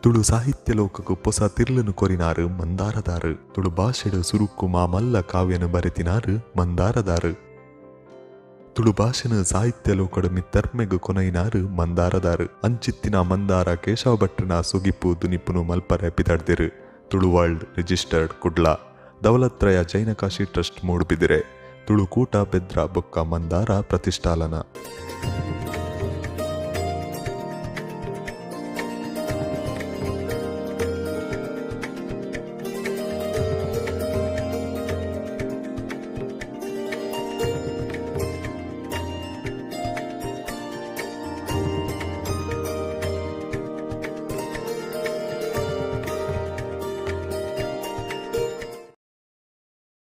ತುಳು ಸಾಹಿತ್ಯ ಲೋಕಕ್ಕೂ ಹೊಸ ತಿರ್ಲನು ಕೊರಿನಾರು ಮಂದಾರದಾರು. ತುಳು ಭಾಷೆಡು ಸುರುಕು ಮಾಮಲ್ಲ ಕಾವ್ಯನು ಬರೆತಿನಾರು ಮಂದಾರದಾರು. ತುಳು ಭಾಷೆನ ಸಾಹಿತ್ಯ ಲೋಕಡು ಮಿತ್ತರ್ಮೆಗು ಕೊನೈನಾರು ಮಂದಾರದಾರು. ಅಂಚಿತ್ತಿನ ಮಂದಾರ ಕೇಶವ ಭಟ್ರನ ಸುಗಿಪು ದುನಿಪುನು ಮಲ್ಪರೆ ಪಿತಡ್ದಿರು. ತುಳು ವರ್ಲ್ಡ್ ರಿಜಿಸ್ಟರ್ಡ್ ಕುಡ್ಲ ದೌಲತ್ರಯ ಜೈನಕಾಶಿ ಟ್ರಸ್ಟ್ ಮೂಡುಬಿದಿರೆ. ತುಳು ಕೂಟ ಬೆದ್ರ ಬೊಕ್ಕ ಮಂದಾರ ಪ್ರತಿಷ್ಠಾಲನ.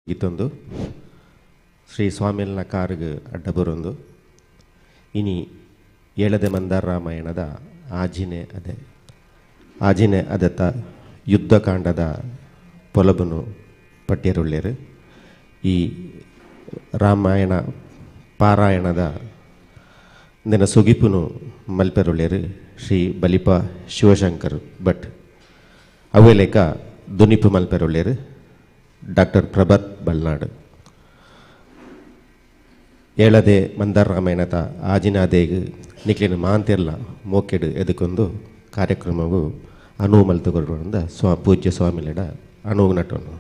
ಇತ್ತೊಂದು ಶ್ರೀ ಸ್ವಾಮಿಲ್ನ ಕಾರ್ಗೆ ಅಡ್ಡ ಬರೊಂದು ಇನಿ ಏಳದೆ ಮಂದಾರ ರಾಮಾಯಣದ ಆಜಿನೆ ಅದತ್ತ ಯುದ್ಧಕಾಂಡದ ಪೊಲಬನು ಪಟ್ಟಿಯರುಳ್ಳೆರು. ಈ ರಾಮಾಯಣ ಪಾರಾಯಣದ ದಿನ ಸುಗಿಪುನು ಮಲ್ಪೆರುಳ್ಳೆರು ಶ್ರೀ ಬಲಿಪ ಶಿವಶಂಕರ್ ಭಟ್. ಅವೇ ಲೆಕ್ಕ ದುನಿಪು ಮಲ್ಪೆರುಳ್ಳೆರು ಡಾಕ್ಟರ್ ಪ್ರಭಾತ್ ಬಲ್ನಾಡ್. ಏಳದೆ ಮಂದಾರ ರಾಮಾಯಣದ ಆಜಿನಾದೇಗ್ ನಿಕ್ಲಿನ ಮಾಂತೆರ್ಲ ಮೋಕೆಡು ಎದಕ್ಕೊಂದು ಕಾರ್ಯಕ್ರಮವು ಅನುವು ಮಲ್ತುಗೊಳ್ಳುವಂದ ಪೂಜ್ಯ ಸ್ವಾಮಿಲೆಡ ಅನುವು ನಟನು.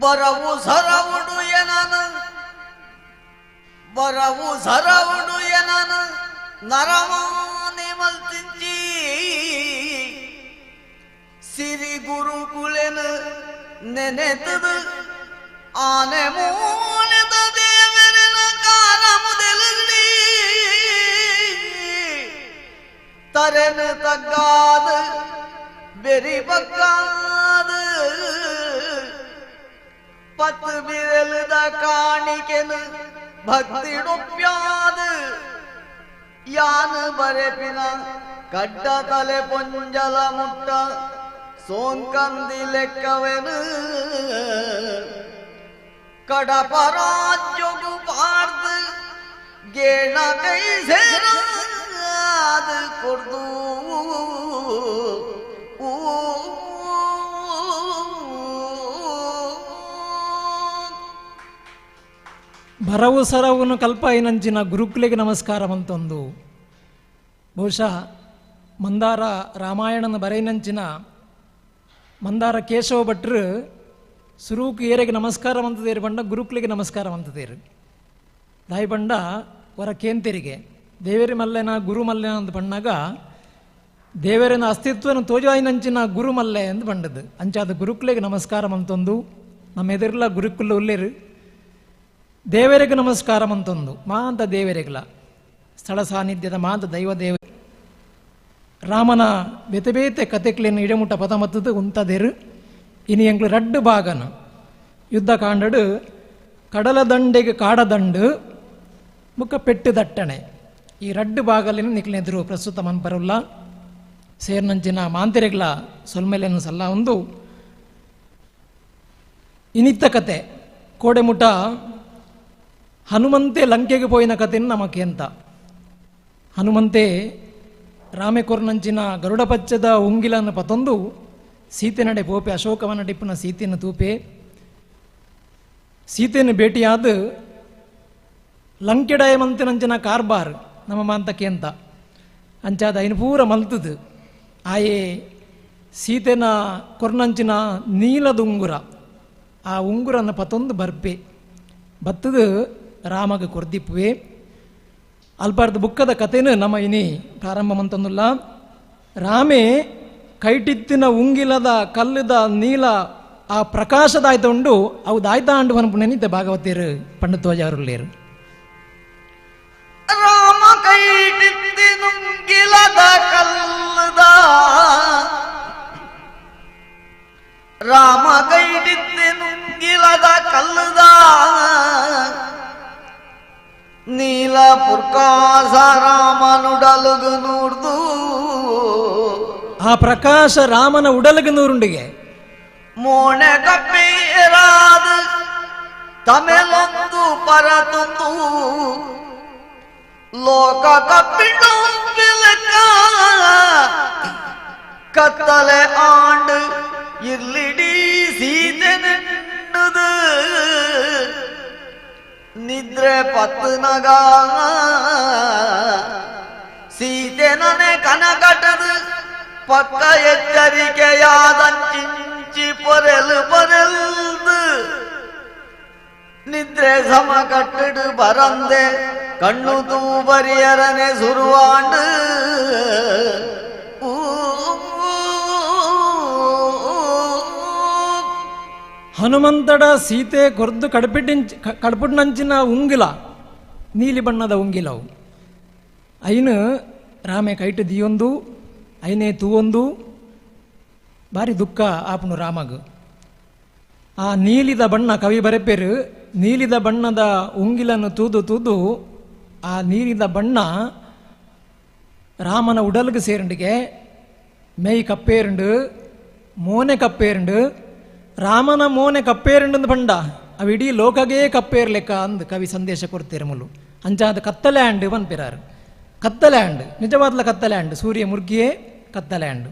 ಬರವು ಸರವುಡು ಏನನ ಬರವು ಸರವುಡು ಏನನ ನರಮಾನೆ ಮಲ್ತಿಂಚಿ ಸಿರಿ ಗುರುಕುಲೆನ ನೆನೆತದು ಆನೆ ಮೂಲೆದ ದೇವರನ ಕಾರಮುದೆಲಲ್ಲಿ ತರೆನ ತಗ್ಗಾದ ಬೆರಿ ಬಗ್ಗಾದ ಪತ್ತು ಬಿರಲದ ಕಾಣಿಕೆನು ಭಕ್ತಿಡುಪ್ಯಾದ ಯಾನ ಬರೆಪಿನ ಕಡ್ಡ ತಲೆ ಪೊಂಜಲ ಮುಟ್ಟ ಸೋಂಕಂದಿ ಲೆಕ್ಕವೆನು ಕಡಪರಾಜ್ಯಗು ಪಾರ್ದು ಗೇಣ ಕೈ ಸೇರಾದ ಕೊಡ್ದು ಬರವು ಸರವುನು ಕಲ್ಪಾಯಿನಂಚಿನ ಗುರುಕುಲಿಗೆ ನಮಸ್ಕಾರವಂತೊಂದು. ಬಹುಶಃ ಮಂದಾರ ರಾಮಾಯಣನ ಬರೆಯಿನಂಚಿನ ಮಂದಾರ ಕೇಶವ ಭಟ್ರು ಸುರೂಕು ಏರೆಗೆ ನಮಸ್ಕಾರವಂತದೇರು ಬಂಡ ಗುರುಕುಲಿಗೆ ನಮಸ್ಕಾರವಂತದೇರು ದಾಯಿ ಬಂಡ ವರ ಕೇಂತೆರಿಗೆ ದೇವರಿ ಮಲ್ಲೆನ ಗುರು ಮಲ್ಲೆನ ಅಂತ ಬಂದಾಗ ದೇವರಿನ ಅಸ್ತಿತ್ವನ ತೋಜಾಯಿನಂಚಿನ ಗುರು ಮಲ್ಲೆ ಅಂತ ಬಂಡದ್ದು ಅಂಚಾದ ಗುರುಕುಲಿಗೆ ನಮಸ್ಕಾರವಂತೊಂದು. ನಮ್ಮ ಎದುರಿಲ್ಲ ಗುರುಕುಲ ಉಲ್ಲೇರು ದೇವರಿಗೆ ನಮಸ್ಕಾರ ಅಂತಂದು ಮಾಂತ ದೇವರಿಗಲ ಸ್ಥಳ ಸಾನ್ನಿಧ್ಯದ ಮಾಂತ ದೈವ ದೇವ ರಾಮನ ಬೆತೆ ಕತೆಕ್ಲೇನು ಇಡಮುಟ್ಟ ಪದ ಮತ್ತದು ಉಂತದೇರು. ಇನಿ ಎಂಗ್ಲು ರಡ್ಡು ಭಾಗನ ಯುದ್ಧ ಕಾಂಡಡು ಕಡಲ ದಂಡೆಗೆ ಕಾಡದಂಡು ಮುಖ ಪೆಟ್ಟು ದಟ್ಟಣೆ ಈ ರಡ್ಡು ಭಾಗಲಿನ ನಿಕ್ಲೆದ್ರು ಪ್ರಸ್ತುತ ಮನ್ಪರುಲ್ಲ ಸೇರ್ನಂಚಿನ ಮಾಂತೆರೆಗ್ಲ ಸೊಲ್ಮೆಲೆನು ಸಲ್ಲ ಒಂದು ಇನಿತ್ತ ಕತೆ ಕೋಡೆಮುಟ ಹನುಮಂತೆ ಲಂಕೆಗೆ ಪೋಯಿನ ಕಥೆಯನ್ನು ನಮಕ್ಕೆ ಅಂತ ಹನುಮಂತೆ ರಾಮೆ ಕೊರ್ನಂಚಿನ ಗರುಡ ಪಚ್ಚದ ಉಂಗಿಲನ್ನು ಪತೊಂದು ಸೀತೆ ನಡೆ ಪೋಪೆ ಅಶೋಕವನ ಡಿಪ್ಪನ ಸೀತೆಯನ್ನು ತೂಪೆ ಸೀತೆಯನ್ನು ಭೇಟಿಯಾದ ಲಂಕೆಡಯಮಂತಿನಂಚಿನ ಕಾರ್ಬಾರ್ ನಮ್ಮ ಮಾಂತಕ್ಕೆ ಅಂತ ಅಂಚಾದ ಐನು ಪೂರ ಮಲ್ತದು ಆಯೇ ಸೀತೆನ ಕೊರ್ನಂಚಿನ ನೀಲದ ಉಂಗುರ ಆ ಉಂಗುರನ್ನು ಪತೊಂದು ಬರ್ಪೆ ಬತ್ತದು ರಾಮಗೆ ಕೊರ್ದಿಪ್ಪುವೆ ಅಲ್ಪಾರ್ಧ ಬುಕ್ಕದ ಕಥೆನು ನಮ್ಮ ಇನಿ ಪ್ರಾರಂಭ ಮಂತಂದುಲ್ಲ. ರಾಮೆ ಕೈಟಿತ್ತಿನ ಉಂಗಿಲದ ಕಲ್ಲದ ನೀಲ ಆ ಪ್ರಕಾಶದಾಯ್ತುಂಡು ಅವು ದಾಯ್ತಾಂಡು ಅನ್ಪುಣೆನಿದ್ದೆ ಭಾಗವತಿಯರು ಪಂಡಿತೋಜಾರುಲ್ಲೇರು. ರಾಮ ಕೈಟಿತ್ತಿನುಂಗಿಲದ ಕಲ್ಲದ ರಾಮ ಕೈಟಿತ್ತಿನುಂಗಿಲದ ಕಲ್ಲದ ನೀಲ ಪುರ್ಕಾಸ ರಾಮನುಡಲುಗು ನೂರ್ದು ಆ ಪ್ರಕಾಶ ರಾಮನ ಉಡಲಗು ನೂರುಂಡಿಗೆ ಮೋಣೆ ಕಪ್ಪೇರಾದ ತಮೆಲೊಂದು ಪರತೊಂದು ಲೋಕ ಕಪ್ಪಿಡು ಬಿಲಕ ಕತ್ತಲೆ ಆಂಡು ಇರ್ಲಿಡಿ ಸೀತೆನೆನ್ನದು ನಿದ್ರೆ ಪತ್ತನಗ ಸೀತೆ ನನೆ ಕನಕಟದು ಪಕ್ಕ ಎಚ್ಚರಿಕೆಯಾದಂಚಿಂಚಿ ಪೊರೆಲು ಪೊರೆಲ್ದು ನಿದ್ರೆ ಸಮ ಕಟ್ಟಡು ಬರಂದೆ ಕಣ್ಣು ತೂಬರಿಯರನೆ ಸುರುವಾಂಡು ಹನುಮಂತಡ ಸೀತೆ ಕೊರ್ದು ಕಡಪಿಡ್ನಂಚಿನ ಉಂಗಿಲ ನೀಲಿ ಬಣ್ಣದ ಉಂಗಿಲವು ಐನು ರಾಮೆ ಕೈಟು ದಿಯೊಂದು ಐನೇ ತೂವೊಂದು ಬಾರಿ ದುಃಖ ಆಪುನು ರಾಮಗ್ ಆ ನೀಲಿದ ಬಣ್ಣ ಕವಿ ಬರೆಪೇರು ನೀಲಿದ ಬಣ್ಣದ ಉಂಗಿಲನ್ನು ತೂದು ತೂದು ಆ ನೀಲಿದ ಬಣ್ಣ ರಾಮನ ಉಡಲ್ಗೆ ಸೇರಂಡಿಗೆ ಮೈ ಕಪ್ಪೇರುಂಡು ಮೋನೆ ಕಪ್ಪೇರುಂಡು ರಾಮನ ಮೋನೆ ಕಪ್ಪೇರುಂಡು ಬಂಡ ಅವಿಡೀ ಲೋಕಗೇ ಕಪ್ಪೇರ್ ಲೆಕ್ಕ ಅಂದ್ ಕವಿ ಸಂದೇಶ ಕೊಡ್ತೇರೆ ಮುಲು ಅಂಚಾದ ಕತ್ತಲ್ಯಾಂಡ್ ಪನ್ಪಿರಾರು ಕತ್ತಲ್ಯಾಂಡ್ ನಿಜವಾದ್ಲ ಕತ್ತಲ್ಯಾಂಡ್ ಸೂರ್ಯ ಮುರ್ಗಿಯೇ ಕತ್ತಲ್ಯಾಂಡ್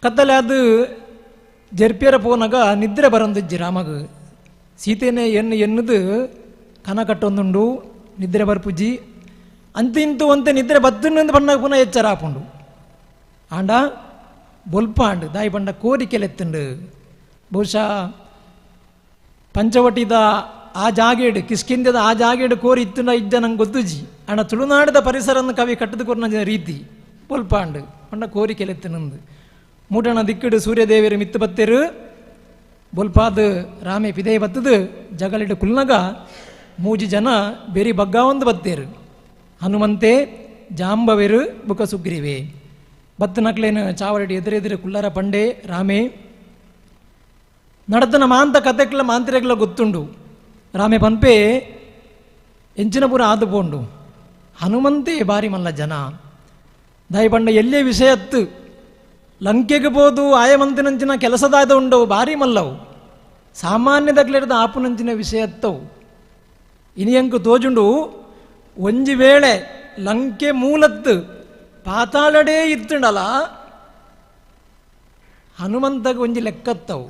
ಕತ್ತಲೆ ಅದು ಜರ್ಪಿಯರ ಪೋನಾಗ ನಿದ್ರೆ ಬರಂದಿಜ್ಜಿ ರಾಮಗ್ ಸೀತೆನೆ ಎನ್ನುದು ಕನ ಕಟ್ಟೊಂದುಂಡು ನಿದ್ರೆ ಬರ್ಪುಜ್ಜಿ ಅಂತಿಂತು ಅಂತೆ ನಿದ್ರೆ ಬತ್ತುಂಡು ಬಣ್ಣಾಗ ಪುನಃ ಎಚ್ಚರ ಆಪುಂಡು ಆಂಡ ಬೊಲ್ಪಾಂಡ್ ದಾಯಿ ಬಂಡ ಕೋರಿಕೆಲೆತ್ತುಂಡು ಬಹುಶಃ ಪಂಚವಟಿದ ಆ ಜಾಗೇಡು ಕಿಷ್ಕಿಂದದ ಆ ಜಾಗೇಡು ಕೋರಿ ಇತ್ತು ಇದ್ದ ನಂಗೆ ಗೊತ್ತುಜಿ ಅಣ್ಣ ತುಳುನಾಡದ ಪರಿಸರನ್ನು ಕವಿ ಕಟ್ಟದು ಕೊರ್ನ ರೀತಿ ಬೊಲ್ಪಾಂಡ್ ಪಂಡ ಕೋರಿಕೆಲೆತ್ತುನಂದು ಮೂಟಣ ದಿಕ್ಕಡು ಸೂರ್ಯದೇವಿಯರು ಮಿತ್ತು ಬತ್ತೇರು ಬೊಲ್ಪಾದ ರಾಮೆ ಪಿದೇ ಬತ್ತದು ಜಗಳಿಡು ಕುಲ್ನಗ ಮೂಜಿ ಜನ ಬೇರಿ ಬಗ್ಗ ಒಂದು ಬತ್ತೇರು ಹನುಮಂತೆ ಜಾಂಬವೆರು ಬುಕ ಸುಗ್ರೀವೆ ಬತ್ತು ನಕ್ಲೇನು ಚಾವರಡಿ ಎದುರೆದುರು ಕುಲ್ಲರ ಪಂಡೆ ರಾಮೆ ನಡತನ ಮಾಂತ ಕತೆಕ್ಲ ಮಾಂತ್ರಿಗಳ ಗೊತ್ತುಂಡು ರಾಮೆ ಪನ್ಪೆ ಎಂಚಿನ ಪುರ ಆದುಪೋಂಡು ಹನುಮಂತೆ ಬಾರಿ ಮಲ್ಲ ಜನ ದಾಯಿ ಪಂಡ ಎಲ್ಲೇ ವಿಷಯತ್ತು ಲಂಕೆಗೆ ಬೋದು ಆಯಮಂತಿನಂಚಿನ ಕೆಲಸದಾದ ಉಂಡವು ಬಾರಿ ಮಲ್ಲವು ಸಾಮಾನ್ಯದಾಗ್ಲಿಡ್ದ ಆಪುನಂಚಿನ ವಿಷಯತ್ತವು ಇನಿಯಂಕು ತೋಜುಂಡು ಒಂಜಿ ವೇಳೆ ಲಂಕೆ ಮೂಲತ್ತು ಪಾತಾಳಡೇ ಇತ್ತುಂಡಲ ಹನುಮಂತಗೆ ಒಂಜಿ ಲೆಕ್ಕತ್ತವು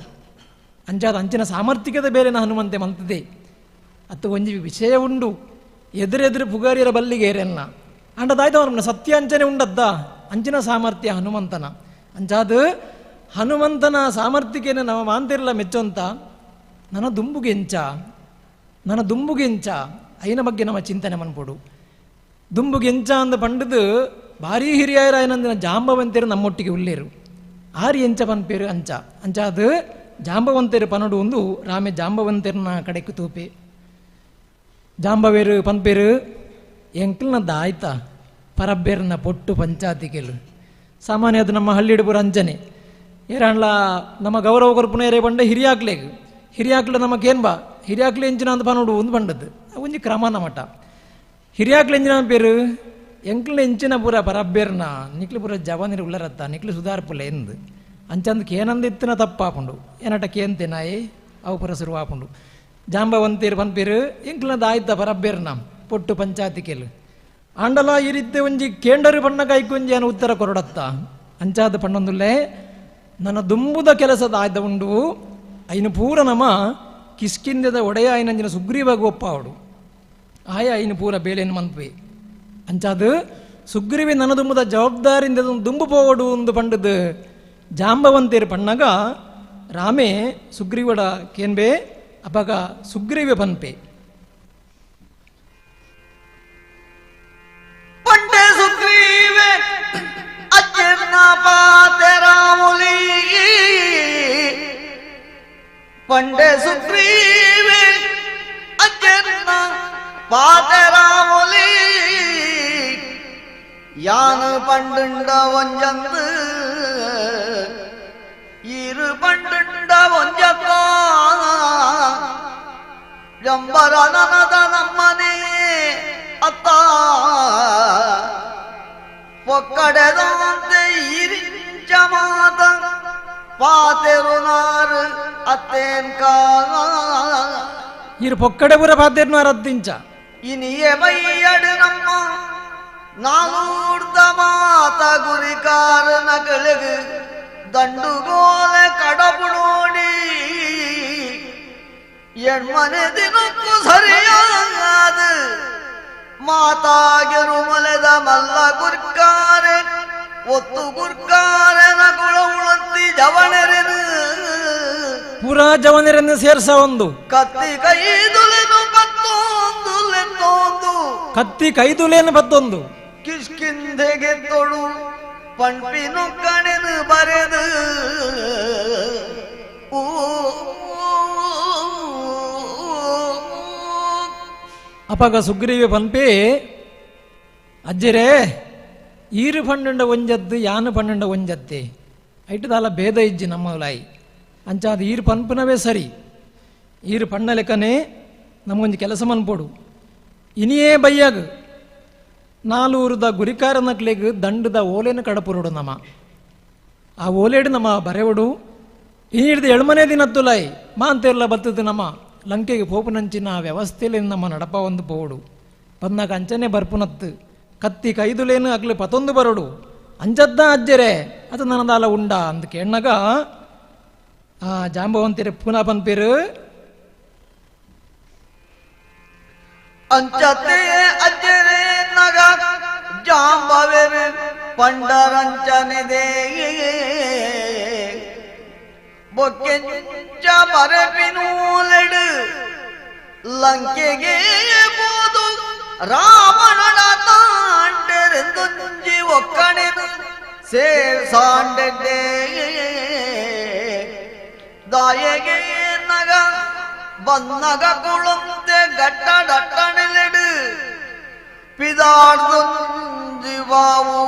ಅಂಚಾದ ಅಂಚಿನ ಸಾಮರ್ಥ್ಯದ ಬೇರೆನ ಹನುಮಂತೆ ಮಂತದೆ ಅತ್ತು ಒಂಜಿ ವಿಷಯ ಉಂಡು ಎದುರೆದುರು ಪುಗಾರಿಯರ ಬಲ್ಲಿಗೇರೆಲ್ಲ ಅಂಡದಾಯ್ತು ಅವ್ರ ಸತ್ಯ ಅಂಚನೆ ಉಂಡದ್ದ ಅಂಚಿನ ಸಾಮರ್ಥ್ಯ ಹನುಮಂತನ ಅಂಚಾದ ಹನುಮಂತನ ಸಾಮರ್ಥ್ಯಕ್ಕೆ ನಾವು ಮಾಂತಿರಲ್ಲ ಮೆಚ್ಚೊಂತ ನನ್ನ ದುಂಬುಗೆ ಎಂಚ ಐನ ಬಗ್ಗೆ ನಮ್ಮ ಚಿಂತನೆ ಮನ್ಪೊಡು ದುಂಬುಗೆ ಎಂಚ ಅಂದ ಪಂಡದು ಭಾರೀ ಹಿರಿಯರ ಏನಂದಿನ ಜಾಂಬವಂತೇರು ನಮ್ಮೊಟ್ಟಿಗೆ ಉಳ್ಳೇರು ಆರಿ ಎಂಚ ಪನ್ಪೇರು ಅಂಚ ಅಂಚಾದ ಜಾಂಬವಂತೇರು ಪನಡು ಒಂದು ರಾಮೆ ಜಾಂಬವಂತೇರನ ಕಡೆக்கு ತೂಪೆ ಜಾಂಬವೇರು ಪನ್ಪೇರು ಎಂಕ್ಲನದ ಆಯ್ತಾ ಪರಬ್ಬೇರನ ಪೊಟ್ಟು ಪಂಚಾತಿಕೆಲು ಸಾಮಾನ್ಯ ಅದು ನಮ್ಮ ಹಳ್ಳಿಡು ಪುರ ಅಂಚನೆ ಏರಾಣ್ಲ ನಮ್ಮ ಗೌರವ ಕೊರ್ಪುನ ಏರೇ ಬಂಡ ಹಿರಿಯಾಕ್ಲು ನಮಗೇನು ಬಾ ಹಿರಿಯಾಕ್ಲು ಎಂಚಿನ ಅಂತ ಪನೋಡು ಒಂದು ಬಂಡದ್ದು ಒಂಜಿ ಕ್ರಮನ ಮಠ ಹಿರಿಯಾಕ್ಲು ಎಂಚಿನ ಪೇರು ಎಂಕ್ಲ ಎಂಚಿನ ಪೂರ ಪರಬ್ಬೇರ್ನ ನಿಕ್ಲು ಪೂರ ಜವಾನಿರು ಉಳ್ಳರತ್ತ ನಿಕ್ಲು ಸುಧಾರ್ಪುಲ್ಲ ಎಂದು ಅಂಚಂದಕ್ಕೆ ಏನಂದ ಇತ್ತಿನ ತಪ್ಪಾಪುಂಡು ಏನಟಕ್ಕೆ ಎಂತೇನಾಯಿ ಅವು ಪುರ ಶುರುವಾಪುಂಡು ಜಾಂಬವಂತೇರು ಪನ್ಪೇರು ಎಂಕ್ಲನದ ಆಯ್ತ ಪರಬ್ಬೇರ್ನ ಪೊಟ್ಟು ಪಂಚಾತಿಕೆಲು ಆಂಡಲ ಈ ರೀತಿ ಒಂಜಿ ಕೇಂಡರು ಪಣ್ಣ ಕೈಕೊಂಜಿ ಏನು ಉತ್ತರ ಕೊರಡತ್ತ ಅಂಚಾದ ಪಣ್ಣೊಂದುಲ್ಲೇ ನನ್ನ ದುಂಬುದ ಕೆಲಸದ ಆಯ್ದ ಉಂಡು ಐನು ಪೂರ ನಮ ಕಿಷ್ಕಿಂದದ ಒಡೆಯ ಐನಂಜಿನ ಸುಗ್ರೀವಾಗ ಒಪ್ಪಾವಡು ಆಯ ಐನು ಪೂರ ಬೇಳೆಯನ್ನು ಮನ್ಪೆ ಅಂಚಾದ ಸುಗ್ರೀವಿ ನನ್ನ ದುಂಬುದ ಜವಾಬ್ದಾರಿಯಿಂದ ದುಂಬು ಪೋವಡು ಒಂದು ಪಂಡದು ಜಾಂಬವಂತೇರು ಪಣ್ಣಗ ರಾಮೆ ಸುಗ್ರೀವಡ ಕೇನ್ಬೆ ಅಪಗ ಸುಗ್ರೀವೆ ಪನ್ಪೆ पंडे सुग्रीवे अजन्ना पाते रामुली पंडे सुग्रीवे अजन्ना पाते रामुली यान पंडुंड वंजंद इरु पंडुंड वंजक जंबरननद नम्मने ಅತ್ತ ಒಕ್ಕಡೆದಂತೆ ಇರಿಂಚ ಮಾತ ಪಾತೆರುನಾರು ಅತ್ತೇನ್ಕ ಇರು ಪೊಕ್ಕಡೆ ಪುರ ಪಾತೆರ್ನು ಅರದ್ದಿಂಚ ಇನಿಯೇ ಬೈಯಡು ನಮ್ಮ ನಾಲೂರ್ದ ಮಾತ ಗುರಿಕಾರ ನಗಳಗು ದಂಡುಗೋಲೆ ಕಡಪು ನೋಡಿ ಎಣ್ಮನೆ ದಿನಕ್ಕೂ ಸರಿಯಾದ ಮಾತಾಗಿರು ಮಲೆದ ಮಲ್ಲ ಗುರ್ಕಾರೆ ಒತ್ತು ಗುರ್ಕಾರೆ ನಗುಳ ಉಳತ್ತಿ ಜವಣೆರೆನು ಪೂರಾ ಜವನರನ್ನು ಸೇರ್ಸ ಒಂದು ಕತ್ತಿ ಕೈದುಲೆನು ಬತ್ತೊಂದು ಕತ್ತಿ ಕೈದುಲೇನು ಬತ್ತೊಂದು ಕಿಷ್ಕಿಂದೆಗೆ ತೊಳು ಪಂಪಿನು ಕಣೆನು ಬರೆದು ಅಪಗ ಸುಗ್ರೀವ ಪನ್ಪೆ ಅಜ್ಜರೇ ಈರು ಪಂಡುಂಡ ಒಂಜದ್ದು ಯಾನು ಪಂಡುಂಡ ಒಂಜತ್ತೆ ಐಟದಾಲ ಭೇದ ಇಜ್ಜಿ ನಮ್ಮಲಾಯಿ ಅಂಚಾದ ಈರು ಪನ್ಪುನವೇ ಸರಿ ಈರು ಪಣ್ಣ ಲೆಕ್ಕನೇ ನಮಗೊಂದು ಕೆಲಸ ಮನ್ಪೋಡು ಇನಿಯೇ ಬಯ್ಯಾಗ ನಾಲೂರದ ಗುರಿಕಾರ ನಕ್ಲೆಗ್ ದಂಡದ ಓಲೆನ ಕಡಪುರುಡು ನಮ್ಮ ಆ ಓಲೇಡು ನಮ್ಮ ಬರೆವಡು ಹಿಡಿದು ಎಳ್ಮನೆ ದಿನತ್ತುಲಾಯಿ ಮಾಂತೆರ್ಲ ಬತ್ತದು ನಮ್ಮ ಲಂಕೆಗೆ ಪೋಪುನಂಚಿನ ವ್ಯವಸ್ಥೆಯಲ್ಲಿ ನಮ್ಮ ನಡಪ ಒಂದು ಪೋಡು ಪನ್ನಾಗ ಅಂಚನೆ ಬರ್ಪುನತ್ತು ಕತ್ತಿ ಕೈದುಲೇನು ಆಗ್ಲಿ ಪತೊಂದು ಬರೋಡು ಅಂಜದ್ದ ಅಜ್ಜರೆ ಅದು ನನ್ನದಾಲ ಉಂಡ ಅಂತ ಕೇಳನಾಗ ಆ ಜಾಂಬವಂತಿರ ಪುನಃ ಪನ್ಪೇರು ಅಂಚತೆ ಅಜ್ಜರೆ ನಗ ಜಾಂಬವೆರು ಪಂಡರಂಚನೆದೆ ಬೊಕ್ಕೆಂಚ ಬರಪಿನೂಲೆಡು ಲಂಕೆಗೆ ಬೋದು ರಾವಣನ ತಾಂಡೆರೆಂದುಂಜಿ ಒಕ್ಕಣೆನು ಸೇರ್ಸಾಂಡೆಡ್ಡೆ ದಾಯಗೆ ನಗ ಬನ್ನಗ ಕುಳಂತೆ ಗಟ್ಟ ಡಟ್ಟಣೆಲೆಡು ಪಿದಾಡ್ದುಂಜಿ ವಾವು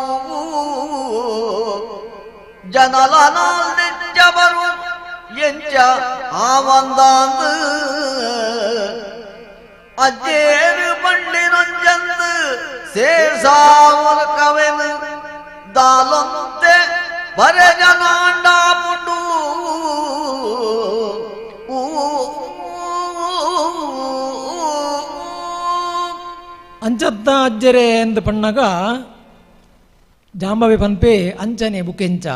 ಜನಲನಾಲ್ ನೆಚ್ಚಬರು ಎಂಚ ಆವಂದಾಂದು ಅಜ್ಜೇರು ಬಂಡಿನೊಂಜಂದು ಸೇರ್ಸಾವರ ಕವೆನು ದಾಲೊಂತೆ ಬರೆ ಜನಾಂಡಾಪುಂಡು ಅಂಚದ್ದ ಅಜ್ಜರೆ ಎಂದು ಪಣ್ಣಗ ಜಾಂಬವೆ ಪನ್ಪೆ ಅಂಚನೆ ಬುಕೆಂಚ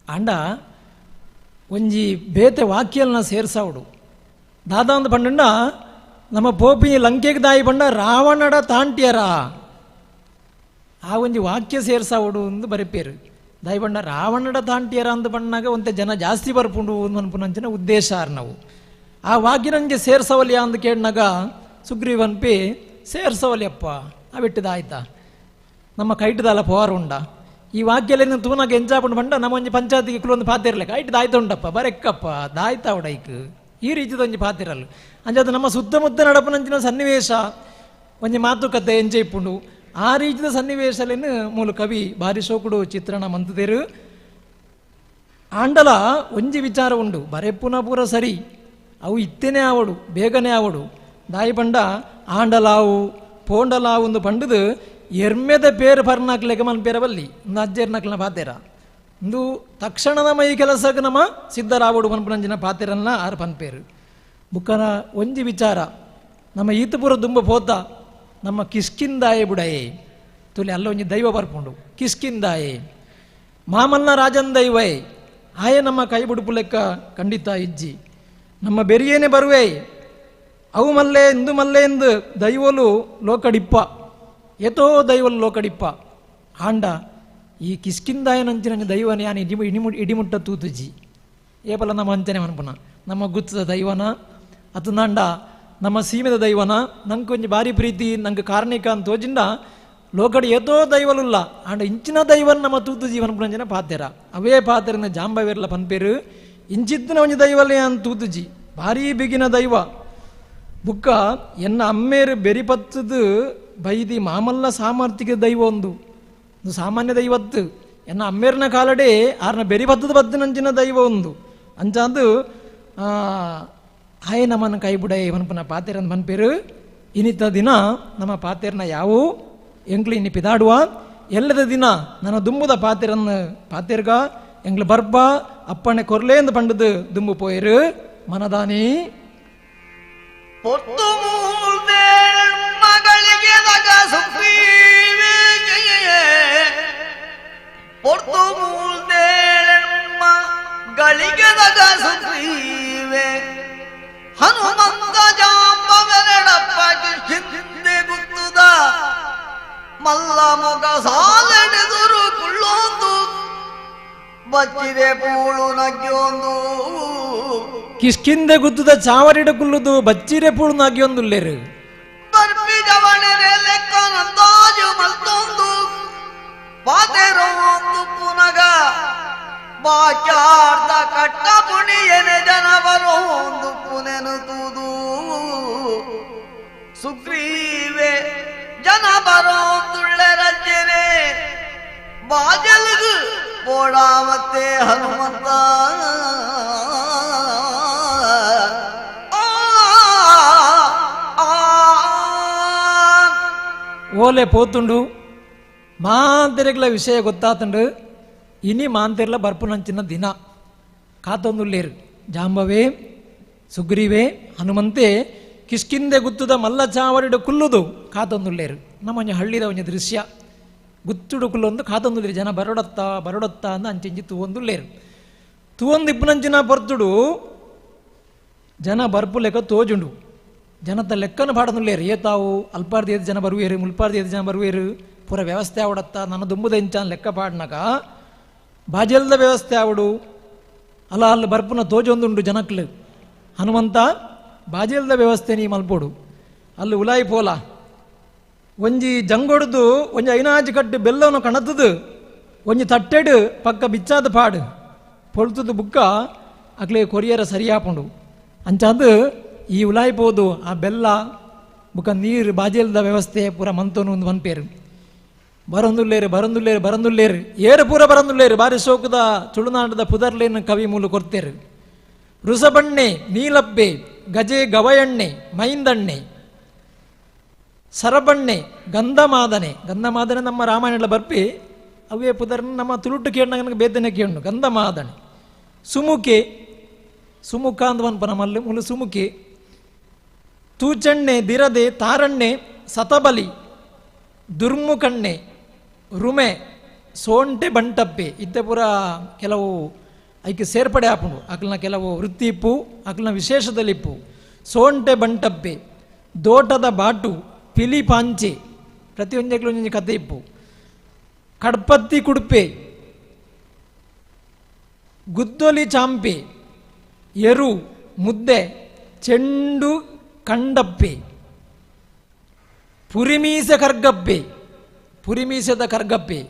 ಅಂಡ ಒಂಜಿ ಬೇತೆ ವಾಕ್ಯಲ್ನ ಸೇರ್ಸಾವುಡು ದಾದ ಅಂದ್ ಪಂಡ ನಮ್ಮ ಪೋಪಿ ಲಂಕೆಗೆ ದಾಯಿ ಪಂಡ ರಾವಣಡ ತಾಂಟ್ಯರ ಆ ಒಂಜಿ ವಾಕ್ಯ ಸೇರ್ಸಾವುಡು ಎಂದು ಬರೆಪೇರು ದಾಯಿ ಪಂಡ ರಾವಣಡ ತಾಂಟ್ಯರ ಅಂದ್ ಪಣ್ಣಾಗ ಒಂತೆ ಜನ ಜಾಸ್ತಿ ಬರ್ಪುಂಡು ಅನ್ಪುನಂಚಿನ ಉದ್ದೇಶ ನಾವು ಆ ವಾಕ್ಯ ನನಗೆ ಸೇರ್ಸವಲ್ಯ ಅಂದ್ ಕೇಳಿನಾಗ ಸುಗ್ರೀವನ್ಪಿ ಸೇರ್ಸವಲ್ಯಪ್ಪ ಅವಿಟ್ಟದಾಯ್ತಾ ನಮ್ಮ ಕೈಟದಲ್ಲ ಪೋರು ಉಂಡ ಈ ವಾಕ್ಯಲೇನು ತೂನಾಗ ಎಂಚಾಪುಂಡು ಪಂಡ ನಮ್ಮ ಒಂಜಿ ಪಂಚಾಯತಿಗೆ ಕೆಲವೊಂದು ಪಾತಿರ್ಲೆಕ್ಕ ಐಟ್ ದಾಯ್ತ ಉಂಡಪ್ಪ ಬರೆಕ್ಕಪ್ಪ ದಾಯ್ತಾ ಉಡೈಕ್ ಈ ರೀತಿದ ಒಂಜಿ ಪಾತಿರಲ್ಲ ಅಂಜದು ನಮ್ಮ ಸುತ್ತಮುತ್ತ ನಡಪನಂಚಿನ ಸನ್ನಿವೇಶ ಒಂಜಿ ಮಾತುಕತೆ ಎಂಚೆ ಇಪ್ಪುಂಡು ಆ ರೀತಿದ ಸನ್ನಿವೇಶಲೇನು ಮೂಲ ಕವಿ ಭಾರಿ ಶೋಕುಡು ಚಿತ್ರಣ ಮಂತದೇರು ಆಂಡಲ ಒಂಜಿ ವಿಚಾರ ಉಂಡು ಬರೆಪ್ಪುನ ಪೂರ ಸರಿ ಅವು ಇತ್ತೇನೆ ಆವಡು ಬೇಗನೆ ಆವಡು ದಾಯಿ ಪಂಡ ಆಂಡಲಾವು ಪೋಂಡಲಾವು ಒಂದು ಪಂಡದು ಎರ್ಮೆದ ಪೇರು ಪರ್ನಾಕ್ಲೆಗೆ ಮನ್ ಪೇರ ಬಲ್ಲಿ ಒಂದು ಅಜ್ಜೇರ್ನಾಕ್ಲನ ಪಾತೆರ ಒಂದು ತಕ್ಷಣದ ಮೈ ಕೆಲಸಕ್ಕೆ ನಮ್ಮ ಸಿದ್ಧರಾವಡು ಪನ್ಪುನಂಜಿನ ಪಾತೆರನ್ನ ಆರು ಪನ್ಪೇರು ಬುಕ್ಕನ ಒಂಜಿ ವಿಚಾರ ನಮ್ಮ ಈತಪುರ ದುಂಬ ಪೋತ ನಮ್ಮ ಕಿಷ್ಕಿಂದಾಯೆ ಬುಡಯೇ ತುಲಿ ಅಲ್ಲ ಒಂಜಿ ದೈವ ಬರ್ಪುಂಡು ಕಿಷ್ಕಿಂದಾಯೆ ಮಾಮಲ್ಲ ರಾಜನ್ ದೈವಯೇ ಆಯೆ ನಮ್ಮ ಕೈ ಬುಡುಪು ಲೆಕ್ಕ ಖಂಡಿತ ಇಜ್ಜಿ ನಮ್ಮ ಬೆರಿಯೇನೆ ಬರುವೆ ಅವು ಮಲ್ಲೆ ಇಂದು ಮಲ್ಲೆ ಎಂದು ದೈವಲು ಲೋಕಡಿಪ್ಪ ಎತೋ ದೈವಲು ಲೋಕಡಿಪ್ಪ ಆಂಡ ಈ ಕಿಷ್ಕಿಂದಾಯನಂಚಿನ ದೈವನ ಯಾನು ಇಡಿಮುಟ್ಟ ತೂತುಜಿ ಏಪಲ ನಮ್ಮ ಅಂಚನೆ ಮನ್ಪುನ ನಮ್ಮ ಗುತ್ತದ ದೈವನ ಅದು ನಾಂಡ ನಮ್ಮ ಸೀಮೆದ ದೈವನ ನಂಗೆ ಕೊಂಚ ಭಾರಿ ಪ್ರೀತಿ ನಂಗೆ ಕಾರಣಿಕ ಅಂತ ತೋಜಿಂಡ ಲೋಕಡಿ ಏತೋ ದೈವಲುಲ್ಲ ಆಂಡ ಇಂಚಿನ ದೈವನ್ ನಮ್ಮ ತೂತು ಜೀವನ ಪುನಂಜನ ಪಾತೆರ ಅವೇ ಪಾತೆರನ ಜಾಂಬವೇರ್ಲ ಪನ್ಪೇರು ಇಂಚಿತ್ತಿನ ಒಂಜಿ ದೈವಲೇ ಅಂತ ತೂತುಜಿ ಭಾರಿ ಬಿಗಿನ ದೈವ ಬುಕ್ಕ ಎನ್ನ ಅಮ್ಮೇರು ಬೆರಿಪತ್ತದು ಬೈದಿ ಮಾಮಲ್ಲ ಸಾಮರ್ಥ್ಯದ ದೈವ ಒಂದು ಸಾಮಾನ್ಯ ದೈವತ್ತು ಎನ್ನ ಅಮ್ಮೇರ್ನ ಕಾಲಡೆ ಆರ್ನ ಬೆರಿಪತ್ತದ ಬದ್ದಿನಂಚಿನ ದೈವ ಒಂದು ಅಂಚಾದು ಆಯೆ ನಮ್ಮನ್ನು ಕೈ ಬುಡ ಮನ್ಪನ ಪಾತೆರನ್ ಮನ್ಪೇರು ಇನ್ನಿತ್ತ ದಿನ ನಮ್ಮ ಪಾತೆರ್ನ ಯಾವು ಎಂಕ್ಲಿ ಇನ್ನಿ ಪಿದಾಡುವ ಎಲ್ಲದ ದಿನ ನನ್ನ ದುಂಬುದ ಪಾತೆರನ್ನ ಪಾತೆರ್ಗ ಎಂಗ್ಲು ಬರ್ಬ ಅಪ್ಪಣೆ ಕೊರ್ಲೇಂದು ಪಂಡದು ದುಂಬು ಪೋಯರು ಮನದಾನಿ பொத்து மூழ்தேள் மகளிಗೆ தக சுக்ரீவே பொத்து மூழ்தேள் ಮಗಳಿಗೆ தக ಸುಗ್ರೀವೆ ಹನುಮಂತ ಜಾಂಬವೆರಡಪ್ಪಗೆ ಹಿಂದೆ ಗುತ್ತುದ ಮಲ್ಲ ಮೊಗ ಸಾಲೆಡೆದುರು ಕುಳ್ಳೊಂದು ಬಚ್ಚಿರೆ ಪೂಳು ನಗ್ಗಿಯೊಂದು ಕಿಷ್ಕಿಂದೆ ಗುದ್ದುದ ಚಾವರಿಡ ಕುಲ್ಲುದು ಬಚ್ಚಿರೆ ಪೂಳ್ನಾಗಿ ಒಂದುಲ್ಲೇರು ಬರ್ಪಿ ಜವಣೆರೆ ಲೆಕ್ಕನಂದಾಜು ಮಲ್ತೊಂದು ಪಾತೆರೋ ಒಂದು ಪುನಗ ಬಾಕ್ಯಾರ್ದ ಕಟ್ಟ ಪುಣಿಯನೆ ಜನವರೋ ಒಂದು ಪುನೆನು ತೂದು ಸುಗ್ರೀವೆ ಜನ ಬರೋ ತುಳ್ಳೆ ರಜ್ಜೆರೆ ಬಾಜಲ್ಗು ಬೋಡಾವತ್ತೆ ಹನುಮಂತ ಓಲೆ ಪೋತುಂಡು ಮಾಂತೆರೆಗ್ಲ ವಿಷಯ ಗೊತ್ತಾತುಂಡು ಇನಿ ಮಾಂತೆರ್ಲ ಬರ್ಪುನಂಚಿನ ದಿನ ಕಾತೊಂದುಲ್ಲೇರು ಜಾಂಬವೇ ಸುಗ್ರೀವೇ ಹನುಮಂತೆ ಕಿಷ್ಕಿಂದೆ ಗುತ್ತುದ ಮಲ್ಲ ಚಾವರಿಡು ಕುಲ್ಲುದು ಕಾತೊಂದುಲ್ಲೇರು ನಮ್ಮಂಜ ಹಳ್ಳಿದ ಒಂಜ ದೃಶ್ಯ ಗುತ್ತುಡು ಕುಲ್ಲೊಂದು ಕಾತೊಂದುಲ್ಲೇರು ಜನ ಬರಡೊತ್ತ ಅಂದ ಅಂಚೆಂಜಿ ತೂವೊಂದುಲ್ಲೇರು ತೂವೊಂದು ಇಪ್ಪುನಂಚಿನ ಪೊರ್ತುಡು ಜನ ಬರ್ಪು ಲೆಕ್ಕ ತೋಜುಂಡು ಜನತ ಲೆಕ್ಕನ ಪಾಡನುಲ್ಲೇರು ಏತಾವು ಅಲ್ಪಾರ್ದಿ ಜನ ಬರುವೇರು ಮುಲ್ಪಾರ್ದಿ ಜನ ಬರುವೇರು ಪೂರ ವ್ಯವಸ್ಥೆ ಆವಡತ್ತ ನನ್ನ ದುಂಬುದ ಇಂಚಾನ್ ಲೆಕ್ಕ ಪಾಡ್ನಾಗ ಬಾಜಲ್ದ ವ್ಯವಸ್ಥೆ ಆವಡು ಅಲ್ಲ ಅಲ್ಲಿ ಬರ್ಪುನ ತೋಜೊಂದುಂಡು ಜನಕ್ಲು ಹನುಮಂತ ಬಾಜಲ್ದ ವ್ಯವಸ್ಥೆ ನೀ ಮಲ್ಪೋಡು ಅಲ್ಲಿ ಉಲಾಯಿ ಪೋಲ ಒಂಜಿ ಜಂಗೊಡ್ದು ಒಂಜಿ ಐನಾಜಿ ಕಟ್ಟು ಬೆಲ್ಲವನ್ನು ಕಣತದು ಒಂಜಿ ತಟ್ಟೆಡು ಪಕ್ಕ ಬಿಚ್ಚಾದ ಪಾಡು ಪೊಳ್ತದು ಬುಕ್ಕ ಅಕ್ಲೆ ಕೊರಿಯರ ಸರಿಯಾಪುಂಡು ಅಂಚಾದು ಈ ಉಲಾಯಿ ಪೋದು ಆ ಬೆಲ್ಲ ಬುಕ್ಕ ನೀರು ಬಾಜಲ್ದ ವ್ಯವಸ್ಥೆ ಪೂರ ಮಂತೋನು ಒಂದು ಮನ್ಪೇರು ಬರಂದುಲ್ಲೇರು ಏರು ಪೂರ ಬರಂದುಲ್ಲೇರು ಬಾರಿ ಶೋಕದ ತುಳುನಾಡದ ಪುದರ್ಲೇನು ಕವಿ ಮೂಲು ಕೊರ್ತೇರು ರುಸಬಣ್ಣೆ ನೀಲಬ್ಬೆ ಗಜೆ ಗವಯಣ್ಣೆ ಮೈಂದಣ್ಣೆ ಸರಬಣ್ಣೆ ಗಂಧಮಾದನೆ ನಮ್ಮ ರಾಮಾಯಣ ಬರ್ಪಿ ಅವೇ ಪುದರ್ನ ನಮ್ಮ ತುಳುಟು ಕೇಳಿನಾಗ ನನಗೆ ಬೇದನೆ ಕೇಳು ಗಂಧಮಾದನೆ ಸುಮುಖ ಅಂತ ಬಂದ್ಪ ನಮ್ಮಲ್ಲಿ ಮುಲು ಸುಮುಖಿ ತೂಚಣ್ಣೆ ದಿರದೆ ತಾರಣ್ಣೆ ಸತಬಲಿ ದುರ್ಮುಖಣ್ಣೆ ರುಮೆ ಸೋಂಟೆ ಬಂಟಪ್ಪೆ ಇತ್ತೆ ಪೂರ ಕೆಲವು ಐಕೆ ಸೇರ್ಪಡೆ ಆಪುಂಡು ಅಕ್ಲನ ಕೆಲವು ವೃತ್ತಿ ಇಪ್ಪು ಅಕ್ಲನ ವಿಶೇಷದಲ್ಲಿಪ್ಪು ಸೋಂಟೆ ಬಂಟಪ್ಪೆ ದೋಟದ ಬಾಟು ಪಿಲಿ ಪಾಂಚೆ ಪ್ರತಿಯೊಂದು ಕತೆ ಇಪ್ಪು ಕಡ್ಪತ್ತಿ ಕುಡುಪೆ ಗುದ್ದೊಲಿ ಚಾಂಪೆ ಎರು ಮುದ್ದೆ ಚೆಂಡು ಕಂಡಪ್ಪೆ ಪುರಿಮೀಸದ ಕರ್ಗಪ್ಪೆ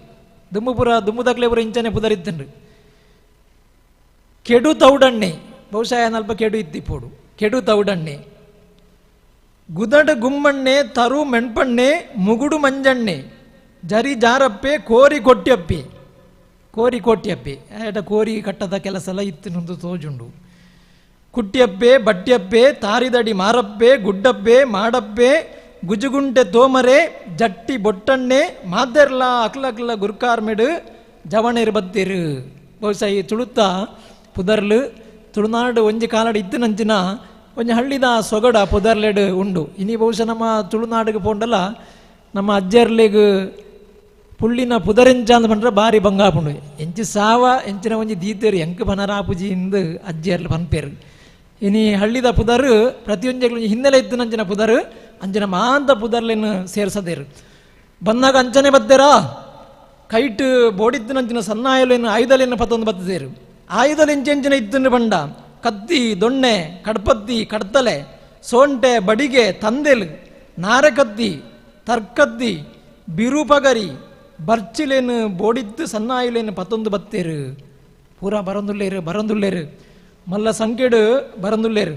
ದುಮ್ಮುದಕ್ಲೆ ಪುರ ಇಂಚನೆ ಪುದರಿತ್ತಂಡು ಕೆಡು ತೌಡಣ್ಣೆ ಬಹುಶಃ ನಲ್ಪ ಕೆಡು ಇತ್ತಿಪ್ಪೋಡು ಕೆಡು ತೌಡಣ್ಣೆ ಗುದಡ ಗುಮ್ಮಣ್ಣೆ ತರು ಮೆಣ್ಪಣ್ಣೆ ಮುಗುಡು ಮಂಜಣ್ಣೆ ಜರಿ ಜಾರಪ್ಪೆ ಕೋರಿ ಕೊಟ್ಟ್ಯಪ್ಪೆ ಏಟ ಕೋರಿ ಕಟ್ಟದ ಕೆಲಸ ಎಲ್ಲ ಇತ್ತಿನೊಂದು ತೋಜುಂಡು ಕುಟ್ಟ್ಯಪ್ಪೆ ಬಟ್ಟ್ಯಪ್ಪೆ ತಾರಿದಡಿ ಮಾರಪ್ಪೆ ಗುಡ್ಡಪ್ಪೆ ಮಾಡಪ್ಪೆ ಗುಜುಗುಂಟೆ ತೋಮರೆ ಜಟ್ಟಿ ಬೊಟ್ಟಣ್ಣೆ ಮಾದೆರ್ಲ ಅಕ್ಲಕ್ಲ ಗುರ್ಕಾರ್ಮೆಡು ಜವಣೇರು ಬತ್ತೀರು ಬಹುಶಃ ಈ ತುಳುತ್ತ ಪುದರ್ಲು ತುಳುನಾಡು ಒಂಜಿ ಕಾಲಡು ಇತ್ತಿನಂಚಿನ ಒಂಜಿ ಹಳ್ಳಿದ ಸೊಗಡ ಪುದರ್ಲೆಡು ಉಂಡು ಇನಿ ಬಹುಶಃ ನಮ್ಮ ತುಳುನಾಡಿಗೆ ಪೋಂಡಲ್ಲ ನಮ್ಮ ಅಜ್ಜರ್ಲಿಗೆ ಪುಳ್ಳಿನ ಪುದರೆಂಚ ಅಂದ್ ಬಂದ್ರೆ ಬಾರಿ ಬಂಗಾಪುಂಡು ಎಂಚಿ ಸಾವ ಎಂಚಿನ ಒಂಜಿ ದೀತೇರು ಎಂಕ್ ಪನರಾಪುಜಿ ಇಂದು ಅಜ್ಜಿಯರ್ಲು ಪನ್ಪೇರು ಇನಿ ಹಳ್ಳಿದ ಪುದರು ಪ್ರತಿಯೊಂದು ಹಿನ್ನೆಲೆ ಇತ್ತಿನಂಚಿನ ಪುದರು ಅಂಚಿನ ಮಾಂತ ಪುದರ್ಲೇನು ಸೇರ್ಸದೇರು ಬಂದಾಗ ಅಂಚನೆ ಬದ್ದೇರಾ ಕೈಟ್ ಬೋಡಿತ್ತಿನಂಚಿನ ಸನ್ನಾಯಲೇನು ಆಯುಧಲೇನು ಪತ್ತೊಂದು ಬತ್ತದೇರು ಆಯುಧಲು ಎಂಚೆಂಚಿನ ಇತ್ತಿನ ಬಂಡ ಕತ್ತಿ ದೊಣ್ಣೆ ಕಡ್ಪತ್ತಿ ಕಡ್ತಲೆ ಸೋಂಟೆ ಬಡಿಗೆ ತಂದೆಲು ನಾರೆಕತ್ತಿ ತರ್ಕತ್ತಿ ಬಿರುಪಗರಿ ಬರ್ಚಿಲೇನು ಬೋಡಿತ್ತು ಸನ್ನಾಯಲೇನು ಪತ್ತೊಂದು ಬತ್ತೇರು ಪೂರ ಬರಂದುಲ್ಲೇರು ಮಲ್ಲ ಸಂಖ್ಯೆಡು ಬರಂದುಲ್ಲೇರು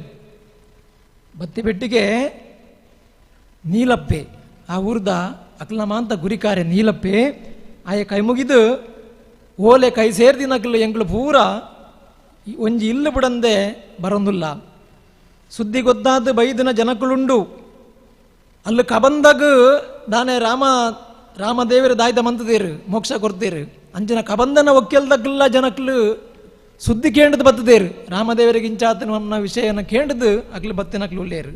ಬತ್ತಿ ಬೆಟ್ಟಿಗೆ ನೀಲಪ್ಪೆ ಆ ಊರ್ದ ಅಕ್ಲಮಾಂತ ಗುರಿಕಾರೆ ನೀಲಪ್ಪೆ ಆಯ ಕೈ ಮುಗಿದು ಓಲೆ ಕೈ ಸೇರ್ದಿನಕ್ಲು ಎಂಗ್ಳು ಪೂರ ಒಂಜಿ ಇಲ್ಲು ಬಿಡಂದೆ ಬರಂದುಲ್ಲ ಸುದ್ದಿ ಗೊತ್ತಾದ ಬೈದಿನ ಜನಕ್ಕಳುಂಡು ಅಲ್ಲಿ ಕಬಂದಾಗ ದಾನೆ ರಾಮದೇವರು ದಾಯ್ದ ಮಂತದೇರು ಮೋಕ್ಷ ಕೊಡ್ತೀರು ಅಂಚಿನ ಕಬಂಧನ ಒಕ್ಕೆಲ್ದಕ್ಕೆಲ್ಲ ಜನಕ್ಲು ಸುದ್ದಿ ಕೇಂಡದು ಬತ್ತದೇರು ರಾಮದೇವರಿಗೆ ಇಂಚಾತನ ನಮ್ಮ ವಿಷಯನ ಕೇಂಡದು ಅಕ್ಲು ಬತ್ತಿನಕ್ಲು ಉಳ್ಳೇರು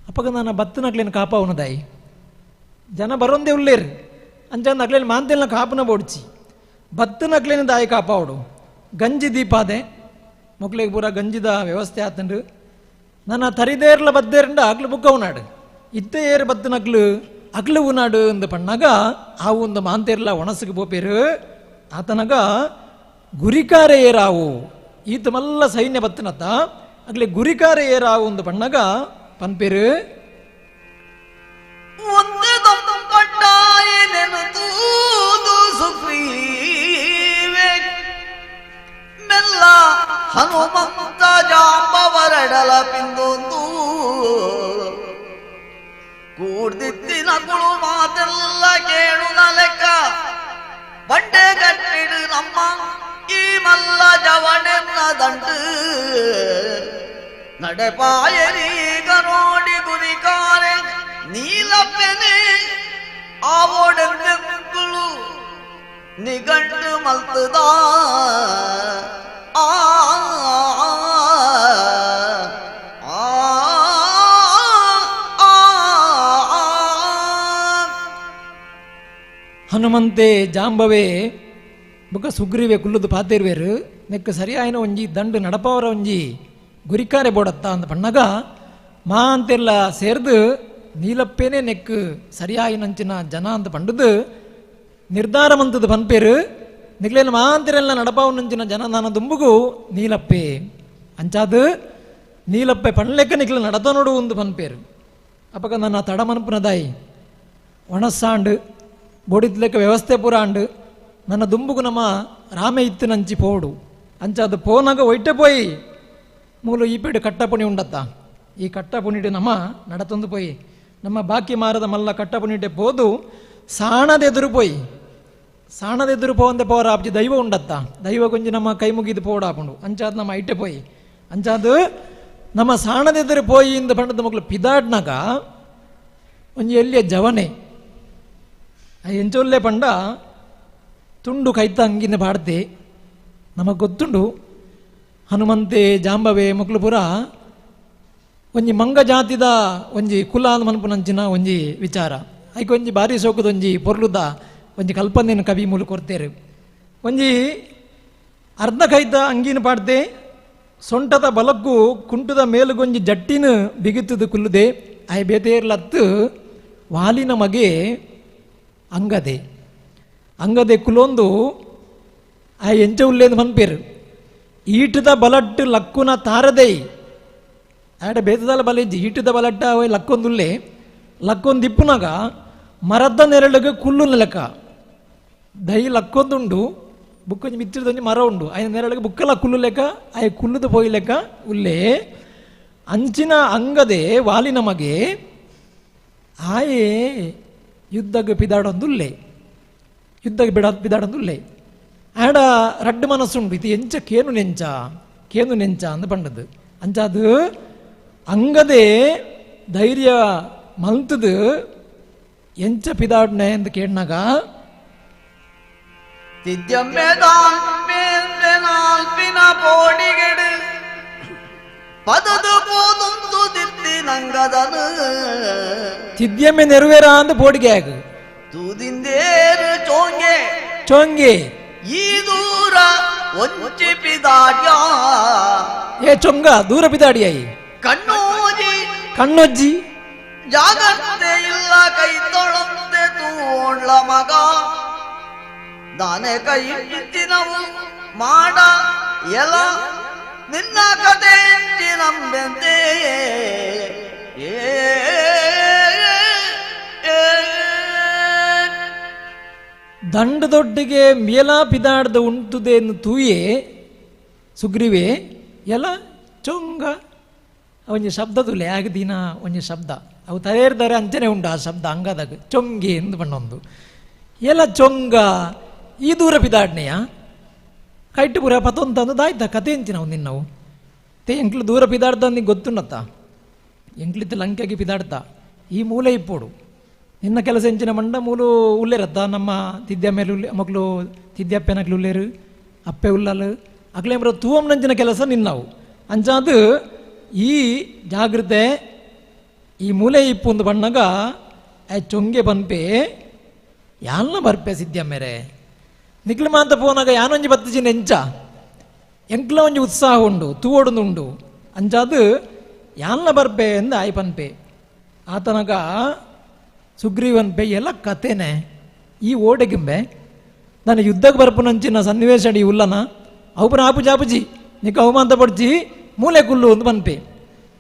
ಅಪ್ಪಗ ನಾನು ಬತ್ತಿನಕ್ಲೇನು ಕಾಪಾವನದಾಯಿ ಜನ ಬರೋಂದೇ ಉಳ್ಳೇರು ಅಂಚಂದ ಅಕ್ಲೇನು ಮಾಂತೆಲ್ನ ಕಾಪನ ಬೋಡ್ಚಿ ಬತ್ತಿನಕ್ಲೇನು ದಾಯಿ ಕಾಪಾವಡು ಗಂಜಿ ದೀಪಾದೆ ಮೊಕ್ಲಿಗೆ ಪೂರ ಗಂಜಿದ ವ್ಯವಸ್ಥೆ ಆತಂಡು ನನ್ನ ತರಿದೇರ್ಲ ಬದ್ದೇರಂಡ ಅಕ್ಲು ಬುಕ್ಕ ಉನಾಡು ಇತ್ತೆ ಏರು ಬತ್ತಿನಕ್ಲು ಅಕ್ಲು ಉನಾಡು ಅಂದು ಪಣ್ಣಾಗ ಆ ಒಂದು ಮಾಂತೇರ್ಲ ಒಣಸಿಗೆ ಬೋಪೇರು ಆತನಾಗ ಗುರಿಕಾರೆ ಏರಾವು ಈತ ಮಲ್ಲ ಸೈನ್ಯ ಬತ್ತನತ್ತ ಅಗ್ಲಿ ಗುರಿಕಾರೆ ಏರಾವು ಒಂದು ಪಣ್ಣಾಗ ಪನ್ಪೇರು ಒಂದು ದೊಂಬಟ್ಟಾಯ ನೆನತೂದು ಸುಗ್ರೀವೆ ಮೆಲ್ಲ ಹನುಮಂತ ಜಾಂಬವರಡಲ ಪಿಂದೊಂದು ಕೂಡ್ದಿತ್ತಿನ ಕುಳು ಮಾತೆಲ್ಲ ಕೇಳುನ ಲೆಕ್ಕ ಬಂಡೆ ಕಟ್ಟಿಡು ನಮ್ಮ ಈ ಮಲ್ಲ ಜವನೆನ್ನ ದಂಡು ನಡೆಪಾಯರೀಗ ನೋಡಿ ಗುರಿಕಾರೆ ನೀಲಪ್ಪೆನೆ ಆವೋಡೆಂಬೆಂಗುಳು ನಿಗಂಡು ಮಲ್ತದ ಆ ಹನುಮಂತೆ ಜಾಂಬವೇ ಬೊಕ್ಕ ಸುಗ್ರೀವೆ ಕುಲ್ಲುದು ಪಾತೇರ್ವೇರು ನೆಕ್ಕ ಸರಿಯಾಯಿನ ಒಂಜಿ ದಂಡು ನಡಪವರ ಒಂಜಿ ಗುರಿಕಾರೆ ಬೋಡತ್ತ ಅಂದ ಪಣ್ಣಾಗ ಮಾ ಅಂತೆಲ್ಲ ಸೇರ್ದು ನೀಲಪ್ಪೇನೆ ನೆಕ್ಕು ಸರಿಯಾಯಿನಂಚಿನ ಜನ ಅಂತ ಪಂಡದು ನಿರ್ಧಾರ ಮಂತದ ಪನ್ಪೇರು ನಿಗ್ಲೇನು ಮಾ ಅಂತಿರೆಲ್ಲ ನಡಪಾವನಂಚಿನ ಜನ ನಾನು ದುಂಬುಗು ನೀಲಪ್ಪೆ ಅಂಚಾದು ನೀಲಪ್ಪೆ ಪಣ್ಲೆಕ್ಕ ನಿಗ್ಲ ನಡತ ನೋಡು ಒಂದು ಪನ್ಪೇರು ಅಪ್ಪಗ ನನ್ನ ತಡ ಮನ್ಪುನದಾಯಿ ಒಣಸ್ಸಾಂಡು ಬೋಡಿದ್ಲೆಕ್ಕ ವ್ಯವಸ್ಥೆ ಪೂರ ಆಂಡು ನನ್ನ ದುಂಬುಗು ನಮ್ಮ ರಾಮೆ ಇತ್ತು ನಂಚಿ ಪೋಡು ಅಂಚಾದು ಪೋನಾಗ ಒಯ್ಟೆ ಪೋಯಿ ಮೂಲು ಈ ಪೇಡು ಕಟ್ಟಪುಣಿ ಉಂಡತ್ತ ಈ ಕಟ್ಟಪುಣಿಡೆ ನಮ್ಮ ನಡತೊಂದು ಪೋಯಿ ನಮ್ಮ ಬಾಕಿ ಮಾರದ ಮಲ್ಲ ಕಟ್ಟಪುಣಿಡೆ ಪೋದು ಸಾಣದೆದುರು ಪೋಯಿ ಸಾಣದೆದುರು ಪೋವಂದೆ ಪೋರ ಆಪ್ಜಿ ದೈವ ಉಂಡತ್ತ ದೈವ ಕೊಂಚಿ ನಮ್ಮ ಕೈ ಮುಗಿದು ಪೋಡಾಪುಂಡು ಅಂಚಾದ್ ನಮ್ಮ ಐಟೆ ಪೋಯಿ ಅಂಚಾದು ನಮ್ಮ ಸಾಣದೆದುರು ಪೋಯಿ ಇಂದ ಪಂಡದ ಮಕ್ಕಳು ಪಿದಾಡ್ನಾಗ ಒಂಜಿ ಎಲ್ಲಿಯ ಜವನೆ ಎಂಚೊಲ್ಲೆ ಪಂಡ ತುಂಡು ಕೈತ ಅಂಗಿನ ಪಾಡ್ತೆ ನಮಗೆ ಗೊತ್ತುಂಡು ಹನುಮಂತೆ ಜಾಂಬವೆ ಮಕ್ಕಳು ಪುರ ಒಂಜಿ ಮಂಗ ಜಾತಿದ ಒಂಜಿ ಕುಲ ಮನ್ಪುನಂಚಿನ ಒಂಜಿ ವಿಚಾರ ಐಕೆ ಒಂಜಿ ಬಾರಿ ಸೋಕದ ಒಂಜಿ ಪೊರ್ಲುದ ಒಂಜಿ ಕಲ್ಪನೆಯನ್ನು ಕವಿ ಮೂಲ ಕೊಡ್ತೇರು ಒಂಜಿ ಅರ್ಧ ಕೈತ ಅಂಗಿನ ಪಾಡ್ತೆ ಸೊಂಟದ ಬಲಕ್ಕೂ ಕುಂಟದ ಮೇಲುಗೊಂಜಿ ಜಟ್ಟಿನ ಬಿಗಿತದ ಕುಲ್ಲುದೆ ಆಯ್ ಬೇತೇರ್ಲತ್ತು ವಾಲಿನ ಮಗೆ ಅಂಗದೆ ಕುಲೊಂದು ಆ ಎಂಚ ಉಲ್ಲೇದು ಮನ್ಪೇರು ಈಟದ ಬಲಟ್ಟು ಲಕ್ಕುನ ತಾರದೈ ಆಡ ಬೇತದಲ್ಲ ಬಲೆಜ್ಜಿ ಈಟದ ಬಲಟ್ಟ ಅವ ಲಕ್ಕೊಂದುಲ್ಲೆ ಲಕ್ಕೊಂದು ಇಪ್ಪುನಾಗ ಮರದ ನೆರಳಿಗೆ ಕುಲ್ಲು ನೆಲಕ ದೈ ಲಕ್ಕೊಂದುಂಡು ಬುಕ್ಕೊಂಜಿ ಮಿತ್ತಿರದೊಂಜಿ ಮರ ಉಂಡು ಆಯ್ನ ನೆರಳಿಗೆ ಬುಕ್ಕಲ ಕುಲ್ಲು ಲೆಕ್ಕ ಆಯ್ ಕುಲ್ಲುದು ಪೋಯಿ ಲೆಕ್ಕ ಉಲ್ಲೆ ಅಂಚಿನ ಅಂಗದೆ ವಾಲಿನ ಮಗೆ ಆಯೇ ಯುದ್ಧಗೆ ಪಿದಾಡೊಂದುಲ್ಲೆ ಯುದ್ಧಗೆ ಪಿದಾಡೊಂದುಲ್ಲೆ ಆಡ ರಡ್ಡು ಮನಸ್ಸುಂಡು ಇದು ಎಂಚ ಕೇನು ನೆಂಚ ಅಂದ ಪಂಡದು ಅಂಚಾದು ಅಂಗದೆ ಧೈರ್ಯ ಮಲ್ತದು ಎಂಚ ಪಿದಾಡ್ನೆ ಅಂತ ಕೇಳಿನಾಗ ತಿದ್ಯಮ್ಮೆದಾಲ್ಪಿನ ಪೋಡಿಗೆಡು ಪದದು ಪೋದುಂತು ದಿತ್ತಿ ನಂಗದನು ತಿದ್ಯಮ್ಮೆ ನೆರವೇರ ಅಂದ ಪೋಡಿಗೆ ಆಗ ತೂದಿಂದೇರು ಚೋಂಗೆ ಈ ದೂರ ಒಂಚಿ ಪಿದಾಡ್ಯ ಏ ಚೊಂಗ ದೂರ ಪಿದಾಡಿಯಾಯಿ ಕಣ್ಣೊಜ್ಜಿ ಜಾಗತ್ತೆ ಇಲ್ಲ ಕೈ ತೊಳಂತೆ ತೂಳ್ಳ ಮಗ ದಾನೆ ಕೈ ಬಿತ್ತಿನವು ಮಾಡ ಎಲ ನಿನ್ನ ಕತೆ ನಂಬೆಂತೆ ದಂಡದೊಡ್ಡಿಗೆ ಮೇಲ ಪಿದಾಡ್ದ ಉಂಟುದೇನು ತೂಯೆ ಸುಗ್ರೀವೆ ಎಲ್ಲ ಚೊಂಗ ಒಂಜಿ ಶಬ್ದದುಲೆ ಆಗ ದಿನ ಒಂಜಿ ಶಬ್ದ ಅವು ತರೇರ್ದಾರೆ ಅಂಚನೆ ಉಂಡು ಆ ಶಬ್ದ ಅಂಗದಾಗ ಚೊಂಗೆ ಎಂದು ಬಣ್ಣೊಂದು ಎಲ್ಲ ಚೊಂಗ ಈ ದೂರ ಪಿದಾಡ್ನೆಯ ಕೈಟ್ಟು ಪುರ ಪತೊಂತಂದು ದಾಯ್ತ ಕತೆ ಎಂಚಿನ ಅವು ನಿನ್ನವು ತೇ ಎಂಕ್ಲು ದೂರ ಪಿದಾಡ್ದ ನಿಂಗೆ ಗೊತ್ತುಂಡತ್ತ ಎಂಕ್ಲಿತ್ತ ಲಂಕೆಗೆ ಪಿದಾಡ್ತ ಈ ಮೂಲೆ ಇಪ್ಪೋಡು ನಿನ್ನ ಕೆಲಸ ಹೆಂಚಿನ ಮಂಡ ಮೂಲು ಉಲ್ಲೇರತ್ತ ನಮ್ಮ ತಿದ್ಯ ಮೇಲೆ ಮಕ್ಕಳು ತಿದ್ಯಪ್ಪನಕ್ಲು ಉಲ್ಲೇರು ಅಪ್ಪೆ ಉಲ್ಲಲು ಅಕ್ಲೆ ಬರೋ ತೂವಂ ನಂಚಿನ ಕೆಲಸ ನಿನ್ನವು ಅಂಚಾದು ಈ ಜಾಗೃತೆ ಈ ಮೂಲೆ ಇಪ್ಪು ಒಂದು ಬಣ್ಣಗ ಆ ಚೊಂಗೆ ಪನ್ಪೆ ಯಾನ್ನ ಬರ್ಪೆ ಸಿದ್ಯ ಮೇರೆ ನಿಕ್ಲು ಮಾತ ಪೋನಾಗ ಯಾನೊಂಜಿ ಬತ್ತಿನ ಎಂಚ ಎಂಕ್ಲ ಒಂಜಿ ಉತ್ಸಾಹ ಉಂಡು ತೂವೊಡುಂಡು ಅಂಚಾದು ಯಾನ್ನ ಬರ್ಪೆ ಎಂದ ಆಯ್ ಪನ್ಪೆ ಆತನಗ ಸುಗ್ರೀವನ್ ಪೆ ಎಲ್ಲ ಕತೆನೆ ಈ ಓಡೆಗಿಂಬೆ ನಾನು ಯುದ್ಧಕ್ಕೆ ಬರ್ಪುನಂಚಿನ ಸನ್ನಿವೇಶ ಅಡಿ ಉಲ್ಲನ ಅವಪುರ ಆಪು ಜಾಪುಜಿ ನಿಕ್ಕ ಅವಮಾಂತ ಪಡ್ಚಿ ಮೂಲೆ ಕುಲ್ಲು ಒಂದು ಪನ್ಪೆ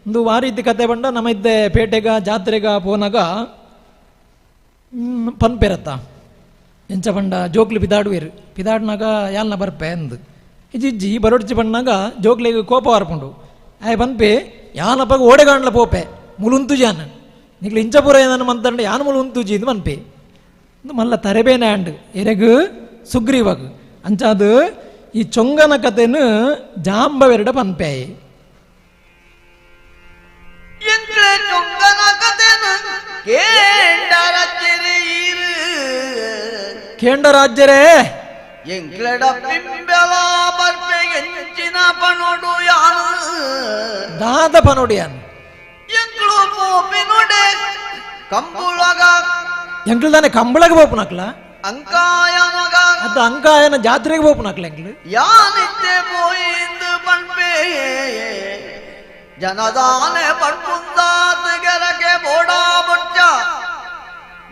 ಒಂದು ವಾರಿ ಇದ್ದ ಕತೆ ಬಂಡ ನಮ್ಮ ಇದ್ದೆ ಪೇಟೆಗ ಜಾತ್ರೆಗ ಪೋನಾಗ ಪನ್ಪೆರತ್ತ ಎಂಚ ಬಂಡ ಜೋಕ್ಲಿ ಪಿದಾಡುವೇರು ಪಿದಾಡ್ನಾಗ ಯಾಲ್ನ ಬರ್ಪೆ ಅಂದು ಇಜ್ಜಿ ಬರೋಡ್ಚಿ ಬಂಡಾಗ ಜೋಕ್ಲಿಗೆ ಕೋಪ ಹರ್ಕೊಂಡು ಆಯ್ ಪನ್ಪೆ ಯಾನಪ್ಪಾಗ ಓಡೆಗಾಣ್ಲ ಪೋಪೆ ಮುಲುಂತು ಜಾನ್ ನಿಕ್ಲು ಇಂಚಪುರ ಏನನ್ನು ಮಂತಂಡ ಯಾನು ಮುಲುಂತುಜಿ ಇದು ಪನ್ಪೆ ಮಲ್ಲ ತರೆಬೇನೆ ಅಂಡ್ ಎರೆಗು ಸುಗ್ರೀವಾಗ ಅಂಚಾದು ಈ ಚೊಂಗನ ಕತೆನು ಜಾಂಬವೆರಡ ಪನ್ಪೆ ಚೊಂಗನ ಕತೆನು ಕೇಂಡ ರಾಜ್ಯರೇ ಎಂಕ್ಲೆಡ ಪಿಂಬೆಲ ಬರ್ಪೆ ಎಂಚಿನ ಪನೋಡು ಯಾನು ದಾದ ಪನೋಡಿಯಾನ್ ಎಂಕ್ಳು ಪೋಪಿನುಡೆ ಕಂಬುಳಗ ಎಂಕ್ಲು ತಾನೆ ಕಂಬಳಗ ಪೋಪುನಕ್ಲ ಅಂಕಾಯನಗ ಅದು ಅಂಕಾಯನ ಜಾತ್ರೆಗೆ ಪೋಪುನಕ್ಲ ಎಂಕ್ಲು ಯಾನಿತ್ತೆ ಪೋಯಿಂದು ಪನ್ಪೆ ಜನದಾನೆ ಪಡ್ಪುಂದಾತ್ ಗೆರಗೆ ಬೋಡಾ ಬೊಚ್ಚ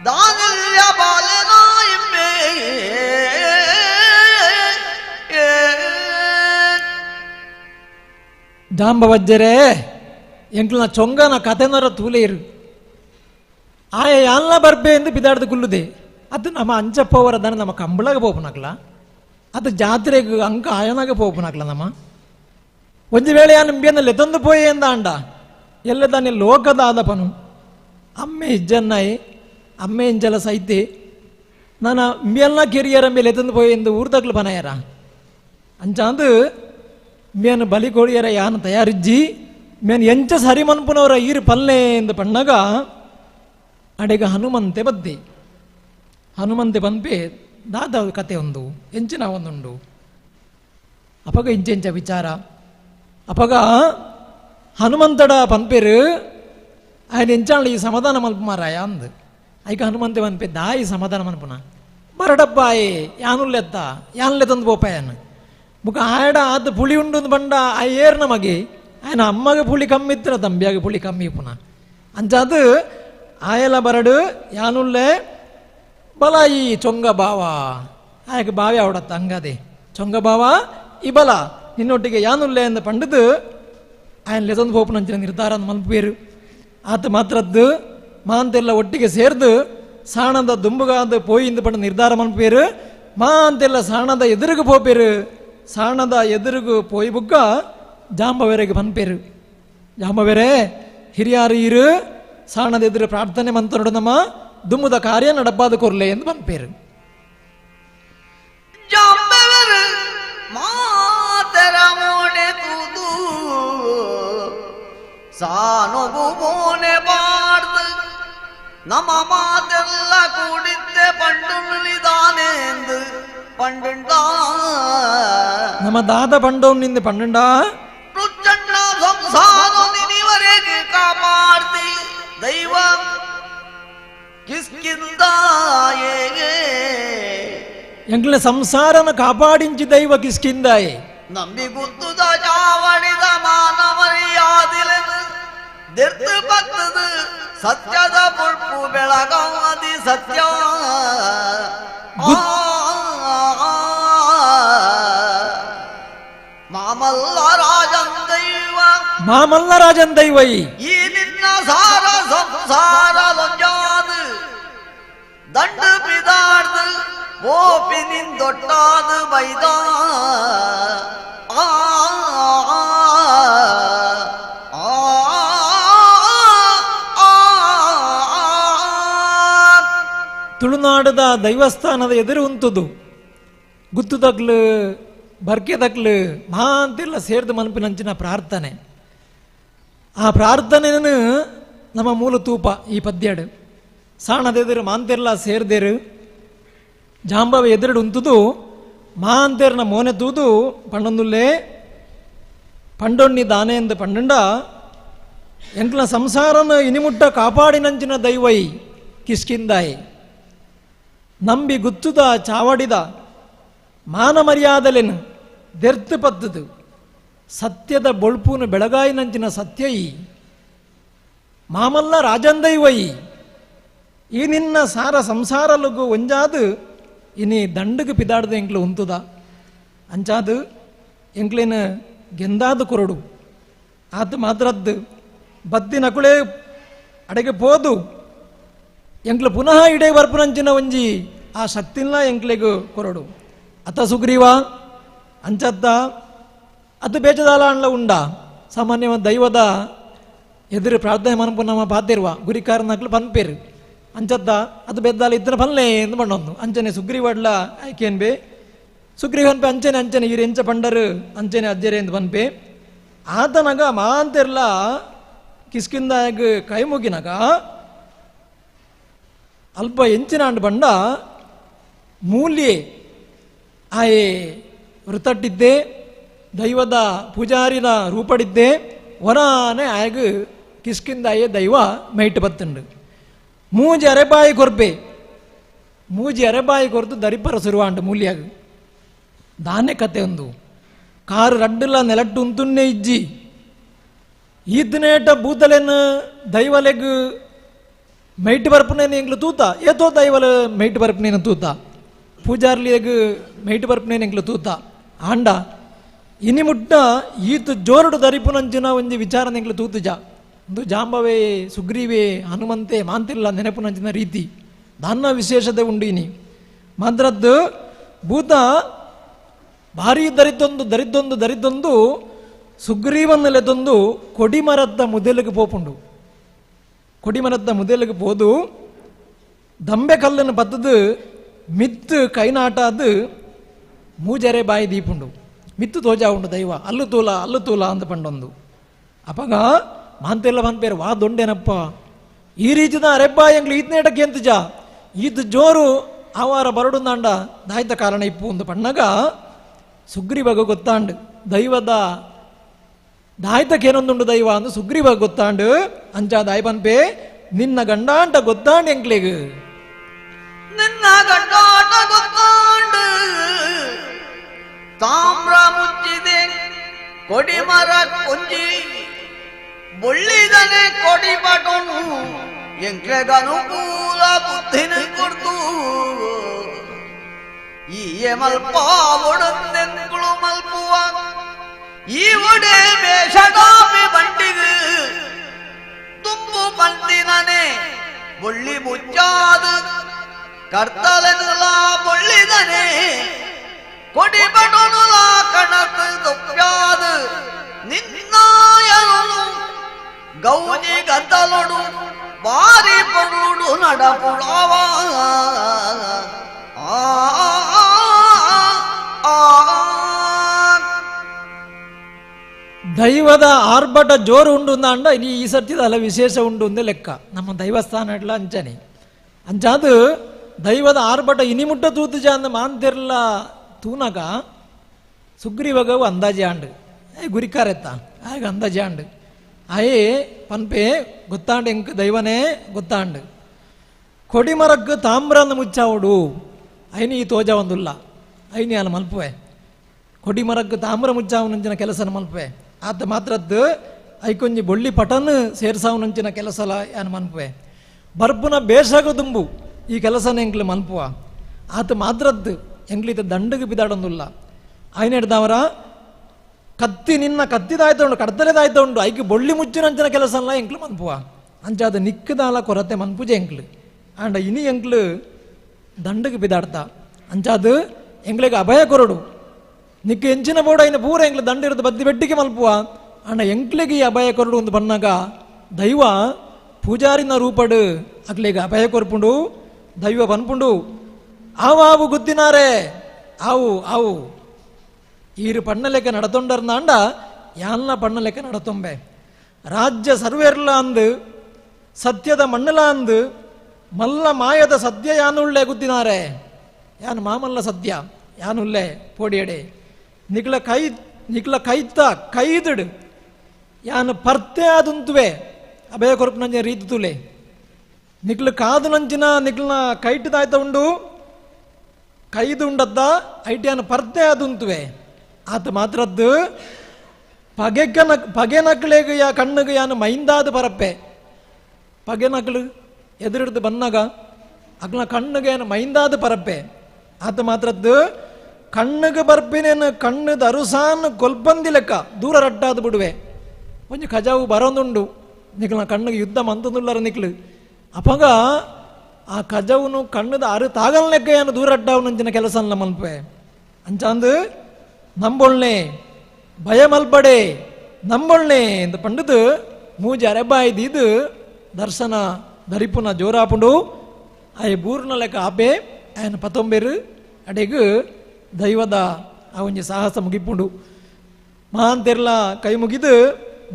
ದಾನಿಲ್ಯ ಬಾಲೆನ ಇಮ್ಮೆ ಜಾಂಬವಜ್ಜರೇ ಎಂಕ್ಲನ ಚೊಂಗನ ಕತೆನರ ತೂಲೇರು ಆಯ ಯಾಲ್ನ ಬರ್ಬೆ ಎಂದು ಬಿದಾಡ್ದು ಕುಲ್ಲುದೆ ಅದು ನಮ್ಮ ಅಂಚಪ್ಪವರ ದನ ನಮ್ಮ ಕಂಬಳಗ ಪೋಪುನಕ್ಲ ಅದು ಜಾತ್ರೆಗೆ ಅಂಕ ಆಯನಾಗ ಪೋಪುನಕ್ಲ ನಮ್ಮ ಒಂದು ವೇಳೆ ಯಾನು ಇಂಬಿಯನ್ನ ಲೆತೊಂದು ಪೋಯೆ ಎಂದ ಅಂಡ ಎಲ್ಲ ತಾನೆ ಲೋಕದ ಆದಪನು ಅಮ್ಮೆ ಇಜ್ಜನ್ನಾಯಿ ಅಮ್ಮೆ ಇಂಜಲ ಸೈತೆ ನಾನು ಇಂಬಿಯನ್ನ ಕೆರಿಯರ ಮೇಲೆ ಎತ್ತಂದು ಪೋಯೆ ಎಂದು ಊರ್ದಕ್ಲು ಪನಯರ ಅಂಚಾಂದು ಮೇನು ಬಲಿ ಕೋಳಿಯರ ಯಾನು ತಯಾರಿಜ್ಜಿ ಮೇನು ಎಂಚ ಸರಿ ಮನ್ಪುನವರ ಈರು ಪಲ್ಲೆ ಎಂದು ಪಣ್ಣಾಗ ಅಡೆಗ ಹನುಮಂತೆ ಬದ್ದೆ ಹನುಮಂತೆ ಪನ್ಪೆ ದಾದ ಕತೆ ಒಂದು ಎಂಚಿನ ಒಂದುಂಡು ಅಪಗ ಇಂಚೆಂಚ ವಿಚಾರ ಅಪಗ ಹನುಮಂತಡ ಪನ್ಪೇರು ఆయన ఎంచాళ్ళు ఈ సమాధానం మల్పుమారాయ అంది అయిక హనుమంతే పనిపే దాయి సమాధానం అనుపున బరడబ్బాయి యానుల్లెత్త యానులెత్తంದು పోపాయను ಮುಖ ಆಡ ಅದು ಪುಳಿ ಉಂಡು ಬಂಡ ಆ ಏರ್ ನಮಗೆ ఆయన ಅಮ್ಮಗೆ ಪುಳಿ ಕಮ್ಮಿತ್ರ ತಂಬಿಯಾಗ ಪುಳಿ ಕಮ್ಮಿ ಪುನಃ ಅಂಚದು ಆಯಲ ಬರಡು ಯಾನುಲ್ಲೆ ಬಲ ಈ ಚೊಂಗ ಬಾವ ಆಯಕ ಬಾವಿ ಅವಡತ್ತ ಹಂಗದೆ ಚೊಂಗ ಬಾವ ಈ ಬಲ ನಿನ್ನೊಟ್ಟಿಗೆ ಯಾನುಲ್ಲೆ ಎಂದು ಪಂಡದು ఆయన ಲೆತಂದು ಪೋಪುನಂಚಿನ ನಿರ್ಧಾರ ಮಲ್ಪೇರು ಆತ ಮಾತ್ರದ್ದು ಮಾಂತೆಲ್ಲ ಒಟ್ಟಿಗೆ ಸೇರ್ದು ಸಾಣದ ದುಂಬುಗಾದ ಪೋಯಿಂದ ಪಂಡ ನಿರ್ಧಾರ ಮಲ್ಪೇರು ಮಾಂತೆಲ್ಲ ಸಾಣದ ಎದುರುಗು ಪೋಪೇರು ಸಾಣದ ಎದುರುಗು ಪೋಯಿ ಬುಕ್ಕ ಜಾಂಬವೆರೆಗೆ ಪನ್ಪೇರು ಜಾಂಬವೆರೆ ಹಿರಿಯಾರು ಇರು ಸಾಣದ ಎದುರು ಪ್ರಾರ್ಥನೆ ಮಂತನೋಡು ನಮ್ಮ ದುಮ್ಮುದ ಕಾರ್ಯ ನಡಪಾದ ಕೊರ್ಲೆ ಎಂದು ಪನ್ಪೇರು ಜಾಂಬವೆರೆ ಮಾತರ ಮೋಡೆ ತೂದು ಸಾನೊಬು ಮೋನೆ ಬಾರ್ದು ನಮ್ಮ ಮಾತೆಲ್ಲ ಕೂಡಿದ್ದೆ ಪಂಡುಳಿದಾನೆ ಎಂದು ಪಂಡುಂಡ ನಮ್ಮ ದಾದ ಪಂಡೋನಿಂದ ಪಂಡುಂಡ ಪ್ರಚಂಡ ಸಂಸಾರ ನಿವರೆಗೆ ಕಾಪಾಡ್ತಿ ದೈವ ಕಿಸ್ಕಿಂದಾಯೇ ಎಂಕ್ಲ ಸಂಸಾರನ ಕಾಪಾಡಿಂಚಿ ದೈವ ಕಿಸ್ಕಿಂದಾಯೆ ನಂಬಿ ಗುತ್ತುದ ಚಾವಡಿದ ಮಾನವರಿಯಾದಿಲೆನು ದೆರ್ತು ಬತ್ತದು ಸತ್ಯದ ಪುಳ್ಪು ಬೆಳಗಾದಿ ಸತ್ಯ ಮಾಮಲ್ಲ ರಾಜನ್ ದೈವ ಮಾಮಲ್ಲ ರಾಜನ್ ದೈವೈ ಈ ನಿನ್ನ ಸಾರ ಸಂಸಾರ ಲೊಂಜಾದು ದಂಡು ಬಿದಾಡ್ದು ಓಪಿ ನಿಂದೊಟ್ಟಾದು ಬೈದ ತುಳುನಾಡದ ದೈವಸ್ಥಾನದ ಎದುರು ಉಂತುದು ಗುತ್ತು ತಗ್ಲು ಬರ್ಕೆ ತಗ್ಲು ಮಾ ಅಂತೆಲ್ಲ ಸೇರ್ದು ಮನಪಿನಂಚಿನ ಪ್ರಾರ್ಥನೆ ಆ ಪ್ರಾರ್ಥನೆಯನ್ನು ನಮ್ಮ ಮೂಲ ತೂಪ ಈ ಪದ್ಯಡು ಸಾಣದೆದುರು ಮಾಂತೆರ್ಲ ಸೇರ್ದೇರು ಜಾಂಬವ ಎದುರು ಉಂತುದು ಮಾಂತೆರ್ನ ಮೋನೆ ತೂದು ಪಂಡೊಂದುಲ್ಲೇ ಪಂಡೊಣ್ಣಿ ದಾನೆ ಎಂದು ಪಂಡಂಡ ಎಂಕ್ಲ ಸಂಸಾರನ ಇನಿಮುಟ್ಟ ಕಾಪಾಡಿನಂಚಿನ ದೈವೈ ಕಿಸ್ಕಿಂದಾಯಿ ನಂಬಿ ಗುತ್ತುದ ಚಾವಡಿದ ಮಾನ ಮರ್ಯಾದಲೆನು ದೆರ್ತು ಪತ್ತದು ಸತ್ಯದ ಬೊಳ್ಪೂನು ಬೆಳಗಾಯಿನಂಚಿನ ಸತ್ಯೈ ಮಾಮಲ್ಲ ರಾಜಂದೈವೈ ಈ ನಿನ್ನ ಸಾರ ಸಂಸಾರಲುಗು ಒಂಜಾದು ಇನಿ ದಂಡಗೆ ಪಿದಾಡ್ದು ಎಂಕ್ಲು ಉಂತುದ ಅಂಚಾದು ಎಂಕ್ಲೇನು ಗೆಂದಾದು ಕೊರಡು ಆತ ಮಾತ್ರದ್ದು ಬತ್ತಿ ನಕುಳೆ ಅಡೆಗೆ ಪೋದು ಎಂಕ್ಲು ಪುನಃ ಇಡೇ ಬರ್ಪುನಂಚಿನ ಒಂಜಿ ಆ ಶಕ್ತಿಲ್ಲ ಎಂಕ್ಲೆಗು ಕೊರಡು ಅತ ಸುಗ್ರೀವ ಅಂಚದ್ದ ಅದು ಬೇಜದಾಲ ಅಣ್ಣ ಉಂಡ ಸಾಮಾನ್ಯ ದೈವದ ಎದುರು ಪ್ರಾರ್ಥನೆ ಮನಪು ನಮ್ಮ ಪಾತಿರುವ ಗುರಿಕಾರ ನಕ್ಲು ಪನ್ಪೇರು ಅಂಚದ್ದ ಅದು ಬೆದ್ದಾಲ ಇದ್ರೆ ಪಲ್ಲೆ ಎಂದು ಬಂಡೊಂದು ಅಂಚನೆ ಸುಗ್ರೀವಡ್ಲ ಆಯ್ಕೇನ್ ಬೇ ಸುಗ್ರೀವ ಅನ್ಪೆ ಅಂಚನೆ ಅಂಚನೆ ಇರು ಎಂಚ ಪಂಡರು ಅಂಚನೆ ಅಜ್ಜರೆ ಎಂದು ಪನ್ಪೆ ಆತನಗ ಮಾಂತೆರ್ಲ ಕಿಸ್ಕಿಂದಾಗ ಕೈ ಮುಗಿನಗ ಅಲ್ಪ ಎಂಚಿನ ಅಂಡು ಬಂಡ ಮೂಲ್ಯೆ ಆಯೆ ವೃತಟ್ಟಿದ್ದೆ ದೈವದ ಪೂಜಾರಿನ ರೂಪಡಿದ್ದೆ ಒರಾನೆ ಆಗ ಕಿಸ್ಕಿಂದಾಯೇ ದೈವ ಮೈಟ್ ಬತ್ತುಂಡು ಮೂಜಿ ಅರೆಬಾಯಿ ಕೊರ್ಪೆ ಮೂಜಿ ಅರೆಬಾಯಿ ಕೊರ್ದು ದರಿಪರ ಸುರುವಾಂಡು ಮೂಲ್ಯಾಗ ದಾನೆ ಕತೆ ಒಂದು ಕಾರು ರಡ್ಡುಲ ನೆಲಟ್ಟು ಉಂತುನ್ನೆ ಇಜ್ಜಿ ಈದ್ನೇಟ ಬೂತಲೆನ್ ದೈವಲೆಗ್ ಮೈಟ್ ಬರ್ಪನೇನು ಎಂಗ್ಲು ತೂತ ಏತೋ ದೈವಲ ಮೈಟ್ ಬರ್ಪನೇನು ತೂತ ಪೂಜಾರ್ಲಿಯಗ್ ಮೈಟ್ ಬರ್ಪನೇನು ಎಂಗ್ಲು ತೂತ ಆಂಡ ಇನಿ ಮುಟ್ಟ ಈತ ಜೋರುಡು ದರಿಪುನಂಚಿನ ಒಂಜಿ ವಿಚಾರ ಎಂಗ್ಲು ತೂತುಜ ಒಂದು ಜಾಂಬವೇ ಸುಗ್ರೀವೇ ಹನುಮಂತೆ ಮಾಂತಿಲ್ಲ ನೆನಪುನಂಚಿನ ರೀತಿ ದಾನ್ನ ವಿಶೇಷತೆ ಉಂಡು ಇನಿ ಮಾತ್ರದ್ದು ಭೂತ ಭಾರಿ ದರಿದ್ದೊಂದು ಸುಗ್ರೀವನ್ನಲೆದೊಂದು ಕೊಡಿಮರದ ಮುದೆಲಿಗೆ ಪೋಪುಂಡು ಕೊಡಿಮರದ ಮುದೆಲಿಗೆ ಪೋದು ದಂಬೆ ಕಲ್ಲನ್ನು ಬತ್ತದು ಮಿತ್ತು ಕೈನಾಟ ಅದು ಮೂಜರೆ ಬಾಯಿ ದೀಪುಂಡು ಮಿತ್ತು ತೋಜಾ ಉಂಡು ದೈವ ಅಲ್ಲು ತೂಲ ಅಂತ ಪಂಡೊಂದು ಅಪಗ ಮಾಂತೆಲ್ಲ ಪನ್ಪೇರು ವಾ ದೊಂಡೇನಪ್ಪ ಈ ರೀತಿದ ಅರೆಬ್ಬಾ ಎಂಗ್ಲು ಈತ್ನೇಟಕ್ಕೆ ಎಂತಜ ಈದ್ ಜೋರು ಆವಾರ ಬರಡುಂದಾಂಡ ದಾಯ್ತ ಕಾರಣ ಇಪ್ಪು ಒಂದು ಪಣ್ಣಗ ಸುಗ್ರೀವಾಗ ಗೊತ್ತಾಂಡು ದೈವದ ದಾಯ್ತಕ್ಕೇನೊಂದುಂಡು ದೈವ ಅಂದು ಸುಗ್ರೀವಾಗ ಗೊತ್ತಾಂಡು ಅಂಚಾ ದಾಯ್ ಪನ್ಪೆ ನಿನ್ನ ಗಂಡಾಂಟ ಗೊತ್ತಾಂಡು ಎಂಕ್ಲೆಗ್ ನಿನ್ನ ಗಂಡಾಟ ಗೊತ್ತಾಂಡು ತಾಮ್ರ ಮುಚ್ಚಿದೆ ಕೊಡಿಮರ ಕೊಂಜಿ ಬೊಳ್ಳಿದನೆ ಕೊಡಿಪಟನು ಎಂಕ್ಲೆಗನುಕೂಲ ಬುದ್ಧಿನ ಕೊಡ್ತು ಈ ಮಲ್ಪ ಒಡಂದೆಂಗಳು ಮಲ್ಪುವ ಈ ಒಡೆ ಬೇಷಗಾಪಿ ಬಂಡಿಗೆ ತುಂಬು ಬಂತಿನನೆ ಬೊಳ್ಳಿ ಮುಚ್ಚಾದ ಕರ್ತಲೆಲ್ಲ ಬೊಳ್ಳಿದನೆ ಕೊಡಿ ಬಟನುಲ ಕಣಕ್ ದುಪ್ಪ್ಯಾದ ನಿನ್ನಾಯನು ಗೌಜಿ ಗದ್ದಲೊಡು ಬಾರಿ ಪೊರುಡು ನಡಪುಳವ ದೈವದ ಆರ್ಭಟ ಜೋರು ಉಂಡು ಅಂಡ ಇನಿ ಈ ಸರ್ತಿದ ಅಲ್ಲ ವಿಶೇಷ ಉಂಡು ಅಂದೇ ಲೆಕ್ಕ ನಮ್ಮ ದೈವಸ್ಥಾನ ಇಡ್ಲ ಅಂಚನೆ ಅಂಚಾದು ದೈವದ ಆರ್ಭಟ ಇನಿಮುಟ್ಟ ತೂತುಜ ಅಂದ ಮಾಂತಿರ್ಲ ತೂನಗ ಸುಗ್ರೀವಗವು ಅಂದಾಜೆ ಆಂಡು ಗುರಿಕಾರೆತ್ತ ಆಗ ಅಂದಾಜೆ ಆಂಡು ಆಯೇ ಪನ್ಪೆ ಗೊತ್ತಾಂಡು ಎಂಕ್ ದೈವನೇ ಗೊತ್ತಾಂಡು ಕೊಡಿಮರಕ್ಕೆ ತಾಮ್ರನ ಮುಚ್ಚಾವುಡು ಐನಿ ಈ ತೋಜ ಒಂದುಲ್ಲ ಐನಿ ಅಲ್ಲಿ ಮಲ್ಪುವೆ ಕೊಡಿಮರಕ್ಕೆ ತಾಮ್ರ ಮುಚ್ಚಾವನಂಚಿನ ಕೆಲಸನ ಮಲ್ಪುವೆ ಆತ ಮಾತ್ರದ್ದು ಐಕೊಂಜಿ ಬೊಳ್ಳಿ ಪಟನ್ ಸೇರ್ಸಾವನಂಚಿನ ಕೆಲಸಲ ಯಾನು ಮನ್ಪುವೆ ಬರ್ಪುನ ಬೇಷಾಗ ತುಂಬು ಈ ಕೆಲಸನ ಎಂಕ್ಲು ಮಲ್ಪುವ ಆತ ಮಾತ್ರದ್ದು ಎಂಗ್ಲಿತ ದಂಡಗೆ ಬಿದಾಡೊಂದುಲ್ಲ ಆಯ್ನ ಹಿಡ್ದವರ ಕತ್ತಿ ನಿನ್ನ ಕತ್ತಿದಾಯ್ತುಂಡು ಕಡ್ತಲೆದಾಯ್ತುಂಡು ಐಕೆ ಬೊಳ್ಳಿ ಮುಚ್ಚಿನಂಚಿನ ಕೆಲಸ ಅಲ್ಲ ಎಂಕ್ಲು ಮನ್ಪುವ ಅಂಚಾದ ನಿಕ್ಕದಾಲ ಕೊರತೆ ಮನ್ಪುಜ ಎಂಕ್ಲು ಆಂಡ ಇನಿ ಎಂಕ್ಲು ದಂಡಗೆ ಬಿದಾಡ್ತ ಅಂಚಾದು ಎಂಗ್ಲಿಗೆ ಅಭಯ ಕೊರಡು ನಿಕ್ಕ ಎಂಚಿನ ಬೋಡ ಇನ್ನು ಪೂರ ಎಂಕ್ಲು ದಂಡ ಇರೋದು ಬದ್ದಿ ಬೆಟ್ಟಿಗೆ ಮಲ್ಪುವ ಅಣ್ಣ ಎಂಕ್ಲಿಗೆ ಈ ಅಭಯ ಕೊರಡು ಒಂದು ಬಣ್ಣಾಗ ದೈವ ಪೂಜಾರಿನ ರೂಪಡು ಅಕ್ಲಿಗೆ ಅಭಯ ಕೊರ್ಪುಂಡು ದೈವ ಪನ್ಪುಂಡು ಆವು ಗುದ್ದಿನಾರೆ ಆವು ಈರು ಪಣ್ಣ ಲೆಕ್ಕ ನಡತೊಂಡರ್ನಾಂಡ ಯಾಲ್ನ ಪಣ್ಣ ಲೆಕ್ಕ ನಡತೊಂಬೆ ರಾಜ್ಯ ಸರ್ವೇರ್ಲ ಅಂದು ಸತ್ಯದ ಮಣ್ಣಲ ಅಂದು ಮಲ್ಲ ಮಾಯದ ಸದ್ಯ ಯಾನುಳ್ಳೆ ಗುದ್ದಿನಾರೆ ಯಾನು ಮಾಮಲ್ಲ ಸದ್ಯ ಯಾನುಳ್ಳೆ ಪೋಡಿಯಡೆ ನಿಕ್ಲ ಕೈತ ಕೈದಡು ಯಾನು ಪರ್ತೆ ಆದುಂತುವೆ ಅಭಯ ಕೊರಪು ನಂಜ ರೀತಿ ತುಲೆ ನಿಕ್ಲು ಕಾದು ನಂಚಿನ ನಿಕ್ಲನ ಕೈಟದಾಯ್ತ ಉಂಡು ಕೈದು ಉಂಡದ್ದ ಐಟಿ ಯಾನು ಪರ್ತೆ ಆದುಂತುವೆ ಆತ ಮಾತ್ರದ್ದು ಪಗೆ ನಕ್ಲೆಗೆ ಯಾ ಕಣ್ಣಿಗೆ ಯಾನು ಮೈಂದಾದ ಪರಪ್ಪೆ ಪಗೆ ನಕ್ಲು ಎದುರಿಡ್ದು ಬಂದಾಗ ಅಕ್ಲ ಕಣ್ಣಿಗೆ ಏನು ಮೈಂದಾದ ಪರಪ್ಪೆ ಆತ ಮಾತ್ರದ್ದು ಕಣ್ಣಿಗೆ ಬರ್ಪಿನೇನು ಕಣ್ಣದ ಅರುಸಾನ್ ಕೊಲ್ಪಂದಿ ಲೆಕ್ಕ ದೂರ ರಟ್ಟಾದ ಬಿಡುವೆ ಒಂಜಿ ಖಜಾವು ಬರೋದುಂಡು ನಿಕ್ಲ ಕಣ್ಣಿಗೆ ಯುದ್ಧ ಮಂತದುಳ್ಳರ ನಿಕ್ಲು ಅಪಗ ಆ ಖಜಾವುನು ಕಣ್ಣದ ಅರು ತಾಗಲ್ ಲೆಕ್ಕ ಏನು ದೂರ ರಟ್ಟಾವು ನಂಚಿನ ಕೆಲಸ ಅಲ್ಲ ಮಲ್ಪೆ ಅಂಚಾಂದು ನಂಬೊಳ್ನೆ ಭಯ ಮಲ್ಪಡೆ ನಂಬೊಳ್ನೆ ಅಂತ ಪಂಡದು ಮೂಜಿ ಅರೆಬಾಯ್ದು ದರ್ಶನ ಧರಿಪುನ ಜೋರಾಪುಂಡು ಆಯ್ ಬೂರ್ನ ಲೆಕ್ಕ ಆಪೆ ఆయన ಪತೊಂಬೇರು ಅಡೆಗು ದೈವದ ಆ ಒಂಜಿ ಸಾಹಸ ಮುಗಿಪುಂಡು ಮಹಾಂತೆರ್ಲ ಕೈ ಮುಗಿದು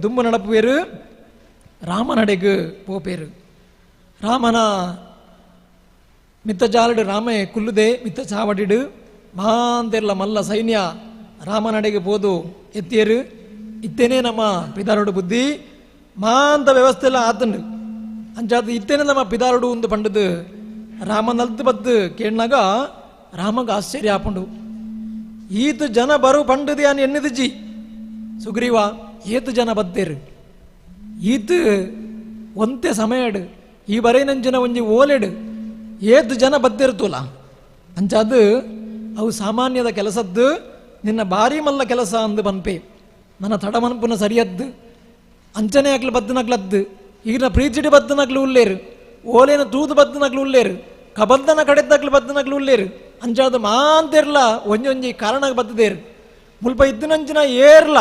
ದುಂಬು ನಡಪುವೇರು ರಾಮನಡೆಗು ಪೋಪೇರು ರಾಮನ ಮಿತ್ತ ಜಾಲಡು ರಾಮೇ ಕುಲ್ಲುದೆ ಮಿತ್ತ ಚಾವಡಿಡು ಮಹಾಂತೆರ್ಲ ಮಲ್ಲ ಸೈನ್ಯ ರಾಮನಡೆಗೆ ಪೋದು ಎತ್ತೇರು ಇತ್ತೇನೆ ನಮ್ಮ ಪಿದಾರೋಡು ಬುದ್ಧಿ ಮಾಂತ ವ್ಯವಸ್ಥೆ ಎಲ್ಲ ಆತಂಡು ಅಂಚಾದ ಇತ್ತೇನೆ ನಮ್ಮ ಪಿದಾರೋಡು ಒಂದು ಪಂಡದು ರಾಮ ನಲ್ತು ಬದ್ದು ಕೇಳಿನಾಗ ರಾಮಗ ಆಶ್ಚರ್ಯ ಆಪುಂಡು ಈತು ಜನ ಬರು ಪಂಡದು ಯಾನು ಎನ್ನಿದು ಸುಗ್ರೀವ ಏತು ಜನ ಬತ್ತೇರು ಈತು ಒಂತೆ ಸಮಯಡು ಈ ಬರೇನಂಚಿನ ಒಂಜಿ ಓಲೆಡು ಏತು ಜನ ಬತ್ತಿರ್ತುಲ ಅಂಚಾದು ಅವು ಸಾಮಾನ್ಯದ ಕೆಲಸದ್ದು ನಿನ್ನ ಭಾರಿ ಮಲ್ಲ ಕೆಲಸ ಅಂದು ಬನ್ಪೆ ನನ್ನ ತಡಮನ್ಪುನ ಸರಿಯದ್ದು ಅಂಚನೆ ಹಾಕ್ಲು ಬದ್ದನಕ್ಲದ್ದು ಈಗಿನ ಪ್ರೀತಿಡಿ ಬದ್ದನಕ್ಲು ಉಳ್ಳೇರು ಓಲೇನ ತೂದು ಬದ್ದನಕ್ಲು ಉಳ್ಳೇರು ಕಬದ್ದನ ಕಡೆದಕ್ಲು ಬದ್ದನಕ್ಲು ಉಳ್ಳೇರು ಅಂಚಾದ ಮಾಂತಿರ್ಲ ಒಂಜೊಂಜಿ ಕಾರಣಕ್ಕೆ ಬದ್ದದೇರು ಮುಲ್ಪ ಇದ್ದನಂಚಿನ ಏರ್ಲ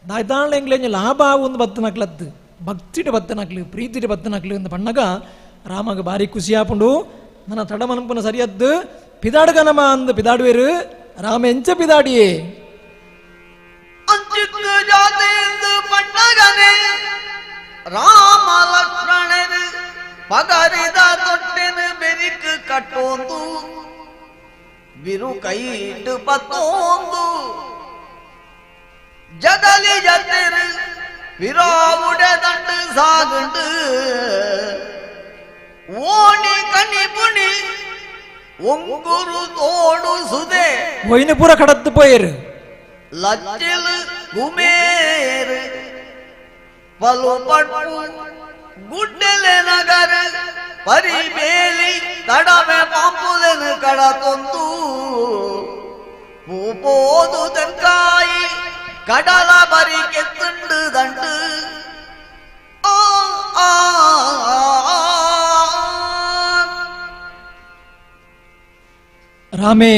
ದಾಯ್ತಾಳ ಎಂಗ್ಲೇಂಜ ಲಾಭ ಒಂದು ಬತ್ತನಕ್ಲದ್ದು ಭಕ್ತಿಡಿ ಬತ್ತನಕ್ಲು ಪ್ರೀತಿಡಿ ಬತ್ತನಕ್ಲು ಅಂತ ಪಣ್ಣಗ ರಾಮಗ ಭಾರಿ ಖುಷಿ ಆಪುಂಡು ನನ್ನ ತಡಮನಂಪುನ ಸರಿಯದ್ದು ಪಿದಾಡ್ಗನಮ ಅಂದು ಪಿದಾಡುವೇರು ರಾಮ ಎಂಚ ಪಿದಾಡಿಯೇ ಅಂಚಿತ್ತು ಜಾತೆಂದು ಪಣ್ಣಗನೆ ರಾಮ ಲಕ್ಷ್ಮಣರು ಪಗರಿದ ತೊಟ್ಟೆನು ಬೆರಿಕು ಕಟ್ಟೋಂದು ಬಿರು ಕೈಟ್ಟು ಪತ್ತೋಂದು ಜಗಲಿ ಜತೆರು ವಿರಾವುಡೆ ದಂಡು ಸಾಗುಂಡು ಓಣಿ ಕಣಿ ಪುಣಿ ஒங்குரு தோடு சுதே ஒயினுபுர கடத்து போயிரு லஜ்ஜில் குமேரு பலுபட்டு ಗುಡ್ಡೆಲೆ ನಗರ ಪರಿಬೇಲಿ ತಡವೆ ಪಾಂಪುಲೆನು ಕಡತೊಂದು ಪೂಪೋದು ತೆಂಕಾಯಿ ಕಡಲ ಬರಿ ಕೆತ್ತುಂಡು ದಂಡು ರಾಮೇ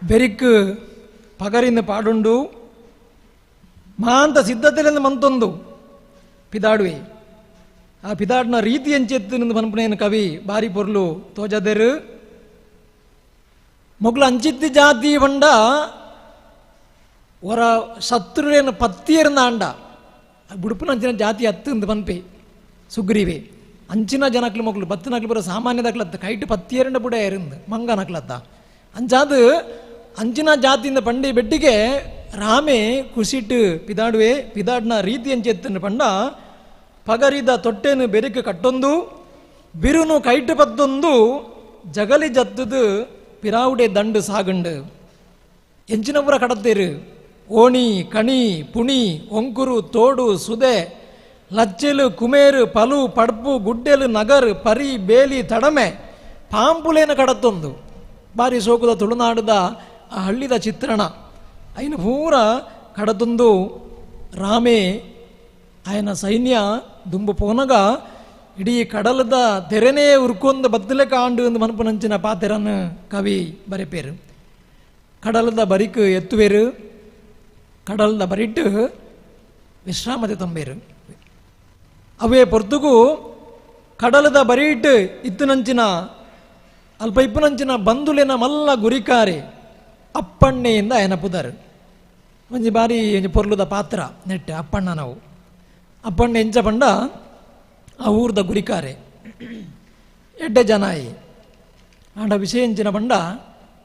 ಬೆರಿಕ್ ಪಗರಿಂದ ಪಾಡುಂಡು ಮಾಂತ ಸಿದ್ಧತೆಯಿಂದ ಮಂತೊಂದು ಪಿದಾಡುವೆ ಆ ಪಿದಾಡ್ನ ರೀತಿ ಎಂಚೆತ್ತು ಪನ್ಪುನೇನು ಕವಿ ಬಾರಿ ಪೊರ್ಲು ತೋಜದೆರು ಮೊಗ್ಲು ಅಂಚಿತ್ತಿ ಜಾತಿ ಬಂಡ ಒರ ಶತ್ರುರೇನು ಪತ್ತಿಯರ್ನ ಅಂಡ ಬುಡುಪುನ ಅಂಚಿನ ಜಾತಿ ಹತ್ತು ಪನ್ಪೆ ಸುಗ್ರೀವೆ ಅಂಚಿನ ಜನಕ್ಲು ಮೊಗ್ಲು ಬತ್ತನಕ್ಲು ಬರೋ ಸಾಮಾನ್ಯದಕ್ಲತ್ತ ಕೈಟ್ ಪತ್ತಿಯರಂಡ ಬುಡ ಇருந்து ಮಂಗನಕ್ಲತ್ತ ಅಂಚಾದು ಅಂಚಿನ ಜಾತಿಯಿಂದ ಪಂಡಿ ಬೆಟ್ಟಿಗೆ ರಾಮೇ ಖುಷಿಟ್ಟು ಪಿದಾಡುವೆ ಪಿದಾಡ್ನ ರೀತಿ ಎಂಚೆತ್ತನ್ನು ಪಂಡ ಪಗರಿದ ತೊಟ್ಟೆನು ಬೆರಿಕೆ ಕಟ್ಟೊಂದು ಬಿರುನು ಕೈಟು ಪತ್ತೊಂದು ಜಗಲಿ ಜತ್ತದು ಪಿರಾವುಡೆ ದಂಡು ಸಾಗುಂಡು ಎಂಚಿನಪುರ ಕಡತ್ತೇರು ಓಣಿ ಕಣಿ ಪುಣಿ ಒಂಕುರು ತೋಡು ಸುದೆ ಲಚ್ಚೆಲು ಕುಮೇರು ಪಲು ಪಡ್ಪು ಗುಡ್ಡೆಲು ನಗರ್ ಪರಿ ಬೇಲಿ ತಡಮೆ ಪಾಂಪುಲೇನ ಕಡತ್ತೊಂದು ಬಾರಿ ಸೋಕುದ ತುಳುನಾಡುದ ಆ ಹಳ್ಳಿದ ಚಿತ್ರಣ ಐನು ಪೂರ ಕಡತೊಂದು ರಾಮೇ ಆಯನ ಸೈನ್ಯ ದುಂಬು ಪೋನಗ ಇಡೀ ಕಡಲದ ತೆರೆನೇ ಉರ್ಕೊಂದು ಬತ್ತಲೆ ಕಾಂಡು ಎಂದು ಮನಪುನಂಚಿನ ಪಾತೆರನ್ನು ಕವಿ ಬರೆಪೇರು ಕಡಲದ ಬರಿಕ್ ಎತ್ತುವೇರು ಕಡಲದ ಬರಿಟ್ಟು ವಿಶ್ರಾಮತೆ ತಂಬೇರು ಅವೇ ಪೊರ್ತುಗು ಕಡಲದ ಬರೀಟ್ ಇತ್ತುನಂಚಿನ ಅಲ್ಪ ಇಪ್ಪುನಂಚಿನ ಬಂದುಲಿನ ಮಲ್ಲ ಗುರಿಕಾರೆ ಅಪ್ಪಣ್ಣೆಯಿಂದ ಆಯನ ಪುದರ್ ಒಂಜಿ ಬಾರಿ ಪೊರ್ಲುದ ಪಾತ್ರ ನೆಟ್ಟೆ ಅಪ್ಪಣ್ಣ ನಾವು ಅಪ್ಪಣ್ಣ ಎಂಚ ಪಂಡ ಆ ಊರ್ದ ಗುರಿಕಾರೆ ಎಡ್ಡೆ ಜನಾಯಿ ಆಂಡ ವಿಷಯಂಚಿನ ಬಂಡ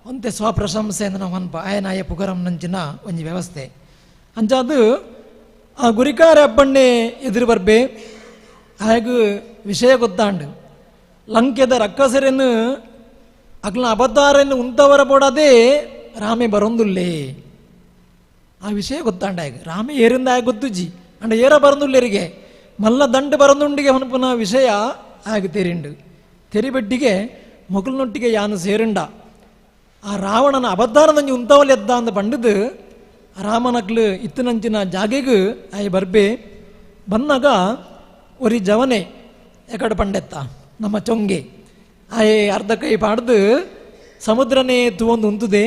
ಒಂತೆ ಸ್ವಪ್ರಶಂಸೆ ನಾವು ಅನ್ಪ ಆಯನಾಯ ಪುಗರಂ ನಂಚಿನ ಒಂಜಿ ವ್ಯವಸ್ಥೆ ಅಂಚಾದು ಆ ಗುರಿಕಾರೆ ಅಪ್ಪಣ್ಣೆ ಎದುರು ಬರ್ಬೆ ಆಗ ವಿಷಯ ಗೊತ್ತಾಂಡು ಲಂಕೆದ ರಕ್ಕಸರನ್ನು ಅಕ್ಲ ಅಬದ್ಧಾರನ್ನು ಉಂತವರ ಬೋಡದೆ ರಾಮೆ ಬರೊಂದುಲ್ಲೇ ಆ ವಿಷಯ ಗೊತ್ತಾಂಡ ಆಗ ರಾಮೆ ಏರಿಂದ ಆಗ ಗೊತ್ತುಜಿ ಅಂಡ ಏರ ಬರಂದುಲ್ಲೇರಿಗೆ ಮಲ್ಲ ದಂಡು ಬರಂದುಂಡಿಗೆ ಹೊನಪುನ ವಿಷಯ ಆಗ ತೆರಿಂಡು ತೆರಿಬೆಡ್ಡಿಗೆ ಮೊಗಲ್ನೊಟ್ಟಿಗೆ ಯಾನು ಸೇರುಂಡ ಆ ರಾವಣನ ಅಬದ್ಧಾರದಂಜಿ ಉಂತವಲೆದ್ದ ಅಂದ ಪಂಡದು ರಾಮನಕ್ಲು ಇತ್ತನಂಚಿನ ಜಾಗೆಗೂ ಆಯ್ ಬರ್ಬೆ ಬಂದಾಗ ಒರಿ ಜವನೆ ಎಕಡೆ ಪಂಡೆತ್ತ ನಮ್ಮ ಚೊಂಗೆ ಆಯ್ ಅರ್ಧ ಕೈ ಪಾಡ್ದು ಸಮುದ್ರನೇ ತೂವೊಂದು ಉಂತುದೆ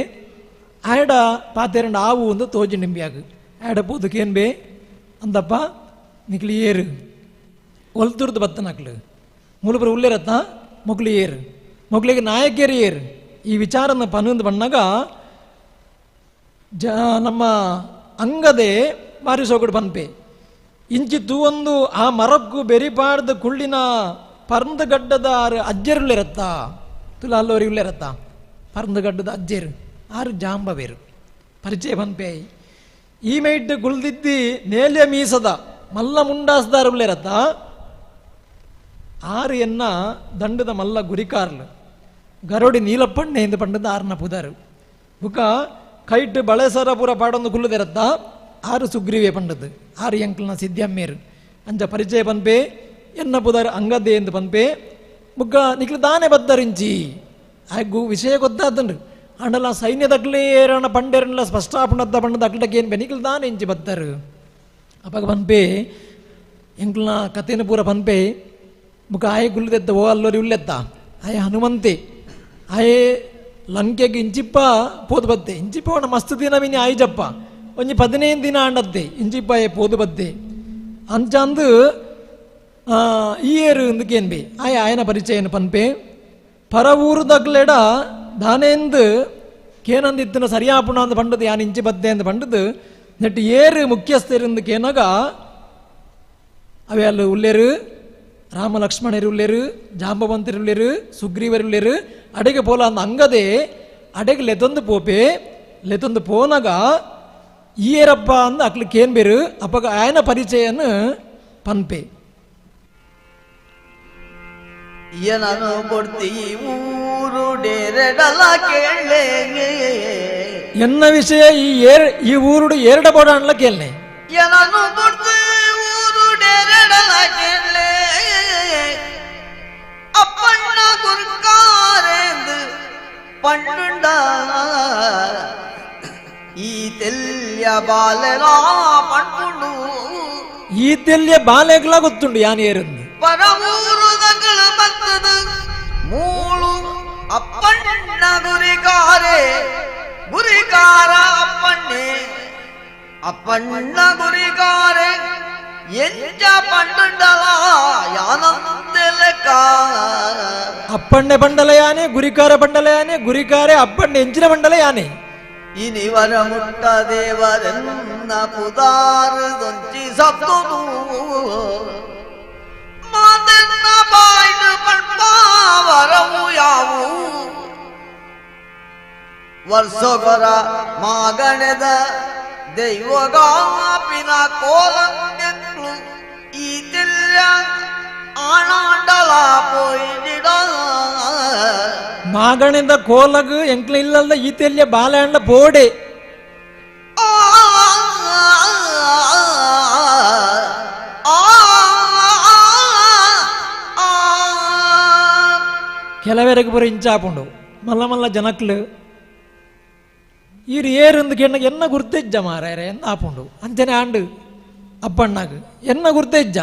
ಆಯಡ ಪಾತೆರಂಡ ಆವು ಒಂದು ತೋಜಿ ನಿಂಬಿಯಾಗ ಆಯಡ ಪೋದಕ್ಕೇನು ಬೇ ಅಂದಪ್ಪ ನಿಕ್ಲಿ ಏರು ಒಲ್ತುರ್ದು ಬತ್ತ ನಕ್ಲು ಮೂಲಪುರ ಉಳ್ಳೇರತ್ತ ಮೊಗ್ಲಿ ಏರು ಮೊಗ್ಲಿಗೆ ನಾಯಕೇರಿ ಏರು ಈ ವಿಚಾರನ ಪನ್ನೊಂದು ಬಣ್ಣಾಗ ನಮ್ಮ ಅಂಗದೆ ಮಾರಿ ಸೋಗಡು ಪನ್ಪೆ ಇಂಚಿ ತೂವೊಂದು ಆ ಮರಕ್ಕೂ ಬೆರಿಪಾಡ್ದು ಕುಳ್ಳಿನ ಪರಂದ ಗಡ್ಡದ ಅಜ್ಜೆರುಳ್ಳಿರತ್ತ ತುಲ ಅಲ್ಲೋರಿ ಉಳ್ಳಿರತ್ತ ಪರಂದ ಗಡ್ಡದ ಅಜ್ಜೆರು ಆರು ಜಾಂಬವೇರು ಪರಿಚಯ ಪನ್ಪೆ ಈ ಮೈಟ್ ಕುಳ್ದಿದ್ದಿ ನೇಲ್ಯ ಮೀಸದ ಮಲ್ಲ ಮುಂಡಾಸ್ದಾರ ಉಳ್ಳಿರತ್ತ ಆರು ಎನ್ನ ದಂಡದ ಮಲ್ಲ ಗುರಿಕಾರ್ಲು ಗರೋಡಿ ನೀಲಪ್ಪಣ್ಣೆ ಎಂದು ಪಂಡದ ಆರ್ನ ಪುದರು ಬುಕ ಕೈಟ್ ಬಳೆಸರ ಪೂರ ಪಾಡೊಂದು ಕುಲ್ಲದಿರತ್ತ ಆರು ಸುಗ್ರೀವೆ ಪಂಡದು ಆರು ಎಂಕ್ಲನ ಸಿದ್ಧಮ್ಮೇರು ಅಂಚ ಪರಿಚಯ ಪನ್ಪೆ ಎನ್ನ ಪುದರ್ ಅಂಗದೆ ಎಂದು ಪನ್ಪೆ ಬುಕ್ಕ ನಿಕ್ಲು ದಾನೆ ಬದ್ದರಿಂಚಿ ಆಗೂ ವಿಷಯ ಗೊತ್ತಾದಂಡು ಅಂಡಲ ಸೈನ್ಯದಕ್ಲೇ ಏರಣ ಪಂಡೇರನ್ಲ ಸ್ಪಷ್ಟಾಪಣದ ಪಂಡದ ಅಕ್ಲಕ್ಕೆ ಏನು ಬೆ ನಿಕ್ಲು ದಾನೆ ಇಂಚಿ ಬತ್ತರು ಅಪ್ಪಾಗ ಪನ್ಪೆ ಎಂಕ್ಲನ ಕಥೆನ ಪೂರ ಪನ್ಪೆ ಬುಕ್ಕ ಆಯೆ ಗುಲ್ಲದೆತ್ತ ಓ ಅಲ್ಲೋರಿ ಉಳ್ಳೆತ್ತ ಆಯೆ ಹನುಮಂತೆ ಆಯೆ ಲಂಕೆಗೆ ಇಂಚಿಪ್ಪ ಪೋದು ಬದ್ದೆ ಇಂಚಿಪ್ಪ ಅವನ ಮಸ್ತ್ ದಿನ ವಿನಿ ಆಯ್ಜಪ್ಪ ಒಂಜಿ 15 ದಿನ ಆಂಡದ್ದೆ ಇಂಚಿಪ್ಪ ಪೋದು ಬದ್ದೆ ಅಂಚಂದು ಈ ಏರು ಇಂದಕ್ಕೇನು ಬಿ ಆಯನ ಪರಿಚಯನ ಪನ್ಪೆ ಪರ ಊರುದಗ್ಲೆಡ ದಾನೆಂದು ಕೇನಂದಿತ್ತಿನ ಸರಿಯಾಪುಣ ಅಂದು ಪಂಡದು ಯಾನ್ ಇಂಚಿ ಬದ್ದೆ ಅಂದು ಪಂಡದು ನೆಟ್ಟು ಏರು ಮುಖ್ಯಸ್ಥರಿಂದ ಕೇನಾಗ ಅವೇ ಅಲ್ಲಿ ಉಳ್ಳೇರು ರಾಮ ಲಕ್ಷ್ಮಣರು ಉಳ್ಳೇರು ಜಾಂಬವಂತರು ಉಳ್ಳೇರು ಸುಗ್ರೀವರು ಉಳ್ಳೇರು ಅಡೆಗೆ ಪೋಲ ಅಂದ ಅಂಗದೆ ಅಡೆಗೆ ಲೆತೊಂದು ಪೋಪೆ ಲೆತೊಂದು ಪೋನಾಗ ಈಯರಪ್ಪ ಅಂದ ಅಕ್ಲಿಕ್ಕೆ ಏನು ಬೇರು ಅಪ್ಪಾಗ ಆಯನ ಪರಿಚಯನ ಪನ್ಪೆ ಏನನು ಕೊಡ್ತಿ ಊರು ಡೇರೆಡಲ ಕೇಳೆ ಎನ್ನ ವಿಷಯ ಈ ಊರುಡು ಏರಡ ಬೋಡ ಅನ್ಲ ಕೇಳ್ನೆ ಏನನು ಕೊಡ್ತಿ ಊರು ಡೇರೆಡಲ ಕೇಳೆ ಅಪ್ಪಣ್ಣ ಗುರ್ಕಾರೆಂದು ಪಂಡುಂಡ ಈ ತೆಲ್ಯ ಬಾಲೆಲಾ ಪಂಡುಂಡು ಈ ತೆಲ್ಯ ಬಾಲೆಗ್ಲ ಗೊತ್ತುಂಡು ಯಾನ್ ಏರಂದು ಪರಮೂರುದಗಳು ಬರ್ತದ ಮೂಳು ಅಪ್ಪಣ್ಣ ಗುರಿಕಾರೆ ಗುರಿಕಾರ ಅಪ್ಪಣ್ಣ ಗುರಿಕಾರೆ ಎಂಚ ಪಂಡುಂಡಲ ಯಾನಂತೆ ಲೆಕ್ಕ ಅಪ್ಪಣ್ಣೆ ಬಂಡಲ ಯಾನೆ ಗುರಿಕಾರ ಬಂಡಲ ಯಾನೆ ಗುರಿಕಾರೆ ಅಪ್ಪಣ್ಣೆ ಎಂಚಿನ ಬಂಡಲ ಯಾನೆ ಇನಿವರ ಮುಟ್ಟ ದೇವರೆನ್ನ ಪುದಾರದೊಂಚಿ ಸತ್ತದು ಮಾತೆನ್ನ ಬಾಯ್ದು ಪಣ್ಪಾವರವು ಯಾವು ವರ್ಷಗೊರ ಮಾಗಣೆದ ದೈವಗಾಪಿನ ಕೋಲಂಗೆಂಕ್ಲು ಈ ತಿಲ್ಯ ಆಣಾಂಡಲ ಪೋಯಿಡಿಡ ಮಾಗಣೆದ ಕೋಲಗು ಎಂಕ್ಲ ಇಲ್ಲದ ಈ ತೆಲ್ಯ ಬಾಲೆಹಣ್ಣ ಬೋಡೆ ಕೆಲವರೆಗೆ ಬರೋ ಇಂಚಾಪುಂಡು ಮಲ್ಲ ಮಲ್ಲ ಜನಕ್ಲು ಈರು ಏರುಂದು ಕೆಣ್ಣಗೆ ಎನ್ನ ಗುರ್ತಜ್ಜ ಮಾರಾಯರೆ ಎನ್ನ ಆಪುಂಡು ಅಂಚನೆ ಆಂಡು ಅಪ್ಪಣ್ಣಾಗ ಎನ್ನ ಗುರ್ತಜ್ಜ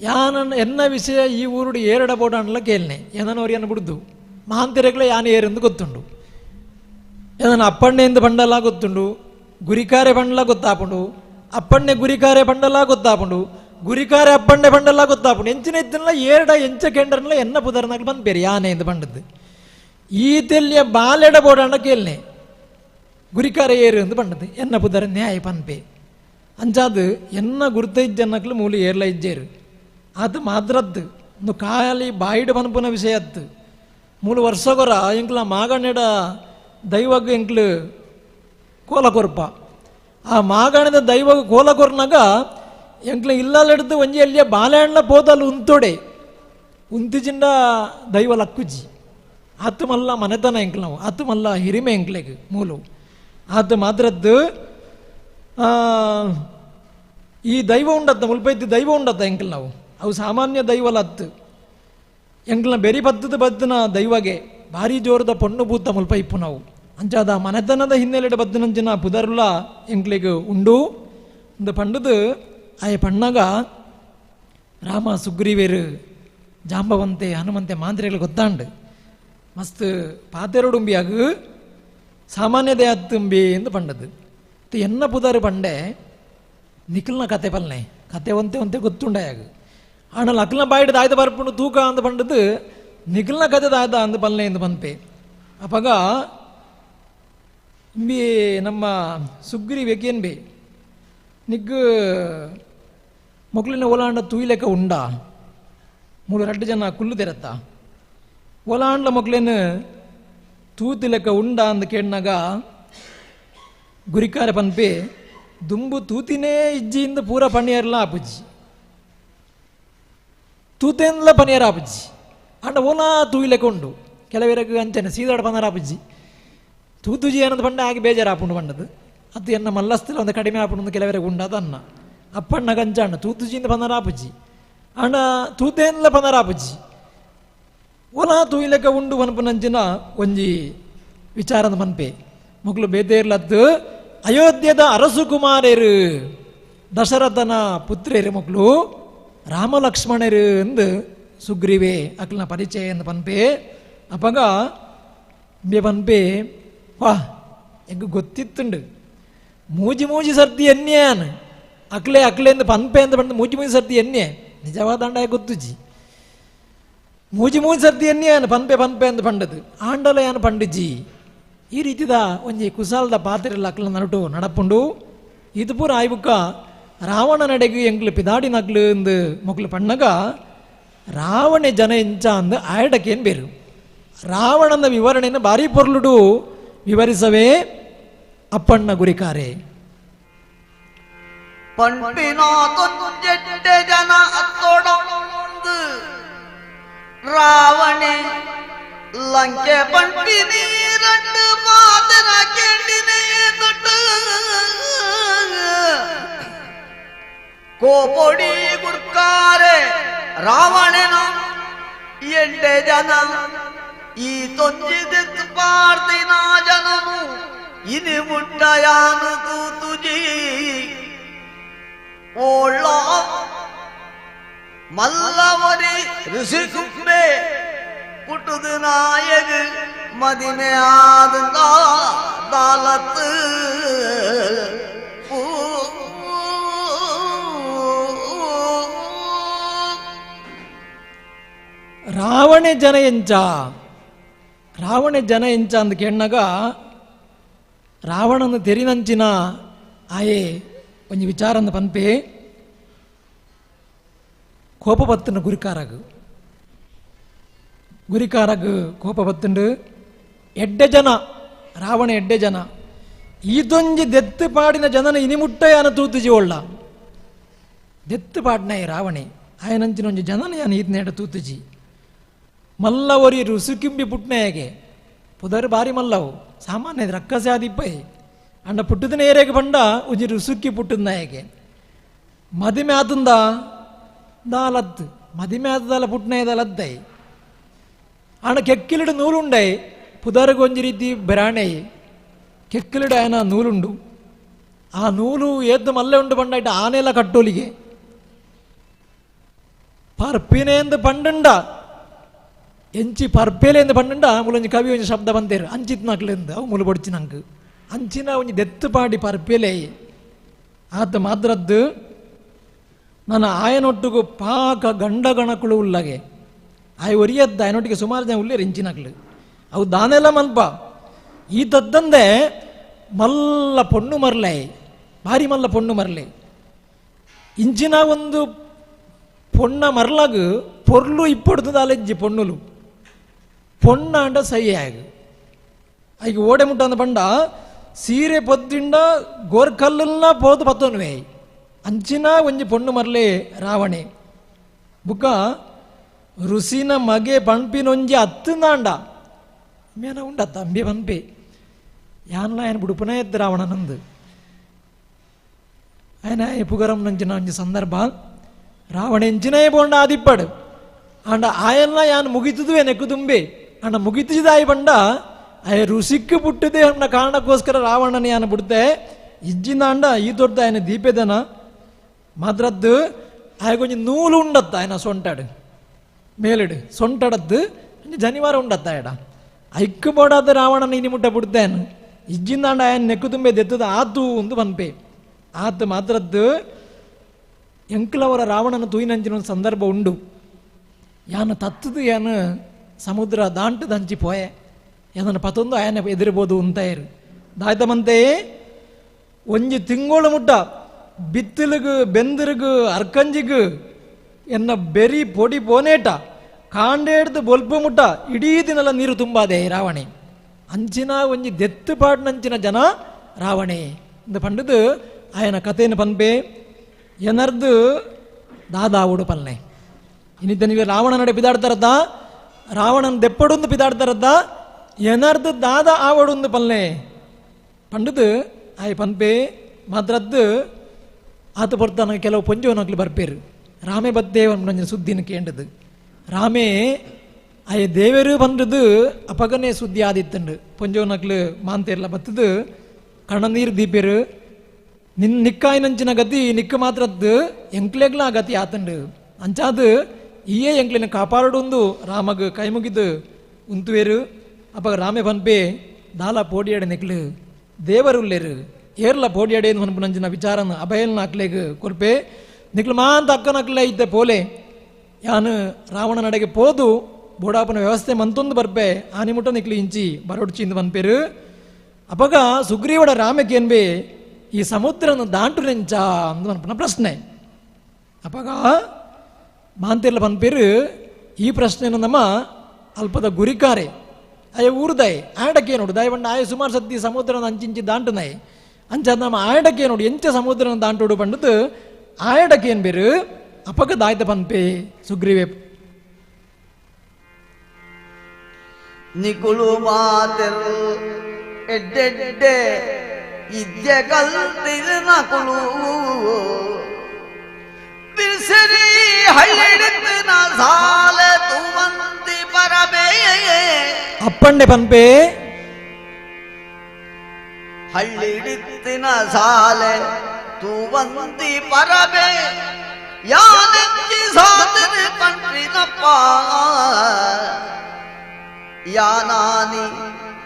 ಯಾನ ಎನ್ನ ವಿಷಯ ಈ ಊರುಡು ಏರಡ ಬೋಡ ಅನ್ಲ ಕೇಳ್ನೆ ಏನನವ್ರು ಏನು ಬಿಡ್ದು ಮಹಾಂತಿರಗ್ಲೆ ಯಾನು ಏರೆಂದು ಗೊತ್ತುಂಡು ಏನ ಅಪ್ಪಣ್ಣೆಂದು ಬಂಡಲ ಗೊತ್ತುಂಡು ಗುರಿಕಾರೆ ಬಂಡಲ ಗೊತ್ತಾಪುಂಡು ಅಪ್ಪಣ್ಣೆ ಗುರಿಕಾರೆ ಬಂಡಲ ಗೊತ್ತಾಪುಂಡು ಗುರಿಕಾರೆ ಅಪ್ಪಣ್ಣೆ ಬಂಡಲ ಗೊತ್ತಾಪುಂಡು ಎಂಚಿನ ಇತ್ತನಲ್ಲ ಏರಡ ಎಂಚ ಕೆಂಡರ್ನಲ್ಲ ಎನ್ನ ಪುದರ್ನಾಗ ಬಂದು ಬೇರೆ ಯಾನೆ ಎಂದು ಬಂಡದ್ದು ಈ ತೆಲ್ಯ ಬಾಲೆಡ ಬೋಡ ಅಣ್ಣ ಕೇಳ್ನೆ ಗುರಿಕಾರ ಏರು ಎಂದು ಬಂಡದ್ದು ಎನ್ನ ಪುದರ ನ್ಯಾಯ ಪನ್ಪೆ ಅಂಚಾದು ಎನ್ನ ಗುರುತ ಇಜ್ಜನ್ನಕ್ಲು ಮೂಲು ಏರ್ಲ ಇಜ್ಜೇರು ಅದು ಮಾದ್ರದ್ದು ಒಂದು ಕಾಯಲಿ ಬಾಯಿಡ್ ಪನ್ಪುನ ವಿಷಯದ್ದು 3 ವರ್ಷಗೊರ ಎಂಕ್ಲ ಮಾಗಣೆಡ ದೈವಗ್ ಎಂಕ್ಲು ಕೋಲ ಕೊರ್ಪ ಆ ಮಾಗಣದ ದೈವಗ್ ಕೋಲ ಕೊರ್ನಾಗ ಎಂಕ್ಲ ಇಲ್ಲಲೆಡ್ದು ಒಂಜಿ ಎಲ್ಲಿಯ ಬಾಲೆಹಣ್ಣ ಪೋದಲು ಉಂತೊಡೆ ಉಂತಿಜಿಂಡ ದೈವ ಲಕ್ಕುಜಿ ಆತು ಮಲ್ಲ ಮನೆತನ ಎಂಕ್ಲ ನಾವು ಆತು ಮಲ್ಲ ಹಿರಿಮೆ ಎಂಕ್ಲೆಗ್ ಮೂಲು ಆತು ಮಾದ್ರದ್ದು ಈ ದೈವ ಉಂಡತ್ತ ಮುಲ್ಪೈತಿ ದೈವ ಉಂಡತ್ತ ಎಂಕ್ಲ ನಾವು ಅವು ಸಾಮಾನ್ಯ ದೈವಲ ಹತ್ತು ಎಂಕ್ಲ ಬೆರಿ ಬದ್ದದ ಬದ್ದನ ದೈವಗೆ ಭಾರಿ ಜೋರದ ಪೊಣ್ಣು ಭೂತ ಮುಲ್ಪ ಇಪ್ಪು ನಾವು ಅಂಚಾದ ಮನೆತನದ ಹಿನ್ನೆಲೆಡೆ ಬದ್ದನಂಚಿನ ಪುದರುಲ ಎಂಕ್ಲಿಗೆ ಉಂಡು ಒಂದು ಪಂಡದು ಆಯ ಪಣ್ಣಗ ರಾಮ ಸುಗ್ರೀವೇರು ಜಾಂಬವಂತೆ ಹನುಮಂತೆ ಮಾಂತ್ರಿಗಳು ಗೊತ್ತಾಂಡು ಮಸ್ತ್ ಪಾತೆರಡುಂಬಿಯಾಗ ಸಾಮಾನ್ಯದೇ ಹತ್ತುಂಬಿ ಎಂದು ಪಂಡದು ಎನ್ನ ಪುದರು ಪಂಡೆ ನಿಖಲ್ನ ಕತೆ ಪಲ್ನೆ ಕತೆ ಒಂತೆ ಒಂತೆ ಗೊತ್ತುಂಡಾಯಾಗ ಆನಲ್ ಅಕ್ಲನ ಬಾಯಿಡ್ ಆಯ್ದ ಬರ್ಪುಂಡು ತೂಕ ಅಂದ ಪಂಡದು ನಿಖಲ್ನ ಕತೆ ಆಯ್ದ ಅಂದ ಪಲ್ನೆ ಎಂದು ಬಂಪೆ ಅಪಗ ಇಂಬಿ ನಮ್ಮ ಸುಗ್ರೀವೇಕೇನ್ ಬೇ ನಿಗ್ ಮೊಕ್ಲಿನ ಓಲಾಂಡ ತೂಯ್ಲೆಕ್ಕ ಉಂಡ 3-2 ಜನ ಕುಲ್ಲು ತೆರತ್ತ ಓಲಾಂಡ್ಲ ಮೊಕ್ಲೇನು ತೂತಿಲೆಕ್ಕ ಉಂಡ ಅಂದ ಕೇಳಿನಾಗ ಗುರಿಕಾರ ಪನ್ಪೆ ದುಂಬು ತೂತಿನೇ ಇಜ್ಜಿಯಿಂದ ಪೂರ ಪಣಿಯರ್ಲ ಆಪುಜ್ಜಿ ತೂತೆಂದ್ಲ ಪನಿಯರ ಆಪುಜ್ಜಿ ಅಂಡ ಓಲಾ ತೂಯಿಲೆಕ್ಕ ಉಂಡು ಕೆಲವರಿಗೆ ಅಂಚನೆ ಸೀದಾಡ ಪನರ ಆಪುಜ್ಜಿ ತೂತುಜಿ ಅನ್ನೋದು ಪಂಡ ಆಗಿ ಬೇಜಾರು ಆಪುಂಡು ಪಂಡದು ಅದು ಎನ್ನ ಮಲ್ಲಸ್ತಿಲ್ಲ ಒಂದು ಕಡಿಮೆ ಆಪುಂಡು ಕೆಲವರಿಗೆ ಉಂಡ ಅದು ಅನ್ನ ಅಪ್ಪಣ್ಣ ಗಂಜಣ್ಣ ತೂತುಜಿಯಿಂದ ಪನರ ಆಪುಜ್ಜಿ ಅಣ್ಣ ತೂತೆಂದ್ಲ ಪನರ ಆಪುಜ್ಜಿ ಓಲಾ ತೂಯಿಲೆಕ್ಕ ಉಂಡು ಪನ್ಪುನಂಚಿನ ಒಂಜಿ ವಿಚಾರದ ಮನ್ಪೆ ಮಕ್ಕಳು ಬೇದೇರ್ಲದ್ದು ಅಯೋಧ್ಯದ ಅರಸು ಕುಮಾರರು ದಶರಥನ ಪುತ್ರೇರು ಮಕ್ಕಳು ರಾಮ ಲಕ್ಷ್ಮಣರು ಎಂದು ಸುಗ್ರೀವೆ ಅಕ್ಲನ ಪರಿಚಯ ಎಂದು ಪನ್ಪೆ ಅಪಗ ಬೇ ಪನ್ಪೆ ವಾ ಎಂಗ ಗೊತ್ತಿತ್ತುಂಡು ಮೂಜಿ ಸರ್ತಿ ಎನ್ನೇನ್ ಅಕ್ಲೆ ಎಂದು ಪನ್ಪೆ ಅಂತ ಬಂದು ಮೂಜಿ ಸರ್ತಿ ಎನ್ನೆ ನಿಜವಾದ ಅಂಡಾಯ ಗೊತ್ತುಜಿ ಮೂಜಿ ಸರ್ತಿ ಎನ್ನೇನು ಪನ್ಪೆ ಅಂತ ಪಂಡದು ಆಂಡಲ ಏನು ಪಂಡಿಜಿ ಈ ರೀತಿದ ಒಂಜಿ ಕುಸಾಲದ ಪಾತ್ರೆಲ್ಲ ಅಕ್ಲ ನರಟು ನಡಪುಂಡು ಇದು ಪೂರ ಆಯ್ಬುಕ್ಕ ರಾವಣ ನಡೆಗು ಎಂಕ್ಲು ಪಿದಾಡಿ ನಕ್ಲು ಎಂದು ಮಕ್ಳು ಪಣ್ಣಗ ರಾವಣೆ ಜನ ಇಂಚ ಅಂದ ಆಯಡಕ್ಕೇನು ಬೇರು ರಾವಣನ ವಿವರಣೆಯನ್ನು ಭಾರಿ ಪೊರ್ಲುಡು ವಿವರಿಸವೇ ಅಪ್ಪಣ್ಣ ಗುರಿಕಾರೆ ಪಂಪಿನೋತೊಂಜೆಟ್ಟೆ ಜನ ಅತ್ತೊಡೊಂದು ರಾವಣೆ ಲಂಕೆ ಪಂಪಿನಿ രണ്ട് ಮಾತನ ಕೆಂಡಿನೇ ತೊಟ್ಟು ಕೋಪೊಡಿ ಗುರ್ಕಾರೆ ರಾವಣನ ಎಂಟೆ ಜನ ಈ ತೊಂಜಿದೆತ್ತು ಪಾರ್ತಿನ ಜನನು ಇನಿ ಮುಟ್ಟಯಾನು ತೂತುಜಿ ಓಳ್ಳ ಮಲ್ಲವರಿ ಋಷಿ ಕುಂಬೆ புட்டுது நாயகு மதிமையாதுந்தா தாளத்து ರಾವಣೆ ಜನ ಎಂಚ ಅಂದ ಕೇಳಿನಾಗ ರಾವಣನ ತೆರಿನಂಚಿನ ಆಯೆ ಒಂಜಿ ವಿಚಾರಂದ ಪನ್ಪೆ ಕೋಪ ಬತ್ತನ ಗುರಿಕಾರಗ್ ಕೋಪ ಬತ್ತುಂಡು ಎಡ್ಡೆ ಜನ ರಾವಣ ಎಡ್ಡೆ ಜನ ಈದೊಂಜಿ ದೆತ್ತು ಪಾಡಿನ ಜನನ ಇನಿಮುಟ್ಟಯಾನ ತೂತುಜಿ ಒಳ್ಳ ದೆತ್ತು ಪಾಡ್ನಾಯ ರಾವಣೆ ಆಯನಂಚಿನ ಒಂಜಿ ಜನನ ಯಾನ ಈದ್ನೇಡ ತೂತುಜಿ ಮಲ್ಲ ಒರಿ ರುಸುಕಿಂಬಿ ಪುಟ್ನಾಯಗೆ ಪುದರ್ ಬಾರಿ ಮಲ್ಲವು ಸಾಮಾನ್ಯ ರಕ್ಕಸೆ ಆದಿಪ್ಪೈ ಅಂಡ ಪುಟ್ಟದಿನ ಏರೆಗೆ ಬಂಡ ಒಂಜಿ ರುಸುಕ್ಕಿ ಪುಟ್ಟದ ನಾಯಗೆ ಮದಿಮೆ ಆತಂದ ದಾಲತ್ತು ಮದಿಮೆ ಆತದಲ್ಲ ಪುಟ್ನಾಯದಲ್ಲದ್ದೈ ಆಣ ಕೆಕ್ಕಿಲಿಡು ನೂಲುಂಡೈ ಪುದರ್ಗೆ ಒಂಜಿ ರೀತಿ ಬೆರಾಣೆ ಕೆಕ್ಕಿಲಿಡು ಆಯನ ನೂಲುಂಡು ಆ ನೂಲು ಏದ್ದು ಮಲ್ಲೆ ಉಂಡು ಬಂಡ ಆನೆಲ್ಲ ಕಟ್ಟೋಲಿಗೆ ಪರ್ಪಿನೆಂದು ಪಂಡುಂಡ ಎಂಚಿ ಪರ್ಪೇಲೆಂದು ಪಂಡುಂಡ ಮುಲೊಂಜಿ ಕವಿ ಒಂಜಿ ಶಬ್ದ ಬಂದೇರು ಅಂಚಿತ್ ನಕ್ಲೆಂದು ಅವು ಮುಲು ಬೊಡ್ಚಿ ನಂಗೆ ಅಂಚಿನ ಒಂಜಿ ದೆತ್ತು ಪಾಡಿ ಪರ್ಪೇಲೆ ಆತ ಮಾತ್ರದ್ದು ನನ್ನ ಆಯನೊಟ್ಟಿಗೂ ಪಾಕ ಗಂಡ ಗಣಕುಳು ಉಳ್ಳಗೆ ಆಯ ಒರಿಯದ್ದು ಆಯನೊಟ್ಟಿಗೆ ಸುಮಾರು ಜನ ಉಳ್ಳೇರು ಇಂಚಿನಕ್ಲು ಅವು ದಾನೆಲ್ಲ ಮಲ್ಪ ಈ ತದ್ದಂದೆ ಮಲ್ಲ ಪೊಣ್ಣು ಮರಲೆ ಭಾರಿ ಮಲ್ಲ ಪೊಣ್ಣು ಮರಲೆ ಇಂಚಿನ ಒಂದು పొన్న మరలాగు పొర్లు ఇప్పడుతుంది అలెజ్జి పొన్నులు పొన్న అంట సయ్యాగు అవి ఓడేముంటుంది పండ సీರೆ పొద్దుండ గోర్కల్లున్నా పోతు పత్తోనువే ಅಂಚಿನ ಒಂಜಿ ಪೊಣ್ಣು ಮರಲೆ ರಾವಣೆ ಬುಕ್ಕ ಋಷಿನ ಮಗೆ ಪಂಪಿನೊಂಜಿ ಹತ್ತಂದಾಂಡ ಮೇನ ಉಂಡತ್ತ ಅಂಬೆ ಪಂಪೆ ಯಾನ್ಲ ఆయన ಬುಡುಪುನ ಎದ್ದು ರಾವಣನಂದು ఆయన ఎప్పుగరం నంచిన ಒಂಜಿ ಸಂದರ್ಭ ರಾವಣ ಎಂಚಿನೇ ಬೋಂಡ ಆದಿಪ್ಪಡು ಅಂಡ ఆయన్ಲ ಯಾನ್ ಮುಗಿತುದುವೆ ನೆಕ್ಕುದುಂಬೆ ಅಂಡ ಮುಗಿತಿದಾಯಿ ಬಂಡ ಆಯ ಋಷಿಕ್ಕೆ ಪುಟ್ಟಿದೆ ಅನ್ನ ಕಾರಣಕ್ಕೋಸ್ಕರ ರಾವಣನ ಯಾನ ಬಿಡುತ್ತೆ ಇಜ್ಜಿಂದ ಅಂಡ ಈ ದೊಡ್ಡ ఆయన ದೀಪೆದನ మాత్రద్దు ఆయన కొంచెం నూలు ఉండద్దు ఆయన సొంటాడు మేలుడు సొంటడద్దు జనివారం ఉండద్దు ఆయన ఐక్యపడద్దు రావణ ఇని ముట్ట పుడతాను ఇజ్జిందాండ ఆయన నెక్కుతుంబే దెత్తుదు ఆతు ఉంది పనిపే ఆతు మాత్రద్దు ఎంకులవర రావణను తూయినంచిన సందర్భ ఉండు యాన తత్తుದು యాన ಸಮುದ್ರ ದಾಂಟು ದಂಚಿಪೋಯೆ ಯಾನ ಪತ್ತೊಂದು ఆయన ಎದುರುಬೋದು ಉಂತಾಯರು ದಾಯ್ತಮಂತೆ ಒಂಜಿ ತಿಂಗಳು ಮುಟ್ಟ ಬಿತ್ತಲಿಗು ಬೆಂದರಿಗು ಅರ್ಕಂಜಿಗು ಎನ್ನ ಬೆರಿ ಪೊಡಿ ಪೋನೇಟ ಕಾಂಡೇಡ್ದು ಬೊಲ್ಪು ಮುಟ್ಟ ಇಡೀ ದಿನಲ್ಲ ನೀರು ತುಂಬಾದೆ ರಾವಣೆ ಅಂಚಿನ ಒಂಜಿ ದೆತ್ತುಪಾಡಿನಂಚಿನ ಜನ ರಾವಣೆ ಇಂದ ಪಂಡದು ఆయన ಕಥೆಯನ್ನು ಪನ್ಪೆ ಎನರ್ದು ದಾದಾವುಡು ಪಲ್ಲೆ ಇನ್ನಿದ್ದ ನೀವೇ ರಾವಣ ನಡೆ ಪಿದಾಡ್ತಾರದ್ದ ರಾವಣನ ದೆಪ್ಪಡೊಂದು ಪಿದಾಡ್ತಾರದ್ದ ಎನರ್ದು ದಾದ ಆವಡೊಂದು ಪಲ್ಲೆ ಪಂಡದು ಆಯ್ ಪನ್ಪೆ ಮಾತ್ರದ್ದು ಆತ ಬರ್ತಾನ ಕೆಲವು ಪೊಂಜವನಕ್ಲು ಬರ್ಪೇರು ರಾಮೇ ಬದ್ದೇವನ್ ಸುದ್ದಿನ ಕೇಂಡದು ರಾಮೇ ಆಯ ದೇವರು ಬಂದದು ಅಪಗನೆ ಸುದ್ದಿ ಆದಿತ್ತಂಡು ಪೊಂಜವನಕ್ಲು ಮಾಂತೇರ್ಲ ಬತ್ತದು ಕಣ್ಣನೀರು ದೀಪೇರು ನಿಕ್ಕಾಯಿನಂಚಿನ ಗತಿ ನಿಕ್ಕ ಮಾತ್ರದ್ದು ಎಂಕ್ಲೆಗ್ಲ ಆ ಗತಿ ಆತಂಡು ಅಂಚಾದು ಈಯೇ ಎಂಕ್ಲಿನ ಕಾಪಾಡೊಂದು ರಾಮಗ್ ಕೈ ಮುಗಿದು ಉಂತುವೇರು ಅಪಗ ರಾಮೇ ಪನ್ಪೆ ದಾಲ ಪೋಡಿಯಾಡ ನೆಕ್ಲು ದೇವರು ಉಲ್ಲೇರು ಏರ್ಲ ಪೋಡಿಯಾಡೇನು ಅನ್ಪುನಂಚಿನ ವಿಚಾರನ ಅಭಯಲ್ನ ಹಾಕ್ಲೇಗ ಕೊರ್ಪೆ ನಿಕ್ಲು ಮಾಂತ ಅಕ್ಕನಕ್ಲೆ ಇದ್ದೆ ಪೋಲೆ ಯಾನು ರಾವಣ ನಡೆಗೆ ಪೋದು ಬೋಡಾಪನ ವ್ಯವಸ್ಥೆ ಮಂತೊಂದು ಬರ್ಪೆ ಆನಿಮುಟ ನಿಕ್ಲು ಇಂಚಿ ಬರೋಡ್ಚಿಂದ ಪನ್ಪೇರು ಅಪಗ ಸುಗ್ರೀವಡ ರಾಮಕ್ಕೇನ್ಬೆ ಈ ಸಮುದ್ರನ ದಾಂಟು ನೆಂಚ ಅಂದು ಅನ್ಪನ ಪ್ರಶ್ನೆ ಅಪಗ ಮಾಂತೆರ್ಲ ಪನ್ಪೇರು ಈ ಪ್ರಶ್ನೆನ ನಮ್ಮ ಅಲ್ಪದ ಗುರಿಕಾರೆ ಅಯ್ಯ ಊರ್ದಾಯ್ ಆಡಕ್ಕೆ ನೋಡು ದಾಯ್ ಬಂಡ ಆಯ ಸುಮಾರು ಸತಿ ಸಮುದ್ರನ ಅಂಚಿಂಚಿ ದಾಂಟುನಾಯ್ ಅಂಚಾದ ನಮ್ಮ ಆಯಡಕ್ಕೆ ನೋಡಿ ಎಂಚ ಸಮುದ್ರನ ದಾಂಟೋಡು ಬಂಡದು ಆಯಡಕ್ಕೆ ಏನು ಬೇರು ಅಪಕ ದಾಯ್ತ ಪನ್ಪೆ ಸುಗ್ರೀವೆ ನಿಕುಳು ಮಾತೆರ್ ಎಡ್ಡೆಡ್ಡೆ ಇದ್ದೆ ಕಲ್ತಿರ ನಕುಳು ಬಿರ್ಸರಿ ಹಳ್ಳಿಡಿನ ಸಾಲೆ ತುಮಂತಿ ಪರಬೇ ಅಪ್ಪಂಡೆ ಪನ್ಪೆ ಹಳ್ಳಿಡಿತ್ತಿನ ಸಾಲೆ ತೂವಂತಿ ಪರಬೆ ಯಾನೆಂಚಿ ಸಾಧನೆ ಕಂಡ್ರಿನಪ್ಪ ಯಾನಾನಿ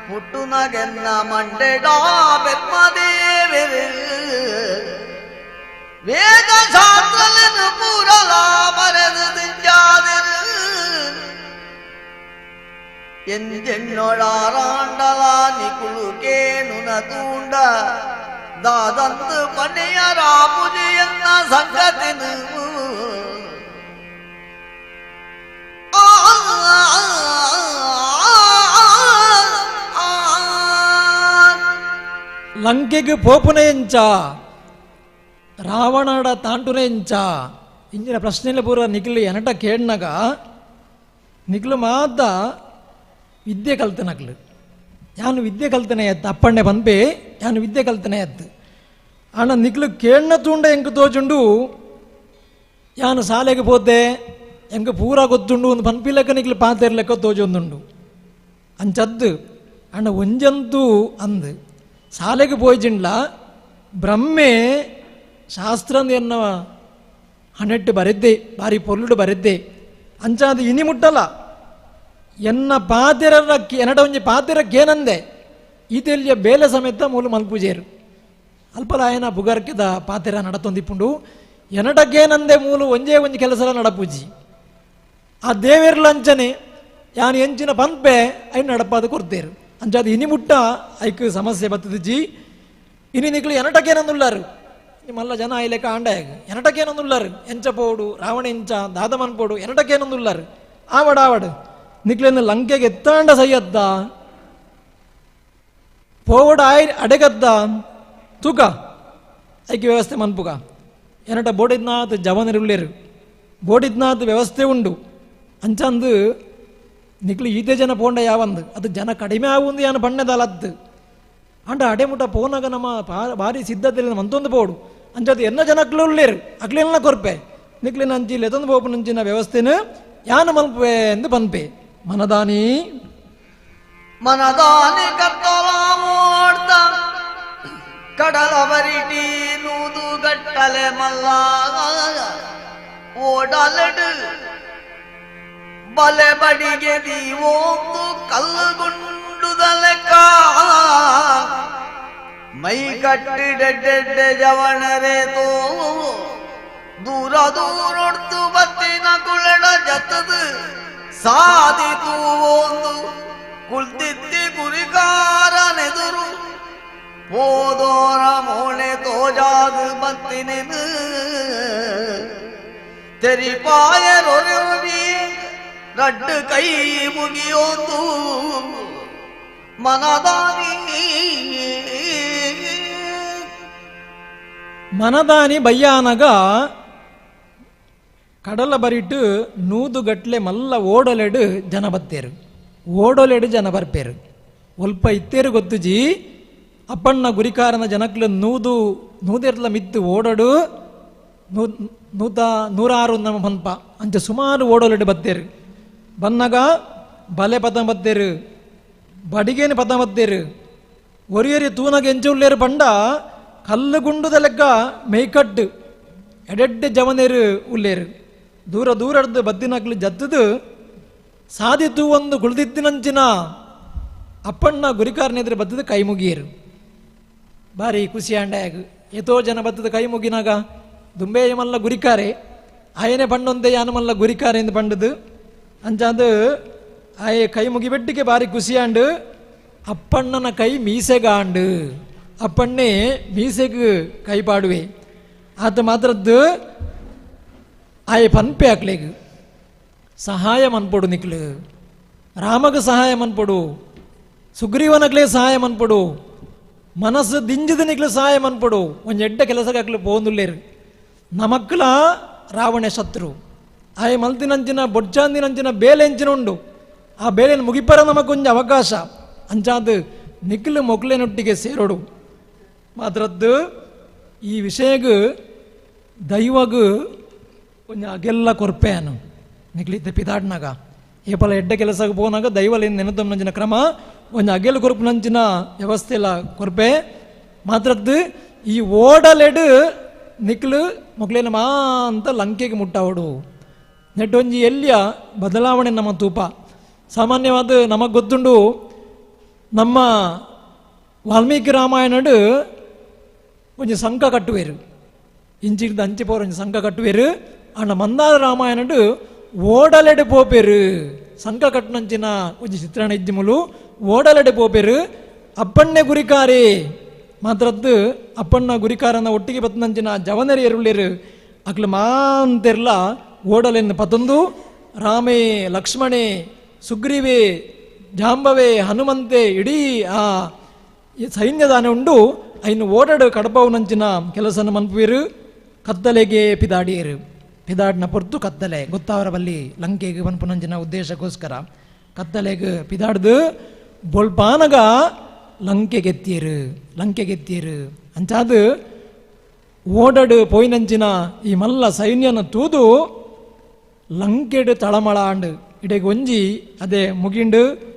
ಪುಟ್ಟುನಗೆನ್ನ ಮಂಡೆಡಾ ಬೆಮ್ಮದೇವೆರು ವೇದ ಶಾಸ್ತ್ರలను ಪೂರಲಾ ಬರೆದು ದಿಂಜಾದರು ಎಂದೆನ್ನೊಳಾರಾಂಡಲ ನಿಕುಳು ಕೇನುನ ತೂಂಡ ದಾದಂತು ಮನೆಯ ರಾಪುಜಿಯನ್ನ ಸಂಗತಿನು ಲಂಕೆಗೆ ಪೋಪುನೆ ಎಂಚ ರಾವಣಡ ತಾಂಟುನೆ ಎಂಚ ಇಂಜಿನ ಪ್ರಶ್ನೆಲೆ ಪೂರ ನಿಖಿಲು ಎನಟ ಕೇಳ್ನಾಗ ನಿಖಿಲು ಮಾತ ವಿದ್ಯೆ ಕಲ್ತನಕ್ಲು ಯಾನು ವಿದ್ಯೆ ಕಲ್ತನೆ ಎತ್ತು ಅಪ್ಪಣ್ಣೆ ಪನ್ಪೆ ಯಾನು ವಿದ್ಯೆ ಕಲ್ತನೆ ಎತ್ತು ಅಣ್ಣ ನಿಕ್ಲು ಕೇಳ್ನ ತೂಂಡ ಎಂಕ್ ತೋಚುಂಡು ಯಾನು ಶಾಲೆಗೆ ಪೋತೆ ಎಂಕ್ ಪೂರ ಗೊತ್ತುಂಡು ಒಂದು ಪನ್ಪಿ ಲೆಕ್ಕ ನಿಕ್ಲು ಪಾತೆರ್ ಲೆಕ್ಕ ತೋಚೊಂದುಂಡು ಅಂಚದ್ದು ಅಣ್ಣ ಒಂಜಂತೂ ಅಂದು ಶಾಲೆಗೆ ಪೋಯ್ಚಿಂಡ್ಲ ಬ್ರಹ್ಮೆ ಶಾಸ್ತ್ರಂದು ಎನ್ನ ಹಣೆಟ್ಟು ಬರೆದ್ದೆ ಬಾರಿ ಪೊರ್ಲುಡು ಬರೆದ್ದೆ ಅಂಚಾದು ಇನಿ ಮುಟ್ಟಲ್ಲ ಎನ್ನ ಪಾತೆರ ಎನಟ ಒಂಜಿ ಪಾತೆರಕ್ಕೇನಂದೆ ಈತೆಲ್ಯ ಬೇಲೆ ಸಮೇತ ಮೂಲ ಮಲ್ಪೂಜೇರು ಅಲ್ಪಲಾಯನ ಬುಗರ್ಕೆದ ಪಾತೆರ ನಡತೊಂದಿಪ್ಪುಂಡು ಎನಟಕ್ಕೇನಂದೆ ಮೂಲು ಒಂಜೇ ಒಂಜಿ ಕೆಲಸಲ ನಡಪೂಜಿ ಆ ದೇವೇರ್ಲ ಅಂಚನೆ ಯಾನು ಎಂಚಿನ ಪಂಪೆ ಐ ನಡಪಾದ ಕೊರ್ತೇರು ಅಂಚಾದ ಇನಿ ಮುಟ್ಟ ಐಕ್ ಸಮಸ್ಯೆ ಬತ್ತದಜ್ಜಿ ಇನಿ ನಿಕ್ಲು ಎನಟಕ್ಕೇನಂದುಲ್ಲಾರು ఈ మళ్ళా జన ఆయలేక ఆండాయగు ఎనటకేనందుల్లారు ఎంచపోడు రావణెంచ దాదమన్పోడు ఎనటకేనందుల్లారు ఆవడావడు నిక్లేని లంకెಗೆ ಎತ್ತಾಂಡ ಸಯ್ಯದ್ದ పోవడ అడగద్ద తూక ಐಕ್ಯ ವ್ಯವಸ್ಥೆ ಮನ್ಪುಗ ಎನಟ ಬೋಡಿದ್ನಾಥ್ ಜವನರುಳ್ಳೇರು ಬೋಡಿದ್ನಾಥ್ ವ್ಯವಸ್ಥೆ ಉಂಡು ಅಂಚಂದು ನಿಕ್ಲು ಈತೆ ಜನ ಪೋಂಡ ಯಾವಂದು ಅದು ಜನ ಕಡಿಮೆ ಆಗುಂದು ಯಾನು ಬಣ್ಣದಲ್ಲದ್ದು ಅಂಡ ಅಡೆಮುಟ ಪೋನಾಗ ನಮ್ಮ ಭಾರಿ ಸಿದ್ಧತೆ ಮಂತೊಂದು ಪೋಡು ಅಂಚದು ಎನ್ನ ಜನಕ್ಲು ಉಳ್ಳೇರು ಅಕ್ಲೆಲ್ಲ ಕೊರ್ಪೆ ನಿಕ್ಲಿನ ಅಂಚಿ ಲೆತೊಂದು ಪೋಪು ನಂಚಿನ ವ್ಯವಸ್ಥೆನ ಯಾನು ಮಲ್ಪೆ ಎಂದು ಪನ್ಪೆ ಮನದಾನಿ ಮನದಾನಿ ಕತ್ತಲ ಮೋಡ್ತ ಕಡಲ ಬರಿಟಿ ನೂದು ಗಟ್ಟಲೆ ಮಲ್ಲ ಓಡಲಡು ಬಲೆ ಬಡಿಗೆ ದೀವೊಂದು ಕಲ್ಲುಗುಂಡುದಲೆಕ್ಕ ಮೈ ಕಟ್ಟಿಡೆಡ್ಡೆ ಜವಣರೇತೋ ದೂರ ದೂರೊಡ್ತು ಬತ್ತಿನ ಕುಳೆಡ ಜತ್ತದು ಸಾದಿತು ಒಂದು ಕುಳ್ತಿತ್ತಿ ಗುರಿಕಾರನೆದುರು ಹೋದೋರ ಮೋಳೆ ತೋಜಾದು ಬತ್ತಿನೆನು ತೆರಿಪಾಯರೊರವಿ ರಡ್ಡು ಕೈ ಮುಗಿಯೋದು ಮನದಾನಿ ಬಯ್ಯಾನಗ ಕಡಲ ಬರಿಟ್ಟು ನೂದು ಗಟ್ಲೆ ಮಲ್ಲ ಓಡಲೆಡು ಜನ ಬತ್ತೇರು ಓಡಲೆಡು ಜನ ಬರ್ಪೇರು ಒಲ್ಪ ಇತ್ತೇರು ಗೊತ್ತುಜಿ ಅಪ್ಪಣ್ಣ ಗುರಿಕಾರನ ಜನಕ್ಲು ನೂದೆರ್ಲ ಮಿತ್ತು ಓಡಡು ನೂರಾರು ನಮ್ಮ ಪನ್ಪ ಅಂಚ ಸುಮಾರು ಓಡಲೆಡು ಬತ್ತೇರು ಬನ್ನಗ ಬಲೆ ಪದ ಬತ್ತೇರು ಬಡಿಗೇನು ಪದ ಬತ್ತೇರು ಒರಿಯರಿ ತೂನಗ ಎಂಚುಳ್ಳೇರು ಬಂಡ ಕಲ್ಲು ಗುಂಡುದ ಲೆಕ್ಕ ಮೇಯ್ಕಟ್ಟು ಎಡೆಡ್ಡೆ ಜವನೇರು ಉಳ್ಳೇರು ದೂರ ದೂರದ್ದು ಬದ್ದಿನಕ್ಲು ಜತ್ತದು ಸಾದಿತು ಒಂದು ಕುಳಿದಿತ್ತಿನಂಚಿನ ಅಪ್ಪಣ್ಣ ಗುರಿಕಾರನೆದ್ರೆ ಬತ್ತದ ಕೈ ಮುಗಿಯರು ಬಾರಿ ಖುಷಿ ಅಂಡಾಗ ಎತೋ ಜನ ಬತ್ತದ ಕೈ ಮುಗಿನಾಗ ದುಂಬೆಯ ಮಲ್ಲ ಗುರಿಕಾರೆ ಆಯನೆ ಪಂಡೊಂದೆ ಯಾನು ಮಲ್ಲ ಗುರಿಕಾರೆ ಎಂದು ಪಂಡದು ಅಂಚಾದು ಆಯೆ ಕೈ ಮುಗಿಬೆಟ್ಟಿಗೆ ಬಾರಿ ಖುಷಿಯಾಂಡು ಅಪ್ಪಣ್ಣನ ಕೈ ಮೀಸೆಗಾಂಡು ಅಪ್ಪಣ್ಣೆ ಮೀಸೆಗೆ ಕೈ ಪಾಡುವೆ ಆತ ಮಾತ್ರದ್ದು ಆಯೆ ಪನ್ಪೆ ಹಾಕ್ಲೇಗ ಸಹಾಯ ಮನ್ಪೊಡು ನಿಕ್ಲು ರಾಮಗ ಸಹಾಯ ಮನ್ಪೊಡು ಸುಗ್ರೀವನಕ್ಲೇ ಸಹಾಯ ಮನ್ಪೊಡು ಮನಸ್ಸು ದಿಂಜಿದ ನಿಕ್ಲು ಸಹಾಯ ಮನ್ಪೊಡು ಒಂದು ಎಡ್ಡ ಕೆಲಸಕ್ಕೆ ಹಾಕ್ಲು ಪೋಂದುಳ್ಳೇರು ನಮಕ್ಲ ರಾವಣ ಶತ್ರು ಆಯೆ ಮಲ್ತಿನಂಚಿನ ಬೊಡ್ಚಾಂದಿನಂಚಿನ ಬೇಲೆ ಎಂಚಿನ ಉಂಡು ಆ ಬೇಳೆನ ಮುಗಿಪರ ನಮಗೊಂದು ಅವಕಾಶ ಅಂಚಾದು ನಿಕ್ಲು ಮೊಕ್ಲೇನೊಟ್ಟಿಗೆ ಸೇರೋಡು ಮಾತ್ರದ್ದು ಈ ವಿಷಯಗೂ ದೈವಗೂ ಕೊಂಚ ಅಗೆಲ್ಲ ಕೊರ್ಪೆಯನು ನಿಕ್ಲಿದ್ದ ಪಿದಾಡ್ನಾಗ ಏಪಲ ಎಡ್ಡ ಕೆಲಸಕ್ಕೆ ಹೋನಾಗ ದೈವಲಿಂದ ನೆನತಂಚಿನ ಕ್ರಮ ಒಂದು ಅಗೆಲು ಕೊರ್ಪು ನಂಚಿನ ವ್ಯವಸ್ಥೆ ಎಲ್ಲ ಕೊರ್ಪೆ ಮಾತ್ರದ್ದು ಈ ಓಡಲೆಡು ನಿಕ್ಲು ಮೊಕ್ಲೇನ ಮಾ ಅಂತ ಲಂಕೆಗೆ ಮುಟ್ಟಾವಡು ನೆಟ್ಟೊಂಜಿ ಎಲ್ಲಿಯ ಬದಲಾವಣೆ ನಮ್ಮ ತೂಪ ಸಾಮಾನ್ಯವಾದ ನಮಗೆ ಗೊತ್ತುಂಡು ನಮ್ಮ ವಾಲ್ಮೀಕಿ ರಾಮಾಯಣಡು ಒಂದು ಸಂಘ ಕಟ್ಟುವೇರು ಇಂಚಿದ ಅಂಚಿ ಪೋರ ಒಂದು ಸಂಘ ಕಟ್ಟುವೇರು ಅಣ್ಣ ಮಂದಾರ ರಾಮಾಯಣಡು ಓಡಲೆಡೆ ಪೋಪೇರು ಸಂಘ ಕಟ್ಟುನಂಚಿನ ಒಂದು ಚಿತ್ರಣ ಇದ್ದಿಮುಲು ಓಡಲೆಡೆ ಪೋಪೇರು ಅಪ್ಪಣ್ಣೆ ಗುರಿಕಾರೆ ಮಾತ್ರದ್ದು ಅಪ್ಪಣ್ಣ ಗುರಿಕಾರನ ಒಟ್ಟಿಗೆ ಬತ್ತನಂಚಿನ ಜವನರಿ ಎರುಳ್ಳೇರು ಅಕ್ಲು ಮಾಂತೆರ್ಲ ಓಡಲೆನ್ನು ಪತೊಂದು ರಾಮೇ ಲಕ್ಷ್ಮಣೆ ಸುಗ್ರೀವೇ ಜಾಂಬವೇ ಹನುಮಂತೆ ಇಡೀ ಆ ಸೈನ್ಯದಾನೆ ಉಂಡು ಐನು ಓಡಾಡು ಕಡಪವು ನಂಚಿನ ಕೆಲಸನ ಮನ್ಪುವಿರು ಕತ್ತಲೆಗೆ ಪಿದಾಡಿಯರು ಪಿದಾಡಿನ ಪೊರ್ತು ಕತ್ತಲೆ ಗೊತ್ತಾವರ ಬಲ್ಲಿ ಲಂಕೆಗೆ ಮನ್ಪು ನಂಚಿನ ಉದ್ದೇಶಕ್ಕೋಸ್ಕರ ಕತ್ತಲೆಗೆ ಪಿದಾಡ್ದು ಬೊಲ್ಪಾನಗ ಲಂಕೆಗೆತ್ತಿಯರು ಅಂಚಾದು ಓಡಾಡು ಪೋಯ್ನಂಚಿನ ಈ ಮಲ್ಲ ಸೈನ್ಯನ ತೂದು ಲಂಕೆಡು ತಳಮಳ ಅಂಡು ಇಡೆಗೆ ಒಂಜಿ ಅದೇ ಮುಗಿಂಡು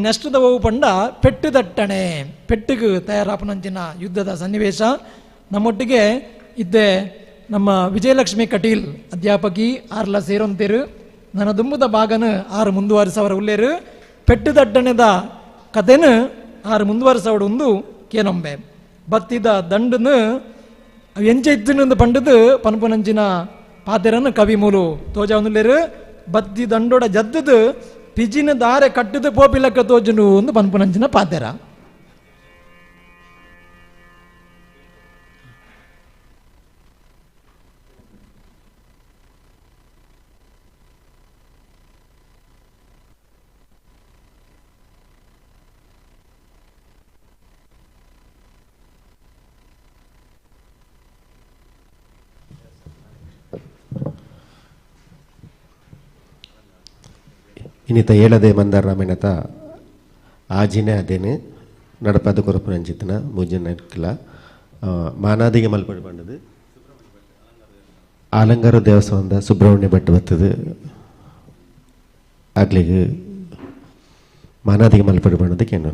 ನೆಷ್ಟದ ಹೋಗು ಪಂಡ ಪೆಟ್ಟು ತಟ್ಟಣೆ ಪೆಟ್ಟಿಗೆ ತಯಾರಾಪನಂಚಿನ ಯುದ್ಧದ ಸನ್ನಿವೇಶ ನಮ್ಮೊಟ್ಟಿಗೆ ಇದ್ದೆ ನಮ್ಮ ವಿಜಯಲಕ್ಷ್ಮಿ ಕಟೀಲ್ ಅಧ್ಯಾಪಕಿ ಆರ್ಲ ಸೇರೊಂತೇರು ನನ್ನ ದುಂಬುದ ಭಾಗನ ಆರು ಮುಂದುವರಿಸವರ ಉಳ್ಳೇರು ಪೆಟ್ಟು ತಟ್ಟಣೆದ ಕಥೆನು ಆರು ಮುಂದುವರಿಸವಡು ಒಂದು ಕೇನೊಂಬೆ ಬತ್ತಿದ ದಂಡನು ಎಂಚೆ ಇತ್ತಿನೊಂದು ಪಂಡದು ಪನ್ಪುನಂಚಿನ ಪಾತೆರನ್ನು ಕವಿ ಮೂಲು ತೋಜಾವನುಳ್ಳೇರು ಬತ್ತಿ ದಂಡೋಡ ಜದ್ದದು ಪಿಜಿನ ದಾರೆ ಕಟ್ಟದು ಪೋಪಿಲಕ್ಕ ತೋಜನು ಒಂದು ಪನ್ಪುನಂಚಿನ ಪಾತೆರ ಇನ್ನಿತ ಏಳದೆ ಮಂದಾರ ರಾಮಾಯಣತ ಆಜಿನೇ ಅದೇನೆ ನಡಪದ ಕೊರಪುರಂಜಿತನ ಮೂಜನ ಇರ್ಕಿಲ್ಲ ಮಾನಾದಿಗೆ ಮಲ್ಪಡಿ ಬಂಡದು ಆಲಂಗಾರ ದೇವಸ್ಥಾನದ ಸುಬ್ರಹ್ಮಣ್ಯ ಭಟ್ ಬರ್ತದೆ ಆಗ್ಲಿಗೆ ಮಾನಾದಿಗೆ ಮಲ್ಪಡಿ ಬಂಡದಕ್ಕೆ ಏನು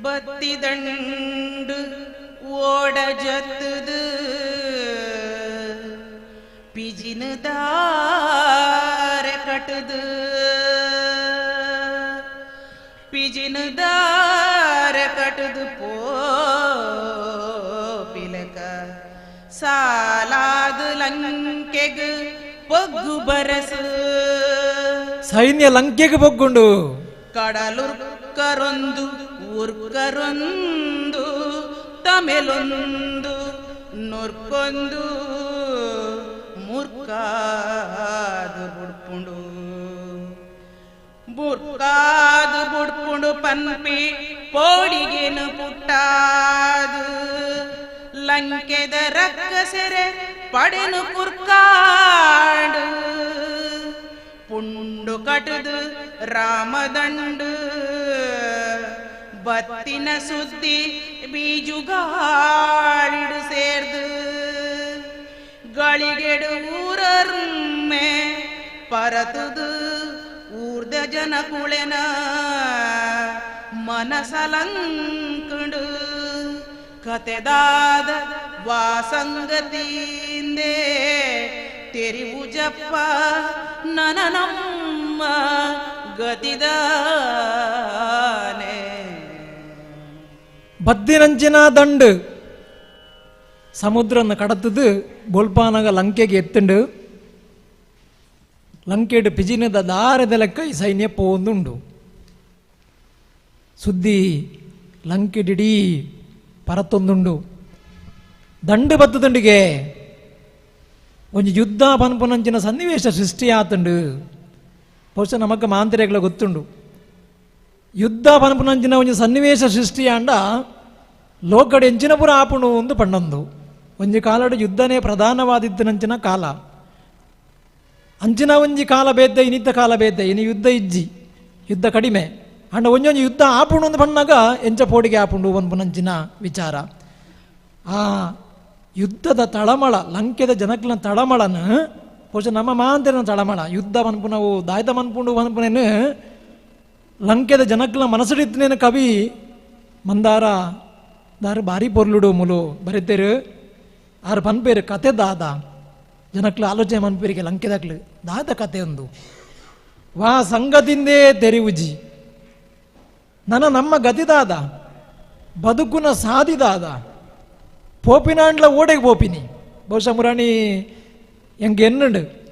ಬತ್ತಿದಂಡು ಓಡ ಜತ್ತದು ಪಿಜಿನ ದಾರ ಕಟ್ಟದು ಪಿಜಿನ ದಾರ ಕಟ್ಟದು ಪೋ ಪಿಲಕ ಸಾಲಾದ ಲಂಕೆಗೆ ಪೊಗ್ಗು ಬರಸು ಸೈನ್ಯ ಲಂಕೆಗೆ ಬೊಗ್ಗುಂಡು ಕಡಲುರ್ಕರೊಂದು ಊರ್ಕರೊಂದು ತಮೆಲೊಂದು ನೊರ್ಕೊಂದು ಮುರ್ಕಾದು ಬುಡ್ಪುಂಡು ಬುರ್ಕಾದು ಬುಡ್ಪುಂಡು ಪನ್ಪಿ ಪೋಡಿಗೆನು ಪುಟ್ಟಾದು ಲಂಕೆದ ರಕ್ಕಸೆರೆ ಪಡೆನು ಕುರ್ಕಾಡು ಪುಂಡು ಕಟದು ರಾಮದಂಡು ಬತ್ತಿನ ಸುದ್ದಿ ಬೀಜುಗಾಳಿಡು ಸೇರ್ದು ಗಳಿಗೆಡು ಊರರ್ಮೆ ಪರತುದು ಊರ್ದ ಜನ ಕುಳೆನ ಮನಸಲಂಕುಂಡು ಕತೆದಾದ ವಾಸಂಗತಿಂದೆ ತೆರಿವು ಜಪ್ಪ ನನನಮ್ಮ ಗತಿದಾನೆ ಬದ್ದಿನಂಚಿನ ದಂಡು ಸಮುದ್ರನ ಕಡತದು ಬೋಲ್ಪಾನಗ ಲಂಕೆಗೆ ಎತ್ತುಂಡು ಲಂಕೆಡು ಪಿಜಿನದ ದಾರದ ಲೆಕ್ಕ ಈ ಸೈನ್ಯ ಪೋಂದುಂಡು ಸುದ್ದಿ ಲಂಕೆಡಿಡೀ ಪರತೊಂದುಂಡು ದಂಡು ಬತ್ತುದಂಡಿಗೆ ಒಂದು ಯುದ್ಧ ಪನ್ಪುನಂಚಿನ ಸನ್ನಿವೇಶ ಸೃಷ್ಟಿ ಆತುಂಡು ಬಹುಶಃ ನಮಕ್ಕೆ ಮಾಂತ್ರಿಗಳ ಗೊತ್ತುಂಡು ಯುದ್ಧ ಪನ್ಪುನಂಚಿನ ಒಂದು ಸನ್ನಿವೇಶ ಸೃಷ್ಟಿ ಆಂಡ ಲೋಕಡೆ ಎಂಚಿನ ಪುರ ಆಪುಣು ಒಂದು ಪಣ್ಣೊಂದು ಒಂಜಿ ಕಾಲಡು ಯುದ್ಧನೇ ಪ್ರಧಾನವಾದಿದ್ದನಂಚಿನ ಕಾಲ ಅಂಚಿನ ಒಂಜಿ ಕಾಲ ಬೇದ್ದೆ ಇನ್ನಿದ್ದ ಕಾಲ ಬೇದ್ದೆ ಇನ್ನು ಯುದ್ಧ ಇಜ್ಜಿ ಯುದ್ಧ ಕಡಿಮೆ ಅಂಡ ಒಂಜೊಂಜಿ ಯುದ್ಧ ಆಪುಣು ಒಂದು ಪಣ್ಣಾಗ ಎಂಚ ಪೋಡಿಗೆ ಆಪುಂಡು ಪನ್ಪುನಂಚಿನ ವಿಚಾರ ಆ ಯುದ್ಧದ ತಳಮಳ ಲಂಕೆದ ಜನಕ್ಲ ತಳಮಳನ ಬಹುಶಃ ನಮ್ಮ ಮಾಂತಿನ ತಳಮಳ ಯುದ್ಧ ಪನ್ಪುನವು ದಾಯ್ತ ಮನ್ಪುಂಡು ಪನ್ಪುನೇನು ಲಂಕೆದ ಜನಕ್ಲ ಮನಸ್ಸಿಡಿತ್ತನೇನು ಕವಿ ಮಂದಾರ ದಾರು ಬಾರಿ ಪೊರ್ಲುಡು ಮುಲು ಬರೀತೇರು ಆರು ಪನ್ಪೇರು ಕತೆ ದಾದ ಜನಕ್ಲು ಆಲೋಚನೆ ಮನ್ಪೇರಿಗೆ ಲಂಕೆದಾಕ್ಲು ದಾದ ಕತೆ ಒಂದು ವಾ ಸಂಗತಿಂದೇ ತೆರಿವುಜಿ ನಮ್ಮ ಗತಿದಾದ ಬದುಕುನ ಸಾದಿದಾದ ಪೋಪಿನಾಂಡ್ಲ ಓಡೆಗೆ ಪೋಪಿನಿ ಬಹುಶಃ ಮುರಾಣಿ ಹೆಂಗೆ ಎನ್ನುಂಡು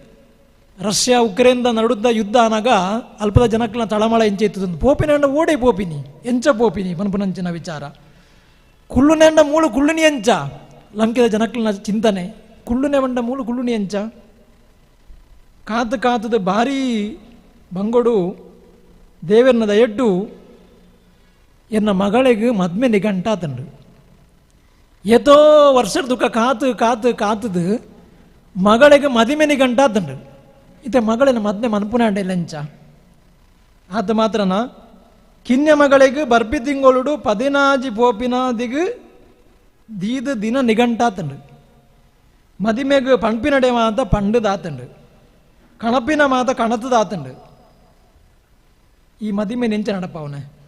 ರಷ್ಯಾ ಉಕ್ರೇನ್ದ ನಡುದ್ದ ಯುದ್ಧ ಅನಾಗ ಅಲ್ಪದ ಜನಕ್ಲ ತಳಮಳ ಎಂಚೆ ಇತ್ತದೊಂದು ಪೋಪಿನಾಂಡ ಓಡೆ ಪೋಪಿನಿ ಎಂಚ ಪೋಪಿನಿ ಪನ್ಪುನಂಚಿನ ವಿಚಾರ ಕುಳ್ಳುನೆಂಡ ಮೂಳು ಕುಳ್ಳುನಿ ಎಂಚ ಲಂಕೆದ ಜನಕ್ಲನ ಚಿಂತನೆ ಕುಳ್ಳುನೆ ಬಂಡ ಮೂಳು ಕುಳ್ಳುನಿ ಎಂಚ ಕಾತದ ಭಾರಿ ಬಂಗೊಡು ದೇವರನ ದಯಟ್ಟು ಎನ್ನ ಮಗಳಿಗೆ ಮದ್ಮೆ ನಿಗಂಟಾತಂಡು ಎತೋ ವರ್ಷದ ದುಃಖ ಕಾತದು ಮಗಳಿಗೆ ಮದಿಮೆ ನಿಗಂಟಾತಂಡು ಇತ್ತೆ ಮಗಳಿನ ಮದ್ಮೆ ಮನ್ಪುನಾಂಡೆ ಲಂಚ ಆತ ಮಾತ್ರನ ಕಿನ್ಯ ಮಗಳಿಗೆ ಬರ್ಪಿ ತಿಂಗಳು 14 ಪೋಪಿನಾದಿಗೆ ದೀದ ದಿನ ನಿಗಂಟಾತಂಡು ಮದಿಮೆಗೆ ಪಣ್ಪಿನಡೆ ಮಾತ ಪಂಡುದಾತಂಡು ಕಣಪಿನ ಮಾತ ಕಣತದಾತಂಡು ಈ ಮದಿಮೆ ನೆಂಚ ನಡಪವನೆ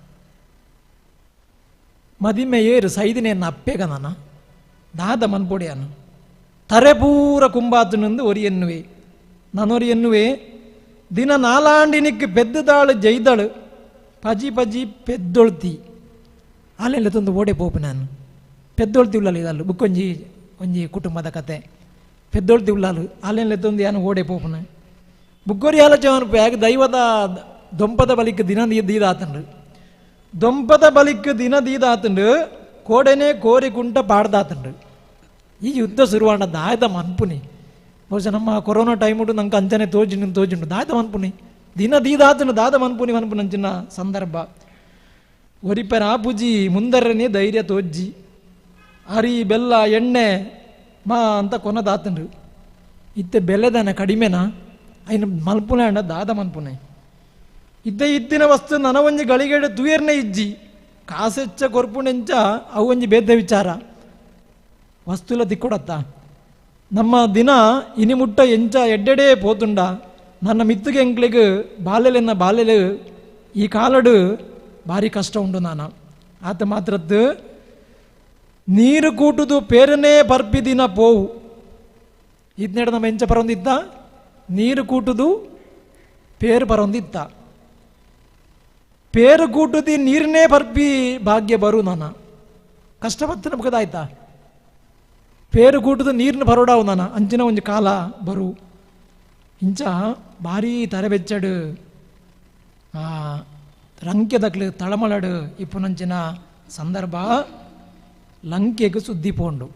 ಮದಿಮೆ ಏರು ಸೈದಿನೆಯನ್ನು ಅಪ್ಪೆಗ ನಾನು ದಾದ ಮನ್ಪೊಡೆಯನು ತರೆ ಪೂರ ಕುಂಬಾತನಂದು ಒರಿ ಎನ್ನುವೆ ನಾನೊರಿ ಎನ್ನುವೆ ದಿನ 4 ಪೆದ್ದದಾಳು ಜೈದಳು ಪಜಿ ಪೆದ್ದೊಳ್ತಿ ಅಲ್ಲೆಲ್ಲ ತಂದು ಓಡೆ ಪೋಪು ನಾನು ಪೆದ್ದೊಳ್ತಿ ಉಳ್ಳಲು ಇದಲ್ಲು ಬುಕ್ಕೊಂಜಿ ಒಂಜಿ ಕುಟುಂಬದ ಕತೆ ಪೆದ್ದೊಳ್ತಿ ಉಳ್ಳಲು ಅಲ್ಲೆಲ್ಲ ತಂದು ಯಾನು ಓಡೆ ಪೋಪುನ ಬುಕ್ಕೋರಿ ಆಲೋಚನೆ ಯಾಕೆ ದೈವದ ದೊಂಪದ ಬಲಿಕ್ ದಿನ ದೀದಾತಂಡು ದೊಂಪದ ಬಲಿಕ್ ದಿನ ದೀದಾತಂಡು ಕೋಡೆನೆ ಕೋರಿ ಕುಂಟ ಪಾಡ್ದಾತಂಡು ಈ ಯುದ್ಧ ಶುರುವಾಂಡ ದಾಯದ ಮನ್ಪುನಿ ಬಹುಶಃ ನಮ್ಮ ಕೊರೋನಾ ಟೈಮ್ ಉಂಟು ನಂಗೆ ಅಂಚನೆ ತೋಜಿಂಡು ದಾಯದ ಮನ್ಪುನಿ ದಿನ ದೀದಾತಂಡು ದಾದ ಮನ್ಪುನಂಚಿನ ಸಂದರ್ಭ ಒರಿಪೆರ ಆಪುಜಿ ಮುಂದರನೇ ಧೈರ್ಯ ತೋಜ್ಜಿ ಅರಿ ಬೆಲ್ಲ ಎಣ್ಣೆ ಮಾ ಅಂತ ಕೊನದಾತಂಡು ಇತ್ತೆ ಬೆಲೆದನ ಕಡಿಮೆನಾ ಐನು ಮಲ್ಪುನೆ ಅಂಡ ದಾದ ಮನ್ಪುನೆ ಇತ್ತಿನ ವಸ್ತು ನನ ಒಂಜಿ ಗಳಿಗೆಡೆ ತುಯರ್ನೆ ಇಜ್ಜಿ ಕಾಸೆಚ್ಚ ಕೊರ್ಪುನೆಂಚ ಅವು ಒಂಜಿ ಬೇದ ವಿಚಾರ ವಸ್ತುಲ ತಿಕ್ಕೊಡತ್ತ ನಮ್ಮ ದಿನ ಇನಿ ಮುಟ್ಟ ಎಂಚ ಎಡ್ಡೆಡೇ ಪೋತುಂಡ ನನ್ನ ಮಿತ್ತುಗೆ ಎಂಕ್ಲೆಗ್ ಬಾಲ್ಯಲೆ ಈ ಕಾಲಡು ಭಾರಿ ಕಷ್ಟ ಉಂಡು ನಾನು ಆತ ಮಾತ್ರದ್ದು ನೀರು ಕೂಟುದು ಪೇರನೇ ಬರ್ಪಿದಿನ ಪೋವು ಇದ್ನೆಡ ನಮ್ಮ ಎಂಚ ಪರೊಂದಿತ್ತ ನೀರು ಕೂಟುದು ಪೇರು ಪರೊಂದಿತ್ತ ಪೇರು ಕೂಟುದಿ ನೀರನ್ನೇ ಬರ್ಪಿ ಭಾಗ್ಯ ಬರು ನಾನು ಕಷ್ಟಪತ್ತು ನಮ್ಗದಾಯ್ತಾ ಪೇರು ಕೂಟುದು ನೀರಿನ ಬರೋಡಾವು ನಾನು ಅಂಚಿನ ಒಂಜಿ ಕಾಲ ಬರು ಇಂಚ ಭಾರಿ ತರಬೆಚ್ಚಡು ರಂಕೆದಕ್ಲು ತಳಮಳಡು ಇಪ್ಪುನಂಚಿನ ಸಂದರ್ಭ ಲಂಕೆಗೆ ಸುದ್ದಿ ಪೋಂಡು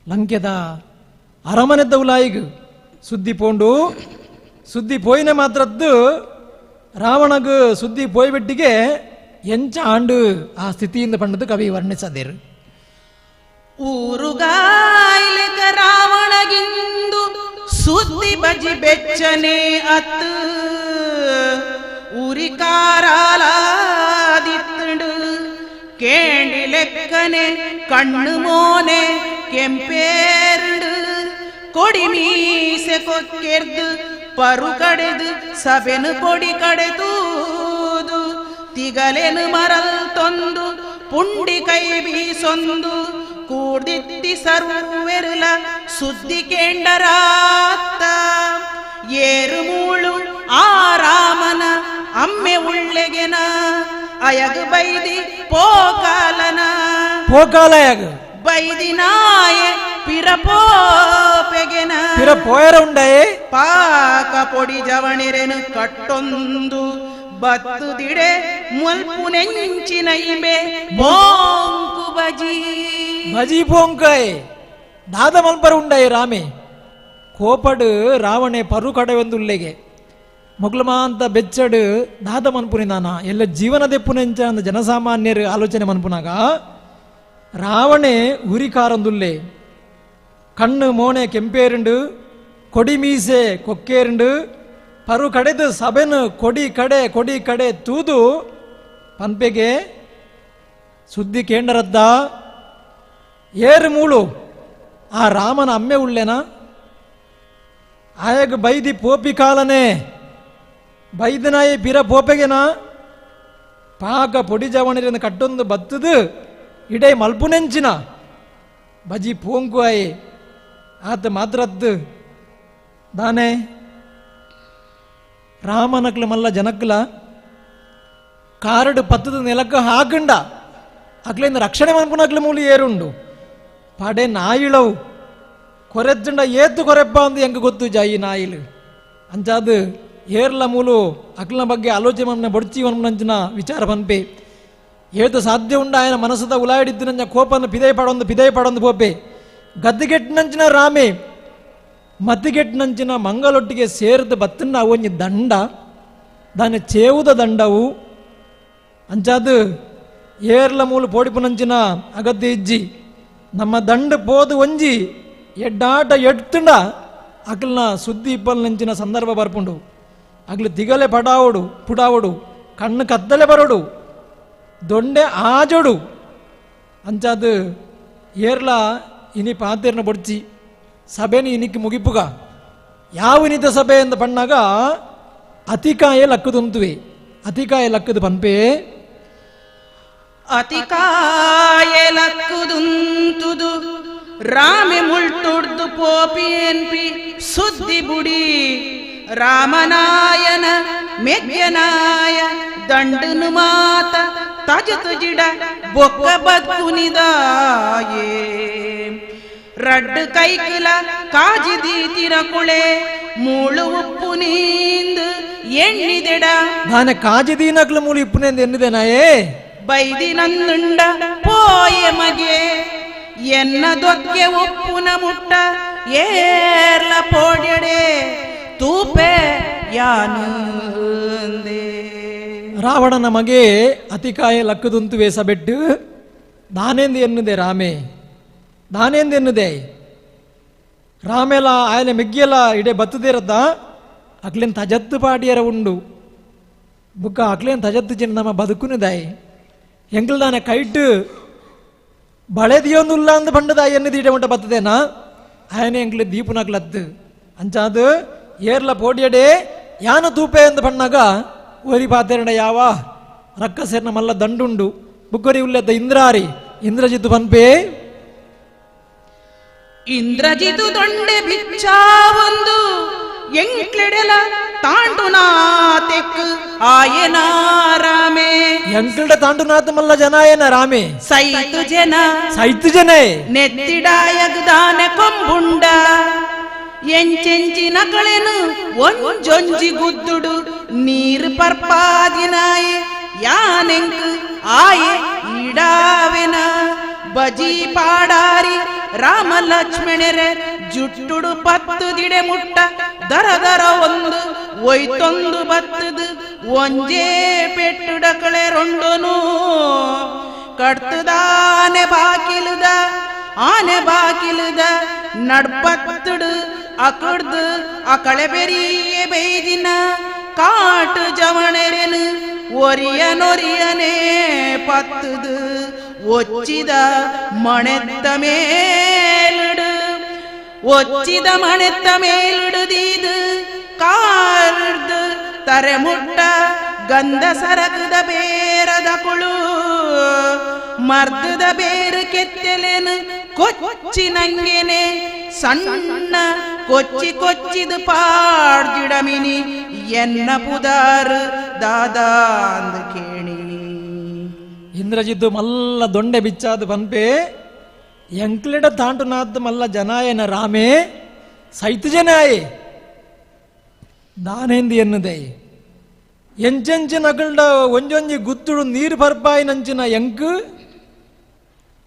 ಲಂಕೆದ ಅರಮನೆದ ಉಲಾಯಿಗೆ ಸುದ್ದಿ ಪೋಂಡು ಸುದ್ದಿ ಪೋಯಿನ ಮಾತ್ರದ್ದು ರಾವಣಗೆ ಸುದ್ದಿ ಪೋಯ್ಬಿಟ್ಟಿಗೆ ಎಂಚ ಆಂಡು ಆ ಸ್ಥಿತಿಯಿಂದ ಪಂಡದು ಕವಿ ವರ್ಣಿಸದೇರು ಊರುಗಾಯ್ಲೆಗ ರಾವಣಗಿಂದು ಸುದ್ದಿ ಬಜಿ ಬೆಚ್ಚನೆ ಅತ್ತು ಉರಿಕಾರಾಲಾದಿತ್ತುಂಡು ಕೇಂಡಿ ಲೆಕ್ಕನೆ ಕಣ್ಣು ಮೋನೆ ಕೆಂಪೇರುಂಡು ಕೊಡಿ ಮೀಸೆ ಕೊಕ್ಕೆರ್ದು ಪರು ಕಡೆದು ಸಬೆನು ಕೊಡಿ ಕಡೆದೂದು ತಿಗಲೆನು ಮರಲ್ ತೊಂದು ಪುಂಡಿ ಕೈ ಬೀಸೊಂದು ಕೂಡ್ದಿತ್ತಿ ಸರ್ವೆರುಲ ಸುದ್ದಿ ಕೇಂಡರಾತ್ತ ಏರು ಮೂಳು ಆ ರಾಮನ ಅಮ್ಮೆ ಉಳ್ಳೆಗೆನ ಅಯಗ ಬೈದಿ ಪೋಕಾಲಯಗ ಬೈದಿನಾಯ ಪಿರಪೋಪೆಗೆನ ಪಿರಪೋಯರ ಉಂಡಾಯೆ ಪಾಕ ಪೊಡಿ ಜವಣಿರೆನು ಕಟ್ಟೊಂದು ಬತ್ತು ದಿಡೆ ಮುಲ್ಪು ನೆಂಚಿನ ಇಮೆ ಬೋಂಕು ಬಜಿ ಪೋಂಕಾಯ್ ದಾದ ಮಲ್ಪರ ಉಂಡಾಯೆ ರಾಮೆ ಕೋಪಡು ರಾವಣೆ ಪರು ಕಡೆವೆಂದುಲ್ಲೆಗೆ ಮೊಗ್ಲಮಾ ಅಂತ ಬೆಚ್ಚಡು ದಾದ ಮನ್ಪುನಿ ನಾನ ಎಲ್ಲ ಜೀವನದೆ ಪುನೆಂಚ ಅಂದ ಜನಸಾಮಾನ್ಯರು ಆಲೋಚನೆ ಮನ್ಪುನಾಗ ರಾವಣೆ ಉರಿಕಾರಂದುಲ್ಲೆ ಕಣ್ಣು ಮೋನೆ ಕೆಂಪೇರುಂಡು ಕೊಡಿ ಮೀಸೆ ಕೊಕ್ಕೇರುಂಡು ಪರು ಕಡೆದು ಸಬೆನು ಕೊಡಿ ಕಡೆ ತೂದು ಪನ್ಪೆಗೆ ಸುದ್ದಿ ಕೇಂಡರದ್ದ ಏರು ಮೂಳು ಆ ರಾಮನ ಅಮ್ಮೆ ಉಳ್ಳೆನ ಆಯಗ ಬೈದಿ ಪೋಪಿ ಕಾಲನೆ ಬೈದನಾಯಿ ಪಿರ ಪೋಪೆಗೆನ ಪಾಕ ಪೊಡಿ ಜವಣಿರಿಂದ ಕಟ್ಟೊಂದು ಬತ್ತದು ಇಡೇ ಮಲ್ಪುನೆಂಚಿನ ಬಜಿ ಪೋಂಕು ಆಯೆ ಆತ ಮಾತ್ರದ್ದು ದಾನೆ ರಾಮನಕ್ಲ ಮಲ್ಲ ಜನಕ್ಲ ಕಾರಡು ಪತ್ತದ ನೆಲಕ್ಕ ಹಾಕಂಡ ಅಕ್ಲಿಂದ ರಕ್ಷಣೆ ಮನ್ಪುನಕ್ಲ ಮೂಲಿ ಏರುಂಡು ಪಡೆ ನಾಯಿಳವು ಕೊರೆಜ್ಜಂಡ ಏತು ಕೊರೆಪ್ಪ ಅಂದು ಹೆಂಗೆ ಗೊತ್ತು ಜಾಯಿ ನಾಯಿಲು ಅಂಚಾದು ಏರ್ಲ ಮೂಲು ಅಕ್ಲನ ಬಗ್ಗೆ ಆಲೋಚನೆ ಮನ್ನ ಬಡ್ಚಿ ಮನ್ಪುನಂಚಿನ ವಿಚಾರ ಪನ್ಪೆ ಏತು ಸಾಧ್ಯ ಉಂಡ ఆయన ಮನಸ್ಸದ ಉಲಾಡಿದ್ದಿನ ಕೋಪನ ಪಿದೈ ಪಡೊಂದು ಪೋಪೆ ಗದ್ದಿಗೆಟ್ಟಿನಂಚಿನ ರಾಮೆ ಮತ್ತಿಗೆಟ್ಟಿನಂಚಿನ ಮಂಗಲೊಟ್ಟಿಗೆ ಸೇರಿದ ಬತ್ತನ್ನ ಅವೊಂಜಿ ದಂಡ దాని చేవుద దండవు ಅಂಚಾದು ಏರ್ಲ ಮೂಲು ಪೋಡಿಪುನಂಚಿನ ಅಗತ್ಯ ಇಜ್ಜಿ ನಮ್ಮ ದಂಡ ಪೋದು ಒಂಜಿ ಎಡ್ಡಾಟ ಎಡ್ತುಂಡ ಅಕ್ಲನ ಸುದ್ದಿ ಇಪ್ಪಲ್ನಂಚಿನ ಸಂದರ್ಭ ಬರ್ಪುಂಡು ಅಕ್ಲು ತಿಗಲೆ ಪುಡಾವಡು ಕಣ್ಣು ಕತ್ತಲೆ ಬರೋಡು ದೊಂಡೆ ಆಜೋಡು ಅಂಚಾದು ಏರ್ಲ ಇನಿ ಪಾತೆರ್ನ ಬೊಡ್ಚಿ ಸಭೆನಿ ಇನಿಕ್ಕೆ ಮುಗಿಪುಗ ಯಾವ ಇನಿತ ಸಭೆ ಅಂತ ಪಣ್ಣಾಗ ಅತಿಕಾಯ ಲಕ್ಕದುಂತುವೆ ಅತಿಕಾಯ ಲಕ್ಕದು ಪನ್ಪೆ ಅತಿಕಾಯ ಲಕ್ಕದುಂತುದು ರಾಮೆ ಮುಳ್ತೊಡ್ದು ಪೋಪಿಯನ್ಪಿ ಸುದ್ದಿ ಬುಡಿ ರಾಮನಾಯನ ಮೆಗ್ಯನಾಯ ದಂಡನು ಮಾತ ತಜತು ಜಿಡ ಬೊಕ್ಕ ಬದುಕುನಿದಾಯೇ ರಡ್ಡು ಕೈಕಲ ಕಾಜಿದೀತಿರ ಕುಳೆ ಮೂಳು ಉಪ್ಪು ನೀಂದು ಎಣ್ಣಿದೆಡ ನಾನು ಕಾಜಿದೀನಕ್ಲ ಮೂಳು ಇಪ್ಪುನೆಂದು ಎನ್ನಿದೆನಾಯೇ ಬೈದಿನಂದುಂಡ ಪೋಯೆ ಮಗೆ ಎನ್ನ ದೊಗ್ಗೆ ಉಪ್ಪುನ ಮುಟ್ಟ ಏರ್ಲ ಪೋಡ್ಯಡೆ ತೂಪೆ ಯಾನುಂದೆ ರಾವಣನ ಮಗೆ ಅತಿಕಾಯ ಲಕ್ಕದುಂತು ವೇಸಬೆಟ್ಟು ದಾನೆಂದು ಎನ್ನುದೆ ರಾಮೆ ದಾನೆಂದು ಎನ್ನುದೆ ರಾಮೆಲ ಆಯನ ಮೆಗ್ಗಿಯಲ ಇಡೆ ಬತ್ತುದಿರತ್ತ ಅಕ್ಲೇನ್ ತಜತ್ತು ಪಾಡಿಯರ ಉಂಡು ಬುಕ್ಕ ಅಕ್ಲೇನ್ ತಜತ್ತು ಚಿನ್ನ ನಮ್ಮ ಬದುಕುನಿದಾಯಿ ಎಂಕಲ್ ದಾನೆ ಕೈಟ್ಟು ಬಳೆದಿಯೊಂದುಲ್ಲ ಅಂದು ಬಂಡದಾಯಿ ಎನ್ನುದು ಇಡೆ ಉಂಟ ಬತ್ತದೇನಾ ಆಯನ ಎಂಕ್ಲು ದೀಪುನಕ್ಲತ್ತು ಅಂಚಾದು ಏರ್ಲ ಪೋಡಿಯಡೆ ಯಾನ ತೂಪೆ ಎಂದು ಬಣ್ಣಾಗ ಒರಿ ಪಾತೆರಣ ಯಾವ ರಕ್ಕಸೇರ್ನ ಮಲ್ಲ ದಂಡುಂಡು ಬುಕ್ಕರಿ ಉಲ್ಲೆದ್ದ ಇಂದ್ರಜಿತ್ತು ಪನ್ಪೆ ಇಂದ್ರಜಿತು ದೊಂಡೆ ಬಿಚ್ಚಾವೊಂದು ಎಂಕ್ಲೆಡೆಲ ತಾಂಡುನಾತೆಕ್ ಆಯನ ರಾಮೆ ಎಂಕ್ಲೆಡ ತಾಂಡುನಾಥ ಮಲ್ಲ ಜನಾಯನ ರಾಮೆ ಸೈತು ಜನ ನೆತ್ತಿಡಾಯಗದಾನೆ ಕೊಂಬುಂಡ ಎಂಚೆಂಚಿನ ಕಳೆನು ಒಂಜೊಂಜಿ ಗುದ್ದುಡು ನೀರು ಪರ್ಪಾದಿನಾಯೆ ಯಾನೆಂಕ್ ಆಯೆ ಈಡಾವೆನ ಬಜಿ ಪಾಡಾರಿ ರಾಮ ಲಕ್ಷ್ಮಣರೆ ಜುಟ್ಟುಡು ಪತ್ತು ದಿಡೆ ಮುಟ್ಟ ದರ ಒಂದು ಒಯ್ತೊಂದು ಬತ್ತದು ಒಂಜೇ ಪೆಟ್ಟುಡ ಕಳೆ ರೊಂಡನು ಕಡ್ತದಾನೆ ಬಾಕಿಲುದ ನಡ್ಪತ್ತುಡು ಅಕಡ್ದು ಅಕಳೆ ಬೆರಿಯೆ ಬೈದಿನ ಕಾಟು ಜವಣರೆನು ಒರಿಯನೊರಿಯನೇ ಪತ್ತದು ಒಚ್ಚಿದ ಮಣೆತ್ತ ಮೇಲಿಡುದೀದು ಕಾರ್ದು ತರೆ ಮುಟ್ಟ ಗಂಧ ಸರಕದ ಬೇರದ ಕುಳು ಮರ್ದದ ಬೇರು ಕೆತ್ತಲೆನು ಕೊಚ್ಚಿ ನಂಗೆನೆ ಸಣ್ಣ ಕೊಚ್ಚಿದು ಪಾಡ್ಜಿಡಮಿನಿ ಎನ್ನ ಪುದಾರು ದಾದಾಂದು ಕೇಳಿ ಇಂದ್ರಜಿದ್ದು ಮಲ್ಲ ದೊಂಡೆ ಬಿಚ್ಚಾದು ಪನ್ಪೆ ಎಂಕ್ಲೆಡ ತಾಂಡುನಾಥ ಮಲ್ಲ ಜನಾಯನ ರಾಮೆ ಸೈತು ಜನಾಯೆ ದಾನೆಂದು ಎನ್ನುದೆ ಎಂಚೆಂಚಿನ ಅಕಲ್ಡ ಒಂಜೊಂಜಿ ಗುತ್ತುಡು ನೀರು ಪರ್ಪಾಯಿ ನಂಚಿನ ಎಂಕ್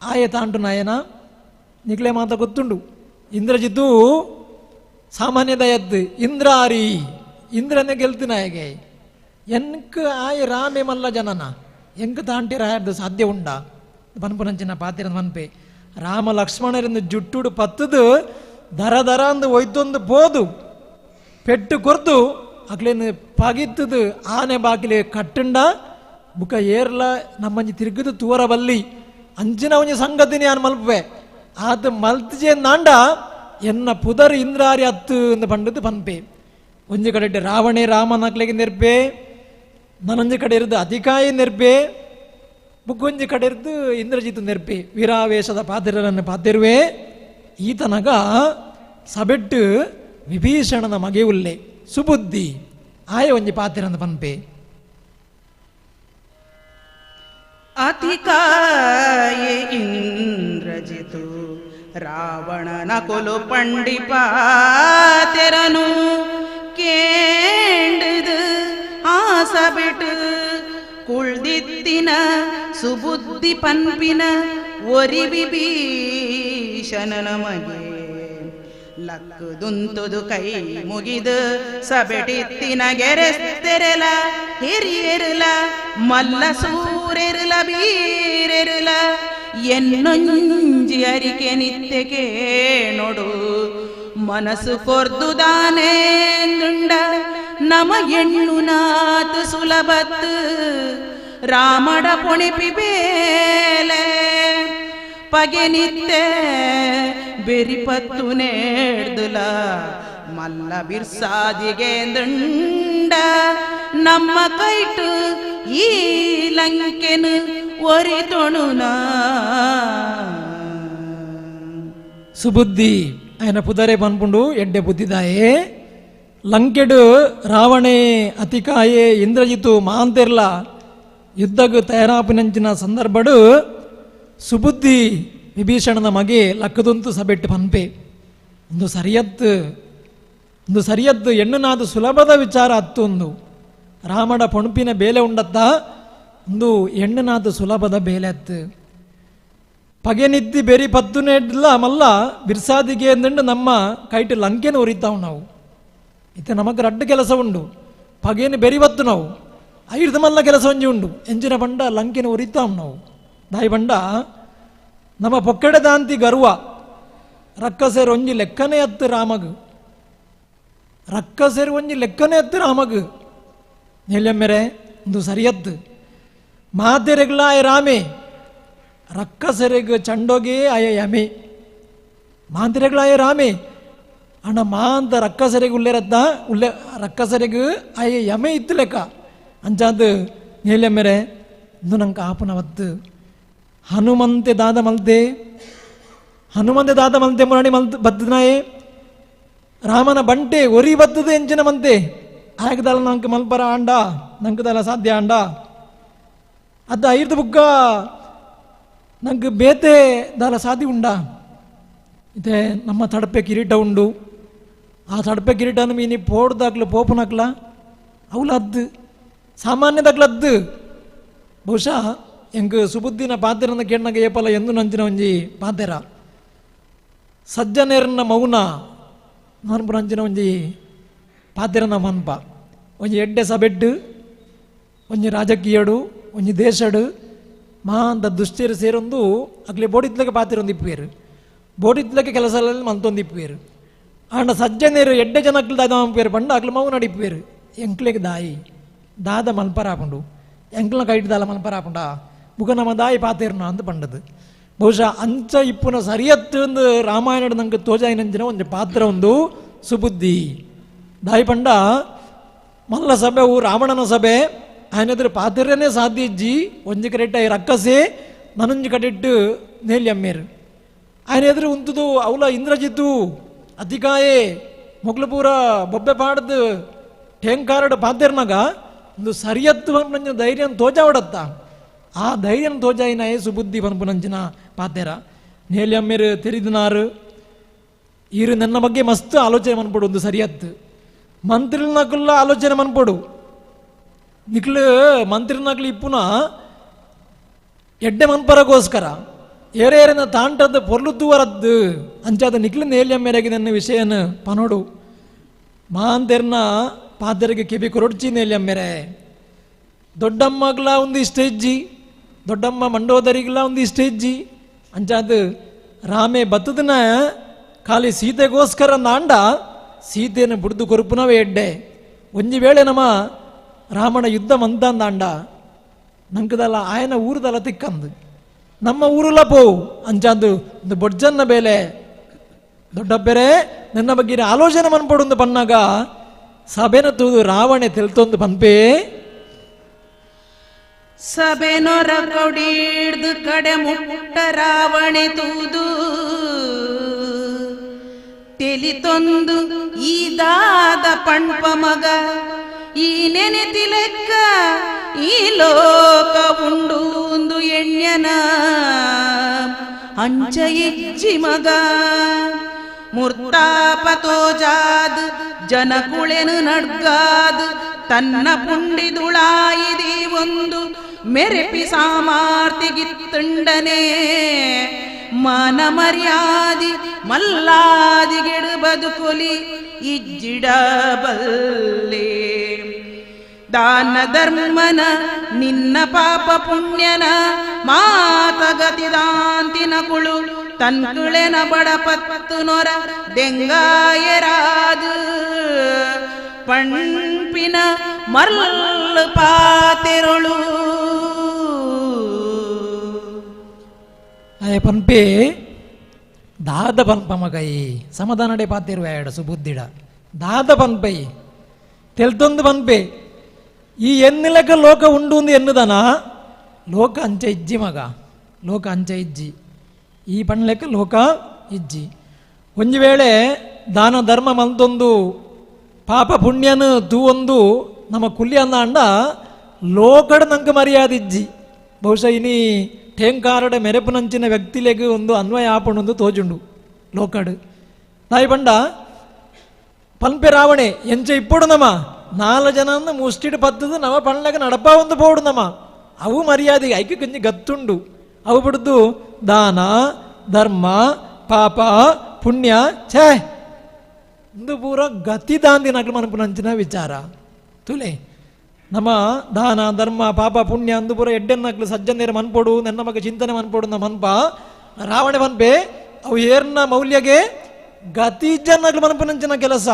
ಆಯ ತಾಂಟು ನಾಯನ ನಿಕ್ಲೆ ಮಾತ ಗೊತ್ತುಂಡು ಇಂದ್ರಜಿದ್ದು ಸಾಮಾನ್ಯದ ಎದ್ದು ಇಂದ್ರನೇ ಗೆಲ್ತು ನಾಯಗೆ ಎನ್ಕ್ ಆಯ ರಾಮೆ ಮಲ್ಲ ಜನನ ಎಂಕ್ ತಾಂಟಿ ರಾಯರ್ದು ಸಾಧ್ಯ ಉಂಡ ಪನ್ಪುನಂಚಿನ ಪಾತಿರ ಮನ್ಪೆ ರಾಮ ಲಕ್ಷ್ಮಣರಿಂದ ಜುಟ್ಟುಡು ಪತ್ತದು ದರ ಅಂದು ಒಯ್ತೊಂದು ಪೋದು ಪೆಟ್ಟು ಕೊರ್ದು ಅಕ್ಲೇನು ಪಗಿತ್ತದು ಆನೆ ಬಾಕಿಲೆ ಕಟ್ಟುಂಡ ಬುಕ ಏರ್ಲ ನಮ್ಮಂಜಿ ತಿರುಗದು ತೂರ ಬಲ್ಲಿ ಅಂಚಿನ ಒಂಜಿ ಸಂಗತಿನಿ ನಾನು ಮಲ್ಪೆ ಆತ ಮಲ್ತಿಜೆ ನಾಂಡ ಎನ್ನ ಪುದರ್ ಇಂದ್ರಾರಿ ಹತ್ತು ಎಂದು ಪಂಡದು ಪನ್ಪೆ ಒಂಜಿ ಕಡೆ ರಾವಣೆ ರಾಮನಕ್ಲೆಗೆ ನೆರ್ಪೆ ನನೊಂಜಿ ಕಡೆ ಇರೋದು ಅತಿಕಾಯಿ ನೆರ್ಪೆ ಬುಕ್ಕೊಂಜಿ ಕಡೆ ಇರೋದು ಇಂದ್ರಜಿತ್ತು ನೆರ್ಪೆ ವೀರಾವೇಶದ ಪಾತಿರನ್ನು ಪಾತಿರುವೆ ಈತನಗ ಸಬೆಟ್ಟು ವಿಭೀಷಣನ ಮಗೆ ಉಲ್ಲೆ ಸುಬುದ್ಧಿ ಆಯ ಒಂಜಿ ಪಾತಿರಂದ ಪನ್ಪೆ. ಅತಿಕಾಯೆ ಇಂದ್ರಜಿತು ರಾವಣನ ಕೊಲು ಪಂಡಿಪಾತೆರನು ಕೇಂಡದು ಆಸಬಿಟ್ಟು ಕುಳ್ದಿತ್ತಿನ ಸುಬುದ್ಧಿ ಪನ್ಪಿನ ಒರಿ ವಿಭೀಷಣನ ಮಗೆ ಲಕ್ಕುದುಂತುದು ಕೈ ಮುಗಿದು ಸಬೆಟಿತ್ತಿನ ಗೆರೆಸ್ತೆರೆಲ ಹಿರಿಯೆರಲ ಮಲ್ಲ ಸೂರೆರಲ ಬೀರೆರಲ ಎನ್ನೊಂಜಿ ಅರಿಕೆ ನಿತ್ಯ ಕೇಳೊಡು ಮನಸ್ಸು ಕೊರ್ದುದಾನೇಂದುಂಡ ನಮ ಎಣ್ಣು ನಾತು ಸುಲಭತ್ತು ರಾಮಡ ಪೊಣಿಪಿ ಬೇಲೆ ಪಗೆ ನಿತ್ಯ ಬೆರಿಪತ್ತು ನೇಡ್ದುಲ ಮಲ್ಲ ಬಿರ್ಸಾದಿಗೆ ದಂಡ ನಮ್ಮ ಕೈಟು ಈ ಲಂಕೆನು ಒರಿತೊಣುನ. ಸುಬುದ್ಧಿ ఆయన ಪುದರೆ ಪನ್ಪುಂಡು ಎಡ್ಡೆ ಬುದ್ಧಿದಾಯೇ ಲಂಕೆಡು ರಾವಣೆ ಅತಿಕಾಯೆ ಇಂದ್ರಜಿತು ಮಾಂತೆರ್ಲ ಯುದ್ಧಕ್ಕೆ ತಯಾರಾಪಿನಂಚಿನ ಸಂದರ್ಭಡು ಸುಬುದ್ಧಿ ವಿಭೀಷಣನ ಮಗೆ ಲಕ್ಕದಂತು ಸಬೆಟ್ಟು ಪನ್ಪೆ ಒಂದು ಸರಿಯದ್ದು ಎಣ್ಣನಾದು ಸುಲಭದ ವಿಚಾರ ಹತ್ತು ಒಂದು ರಾಮಡ ಪೊಣಪಿನ ಬೇಲೆ ಉಂಡತ್ತ ಒಂದು ಎಣ್ಣನಾದು ಸುಲಭದ ಬೇಲೆ ಹತ್ತು ಪಗೆ ನಿತ್ತಿ ಬೆರಿ ಪತ್ತು ನೆಡ್ಲ ಮಲ್ಲ ಬಿರ್ಸಾದಿಗೆ ಎಂದುಂಡು ನಮ್ಮ ಕೈಟ್ ಲಂಕೆನ ಉರಿತಾವು ನಾವು ಇತ್ತೆ ನಮಗೆ ರಡ್ಡು ಕೆಲಸ ಉಂಡು ಪಗೇನು ಬೆರಿವತ್ತು ನಾವು ಐರ್ದು ಮಲ್ಲ ಕೆಲಸ ಒಂಜಿ ಉಂಡು ಎಂಜಿನ ಬಂಡ ಲಂಕೆನ ಉರಿತಾವು ನಾವು ದಾಯಿ ಬಂಡ ನಮ್ಮ ಪೊಕ್ಕಡೆ ದಾಂತಿ ಗರ್ವ ರಕ್ಕಸೇರು ಒಂಜಿ ಲೆಕ್ಕನೇ ಹತ್ತು ರಾಮಗ್ ರಕ್ಕಸೇರು ಒಂಜಿ ಲೆಕ್ಕನೇ ಹತ್ತು ರಾಮಗ್ ನೆಲೆಮ್ಮೆರೆ ಒಂದು ಸರಿಯತ್ತು ಮಾತೆರೆಗ್ಲ ಆಯ ರಾಮೆ ರಕ್ಕಸರೆಗ್ ಚಂಡೋಗೆ ಆಯ ಯಮೆ ಮಾತೆರೆಗ್ಲ ಆಯ ರಾಮೆ ಅಣ್ಣ ಮಾ ಅಂತ ರಕ್ಕಸರೆಗೆ ಉಲ್ಲೆ ರಕ್ಕಸರೆಗೆ ಆಯ ಯಮೆ ಇತ್ತು ಲೆಕ್ಕ ಅಂಚಾದ ನೆಲೆಮ್ಮೆರೆ ಇಂದು ನಂಗೆ ಆಪನವತ್ತು ಹನುಮಂತೆ ದಾದ ಮಲ್ತೆ ಮುರಾಣಿ ಬದ್ದನಾಯೇ ರಾಮನ ಬಂಟೆ ಒರಿ ಬದ್ದದು ಎಂಚಿನ ಮಂತೆ ಆಗದಲ್ಲ ನಂಗೆ ಮಲ್ಪರ ಆಂಡ ನಂಗದಲ್ಲ ಸಾಧ್ಯ ಆಂಡ ಅದು ಐದು ಬುಕ್ಕ ನಂಗೆ ಬೇತೆ ದಾಲ ಸಾಧ್ಯ ಉಂಡ ಇದೆ ನಮ್ಮ ತಡಪೆ ಕಿರೀಟ ಉಂಡು ಆ ತಡಪೆ ಕಿರೀಟನ ಮೀನಿ ಪೋಡ್ದಾಗ್ಲು ಪೋಪನಾಗ್ಲ ಅವಲದ್ದು ಸಾಮಾನ್ಯದಾಗ್ಲದ್ದು ಬಹುಶಃ ಎಂಗೆ ಸುಬುದ್ದಿನ ಪಾತೆರನ್ನ ಕೇಳಿನಾಗ ಏಪಲ ಎಂದು ನಂಚಿನ ಒಂಜಿ ಪಾತೆರ ಸಜ್ಜನೇರನ್ನ ಮೌನ ಮನ್ಪು ನಂಚಿನ ಒಂಜಿ ಪಾತೆರನ ಮನ್ಪ ಒಂಜಿ ಎಡ್ಡೆ ಸಬೆಡ್ಡು ಒಂಜಿ ರಾಜಕೀಯಡು ಒಂಜಿ ದೇಶಡು ಮಾ ಅಂತ ದುಶ್ಚೇರು ಸೇರೊಂದು ಅಗ್ಲಿ ಬೋಡಿತ್ಲಕ್ಕೆ ಪಾತೆರೊಂದು ಇಪ್ಪೇರು ಬೋಡಿತ್ಲಕ್ಕೆ ಕೆಲಸ ಮಂತೊಂದು ಇಪ್ಪೇರು ಆಂಡ ಸಜ್ಜನೇರು ಎಡ್ಡೆ ಜನಕ್ಲು ದಾದ ಮಂಪೇರು ಪಂಡ ಅಗ್ಲು ಮೌನ ನಡಿಪ್ಪೇರು ಎಂಕ್ಲೆಗೆ ದಾಯಿ ದಾದ ಮಲ್ಪರಾಪುಂಡು ಎಂಕ್ಲನ ಕೈಟ್ ದಾಲ ಮಲ್ಪರಾಪುಂಡ ಮುಖ ನಮ್ಮ ದಾಯಿ ಪಾತೇರ್ನ ಅಂತ ಪಂಡದು ಬಹುಶಃ ಅಂಚ ಇಪ್ಪುನ ಸರಿಯತ್ತು ಒಂದು ರಾಮಾಯಣದ ನಂಗೆ ತೋಜಾಯಿನಂಚಿನ ಒಂದು ಪಾತ್ರ ಒಂದು ಸುಬುದ್ಧಿ ದಾಯಿ ಪಂಡ ಮಲ್ಲ ಸಭೆ ರಾವಣನ ಸಭೆ ಆಯ್ನದ್ರ ಪಾತಿರನೇ ಸಾಧ್ಯ ಇಜ್ಜಿ ಒಂಜಿ ಕರೆಕ್ಟ್ ರಕ್ಕಸೆ ನನೊಂಜಿ ಕಡೆಟ್ಟು ನೇಲಿ ಅಮ್ಮೇರು ఆయన ಎದುರು ಉಂತುದು ಅವಲ ಇಂದ್ರಜಿತ್ತು ಅತಿಕಾಯೆ ಮೊಗ್ಲು ಪೂರ ಬೊಬ್ಬೆ ಪಾಡ್ದು ಟೇಂಕಾರಡು ಪಾತೆರ್ನಾಗ ಒಂದು ಸರಿಯತ್ತು ಪಂಪಂಚಿನ ಧೈರ್ಯ ತೋಜಾವಡತ್ತ ಆ ಧೈರ್ಯ ತೋಜಾಯಿನಾಯೇ ಸುಬುದ್ಧಿ ಪಂಪುನಂಚಿನ ಪಾತೆರ ನೇಲಿ ಅಮ್ಮೇರು ತೆರಿದಿನಾರು ಈರು ನನ್ನ ಬಗ್ಗೆ ಮಸ್ತ್ ಆಲೋಚನೆ ಮನ್ಪಡು ಒಂದು ಸರಿಯತ್ತು ಮಂತ್ರಿನಾಕುಲ್ಲ ಆಲೋಚನೆ ಮನ್ಪಡು ನಿಕ್ಲು ಮಂತ್ರಿನಾಕ್ಲು ಇಪ್ಪುನ ಎಡ್ಡೆ ಮನ್ಪರಗೋಸ್ಕರ ಏರೇರಿನ ತಾಂಟದ್ದು ಪೊರ್ಲು ತೂವರದ್ದು ಅಂಚಾದ ನಿಕ್ಲು ನೇಲಿಯ ಮೇರೆಗೆ ನನ್ನ ವಿಷಯನ ಪನೋಡು ಮಾಂತೆರ್ನ ಪಾದರಿಗೆ ಕಿವಿ ಕೊರಡ್ಚಿ ನೇಲಿಯ ಮೇರೆ ದೊಡ್ಡಮ್ಮಗ್ಲ ಒಂದು ಇಷ್ಟೇಜ್ಜಿ ದೊಡ್ಡಮ್ಮ ಮಂಡೋದರಿಗ್ಲ ಒಂದು ಇಷ್ಟೇಜ್ಜಿ ಅಂಚಾದ ರಾಮೆ ಬತ್ತದನ ಖಾಲಿ ಸೀತೆಗೋಸ್ಕರ ನಾಂಡ ಸೀತೆಯನ್ನು ಬುಡ್ದು ಕೊರುಪುನವೇ ಎಡ್ಡೆ ಒಂಜಿ ವೇಳೆ ನಮ್ಮ ರಾಮಣ ಯುದ್ಧ ಮಂತಾಂದಾಂಡ ನಂಕದಲ್ಲ ಆಯನ ಊರದಲ್ಲ ತಿಕ್ಕಂದು ನಮ್ಮ ಊರುಲ ಪೋವು ಅಂಚಾಂದು ಒಂದು ಬೊಡ್ಜನ್ನ ಬೇಲೆ ದೊಡ್ಡಬ್ಬೆರೆ ನನ್ನ ಬಗ್ಗೆ ಆಲೋಚನೆ ಮನ್ಪಡೊಂದು ಪನ್ನಾಗ ಸಭೆನ ತೂದು ರಾವಣೆ ತೆಲ್ತೊಂದು ಪನ್ಪೇ ಸಭೆನೊರ ಕೊಡಿಡ್ದು ಕಡೆ ಮುಟ್ಟ ರಾವಣೆ ತೂದು ತೆಲಿ ಎದಿತೊಂದು ಈದಾದ ಪಣ್ಪ ಮಗ ಈ ನೆನೆತಿ ಲೆಕ್ಕ ಈ ಲೋಕ ಉಂಡು ಎಣ್ಯನ ಅಂಚ ಇಜ್ಜಿ ಮಗ ಮುರ್ತಾಪತೋಜಾದ್ ಜನಕುಳೆನು ನಡ್ಗಾದ್ ತನ್ನ ಪುಂಡಿದುಳಾಯಿದಿ ಒಂದು ಮೆರೆಪಿ ಸಾಮಾರ್ಥಿಗಿತ್ತುಂಡನೆ ಮಾನ ಮರ್ಯಾದಿ ಮಲ್ಲಾದಿಗೆಡು ಬದುಕೊಲಿ ಇಜ್ಜಿಡಬಲ್ಲೆ ದಾನ ಧರ್ಮನ ನಿನ್ನ ಪಾಪ ಪುಣ್ಯನ ಮಾತಗತಿದಾಂತಿನ ಕುಳು ತನ್ಕುಳೆನ ಬಡಪತ್ತು ನೊರ ದೆಂಗಾಯರಾದು ಪಣ್ಪಿನ ಮರ್ಲ್ ಪಾತೆರೊಳು ಅಯ್ಯ ಪನ್ಪೆ ದಾದ ಪನ್ಪ ಮಗೈ ಸಮಾಧಾನಡೆ ಪಾತಿರುವ ಎಡ ಸುಬುದ್ದಿಡ ದಾದ ಪನ್ಪೈ ತೆಲ್ತೊಂದು ಪನ್ಪೆ ಈ ಎನ್ನಿಲಕ ಲೋಕ ಉಂಡು ಒಂದು ಎನ್ನುದನ ಲೋಕ ಅಂಚ ಇಜ್ಜಿ ಮಗ ಲೋಕ ಅಂಚ ಇಜ್ಜಿ ಈ ಪಣ್ಲೆಕ್ಕ ಲೋಕ ಇಜ್ಜಿ ಒಂದು ವೇಳೆ ದಾನ ಧರ್ಮ ಮಂತೊಂದು ಪಾಪ ಪುಣ್ಯನು ತೂ ಒಂದು ನಮ್ಮ ಕುಲ್ಲಿ ಅಂದ ಅಂಡ ಲೋಕಡ ನಂಗೆ ಮರ್ಯಾದೆ ಇಜ್ಜಿ ಬಹುಶಃ ಇನಿ ಠೇಂಕಾರಡ ಮೆರೆಪುನಂಚಿನ ವ್ಯಕ್ತಿಲೆಗೆ ಒಂದು ಅನ್ವಯ ಆಪಣೊಂದು ತೋಜುಂಡು ಲೋಕಡ್ ನಾಯಿ ಬಂಡ ಪನ್ಪೆ ರಾವಣೆ ಎಂಚ ಇಪ್ಪಡು ನಮ್ಮ 4 ಜನ ಮುಷ್ಟಿಡ್ ಪತ್ತದು ನವ ಪಣ್ಲೆಗೆ ನಡಪ ಒಂದು ಪೋಡು ನಮ್ಮ ಅವು ಮರ್ಯಾದೆಗೆ ಐಕೆ ಕಂಜಿ ಗತ್ತುಂಡು ಅವು ಬಿಡ್ದು ದಾನ ಧರ್ಮ ಪಾಪ ಪುಣ್ಯ ಛೇ ಒಂದು ಪೂರ ಗತಿ ದಾಂದಿ ನಕ್ಲು ಮನಪುನಂಚಿನ ವಿಚಾರ ತುಲೆ ನಮ್ಮ ದಾನ ಧರ್ಮ ಪಾಪ ಪುಣ್ಯ ಅಂದು ಪೂರ ಎಡ್ಡೆನ್ನಕ್ಲು ಸಜ್ಜನೇರ ಮನ್ಪೋಡು ನನ್ನ ಮಗ ಚಿಂತನೆ ಮನ್ಪೋಡು ನಮ್ಮ ಮನ್ಪ ರಾವಣೆ ಮನ್ಪೆ ಅವು ಏರ್ನ ಮೌಲ್ಯಗೆ ಗತಿ ಜನ್ನಕ್ಲು ಮನಪುನಂಚಿನ ಕೆಲಸ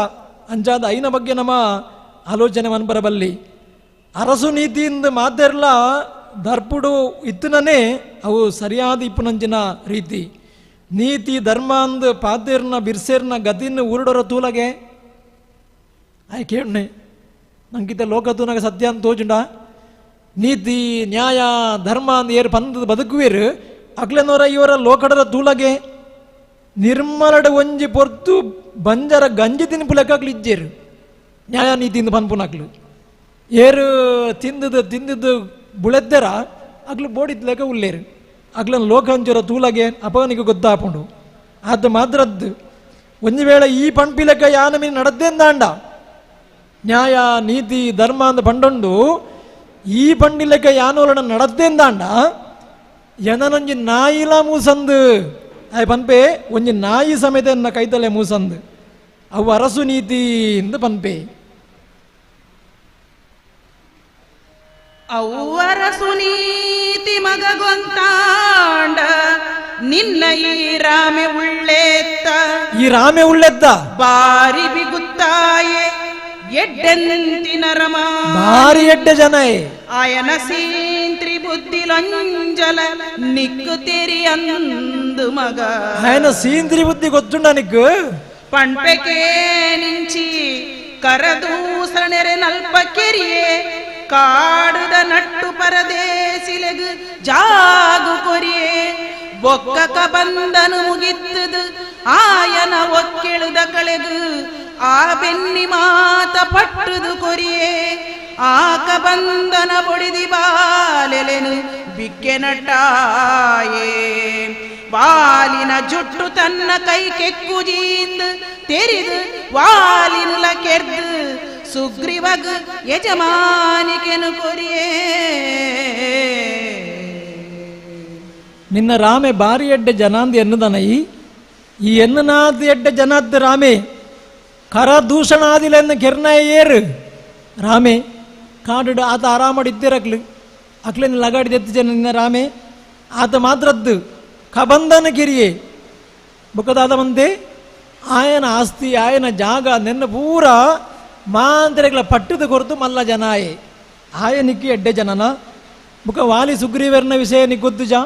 ಅಂಚಾದ ಐನ ಬಗ್ಗೆ ನಮ್ಮ ಆಲೋಚನೆ ಮನ್ಪರಬಲ್ಲಿ ಅರಸು ನೀತಿಯಿಂದ ಮಾತೆರ್ಲ ದರ್ಪುಡು ಇತ್ತನೇ ಅವು ಸರಿಯಾದ ಇಪ್ಪುನಂಚಿನ ರೀತಿ ನೀತಿ ಧರ್ಮ ಅಂದು ಪಾತೆರ್ನ ಬಿರ್ಸೇರ್ನ ಗತಿನ ಉರುಡೋರ ತೂಲಗೆ ಆಯ್ ಕೇಳ್ನೆ ನಂಗಿತ ಲೋಕ ತೂನಾಗ ಸತ್ಯ ಅಂತ ತೋಜುಂಡ ನೀತಿ ನ್ಯಾಯ ಧರ್ಮ ಅಂದ್ ಏರು ಪಂದ ಬದುಕುವೇರು ಅಕ್ಲೆನೋರ ಇವರ ಲೋಕಡರ ತೂಲಗೆ ನಿರ್ಮಲಡ ಒಂಜಿ ಪೊರ್ತು ಬಂಜರ ಗಂಜಿ ತಿನ್ಪು ಲೆಕ್ಕಾಗ್ಲು ಇಜ್ಜೇರು ನ್ಯಾಯ ನೀತಿಯಿಂದ ಪನ್ಪುನಕ್ಲು ಏರು ತಿಂದದ್ದು ಬುಳೆದ್ದರ ಅಗ್ಲು ಬೋಡಿದ್ ಲೆಕ್ಕ ಉಳ್ಳೇರು ಅಗ್ಲನ್ ಲೋಕಂಚರ ತೂಲಗೆ ಅಪವನಿಗೆ ಗೊತ್ತಾಪುಂಡು ಅದು ಮಾತ್ರದ್ದು ಒಂದು ವೇಳೆ ಈ ಪಂಪಿ ಲೆಕ್ಕ ಯಾನ ಮೀನು ನಡದ್ದೇಂದಾಂಡ ನ್ಯಾಯ ನೀತಿ ಧರ್ಮ ಅಂತ ಪಂಡೊಂಡು ಈ ಪಂಡಿ ಲೆಕ್ಕ ಯಾನೋಲನ ನಡದ್ದೇಂದಾಂಡ ಎನನೊಂಜಿ ನಾಯಿಲ ಮೂಸಂದು ಆಯ್ ಪನ್ಪೆ ಒಂಜಿ ನಾಯಿ ಸಮೇತ ಎನ್ನ ಕೈತಲೆ ಮೂಸಂದು ಅವು ಅರಸು ನೀತಿ ಇಂದ ಪನ್ಪೆ ಅವ್ವರ ಸುನೀತಿ ಮಗ ಗೊಂತಾಂಡ ನಿನ್ನ ಈ ರಾಮೆ ಉಳ್ಳೆತ್ತ ಬಾರಿ ಬಿಗುತ್ತಾಯೆ ಎಡ್ಡೆಂತಿನ ರಮ ಬಾರಿ ಎಡ್ಡೆ ಜನ ಆಯನ ಸೀಂತ್ರಿ ಬುದ್ಧಿ ಲಂಜಲ ನಿಕ್ಕು ತೆರಿ ಅಂದು ಮಗ ఆయన సీంద్రి బుద్ధి ಗೊತ್ತುಂಡ ನಿಕ್ಕು ಪಣ್ಪೆಕೆ ನಿಂಚಿ ಕರದೂಸಣೆರೆ ನಲ್ಪ ಕೆರಿಯೇ ಕಾಡುದ ನಟ್ಟು ಪರದೇಸಿಲೆಗು ಜಾಗು ಕೊರಿಯೇ ಬೊಕ್ಕಕ ಬಂದನು ಮುಗಿತ್ತದು ಆಯನ ಒಕ್ಕೆಳುದ ಕಳೆದು ಆ ಬೆನ್ನಿ ಮಾತ ಪಟ್ಟುದು ಕೊರಿಯೇ ಆಕ ಬಂದನ ಬೊಡಿದಿ ಬಾಲೆಲೆನು ಬಿಕ್ಕೆ ನಟ್ಟಾಯೇ ವಾಲಿನ ಜುಟ್ಟು ತನ್ನ ಕೈ ಕೆಕ್ಕುಜೀಂದು ತೆರಿದು ವಾಲಿನುಲ ಕೆರ್ದು ಸುಗ್ರೀವಗ್ ಯಜಮಾನಿಕೆನು ಕೊರಿಯೇ ನಿನ್ನ ರಾಮೆ ಬಾರಿ ಎಡ್ಡೆ ಜನಾಂದಿ ಎನ್ನುದನೈ ಈ ಎನ್ನನಾದ ಎಡ್ಡೆ ಜನಾದ ರಾಮೆ ಕರ ದೂಷಣಾದಿಲೆನ್ನ ಕೆರ್ನಾಯ ಏರು ರಾಮೆ ಕಾಡು ಆತ ಆರಾಮಡಿದ್ದಿರಕ್ಲು ಅಕ್ಲೇನು ಲಗಾಡಿದೆತ್ತು ಜನ ನಿನ್ನ ರಾಮೆ ಆತ ಮಾತ್ರದ್ದು ಕಬಂಧನ ಕಿರಿಯೇ ಬುಕ್ಕದಾದ ಮಂತೆ ಆಯನ ಆಸ್ತಿ ಆಯನ ಜಾಗ ನೆನ್ನ ಪೂರ ಮಾಂತ್ರೆಗಳ ಪಟ್ಟದ ಕೊರತು ಮಲ್ಲ ಜನಾಯೇ ಆಯನಿಕ್ಕಿ ಎಡ್ಡೆ ಜನನ ಬುಕ್ಕ ವಾಲಿ ಸುಗ್ರೀವರ್ನ ವಿಷಯ ನಿಕ್ ಗೊತ್ತು ಜಾ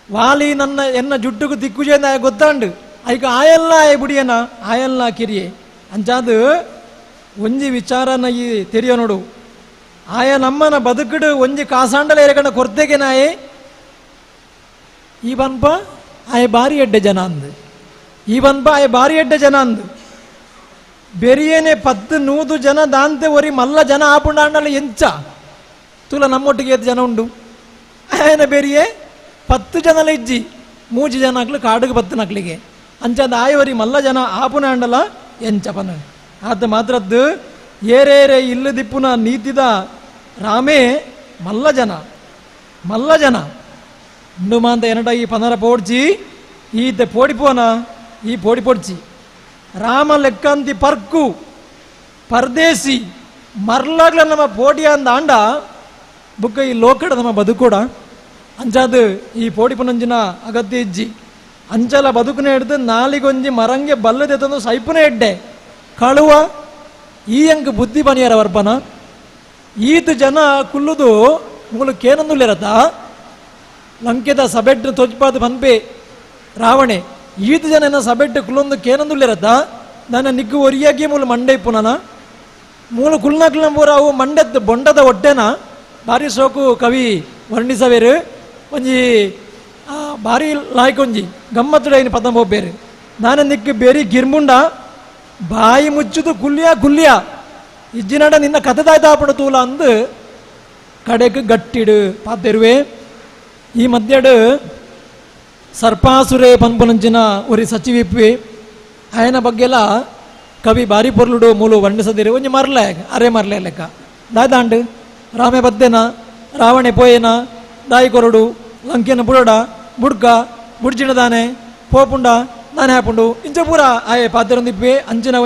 ವಾಲಿ ನನ್ನ ಎನ್ನ ಜುಟ್ಟುಕು ದಿಕ್ಕುಜೇಂದ ಗೊತ್ತಾಂಡು ಐಕ ಆಯಲ್ಲ ಆಯ ಬುಡಿಯನ ಆಯಲ್ಲ ಕಿರಿಯೇ ಅಂಚಾದು ಒಂಜಿ ವಿಚಾರನ ಈ ತೆರಿಯೋ ನೋಡು ಆಯ ನಮ್ಮನ ಬದುಕಡು ಒಂಜಿ ಕಾಸಾಂಡಲ ಎರಗಣ ಕೊರ್ತೆಗೆ ನಾಯೇ ಈ ಬನ್ಪ ಆಯ ಬಾರಿ ಎಡ್ಡೆ ಜನ ಅಂದು ಇವನ್ ಬಾಯ್ ಬಾರಿ ಎಡ್ಡೆ ಜನ ಅಂದು ಬೆರಿಯೇನೆ 10-100 ಜನ ದಾಂತೆ ಒರಿ ಮಲ್ಲ ಜನ ಆಪುಂಡಾಂಡಲ್ಲ ಎಂಚ ತುಲ ನಮ್ಮೊಟ್ಟಿಗೆ ಜನ ಉಂಡು ಆಯನ ಬೇರಿಯೇ 10 ಜನಲ ಇಜ್ಜಿ 3 ಜನ ಹಾಕ್ಲು ಕಾಡಿಗೆ 10 ನಕ್ಲಿಗೆ ಅಂಚದ ಆಯವರಿ ಮಲ್ಲ ಜನ ಆಪುನಾಂಡಲ ಎಂಚಪನ ಆತ ಮಾತ್ರದ್ದು ಏರೇರೆ ಇಲ್ಲ ದಿಪ್ಪುನ ನೀತಿದ ರಾಮೇ ಮಲ್ಲ ಜನ ಇಂಡು ಮಾಂತ ಎನಟ ಈ ಪನರ ಪೋಡ್ಚಿ ಈತ ಪೋಡಿಪೋನ ಈ ಪೋಡಿ ಪೊಡ್ಚಿ ರಾಮ ಲೆಕ್ಕಂತಿ ಪರ್ಕು ಪರದೇಸಿ ಮರ್ಲಾಗ್ಲ ನಮ್ಮ ಪೋಟಿ ಅಂದ ಆಂಡ ಬುಕ್ಕ ಈ ಲೋಕಡ ನಮ್ಮ ಬದುಕೋಡ ಅಂಚಾದ ಈ ಪೋಡಿ ಪುನಂಜಿನ ಅಗತ್ಯ ಇಜ್ಜಿ ಅಂಚಲ ಬದುಕುನ ಹಿಡ್ದು ನಾಲಿಗೊಂಜಿ ಮರಂಗೆ ಬಲ್ಲದೆ ತಂದು ಸೈಪುನ ಎಡ್ಡೆ ಕಳುವ ಈ ಅಂಕ ಬುದ್ಧಿ ಬನಿಯರ ವರ್ಪನ ಈತ ಜನ ಕುಲ್ಲುದು ಮುಗಳು ಕೇನಂದುಲಿರತ ಲಂಕೆದ ಸಬೆಡ್ ತೊಜ್ಪಾದ ಪನ್ಪೆ ರಾವಣೆ ಈತ ಜನ ಸಬೆಡ್ ಕುಲ್ಲೊಂದು ಕೇನಂದುಲಿರತ ನನ್ನ ನಿಗ್ಗು ಒರಿಯಾಗಿ ಮೂಲ ಮಂಡೆ ಪುನನ ಮೂಲ ಕುಲ್ನಕ್ಲಂಬೂರ ಅವು ಮಂಡೆದ್ದು ಬೊಂಡದ ಹೊಟ್ಟೆನ ಭಾರಿ ಸೋಕು ಕವಿ ವರ್ಣಿಸವೇರು ಒಂಜಿ ಭಾರಿ ಲಾಯ್ಕೊಂಜಿ ಗಮ್ಮತ್ತುಡೈನ ಪದಂ ಹೋಗ್ಬೇರು ನಾನು ನಿಕ್ಕು ಬೇರಿ ಗಿರ್ಮುಂಡ ಬಾಯಿ ಮುಚ್ಚುದು ಕುಲ್ಯ ಇಜ್ಜಿನಡ ನಿನ್ನ ಕಥದಾಯ್ತಾಪಡ ತೂಲ ಅಂದು ಕಡೆಗೆ ಗಟ್ಟಿಡು ಪಾತೆರುವೆ ಈ ಮಧ್ಯಡು ಸರ್ಪಾಸುರೆ ಪನ್ಪುನಂಚಿನ ಒರಿ ಸಚಿವಿಪ್ಪಿ ಆಯನ ಬಗ್ಗೆಲ್ಲ ಕವಿ ಬಾರಿ ಪೊರ್ಲುಡು ಮೂಲು ವರ್ಣಿಸದಿರು ಒಂಜಿ ಮರ್ಲೆ ಅರೆ ಮರ್ಲೆ ಲೆಕ್ಕ ದಾಯ್ದಾಂಡು ರಾಮೆ ಬದ್ದೇನ ರಾವಣೆ ಪೋಯೇನ ದಾಯಿ ಕೊರಡು ಲಂಕೆನ ಬುಡಡ ಬುಡ್ಕ ಬುಡ್ಜಿಡದಾನೆ ಪೋಪುಂಡ ನಾನೇ ಹಾಪುಂಡು ಇಂಚ ಪೂರ ಆಯೆ ಪಾತ್ರೊಂದಿಪ್ಪಿ ಅಂಚಿನ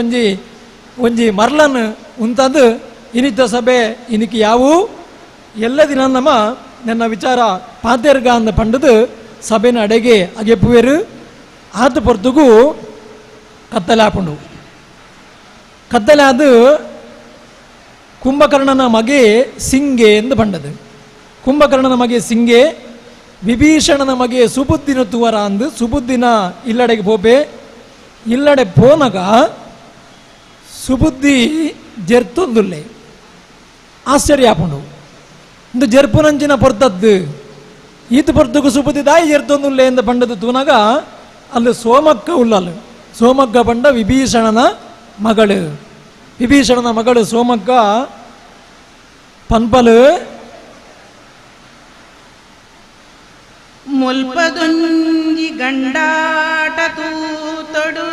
ಒಂಜಿ ಮರ್ಲನ್ ಉಂತಂದು ಇನಿತ ಸಭೆ ಇನಿಕ್ ಯಾವು ಎಲ್ಲ ದಿನ ನಮ್ಮ ನನ್ನ ವಿಚಾರ ಪಾತೆರ್ಗ ಅಂದ ಪಂಡದು ಸಭೆನ ಅಡೆಗೆ ಅಗೆಪ್ಪುವೆರು ಆತ ಪೊರ್ತುಗು ಕತ್ತಲೆ ಹಾಪುಂಡು ಕತ್ತಲೆ ಅದು ಕುಂಭಕರ್ಣನ ಮಗೆ ಸಿಂಗೆ ಎಂದು ಪಂಡದು ಕುಂಭಕರ್ಣನ ಮಗೆ ಸಿಂಗೆ ವಿಭೀಷಣನ ಮಗೆ ಸುಬುದ್ದಿನ ತುವರ ಅಂದು ಸುಬುದ್ದಿನ ಇಲ್ಲಡೆಗೆ ಪೋಪೆ ಇಲ್ಲಡೆ ಪೋನಗ ಸುಬುದ್ದಿ ಜೆರ್ತೊಂದುಲ್ಲೆ ಆಶ್ಚರ್ಯ ಹಾಪುಂಡು ಇಂದು ಜೆರ್ಪುನಂಚಿನ ಪೊರ್ತದ್ದು ಈತ ಪೊರ್ತುಗು ಸುಬುದ್ದಿ ದಾಯಿ ಜೆರ್ತೊಂದುಲ್ಲೆ ಎಂದು ಪಂಡದು ತೂನಗ ಅಲ್ಲಿ ಸೋಮಕ್ಕ ಉಲ್ಲಲು ಸೋಮಕ್ಕ ಪಂಡ ವಿಭೀಷಣನ ಮಗಳು ಸೋಮಕ್ಕ ಪನ್ಪಲು ಮುಲ್ಪದೊಂಜಿ ಗಂಡಾಟ ತೂತೊಡು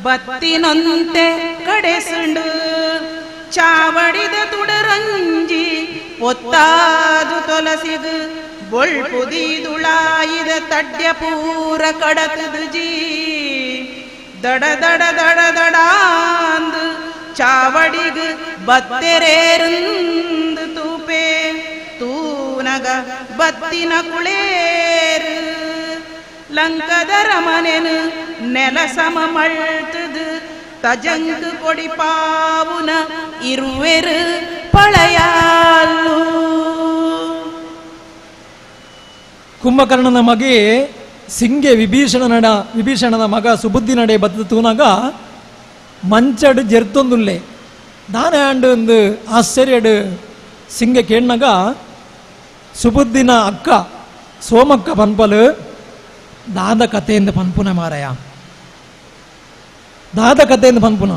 ಬತ್ತಿನೊಂತೆ ಕಡೆಸುಂಡು ಚಾವಡಿದ ತುಡರಂಜಿ ಒತ್ತಾದು ತೊಲಸಿದು ಬೊಳ್ಪುದಿದುಳಾಯಿದ ತಡ್ಯ ಪೂರ ಕಡತದು ಜೀ ದಡ ದಡ ದಡ ದಡಾಂದು ಚಾವಡಿಗು ಬತ್ತೆರೇರುಂದು ತೂಪೆ ತೂನಗ ಬತ್ತಿನ ಕುಳೇರು ಲಂಕದ ರಮನೆನು ನೆಲ ಸಮ ಮಳ್ತದು ತಜಂಗ್ ಕೊಡಿ ಪಾವುನ ಇರುವೆರು ಪಳೆಯಾಲು ಕುಂಭಕರ್ಣನ ಮಗೆ ಸಿಂಗೆ ವಿಭೀಷಣನ ಮಗ ಸುಬುದ್ದಿ ನಡೆ ಬತ್ತ ತೂನಾಗ ಮಂಚಡು ಜೆರ್ತೊಂದುಲ್ಲೆ ದಾನೆ ಆಂಡು ಒಂದು ಆಶ್ಚರ್ಯಡು ಸಿಂಗೆ ಕೇಳಿನಾಗ ಸುಬುದ್ದಿನ ಅಕ್ಕ ಸೋಮಕ್ಕ ಪನ್ಪಲು ದಾದ ಕಥೆಯಿಂದ ಪನ್ಪುನ ಮಾರಯ ದಾದ ಕಥೆಯಿಂದ ಪನ್ಪುನ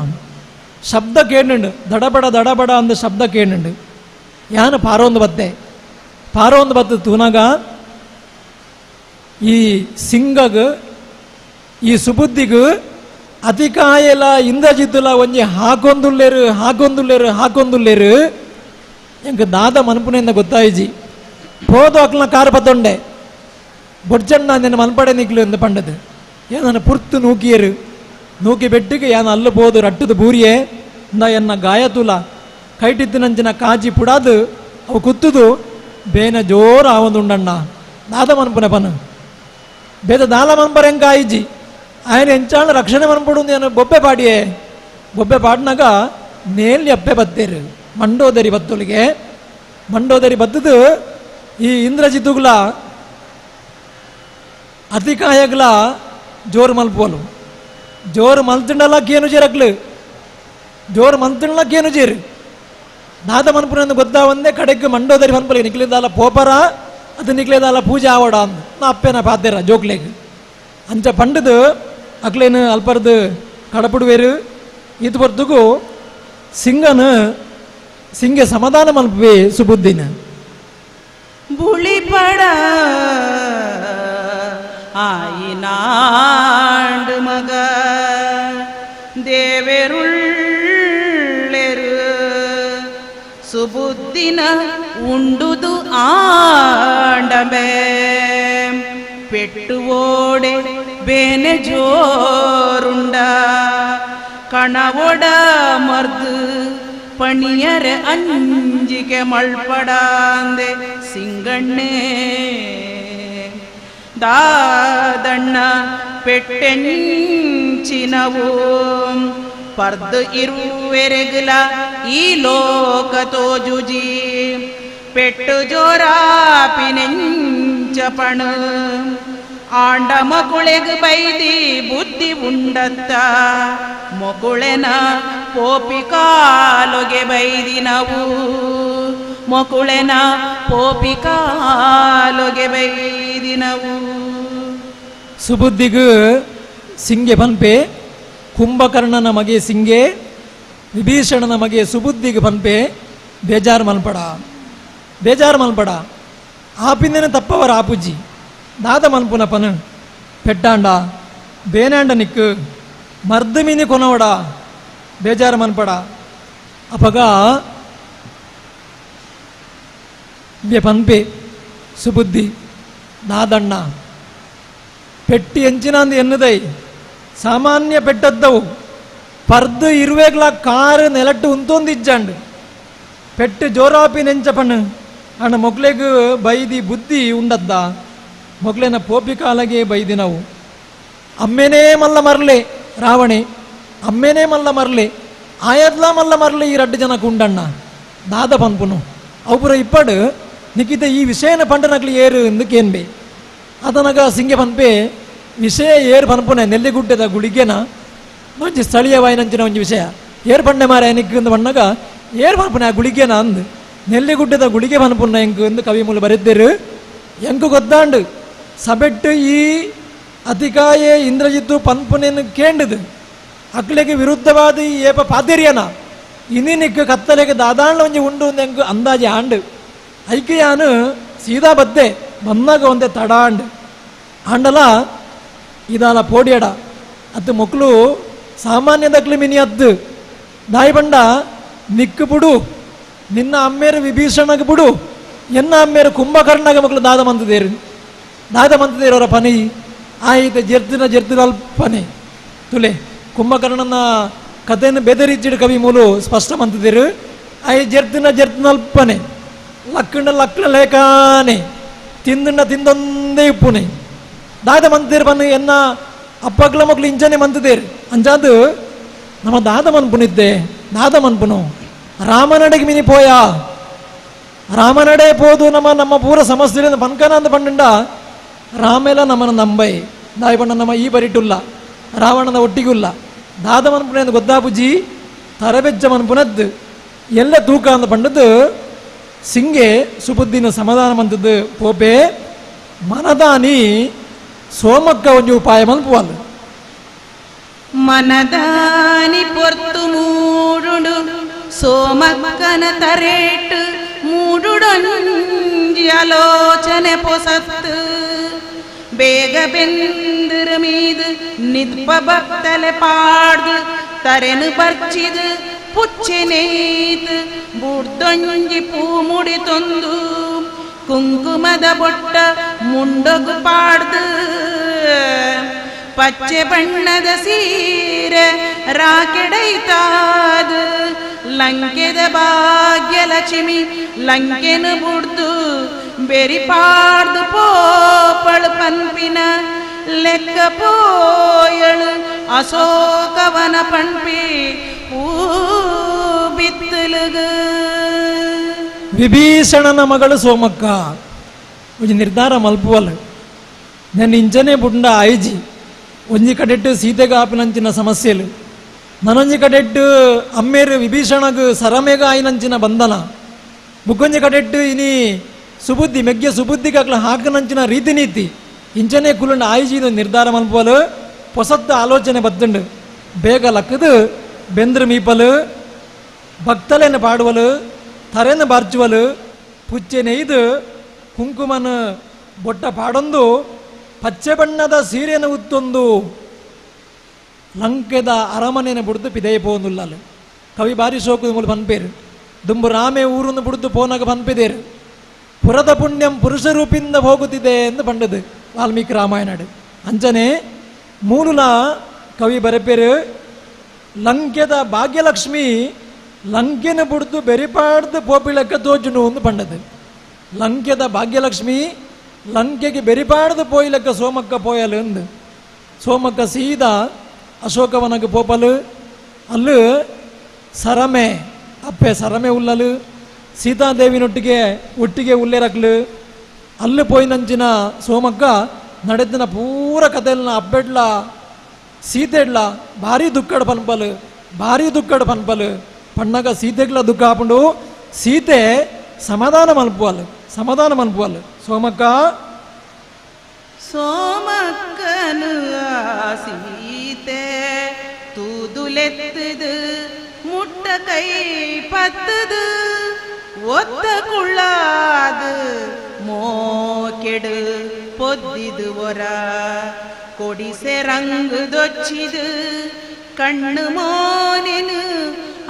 ಶಬ್ದ ಕೇಳುಂಡು ದಡಬಡ ಅಂದ ಶಬ್ದ ಕೇಳುಂಡು ಯಾನು ಪಾರೊಂದು ಬತ್ತೆ ತೂನಾಗ ಈ ಸಿಂಗಗ್ ಈ ಸುಬುದ್ದಿಗು ಅತಿಕಾಯಲ ಇಂದ್ರಜಿತ್ತುಲ ಒಂಜಿ ಹಾಕೊಂದುಲ್ಲೇರು ಎಂಕ ದಾದ ಮನ್ಪುನೆಯಿಂದ ಗೊತ್ತಾಯಿಜಿ ಹೋದು ಅಕ್ಲನ ಕಾರು ಪತ್ತೊಂಡೆ ಬೊಡ್ಜಣ್ಣ ನಿನ್ನ ಮನ್ಪಡೆ ನಿಕ್ಲು ಎಂದು ಪಂಡದು ಏನನ್ನ ಪುರ್ತು ನೂಕಿ ಬೆಟ್ಟಿಗೆ ಯಾನು ಅಲ್ಲು ಪೋದು ರಟ್ಟದು ಬೂರಿಯೇ ಇಂದ ಎನ್ನ ಗಾಯತುಲ ಕೈಟಿತ್ತಿನಂಚಿನ ಕಾಜಿ ಪುಡಾದು ಅವು ಕುತ್ತುದು ಬೇನ ಜೋರ ಆವೊಂದುಂಡಣ್ಣ ದಾದ ಮನ್ಪುನೆ ಪನು ಬೇದ ದಾಲ ಮನ್ಪರ ಹೆಂಗ ಆಯಿಜಿ ఆయన ఎంచాళ్ళు రక్షణ మనపడు నేను బొబ్బೆ ಪಾಡಿನಾಗ ನೇಲಿ ಅಪ್ಪೆ ಬತ್ತೇರು ಮಂಡೋದರಿ ಬತ್ತದು ಈ ಇಂದ್ರಜಿತ್ತುಗಳ ಅತಿಕಾಯಗಳ ಜೋರು ಮಲ್ಪೋಲು ಜೋರು ಮಲ್ತಿಂಡಲಕ್ಕೇನು ಜೇರು ದಾದ ಮನ್ಪುನ ಗೊತ್ತಾ ಒಂದೇ ಕಡೆಗೆ ಮಂಡೋದರಿ ಮನ್ಪಲಿಗೆ ನಿಕ್ಲಿದಾಲ ಪೋಪರ ಅದು ನಿಕ್ಲಿದಾಲ ಪೂಜೆ ಆವಡ ಅಂದ್ ನಾ ಅಪ್ಪೆನ ಪಾತೆರ ಜೋಕ್ಲೆಗ್ ಅಂಚ ಪಂಡದು ಅಕ್ಲೇನು ಅಲ್ಪರ್ದು ಕಡಪುಡುವೇರು ಇದು ಬರ್ದುಗು ಸಿಂಗೆ ಸಮಾಧಾನ ಮಲ್ಪೆ ಸುಬುದ್ದಿನ ಬುಳಿಪಡ ಆಯಿನಾಂಡು ಮಗ ದೇವೆರುಳ್ಳೆರು ಸುಬುದ್ದಿನ ಉಂಡುದು ಆಂಡಮೆ ಪೆಟ್ಟುವೋಡೆ ಬೇನೆ ಜೋರುಂಡ ಕಣವೊಡ ಮರ್ದು ಪಣಿಯರೆ ಅಂಜಿಕೆ ಮಳ್ಪಡಾಂದೆ ಸಿಂಗಣ್ಣೆ ದಾದಣ್ಣ ಪೆಟ್ಟೆಂಚಿನವು ಪರ್ದು ಇರುವೆರೆಗಲ ಈ ಲೋಕ ತೋಜುಜಿ ಪೆಟ್ಟು ಜೋರಾಪಿನೆಂಚಪಣ ಆಂಡ ಮಗುಳೆಗ್ ಬೈದಿ ಬುದ್ಧಿ ಉಂಡತ್ತ ಮೊಗುಳೆನ ಪೋಪಿ ಕಾಲೊಗೆ ಬೈದಿನವು ಮೊಗುಳೆನ ಪೋಪಿ ಕಾಲೊಗೆ ಬೈದಿನವು ಸುಬುದ್ಧಿಗೂ ಸಿಂಗೆ ಪನ್ಪೆ ಕುಂಭಕರ್ಣನ ಮಗೆ ಸಿಂಗೆ ವಿಭೀಷಣನ ಮಗೆ ಸುಬುದ್ಧಿಗೆ ಪನ್ಪೆ ಬೇಜಾರು ಮಲ್ಪಡ ಆಪಿಂದನ ತಪ್ಪವರ ಆಪುಜಿ ದಾದ ಮಲ್ಪುನ ಪನ ಪೆಟ್ಟಾಂಡ ಬೇನಾಂಡ ನಿಕ್ಕು ಮರ್ದು ಮೀನಿ ಕೊನವಡ ಬೇಜಾರು ಮನ್ಪಡ ಅಪಗ ಬೆ ಪನ್ಪೆ ಸುಬುದ್ಧಿ ದಾದಣ್ಣ ಪೆಟ್ಟಿ ಎಂಚಿನಂದು ಎನ್ನುದೈ ಸಾಮಾನ್ಯ ಪೆಟ್ಟದ್ದವು ಪರ್ದು ಇರುವೆಗ್ಲ ಕಾರು ನೆಲಟ್ಟು ಉಂತೊಂದಿಜ್ಜಂಡು ಪೆಟ್ಟು ಜೋರಾಪಿ ನೆಂಚಪಣ್ಣು ಅಣ್ಣ ಮೊಗ್ಲೆಗೂ ಬೈದಿ ಬುದ್ಧಿ ಉಂಡದ್ದ ಮೊಗ್ಲೆನ ಪೋಪಿ ಕಾಲಗೆ ಬೈದಿ ನಾವು ಅಮ್ಮೆನೇ ಮಲ್ಲ ಮರ್ಲೆ ರಾವಣೆ ಅಮ್ಮೆನೇ ಮಲ್ಲ ಮರ್ಲೆ ಆಯದ್ಲ ಮಲ್ಲ ಮರ್ಲೆ ಈ 2 ಜನಕ್ಕೆ ಉಂಡಣ್ಣ ದಾದ ಪನ್ಪುನು ಅವಪುರ ಇಪ್ಪಡು ನಿಕ್ಕಿತ ಈ ವಿಷಯನ ಪಂಡನಕ್ಲಿ ಏರು ಎಂದಕ್ಕೇನ್ಬೆ ಅದನಗ ಸಿಂಗೆ ಪನ್ಪೆ ವಿಷಯ ಏರು ಪನ್ಪುನೆ ನೆಲ್ಲಿಗುಡ್ಡದ ಗುಳಿಗೆನ ಮಂಚಿ ಸ್ಥಳೀಯವಾಯಿನಂಚಿನ ಒಂದು ವಿಷಯ ಏರು ಪಂಡೆ ಮಾರ ನಿಕ್ಕು ಬಣ್ಣಗ ಏರು ಪನ್ಪುನೆ ಆ ಗುಳಿಗೆನ ಅಂದು ನೆಲ್ಲಿಗುಡ್ಡದ ಗುಳಿಗೆ ಪನ್ಪುನ್ನ ಎಂಕು ಎಂದು ಕವಿ ಮೂಲ ಬರೆದಿರು ಎಂಕು ಗೊತ್ತಾಂಡು ಸಬೆಟ್ಟು ಈ ಅತಿಕಾಯೇ ಇಂದ್ರಜಿತ್ತು ಪನ್ಪುನೆಯನ್ನು ಕೇಂಡದು ಅಕ್ಲೆಗೆ ವಿರುದ್ಧವಾದ ಈ ಏಪ ಪಾದಿರಿಯನ ಇನ್ನಿನಿಕ್ಕು ಕತ್ತಲೆಗೆ ದಾದಾಂಡ್ಲ ಒಂಜಿ ಉಂಡು ಎಂಕು ಅಂದಾಜಿ ಆಂಡು ಐಕೆಯಾನು ಸೀದಾ ಬದ್ದೆ ಬಂದಾಗ ಒಂದೇ ತಡ ಆಂಡಲ ಇದಾಲ ಪೋಡಿಯಡ ಅತ್ತು ಮಕ್ಕಳು ಸಾಮಾನ್ಯದಕ್ಲಿ ಮಿನಿ ಅದ್ದು ದಾಯಿ ಬಂಡ ನಿಕ್ಕು ಬಿಡು ನಿನ್ನ ಅಮ್ಮೇರು ವಿಭೀಷಣಗೆ ಬಿಡು ಎನ್ನ ಅಮ್ಮೇರು ಕುಂಭಕರ್ಣಗೆ ಮಕ್ಕಳು ದಾದ ಮಂತದೇರು ಅವರ ಪನಿ ಆಯ್ತು ಜರ್ತಿನ ಅಲ್ಪನೆ ತುಲೆ ಕುಂಭಕರ್ಣನ ಕಥೆಯನ್ನು ಬೆದರಿಚ್ಚಿಡು ಕವಿ ಮೂಲು ಸ್ಪಷ್ಟ ಮಂತದೇರು ಆಯ್ ಜರ್ತಿನ ಅಲ್ಪನೆ ಲಕ್ಕಣ ಲೇಖಾನೆ ತಿಂದೊಂದೇ ಇಪ್ಪುನೆ ದಾದ ಮಂತದೇರು ಪನ್ನು ಎನ್ನ ಅಪ್ಪಗ್ಲ ಮಕ್ಕಳು ಇಂಚನೆ ಮಂತದೇರು ಅಂಚಾದು ನಮ್ಮ ದಾದ ಮನ್ಪುನಿದ್ದೆ ದಾದ ಮನ್ಪುನು ರಾಮನಡೆಗೆ ಮಿನಿ ಪೋಯ ರಾಮನಡೆ ಪೋದು ನಮ್ಮ ಪೂರ ಸಮಸ್ಯೆ ಪನ್ಕನ ಅಂತ ಪಂಡ ರಾಮೆಲ್ಲ ನಮ್ಮನ್ನು ನಂಬೈ ದಾಯಿ ಪಂಡ ನಮ್ಮ ಈ ಬರಿಟುಲ್ಲ ರಾವಣನ ಒಟ್ಟಿಗುಲ್ಲ ದಾದ ಮನ್ಪುನೆ ಅಂತ ಗೊತ್ತಾಪುಜಿ ತರಬೆಜ್ಜ ಮನ್ಪುನದ್ದು ಎಲ್ಲ ತೂಕ ಅಂತ ಪಂಡದ್ದು ಸಿಂಗೆ ಸುಬುದ್ದಿನ ಸಮಾಧಾನ ಮಂತದ್ದು ಪೋಪೆ ಮನದಾನಿ ಸೋಮಕ್ಕ ಒಂಜಿ ಉಪಾಯ ಮಲ್ಪುವಲ್ಲ ಮನದಾನಿ ಪೊರ್ತು ಮೂಡುಡು ಸೋಮಕ್ಕನ ತರೇಟು ಮೂಡುಡೊಂಜಿ ಆಲೋಚನೆ ಪೊಸತ್ತು ಬೇಗ ಬೆಂದಿರ ಮೀದು ನಿದ್ಪ ಭಕ್ತಲೆ ಪಾಡ್ದು ತರೆನು ಬರ್ಚಿದು ಪುಚ್ಚೆನೇತು ಬುಡ್ದೊಂಜಿ ಪೂ ಮುಡಿ ತೊಂದು ಕುಂಕುಮದ ಬೊಟ್ಟ ಮುಂಡೊಗು ಪಾಡ್ದು ಪಚ್ಚೆ ಬಣ್ಣದ ಸೀರೆ ರಾಕೆಡೈತಾದ ಲಂಕೆದ ಭಾಗ್ಯಲಕ್ಷ್ಮಿ ಲಂಕೆನು ಬುಡ್ದು ಬೆರಿಪಾಡ್ದು ಪೋಪಳು ಪನ್ಪಿನ ಲೆಕ್ಕ ಪೋಯಳು ಅಶೋಕವನ ಪಣ್ಪಿ ಪೂ ಬಿತ್ತಲುಗ ವಿಭೀಷಣನ ಮಗಳು ಸೋಮಕ್ಕ ಒಂಜಿ ನಿರ್ಧಾರ ಮಲ್ಪುವಲ್ ನಾನು ಇಂಚನೆ ಬುಂಡ ಐಜಿ ಒಂಜಿ ಕಡೆಟ್ಟು ಸೀತೆಗೆ ಆಪಿನಂಚಿನ ಸಮಸ್ಯೆಲು ನನೊಂಜಿ ಕಡೆಟ್ಟು ಅಮ್ಮೇರು ವಿಭೀಷಣಗ ಸರಮೇಗ ಆಯ್ನಂಚಿನ ಬಂಧನ ಬುಕ್ಕೊಂಜಿ ಕಡೆಟ್ಟು ಇನಿ ಸುಬುದ್ಧಿ ಮೆಗ್ಗೆ ಸುಬುದ್ಧಿಗಾಗ್ಲ ಹಾಕನಂಚಿನ ರೀತಿ ನೀತಿ ಇಂಚನೆ ಕುಲಂಡ ಆಯ್ಜಿನ ನಿರ್ಧಾರ ಮಲ್ಪಲು ಹೊಸದ್ದು ಆಲೋಚನೆ ಬದ್ದುಂಡು ಬೇಗ ಲಕ್ಕದು ಬೆಂದ್ರ ಮೀಪಲು ಭಕ್ತಲೇನ ಪಾಡುವಲು ತರೆನ ಬಾರ್ಚುವಲು ಪುಚ್ಚೆ ನೆಯ್ದು ಕುಂಕುಮನ ಬೊಟ್ಟ ಪಾಡೊಂದು ಪಚ್ಚೆ ಬಣ್ಣದ ಸೀರೆಯನ್ನು ಉತ್ತೊಂದು ಲಂಕೆದ ಅರಮನೆಯನ್ನು ಬಿಡ್ದು ಪಿದೆಯ ಪೋಂದುಲ್ಲಲು ಕವಿ ಬಾರಿ ಸೋಕುದು ಮೂಲ ಪನ್ಪೇರು ದುಂಬು ರಾಮೆ ಊರನ್ನು ಬಿಡ್ದು ಪೋನಾಗ ಪನ್ಪಿದೇರು ಪುರದ ಪುಣ್ಯಂ ಪುರುಷ ರೂಪಿಂದ ಹೋಗುತ್ತಿದೆ ಎಂದು ಪಂಡದು ವಾಲ್ಮೀಕಿ ರಾಮಾಯಣಡು ಅಂಚನೆ ಮೂಲನ ಕವಿ ಬರೆಪೇರು ಲಂಕೆದ ಭಾಗ್ಯಲಕ್ಷ್ಮಿ ಲಂಕೆನ ಬಿಡ್ದು ಬೆರಿಪಾಡ್ದು ಪೋಪಿಳಕ್ಕ ತೋಜುನು ಎಂದು ಪಂಡದು ಲಂಕೆದ ಭಾಗ್ಯಲಕ್ಷ್ಮಿ ಲಂಕೆಗೆ ಬೆರಿಪಾಡ್ದು ಪೋಯಿಲಕ್ಕ ಸೋಮಕ್ಕ ಪೋಯಲು ಎಂದು ಸೋಮಕ್ಕ ಸೀದಾ ಅಶೋಕವನಕ್ಕೆ ಪೋಪಲು ಅಲ್ಲೂ ಸರಮೆ ಅಪ್ಪೆ ಸರಮೆ ಉಲ್ಲಲು ಸೀತಾದೇವಿನೊಟ್ಟಿಗೆ ಒಟ್ಟಿಗೆ ಉಲ್ಲೇರಕ್ಲು ಅಲ್ಲಿ ಪೋಯಿನಂಚಿನ ಸೋಮಕ್ಕ ನಡೆದಿನ ಪೂರ ಕಥೆಲ್ನ ಅಬ್ಬೆಡ್ಲ ಸೀತೆಡ್ಲ ಭಾರಿ ದುಃಖಡ್ ಪನ್ಪಲು ಪಣ್ಣಗ ಸೀತೆಗ್ಲ ದುಃಖ ಹಾಕೊಂಡು ಸೀತೆ ಸಮಾಧಾನ ಮಲ್ಪುವಲ್ ಸೋಮಕ್ಕ ಸೋಮಕ್ಕನು ಸೀತೆ ತೂದುಲೆತ್ತದು ಮುಟ್ಟ ಕೈ ಪತ್ತದು ಒತ್ತ ಕುಳ್ಳಾದು ಮೋಕೆಡು ಪೊದ್ದಿದು ಒರ ಕೊಡಿಸೆ ರಂಗು ದೊಚ್ಚಿದು ಕಣ್ಣು ಮೋನೆನು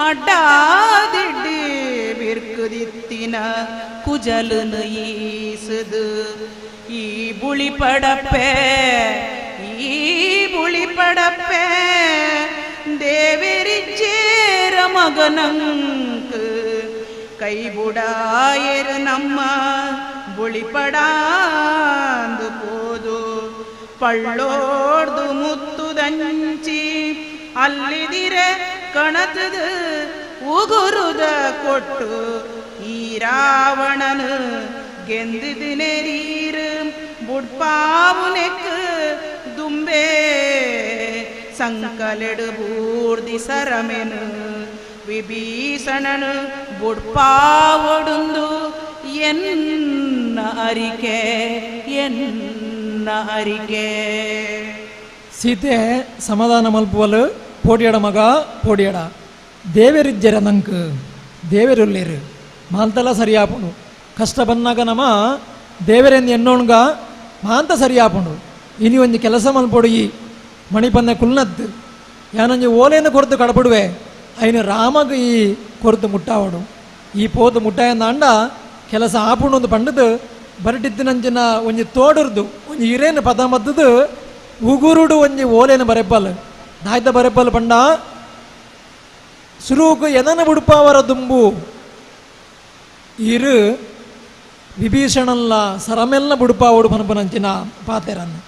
ಅಡ್ಡಾದಿಡ್ಡು ಬಿರ್ಕುದಿತ್ತಿನ ಕುಜಲನು ಈಸುದು ಈ ಬುಳಿ ಪಡಪ್ಪೆ ದೇವರಿಜ್ಜೇರ ಮಗನಂಕು ಕೈ ಬುಡಾಯರು ನಮ್ಮ ಬುಳಿಪಡಾಂದು ಪೋದು ಪಳ್ಳೋಡ್ದು ಮುತ್ತುದಂಚಿ ಅಲ್ಲಿದಿರೆ ಕಣತದು ಉಗುರುದ ಕೊಟ್ಟು ಈ ರಾವಣನು ಗೆಂದಿದು ನೆರೀರು ಬುಡ್ಪಾವುನೆಕ್ ದುಂಬೆ ಸಂಕಲೆಡು ಬೂರ್ದಿ ಸರಮೆನು ವಿಭೀಷಣನು ಬುಡ್ಪಾವೊಡುಂದು ಎನ್ನ ಅರಿಕೆ ಸೀತೆ ಸಮಾಧಾನ ಮಲ್ಪುವಲು ಪೋಡಿಯಡ ಮಗ ಪೋಡಿಯಡ ದೇವರಿಜ್ಜರ ನಂಕ್ ದೇವರುಲ್ಲೇರು ಮಾಂತಲ ಸರಿಯಾಪುಂಡು ಕಷ್ಟ ಬಂದಾಗ ನಮ್ಮ ದೇವರೆಂದು ಎನ್ನೋಣ್ಗ ಮಾಂತ ಸರಿಯಾಪುಂಡು ಇನಿ ಒಂಜಿ ಕೆಲಸ ಮಲ್ಪೊಡು ಈ ಮಣಿಪನ್ನೆ ಕುಲ್ನದ್ದು ಯಾನಂಜಿ ಓಲೇನು ಕೊರತು ಕಡಪಡುವೆ ಅಯ್ನು ರಾಮಗ ಈ ಕೊರತು ಮುಟ್ಟಾವಡು ಈ ಪೋತು ಮುಟ್ಟಾಯಂದ ಅಂಡ ಕೆಲಸ ಆಪುಂಡು ಒಂದು ಪಂಡದು ಬರಟಿತ್ತಿನಂಚಿನ ಒಂಜಿ ತೋಡುರ್ದು ಒಂಜಿ ಹಿರೇನು ಪದ ಮದ್ದದು ಉಗುರುಡು ಒಂಜಿ ಓಲೇನು ಬರೆಪಲ್ ದಾಯ್ತ ಬರೆಪಲ್ ಪಂಡ ಸುರೂಕು ಎದನ ಬುಡುಪಾವರ ದುಂಬು ಇರು ವಿಭೀಷಣಲ್ಲ ಸರಮೆಲ್ಲ ಬುಡುಪಾವಡು ಪನಪನಂಚಿನ ಪಾತೆರನ್ನು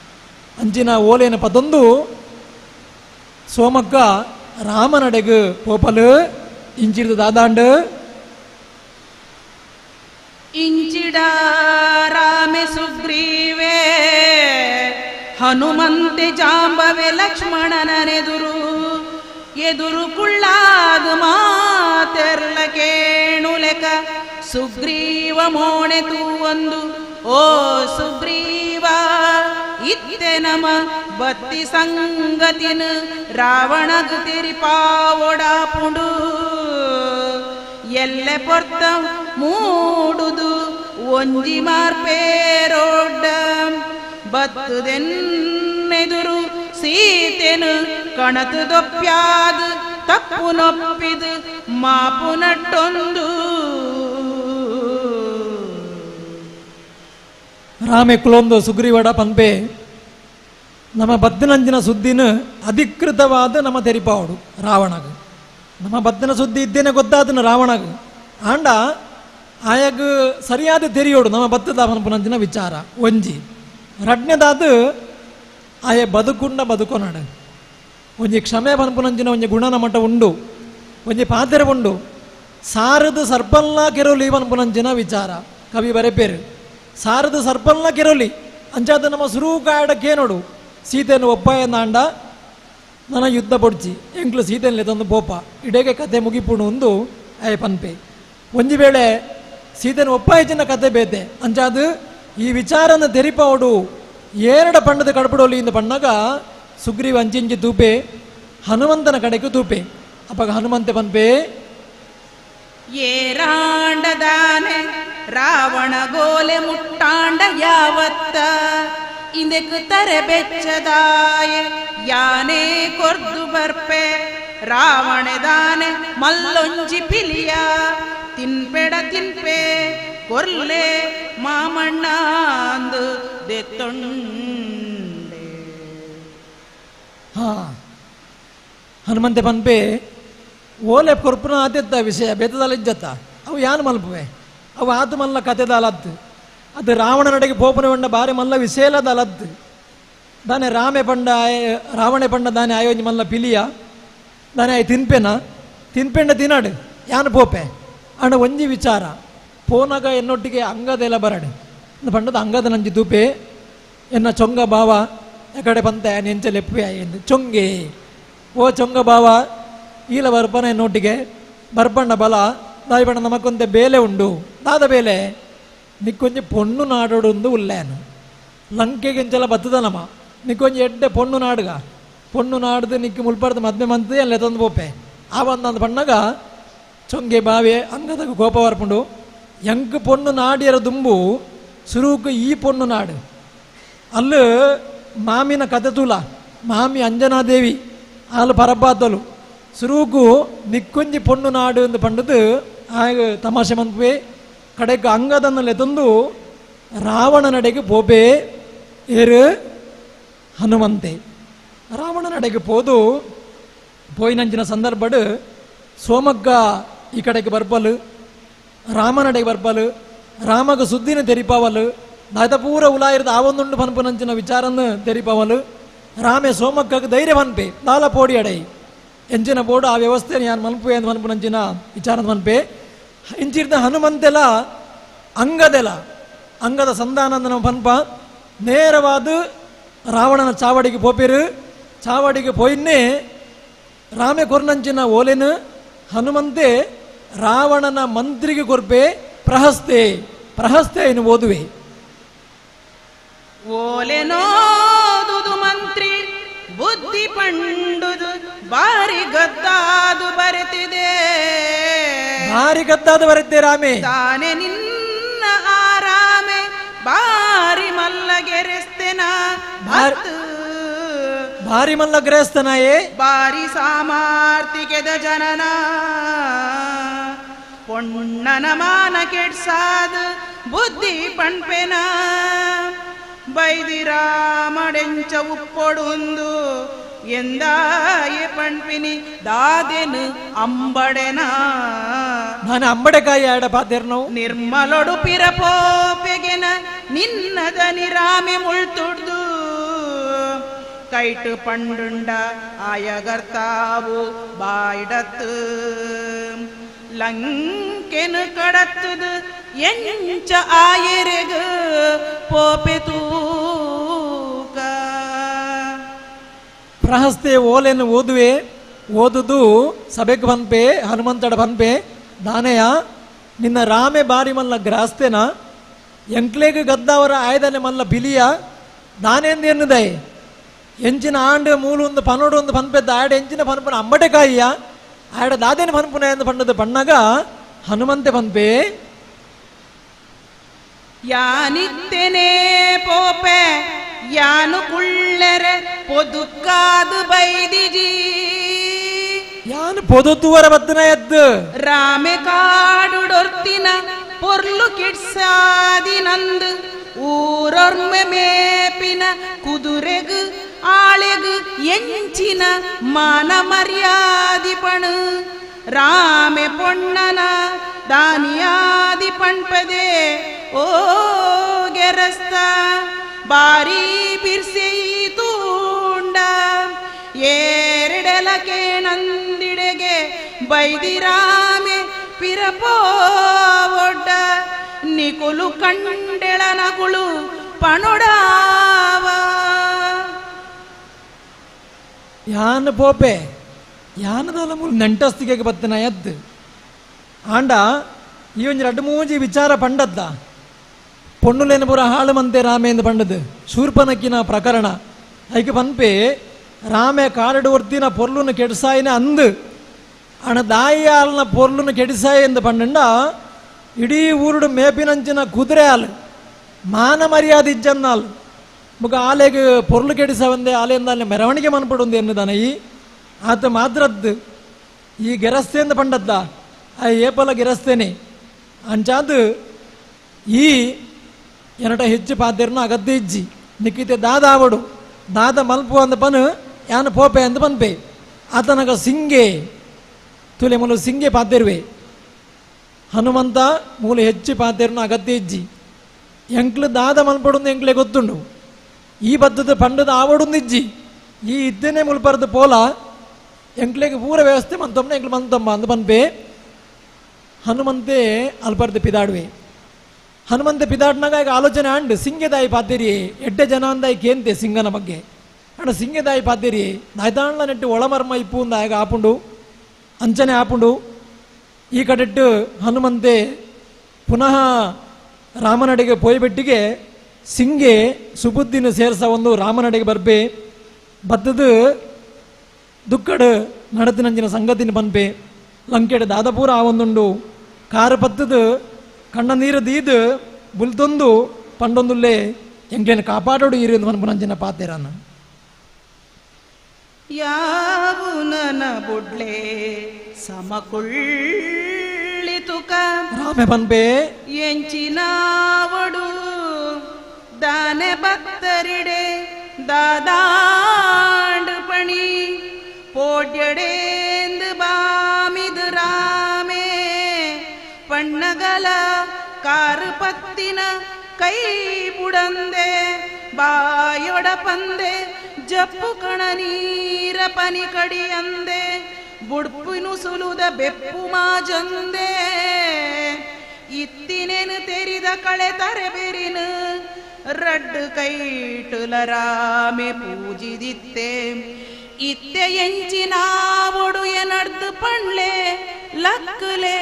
ಅಂಚಿನ ಓಲೇನ ಪದೊಂದು ಸೋಮಕ್ಕ ರಾಮನಡೆಗು ಪೋಪಲು ಇಂಚಿಡ್ದು ದಾದಾಂಡು ಇಂಚಿಡ ರಾಮೆ ಸುಗ್ರೀವೇ ಹನುಮಂತೆ ಜಾಂಬವೆ ಲಕ್ಷ್ಮಣನೆದುರು ಕುಳ್ಳಾದು ಮಾತೆರ್ಲ ಕೇಣುಲೆಕ ಸುಗ್ರೀವ ಮೋಣೆತು ಒಂದು ಓ ಸುಗ್ರೀವ ಇತ್ತೆ ನಮ ಬತ್ತಿ ಸಂಗತಿನ ರಾವಣಗು ತಿರಿಪಾವೊಡಾಪುಂಡು ಎಲ್ಲೆ ಪೊರ್ತ ಮೂಡುದು ಒಂಜಿ ಮಾರ್ಪೇರೋಡ್ಡ ಬತ್ತುದೆನ್ನೆದುರು ಸೀತೆನು ಕಣತು ದೊಪ್ಪ್ಯಾದು ತಪ್ಪು ನೊಪ್ಪಿದು ಮಾಪು ನಟ್ಟೊಂದು ರಾಮೆ ಕುಲೊಂದು ಸುಗ್ರೀವಡ ಪನ್ಪೆ ನಮ್ಮ ಬದ್ದನಂಜಿನ ಸುದ್ದಿನ ಅಧಿಕೃತವಾದ ನಮ್ಮ ತೆರಿಪಾವಡು ರಾವಣಗ ನಮ್ಮ ಬದ್ದನ ಸುದ್ದಿ ಇದ್ದೇನೆ ಗೊತ್ತಾದನು ರಾವಣಗ ಆಂಡ ಆಯಾಗ ಸರಿಯಾದ ತೆರಿಯೋಡು ನಮ್ಮ ಬತ್ತದ ಪನ್ಪುನಂಚಿನ ವಿಚಾರ ಒಂಜಿ ರಡ್ನೆದಾದ ಆಯ ಬದುಕುಂಡ ಬದುಕೊನಡು ಒಂಜಿ ಕ್ಷಮೆ ಪನ್ಪುನಂಚಿನ ಒಂಜಿ ಗುಣನ ಮಟ್ಟ ಉಂಡು ಒಂಜಿ ಪಾತೆರೆ ಉಂಡು ಸಾರದು ಸರ್ಪಲ್ಲ ಕೆರೋಲಿ ಪನ್ಪುನಂಚಿನ ವಿಚಾರ ಕವಿ ಬರೆಪೇರು ಸಾರದು ಸರ್ಪಲ್ನ ಕೆರೋಲಿ ಅಂಚಾದ ನಮ್ಮ ಸುರೂಕಾಯಡಕ್ಕೆ ನೋಡು ಸೀತೆಯನ್ನು ಒಪ್ಪಾಯನ್ನ ಅಂಡ ನನ್ನ ಯುದ್ಧ ಪೊಡ್ಚಿ ಎಂಕ್ಲು ಸೀತೆಯಲ್ಲಿ ತಂದು ಪೋಪ ಇಡೆಗೆ ಕತೆ ಮುಗಿಪುಣು ಒಂದು ಆಯ ಪನ್ಪೆ ಒಂಜಿ ವೇಳೆ ಸೀತೆಯನ್ನು ಒಪ್ಪಾಯಚಿನ ಕತೆ ಬೇತೆ ಅಂಚಾದು ಈ ವಿಚಾರನ ತೆರಿಪವಡು ಏರಡ ಪಂಡದ ಕಡಪಡೋಲಿ ಇಂದ ಪಣ್ಣಾಗ ಸುಗ್ರೀವ ಅಂಚಿಂಚಿ ತೂಪೆ ಹನುಮಂತನ ಕಡೆಗೂ ತೂಪೆ ಅಪ್ಪಾಗ ಹನುಮಂತೆ ಪನ್ಪೆ ಏರಾಂಡದಾನೆ ರಾವಣ ಗೋಲೆ ಮುಟ್ಟಾಂಡ ಯಾವತ್ತ ಇಂದೆಕ್ ತರೆ ಬೆಚ್ಚದಾಯ ಯಾನೇ ಕೊರ್ದು ಬರ್ಪೆ ರಾವಣದಾನೆ ಮಲ್ಲೊಂಜಿ ಪಿಲಿಯ ತಿನ್ಪೆಡ ತಿನ್ಪೆ ಕೊರ್ಲೆ ಮಾಮಣ್ಣಂದು ದೆತ್ತೊಂಡೆ. ಹಾ ಹನುಮಂತೆ ಪನ್ಪೆ ಓಲೆ ಕೊರ್ಪುನ ಆತಿದ್ದ ವಿಷಯ ಬೇತದಲ್ಲ ಇಜ್ಜತ್ತ ಅವು ಯಾನು ಮಲ್ಪುವೆ ಅವು ಆತು ಮಲ್ಲ ಕತೆದಲದ್ದು ಅದು ರಾವಣನಡೆಗೆ ಪೋಪನ ಪಂಡ ಬಾರಿ ಮಲ್ಲ ವಿಷಯಲದಲದ್ದು ದಾನೆ ರಾವಣೆ ಪಂಡ ದಾನೆ ಆಯೋಜಿ ಮಲ್ಲ ಪಿಲಿಯ ದಾನೆ ಆಯ್ ತಿನ್ಪೆಂಡ ತಿನ್ನಡು ಯಾನು ಪೋಪೆ ಅಣ್ಣ ಒಂಜಿ ವಿಚಾರ ಪೋನಾಗ ಎನ್ನೊಟ್ಟಿಗೆ ಅಂಗದೆಲ್ಲ ಬರಡು ಪಂಡದ ಅಂಗದ ನಂಜಿ ತೂಪೆ ಎನ್ನ ಚೊಂಗ ಬಾವ ಎಕಡೆ ಪಂತ ನೆಂಚಲೆಪ್ಪೆ ಎಂದು ಚೊಂಗೆ ಓ ಚೊಂಗ ಬಾವ ಈಲ ಬರ್ಪನ ಎನ್ನೊಟ್ಟಿಗೆ ಬರ್ಪಣ್ಣ ಬಲ ದಾಯಿಪಣ್ಣ ನಮಕೊಂತೆ ಬೇಲೆ ಉಂಡು ದಾದ ಬೇಲೆ ನಿಕ್ಕೊಂಜಿ ಪೊಣ್ಣು ನಾಡೋಡು ಉಲ್ಲೇನು ಲಂಕೆಗೆಂಚೆಲ್ಲ ಬತ್ತದ ನಮ ನಿಕ್ಕೊಂಜಿ ಎಡ್ಡೆ ಪೊಣ್ಣು ನಾಡುಗ ಪೊಣ್ಣು ನಾಡ್ದು ನಿಕ್ಕಿ ಮುಲ್ಪಡ್ದು ಮದ್ಮೆ ಮಂತದೆ ಅಲ್ಲೇ ತಂದು ಪೋಪೆ ಆ ಬಂದಂದು ಪಣ್ಣಗ ಚೊಂಗೆ ಬಾವೆ ಅಂಗದಾಗ ಕೋಪ ಬರ್ಪುಂಡು ಎಂಕ್ ಪೊಣ್ಣು ನಾಡಿಯರ ದುಂಬು ಸುರುಕು ಈ ಪೊಣ್ಣು ನಾಡು ಅಲ್ಲಿ ಮಾಮಿನ ಕತೆ ತೂಲ ಮಾಮಿ ಅಂಜನಾದೇವಿ ಅಲ್ಲಿ ಪರಬ್ಬಾತಲು ಸುರುಕು ನಿಕ್ಕೊಂಜಿ ಪೊಣ್ಣು ನಾಡು ಎಂದು ಪಂಡದು ಆಗ ತಮಾಷೆ ಮಂತ್ವೆ ಕಡೆಗೆ ಅಂಗದನ್ನಲ್ಲಿ ತಂದು ರಾವಣನಡೆಗೆ ಪೋಪೆ ಏರು ಹನುಮಂತೆ ರಾವಣನಡೆಗೆ ಪೋದು ಪೋಯಿನಂಚಿನ ಸಂದರ್ಭಡು ಸೋಮಗ್ಗ ಈ ಕಡೆಗೆ ಬರ್ಪಲು ರಾಮನಡೆಗೆ ಬರ್ಪಲು ರಾಮಗ ಸುದ್ದಿನ ತೆರಿಪಾವಲು ದಾದ ಪೂರ ಉಲಾಯಿರದ ಆ ಒಂದುಂಡು ಪನ್ಪುನಂಚಿನ ವಿಚಾರನ್ನು ತೆರಿಪಾವಲು ರಾಮೆ ಸೋಮಕ್ಕಗೆ ಧೈರ್ಯ ಪನ್ಪೆ ದಾಲ ಪೋಡಿ ಅಡೈ ಎಂಚಿನ ಬೋರ್ಡು ಆ ವ್ಯವಸ್ಥೆಯನ್ನು ಯಾರು ಮಲ್ಪೆ ಅಂತ ಮನ್ಪುನಂಚಿನ ವಿಚಾರದ ಮನ್ಪೆ ಇಂಚಿರ್ದ ಹನುಮಂತೆಲ ಅಂಗದ ಸಂಧಾನದ ಪನ್ಪ ನೇರವಾದ ರಾವಣನ ಚಾವಡಿಗೆ ಪೋಪೆರು ಚಾವಡಿಗೆ ಪೋಯಿನ್ನೇ ರಾಮೆ ಕೊರ್ನಂಚಿನ ಓಲೆನು ಹನುಮಂತೆ ರಾವಣನ ಮಂತ್ರಿಗೆ ಕೊರ್ಪೆ ಪ್ರಹಸ್ತೆ ಇನ್ನು ಓದುವೆ ಓಲೆನೋದುದು ಮಂತ್ರಿ ಬುದ್ಧಿ ಪಂಡುದು ಬಾರಿ ಗದ್ದಾದು ಬರೆತಿದೆ ರಾಮೆ ತಾನೆ ನಿನ್ನ ಆರಾಮೆ ಬಾರಿ ಮಲ್ಲಗೆರೆಸ್ತೇನ ಭಾರಿ ಮಲ್ಲಗೆರೆಸ್ತನಾಯೇ ಬಾರಿ ಸಾಮಾರ್ಥಿಕೆದ ಜನನ ಪೊಣ್ಣನ ಮಾನ ಕೆಡ್ಸಾದ ಬುದ್ಧಿ ಪಣ್ಪೆನ ಬೈದಿರಾಮಡೆಂಚ ಉಪ್ಪೊಡುಂದು ಎಂದಾಯೆ ಪಣ್ಪಿನಿ ದಾದೆನು ಅಂಬಡೆನ ನಾನು ಅಂಬಡೆಕಾಯಿ ಆಡ ಪಾತೆರ್ನವು ನಿರ್ಮಲೊಡು ಪಿರಪೋಪೆಗೆನ ನಿನ್ನದನಿ ರಾಮೆ ಮುಳ್ತುಡ್ದು ಕೈಟು ಪಂಡುಂಡ ಆಯಗರ್ತಾವು ಬಾಯ್ಡತ್ತು ಲಂಕೆನು ಕಡತ್ತದು ಎಂಚ ಆಯರೆಗ ಪೋಪೆ ತೂಕ ಪ್ರಹಸ್ತೆ ಓಲೆಯನ್ನು ಓದುದು ಸಭೆಗೆ ಪನ್ಪೆ ಹನುಮಂತಡ ಪನ್ಪೆ ದಾನೆಯ ನಿನ್ನ ರಾಮೆ ಬಾರಿ ಮಲ್ಲ ಗ್ರಾಸ್ತೇನ ಎಂಕ್ಲೇಗೆ ಗದ್ದವರ ಆಯ್ದನೆ ಮಲ್ಲ ಬಿಲಿಯ ದಾನೆಂದು ಎನ್ನುದೈ ಎಂಚಿನ ಆಂಡು ಮೂಲು ಒಂದು ಪನೋಡು ಒಂದು ಪನ್ಪೆದ್ದ ಆಡ ಎಂಚಿನ ಪನ್ಪನ ಅಂಬಡೆಕಾಯಿಯ ಆಡ ದಾದೇನ ಪನ್ಪುನ ಎಂದು ಪಂಡದ ಪಣ್ಣಗ ಹನುಮಂತೆ ಪನ್ಪೆ ಯಾನಿತ್ತೇನೆ ಪೋಪೆ ಯಾನು ಕುಳ್ಳೆರೆ ಪೊದುಕ್ಕಾದು ಬೈದಿಜಿ ಯಾನು ಪೊದುತ್ತುವರ ಬತ್ತನ ಎದ್ದು ರಾಮೆ ಕಾಡುಡೊರ್ತಿನ ಪೊರ್ಲು ಕಿಡ್ಸಾದಿನಂದು ಊರೊರ್ಮೆ ಮೇಪಿನ ಕುದುರೆಗು ಆಳೆಗು ಎಂಚಿನ ಮಾನ ಮರ್ಯಾದಿ ಪಣು ರಾಮೆ ಪೊಣ್ಣನ ದಾನಿಯಾದಿ ಪಣ್ಪದೆ ಓ ಗೆರಸ್ತ ಬಾರಿ ಬಿರ್ಸೆಯಿತೂಂಡ ಏರೆಡೆಲಕೆ ನಂದಿಡೆಗೆ ಬೈದಿರಾಮೆ ಪಿರಪೋ ಒಡ್ಡ ನಿಕುಲು ಕಂಡೆಳನಗುಳು ಪಣೊಡಾವ ಯಾನು ಪೋಪೆ ಯಾನದಲ್ಲ ಮೂಲ ನೆಂಟಸ್ತಿಗೆ ಬತ್ತನ ಎದ್ದು ಆಂಡ ಈ ಒಂದು 2-3 ವಿಚಾರ ಪಂಡದ್ದ ಪೊಣ್ಣುಲೇನ ಪೂರ ಹಾಳು ಮಂತೆ ರಾಮೆ ಎಂದು ಪಂಡದು ಶೂರ್ಪನಕ್ಕಿನ ಪ್ರಕರಣ ಐಕೆ ಪನ್ಪೆ ರಾಮೆ ಕಾರಡು ಒರ್ತಿನ ಪೊರ್ಲುನ ಕೆಡ್ಸಾಯಿನ ಅಂದು ಅಣ ದಾಯಿ ಹಾಲಿನ ಪೊರ್ಲುನ ಕೆಡಿಸಾಯಿ ಎಂದು ಪಂಡ ಇಡೀ ಊರುಡು ಮೇಪಿನಂಚಿನ ಕುದುರೆ ಹಾಲು ಮಾನ ಮರ್ಯಾದೆ ಇಜ್ಜನ್ನಾಲ್ ಮುಗ ಆಲೆಗೆ ಪೊರ್ಲು ಕೆಡಿಸವಂದೆ ಆಲೆಯಿಂದ ಅಲ್ಲಿ ಮೆರವಣಿಗೆ ಮನ್ಪಡುಂದು ಎನ್ನುದಾನ ಈ ಆತ ಮಾತ್ರದ್ದು ಈ ಗೆರಸ್ತೆ ಎಂದು ಪಂಡದ್ದ ಆ ಏಪಲ ಗೆರಸ್ತೇನೆ ಅಂಚಾದು ಈ ಎರಡ ಹೆಚ್ಚು ಪಾತೆರ್ನ ಅಗದ್ದೆ ಇಜ್ಜಿ ನಿಕ್ಕಿತೆ ದಾದ ಆವಡು ದಾದ ಮಲ್ಪು ಅಂದ ಪನು ಯಾನು ಪೋಪೆ ಅಂದ ಪನ್ಪೆ ಆತನಗ ಸಿಂಗೆ ತುಲೆ ಮೂಲ ಸಿಂಗೆ ಪಾತೆರ್ವೆ ಹನುಮಂತ ಮೂಲ ಹೆಚ್ಚು ಪಾತೆರ್ನ ಅಗದ್ದೆ ಇಜ್ಜಿ ಎಂಕ್ಲು ದಾದ ಮಲ್ಪಡು ಎಂಕ್ಲೆ ಗೊತ್ತುಂಡು ಈ ಬದ್ದದ ಪಂಡದ ಆವಡುಂದಿಜ್ಜಿ ಈ ಇದ್ದೇನೆ ಮುಲ್ಪರ್ದು ಪೋಲ ಎಂಕ್ಲೆಗೆ ಪೂರ ವ್ಯವಸ್ಥೆ ಮಂತೊಮ್ಮೆ ಎಂಕ್ಲು ಮಂತೊಮ್ಮ ಅಂದ ಪನ್ಪೆ ಹನುಮಂತೆ ಅಲ್ಪರ್ದು ಪಿದಾಡುವೆ ಹನುಮಂತ ಪಿದಾಡ್ನಾಗ ಈಗ ಆಲೋಚನೆ ಅಂಡು ಸಿಂಗೆದಾಯಿ ಪಾತೆರಿ ಎಡ್ಡೆ ಜನ ಅಂದಾಯಿ ಕೇಂತೆ ಸಿಂಗನ ಬಗ್ಗೆ ಅಣ್ಣ ಸಿಂಗೆದಾಯಿ ಪಾತೆರಿ ನಾಯ್ತಾಣ್ಲ ನೆಟ್ಟು ಒಳಮರ್ಮ ಇಪ್ಪು ಅಂದ ಆಗ ಆಪುಂಡು ಅಂಚನೆ ಆಪುಂಡು ಈ ಕಡೆಟ್ಟು ಹನುಮಂತೆ ಪುನಃ ರಾಮನಡೆಗೆ ಪೋಯ್ಬೆಟ್ಟಿಗೆ ಸಿಂಗೆ ಸುಬುದ್ದಿನ ಸೇರ್ಸ ಒಂದು ರಾಮನಡೆಗೆ ಬರ್ಬೆ ಬತ್ತದು ದುಕ್ಕಡು ನಡತಿನಂಚಿನ ಸಂಗತಿನ ಪನ್ಪೆ ಲಂಕೆಡೆ ದಾದಪೂರ ಆ ಒಂದುಂಡು ಕಾರು ಪತ್ತದು ಕಣ್ಣ ನೀರು ದೀದು ಬುಲ್ತೊಂದು ಪಂಡೊಂದುಲ್ಲೇ ಎಂಗ್ಲೇನು ಕಾಪಾಡೋಡು ಇರು ಪನ್ಪುನಂಚಿನ ಪಾತೆರನ್ನ ಯಾವು ನನ ಬುಡ್ಲೆ ಸಮಕುಳ್ಳಿತುಕ ರಾಮೆ ಪನ್ಪೆ ಎಂಚಿನಾವಡು ದಾನೆ ಭಕ್ತರಿಡೆ ದಾದಾಂಡು ಪಣಿ ಪೋಡ್ಯಡೇಂದು ಬಾಮಿದು ರಾಮೇ ಪಣ್ಣಗಲ ಕಾರು ಪತ್ತಿನ ಕೈ ಬುಡಂದೆ ಬಾಯೊಡ ಪಂದೆ ಜಪ್ಪು ಕಣ ನೀರ ಪನಿ ಕಡಿಯಂದೆ ಬುಡ್ಪುನು ಸುಲುದ ಬೆಪ್ಪು ಮಾಜಂದೆ ಇತ್ತಿನೇನು ತೆರಿದ ಕಳೆ ತರೆ ಬೆರಿನು ರಡ್ಡು ಕೈಟುಲ ರಾಮೆ ಪೂಜಿದಿತ್ತೆ ಇತ್ತೆ ಎಂಚಿನಾವೊಡು ಎನಡ್ದು ಪಣ್ಲೆ ಲಕ್ಕಲೆ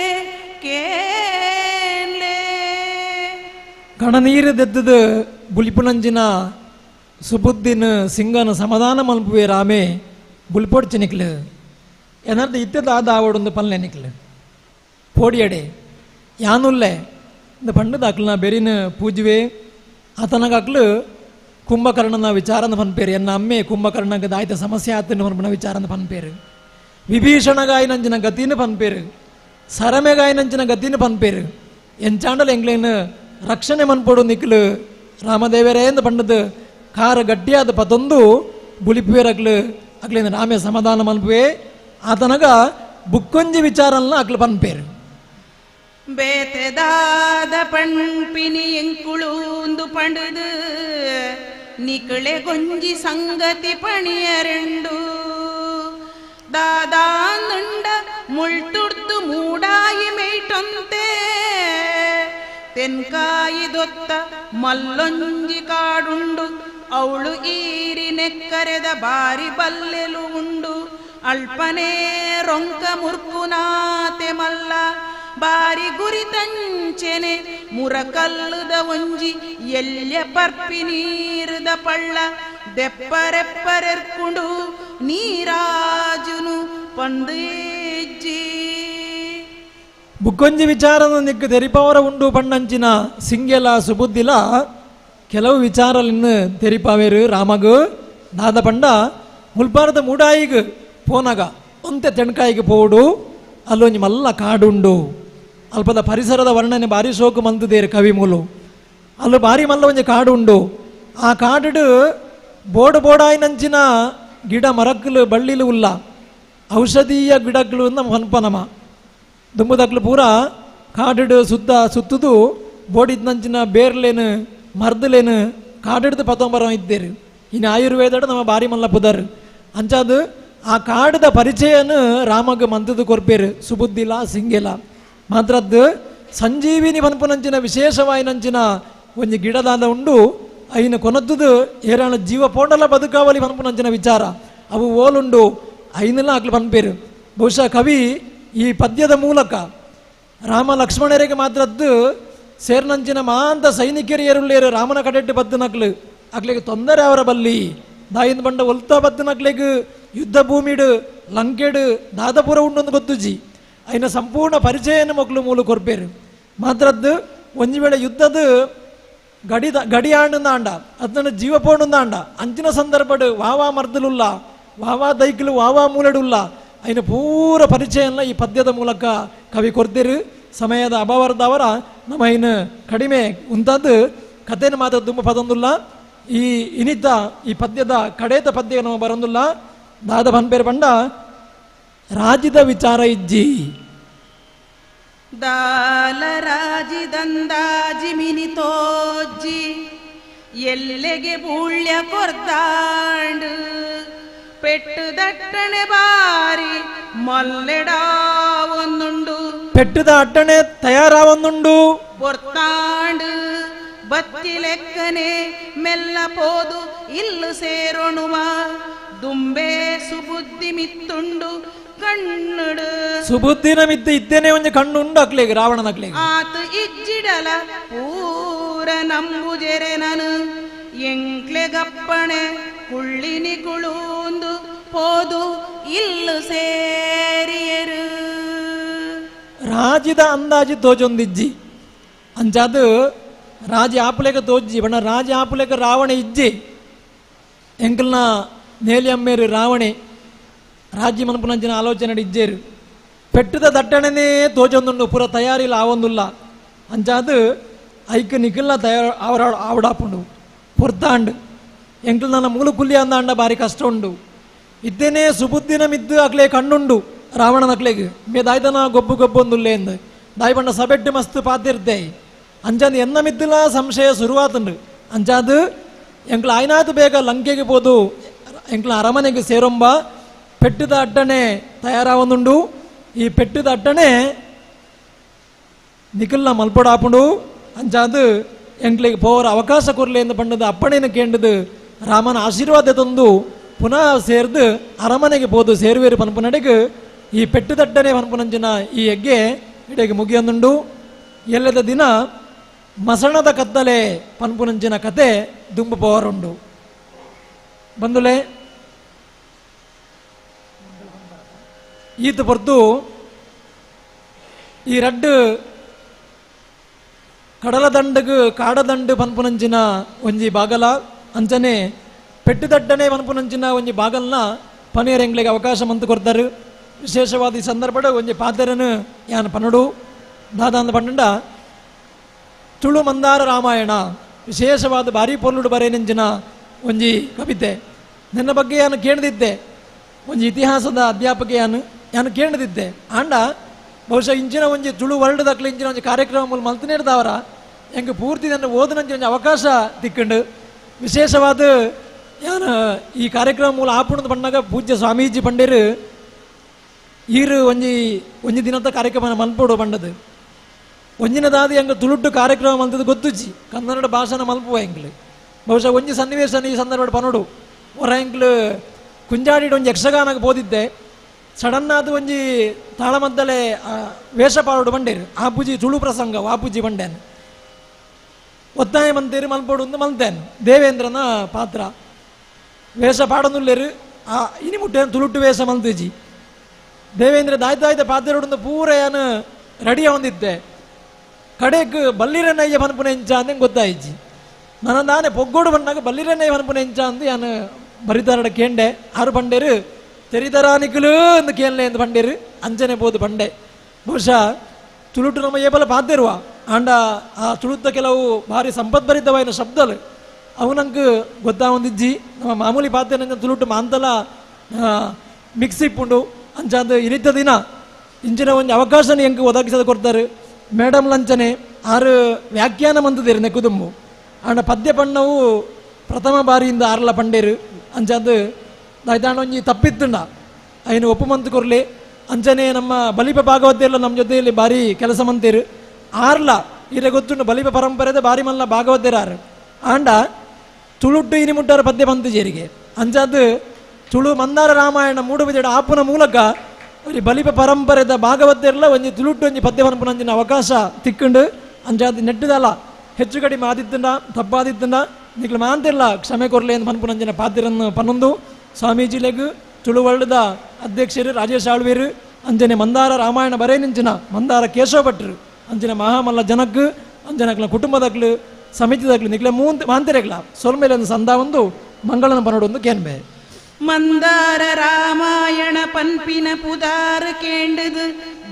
ಕೇಲೆ ಕಣ ನೀರು ದೆದ್ದದು ಬುಲ್ಪುನಂಜಿನ ಸುಬುದ್ದಿನ ಸಿಂಗನ ಸಮಾಧಾನ ಮಲ್ಪುವೆ ರಾಮೆ ಬುಲ್ಪೊಡ್ಚೆ ನಿಕ್ಲು ಎನರ್ದ ಇತ್ತದ ಆದ ಆವಡೊಂದು ಪಲ್ಲೆ ನಿಕ್ಲು ಪೋಡಿಯಡೆ ಯಾನುಲ್ಲೆ இந்த பண்டு அக்ல பெரின பூஜ்வே ಆತನಗ ಅಕ್ಲು ಕುಂಭಕರ್ಣನ ವಿಚಾರದ ಪನ್ಪೇರು ಎನ್ನ ಅಮ್ಮೆ ಕುಂಭಕರ್ಣಗ ದಾಯ್ತ ಸಮಸ್ಯೆ ಆತನ ಪನ್ಪನ ವಿಚಾರದ ಪನ್ಪೇರು ವಿಭೀಷಣಗಾಯಿನಂಚಿನ ಗತಿನ ಪನ್ಪೇರು ಸರಮೆಗಾಯಿನಂಚಿನ ಗತಿನ ಪನ್ಪೇರು ಎಂಚಾಂಡಲ್ ಎಂಗ್ಲೇನು ರಕ್ಷಣೆ ಮನ್ಪೋಡು ನಿಕ್ಲು ರಾಮದೇವರೇ ಎಂದು ಪಂಡದು ಕಾರು ಗಟ್ಟಿಯಾದ ಪತೊಂದು ಬುಲಿಪೇರಕ್ಲು ಅಕ್ಲೇನು ರಾಮೆ ಸಮಾಧಾನ ಮನ್ಪುವೆ ಆತನಗ ಬುಕ್ಕೊಂಜಿ ವಿಚಾರಲ್ನ ಅಕ್ಲು ಪನ್ಪೇರು ಬೇತೆದಾದ ಪಣ್ಪಿನಿ ಎಂಕುಳೂಂದು ಪಂಡದು ನಿಕಳೆ ಗೊಂಜಿ ಸಂಗತಿ ಪಣಿಯರೆಂಡು ದಾದಾಂದುಂಡ ಮುಳ್ತುಡ್ದು ಮೂಡಾಯಿ ಮೇಟೊಂತೆ ತೆನ್ಕಾಯಿ ದೊತ್ತ ಮಲ್ಲೊಂಜಿ ಕಾಡುಂಡು ಅವಳು ಈರಿ ನೆಕ್ಕರೆದ ಬಾರಿ ಬಲ್ಲೆಲು ಉಂಡು ಅಲ್ಪನೇ ರೊಂಕ ಮುರ್ಕುನಾತೆ ಮಲ್ಲ ಬಾರಿ ಗುರಿತಂಚೆನೆ ಮುರಕಲ್ಲುದ ಒಂಜಿ ಎಲ್ಯ ಪರ್ಪಿ ನೀರುದ ಪಳ್ಳ ದೆಪ್ಪರೆಪ್ಪರೆರ್ಕುಂಡು ನೀರಾಜುನು ಪಂದೇಜ್ಜಿ ಬುಕ್ಕೊಂಜಿ ವಿಚಾರದ ನಿಕ್ಕು ತೆರಿಪವರ ಉಂಡು ಪಣ್ಣಂಚಿನ ಸಿಂಗೆಲ ಸುಬುದ್ದಿಲ ಕೆಲವು ವಿಚಾರಲಿನ್ನು ತೆರಿಪಾವೇರು ರಾಮಗು ದಾದ ಪಂಡ ಮುಲ್ಪಾರದ ಮೂಡಾಯಿಗು ಪೋನಗ ಒಂತೆ ತೆಣ್ಕಾಯಿಗೆ ಪೋಡು ಅಲ್ಲೊಂಜಿ ಮಲ್ಲ ಕಾಡುಂಡು ಅಲ್ಪದ ಪರಿಸರದ ವರ್ಣನೆ ಭಾರಿ ಶೋಕು ಮಂತದೇರು ಕವಿ ಮೂಲು ಅಲ್ಲೂ ಭಾರಿ ಮಲ್ಲ ಒಂಜಿ ಕಾಡು ಉಂಡು ಆ ಕಾಡು ಬೋಡು ಬೋಡಾಯಿನಂಚಿನ ಗಿಡ ಮರಕ್ಕಲು ಬಳ್ಳಿಲು ಉಲ್ಲ ಔಷಧೀಯ ಗಿಡಗಳು ನಮ್ಮ ಹನ್ಪನಮ ದುಂಬುದಕ್ಲು ಪೂರ ಕಾಡು ಸುತ್ತದು ಬೋಡಿದ್ನಂಚಿನ ಬೇರ್ಲೇನು ಮರ್ದಲೇನು ಕಾಡಿಡ್ದು ಪತೊಂಬರ ಇದ್ದೇರು ಇನ್ನು ಆಯುರ್ವೇದ ನಮ್ಮ ಭಾರಿ ಮಲ್ಲ ಪುದರ್ ಅಂಚಾದು ಆ ಕಾಡದ ಪರಿಚಯನು ರಾಮಗ ಮಂತದು ಕೊರ್ಪೇರು ಸುಬುದ್ದಿಲ ಸಿಂಗೆಲ ಮಾತ್ರದ್ದು ಸಂಜೀವಿನಿ ಪನ್ಪುನಂಚಿನ ವಿಶೇಷವಾಯಿನಂಚಿನ ಒಂಜಿ ಗಿಡದಾದ ಉಂಡು ಐನ ಕೊನದ್ದು ಏರಾಣ ಜೀವ ಪೋಂಡಲ ಬದುಕಾವಲಿ ಪನ್ಪುನಂಚಿನ ವಿಚಾರ ಅವು ಓಲುಂಡು ಐನೆಲ್ಲ ಆಗ್ಲು ಪನ್ಪೇರು ಬಹುಶಃ ಕವಿ ಈ ಪದ್ಯದ ಮೂಲಕ ರಾಮ ಲಕ್ಷ್ಮಣರಿಗೆ ಮಾತ್ರದ್ದು ಸೇರ್ನಂಚಿನ ಮಾಂತ ಸೈನಿಕರು ಏರುಳ್ಳೇರು ರಾಮನ ಕಡೆಟ್ಟು ಬದ್ದನಕ್ಲು ಅಕ್ಲಿಗೆ ತೊಂದರೆ ಅವರ ಬಲ್ಲಿ ದಾಯಿಂದ ಬಂಡ ಒಲ್ತಾ ಬದ್ದನಕ್ಲಿಗೆ ಯುದ್ಧ ಭೂಮಿಡು ಲಂಕೆಡು ದಾದಪುರ ಉಂಡೊಂದು ಗೊತ್ತುಜಿ అయిన ಸಂಪೂರ್ಣ ಪರಿಚಯನ ಮಕ್ಕಳು ಮೂಲ ಕೊರ್ಪೇರು ಮಾತ್ರದ್ದು ಒಂದು ವೇಳೆ ಯುದ್ಧದ ಗಡಿಯಾಂಡ ಅದನ್ನ ಜೀವ ಪೋಣುಂದಾಂಡ ಅಂಚಿನ ಸಂದರ್ಭಡು ವಾವಾ ಮರ್ದಲುಲ್ಲ ವಾವಾ ದೈಕ್ಲು ವಾವಾ ಮೂಲೆಡುಲ್ಲ అయిన ಪೂರ ಪರಿಚಯನ ಈ ಪದ್ಯದ ಮೂಲಕ ಕವಿ ಕೊರ್ತಿರು ಸಮಯದ ಅಭಾವರದವರ ನಮ್ಮ ಇನ್ನು ಕಡಿಮೆ ಉಂತದ್ದು ಕಥೆನ ಮಾತ್ರ ತುಂಬ ಪದೊಂದುಲ್ಲ ಈ ಇನಿತ ಈ ಪದ್ಯದ ಕಡೇತ ಪದ್ಯ ನಮ್ಮ ಬರೊಂದುಲ್ಲ ದಾದ ಬನ್ಪೇರು ಬಂಡ ರಾಜ್ಯದ ವಿಚಾರ ಇಜ್ಜಿ ದಾಲ ರಾಜಿದಂದಾಜಿ ಮಿನಿತೋಜ್ಜಿ ಎಲ್ಲೆಗೆ ಬೂಳ್ಯ ಕೊರ್ದಾಂಡು ಪೆಟ್ಟು ದಟ್ಟಣೆ ಬಾರಿ ಮಲ್ಲೆಡಾ ಒಂದುಂಡು ಪೆಟ್ಟುದ ಅಟ್ಟಣೆ ತಯಾರಾವೊಂದುಂಡು ಪೊರ್ತಾಂಡು ಬತ್ತಿ ಲೆಕ್ಕನೆ ಮೆಲ್ಲ ಪೋದು ಇಲ್ಲು ಸೇರೋಣುವ ದುಂಬೆ ಸುಬುದ್ಧಿ ಮಿತ್ತುಂಡು ಕಣ್ಣುಡು ಸುಬುದ್ಧಿನ ಮಿತ್ತು ಇದ್ದೇನೆ ಒಂದು ಕಣ್ಣು ಉಂಡು ಅಕ್ಲೇಗೆ ರಾವಣನಕ್ಲೇಗೆ ಆತು ಇಜ್ಜಿಡಲ ಪೂರ ನಂಬುಜೆರೆ ನಾನು ಎಂಕ್ಲೆಗಪ್ಪಣೆ ಕುಳ್ಳಿನಿ ಕುಳೂಂದು ಪೋದು ಇಲ್ಲು ಸೇರಿಯರು ರಾಜ್ಯದ ಅಂದಾಜು ತೋಜೊಂದಿಜ್ಜಿ ಅಂಚಾದು ರಾಜ ಆಪುಲೆಗ ತೋಜ್ಜಿ ಬಣ್ಣ ರಾಜ ಆಪುಲೆಗ ರಾವಣ ಇಜ್ಜಿ ಎಂಕಲ್ನ ನೇಲಿ ಅಮ್ಮೇರು ರಾವಣೆ ರಾಜ್ಯ ಮನಪುನಂಚಿನ ಆಲೋಚನೆ ಇಜ್ಜೇರು ಪೆಟ್ಟದ ದಟ್ಟಣೆನೇ ತೋಜೊಂದುಂಡು ಪೂರ ತಯಾರಿಲ್ಲ ಆವೊಂದುಲ್ಲ ಅಂಚಾದು ಐಕ್ ನಿಖಿಲ್ನ ತಯಾರು ಆವಡಾಪುಂಡು ಪೊರ್ತಾಂಡು ಎಂಕಲ್ ನನ್ನ ಮೂಲ ಕುಲ್ಲಿ ಅಂದಾಂಡ ಬಾರಿ ಕಷ್ಟ ಉಂಡು ಇದ್ದೇನೆ ಸುಬುದ್ಧಿನ ಮಿದ್ದು ಅಕ್ಲೆ ಕಣ್ಣುಂಡು ರಾವಣನಕ್ಲೆಗ್ ಮೇ ದಾಯ್ದನ ಗೊಬ್ಬು ಗೊಬ್ಬೊಂದುಲ್ಲೆ ಎಂದು ದಾಯ್ ಬಣ್ಣ ಸಬೆಟ್ಟು ಮಸ್ತ್ ಪಾತಿರ್ತೆ ಅಂಚಾದ ಎನ್ನ ಮಿದ್ದಿಲ ಸಂಶಯ ಶುರುವಾತುಂಡು ಅಂಚಾದು ಎಂಕ್ಲ ಆಯ್ನಾತು ಬೇಗ ಲಂಕೆಗೆ ಹೋದು ಎಂಕ್ಲ ಅರಮನೆಗೆ ಸೇರೊಂಬ ಪೆಟ್ಟದ ಅಟ್ಟಣೆ ತಯಾರಾವೊಂದುಂಡು ಈ ಪೆಟ್ಟದ ಅಟ್ಟಣೆ ನಿಖಿಲ್ನ ಮಲ್ಪೊಡಾಪುಂಡು ಅಂಚಾದು ಎಂಕ್ಲಿಗೆ ಪೋರ ಅವಕಾಶ ಕೊರ್ಲೆ ಎಂದು ಪಂಡದು ಅಪ್ಪಣೆನ ಕೇಂಡದು ರಾಮನ ಆಶೀರ್ವಾದ ತಂದು ಪುನಃ ಸೇರ್ದು ಅರಮನೆಗೆ ಹೋದು ಸೇರುವೇರು ಪನ್ಪುನಡೆಗೆ ಈ ಪೆಟ್ಟುದಟ್ಟನೆ ಪನ್ಪುನಂಚಿನ ಈ ಹೆಗ್ಗೆ ಇಡೆಗೆ ಮುಗಿಯೊಂದುಂಡು ಎಲ್ಲದ ದಿನ ಮಸಣದ ಕತ್ತಲೆ ಪನ್ಪುನಂಚಿನ ಕತೆ ದುಂಬು ಪೋರುಂಡು ಬಂದುಲೆ ಈತ ಪೊರ್ತು ಈ ರಡ್ಡು ಕಡಲ ದಂಡಗು ಕಾಡದಂಡು ಪನ್ಪುನಂಚಿನ ಒಂಜಿ ಬಾಗಲ ಅಂಚನೆ ಪೆಟ್ಟುದಟ್ಟನೆ ಪನ್ಪುನಂಚಿನ ಒಂಜಿ ಬಾಗಲ್ನ ಪನಿಯರ್ ಎಂಗ್ಲಿಗೆ ಅವಕಾಶ ಮಂತು ಕೊಡ್ತಾರೆ ವಿಶೇಷವಾದ ಈ ಸಂದರ್ಭದ ಒಂಜಿ ಪಾತೆರನು ಯಾನ್ ಪನ್ನಡು ದಾದಾಂದ ಪನ್ನಂಡ ತುಳು ಮಂದಾರ ರಾಮಾಯಣ ವಿಶೇಷವಾದ ಭಾರಿ ಪೊರ್ಲುಡು ಬರೇನೆಂಚಿನ ಒಂಜಿ ಕವಿತೆ ನನ್ನ ಬಗ್ಗೆ ಯಾನು ಕೇಳದಿದ್ದೆ ಒಂಜಿ ಇತಿಹಾಸದ ಅಧ್ಯಾಪಕ ಯಾನು ಕೇಳದಿದ್ದೆ ಆಂಡ ಬಹುಶಃ ಇಂಚಿನ ಒಂಜಿ ತುಳು ವರ್ಲ್ಡ್ ದಕ್ಲೆ ಇಂಚಿನ ಒಂಜಿ ಕಾರ್ಯಕ್ರಮ ಮೂಲ ಮಲ್ತನೇಡ್ದವರ ಹೆಂಗೆ ಪೂರ್ತಿ ನನ್ನ ಓದನಂಚಿ ಒಂಜಿ ಅವಕಾಶ ತಿಕ್ಕಂಡು ವಿಶೇಷವಾದ ಯಾನು ಈ ಕಾರ್ಯಕ್ರಮ ಮೂಲ ಆಪುಣದ ಬಂದಾಗ ಪೂಜ್ಯ ಸ್ವಾಮೀಜಿ ಪಂಡೇರು ಈರು ಒಂಜಿ ದಿನದ ಕಾರ್ಯಕ್ರಮ ಮಲ್ಪೋಡು ಬಂಡದು ಒಂಜಿನದಾದ ಹೆಂಗೆ ತುಳುಟ್ಟು ಕಾರ್ಯಕ್ರಮ ಮಲ್ತದ್ದು ಗೊತ್ತುಜಿ ಕನ್ನಡ ಭಾಷೆನ ಮಲ್ಪುವ ಹೆಂಗ್ಲು ಬಹುಶಃ ಒಂಜಿ ಸನ್ನಿವೇಶ ಈ ಸಂದರ್ಭ ಪನೋಡು ಹೊರ ಹೆಂಗ್ಲು ಕುಂಜಾಡಿಡು ಒಂಜಿ ಯಕ್ಷಗಾನಕ್ಕೆ ಬೋದಿದ್ದೆ ಸಡನ್ ಆದ ಒಂಜಿ ತಾಳಮದ್ದಲೆ ವೇಷಪಾಡು ಬಂಡೇರು ಆಪುಜಿ ತುಳು ಪ್ರಸಂಗ ಆಪುಜಿ ಬಂಡೇನು ಒತ್ತಾಯ ಮಂತೇರು ಮಲ್ಪೋಡು ಅಂತ ಮಲ್ತೇನು ದೇವೇಂದ್ರನ ಪಾತ್ರ ವೇಷ ಪಾಡನುಲ್ಲೇರು ಇನಿ ಮುಟ್ಟೇನು ತುಳುಟ್ಟು ವೇಷ ಮಲ್ತೇಜಿ ದೇವೇಂದ್ರ ದಾಯ್ತಾಯ್ತ ಪಾತ್ರೋಡು ಪೂರ ಏನು ರೆಡಿ ಹೊಂದಿದ್ದೆ ಕಡೆಗೆ ಬಲ್ಲಿರನಯ್ಯ ಪನ್ಪುನ ಎಂಚ ಅಂತ ಗೊತ್ತಾಯಿಜ್ಜಿ ನನ್ನ ನಾನೇ ಪೊಗ್ಗೋಡು ಬಂದಾಗ ಬಲ್ಲಿರನಯ್ಯ ಪನ್ಪುನ ಎಂಚ ಅಂತ ಯಾನು ಬರಿತಾರಡ ಕೇಂಡೆ ಆರು ಬಂಡೇರು ತೆರಿದರಾನಿಕಲು ಅಂತ ಕೇಳಲೆ ಎಂದು ಬಂಡೇರು ಅಂಚನೆ ಬೋದು ಬಂಡೆ ಬಹುಶಃ ತುಳುಟು ನಮ್ಮ ಏಬಲ ಪಾತಿರುವ ಆಂಡ ಆ ತುಳುತ್ತ ಕೆಲವು ಭಾರಿ ಸಂಪದ್ಭರಿತವಾದ ಶಬ್ದಲು ಅವು ನಂಗೆ ಗೊತ್ತಾ ಹೊಂದಿಜ್ಜಿ ನಮ್ಮ ಮಾಮೂಲಿ ಪಾತ್ರೆ ನಂಗೆ ತುಳುಟು ಮಾಂತಲ ಮಿಕ್ಸ್ ಇಪ್ಪುಂಡು ಅಂಚಾದ ಇನಿತ ದಿನ ಇಂಚಿನ ಒಂದು ಅವಕಾಶನ ಹೆಂಗೆ ಒದಗಿಸದ ಕೊಡ್ತಾರೆ ಮೇಡಮ್ ಲಂಚನೆ ಆರು ವ್ಯಾಖ್ಯಾನ ಮಂತದೇರು ನೆಕ್ಕುದುಂಬು ಆಂಡ ಪದ್ಯ ಪಣ್ಣವು ಪ್ರಥಮ ಬಾರಿಯಿಂದ ಆರ್ಲ ಪಂಡೇರು ಅಂಚಾದ ದಾಯ್ತಾಂಡ ಒಂಜಿ ತಪ್ಪಿತ್ತುಂಡ ಅಯ್ಯನು ಒಪ್ಪು ಮಂತು ಕೊರ್ಲಿ ಅಂಚನೆ ನಮ್ಮ ಬಲಿಪ ಭಾಗವತೆಲ್ಲ ನಮ್ಮ ಜೊತೆಯಲ್ಲಿ ಭಾರಿ ಕೆಲಸ ಮಂತೇರು ಆರ್ಲ ಇರೆ ಗೊತ್ತುಂಡು ಬಲಿಪ ಪರಂಪರೆದ ಭಾರಿ ಮಲ್ಲ ಭಾಗವತೆರಾರು ಆಂಡ ತುಳುಟ್ಟು ಇನಿ ಮುಟ್ಟಾರ ಪದ್ಯ ಬಂತು ಜೇರಿಗೆ ಅಂಚಾದ ತುಳು ಮಂದಾರ ರಾಮಾಯಣ ಮೂಡುಬಿದ ಆಪುನ ಮೂಲಕ ಬಲಿಪ ಪರಂಪರೆದ ಭಾಗವತೆಲ್ಲ ಒಂಜಿ ತುಳುಟ್ಟು ಒಂಜಿ ಪದ್ಯ ಪನ್ಪುನಂಚಿನ ಅವಕಾಶ ತಿಕ್ಕುಂಡು ಅಂಜಾದ ನೆಟ್ಟದಲ್ಲ ಹೆಚ್ಚು ಕಡಿಮೆ ಆದಿತ್ತಂಡ ತಪ್ಪಾದಿತ್ತಂಡ ನಿಕ್ಲು ಮಾಂತಿಲ್ಲ ಕ್ಷಮೆ ಕೊರಲೆ ಅಂತ ಪನ್ಪುನಂಜನ ಪಾತ್ರರನ್ನು ಪನ್ನೊಂದು ಸ್ವಾಮೀಜಿಲೆಗ್ ತುಳುವಳ್ಳದ ಅಧ್ಯಕ್ಷರು ರಾಜೇಶ್ ಆಳ್ವೇರು ಅಂಜನೆ ಮಂದಾರ ರಾಮಾಯಣ ಬರೇ ನಿಂಚಿನ ಮಂದಾರ ಕೇಶವ ಭಟ್ರು ಅಂಜನೆ ಮಹಾಮಲ್ಲ ಜನಕ್ಕೆ ಅಂಜನಕ್ಲ ಕುಟುಂಬದಕ್ಲು ಸಮಿತಿದಾಗ್ಲು ನಿಕ್ಲೆ ಮಾಂತಿರೆಗ್ಲ ಸೊಲ್ಮೇಲೆ ಒಂದು ಸಂದ ಒಂದು ಮಂಗಳನ ಪನ್ನೋಡು ಒಂದು ಕೇನ್ಬೆ ಮಂದಾರ ರಾಮಾಯಣ ಪನ್ಪಿನ ಪುದಾರ ಕೇಂಡದು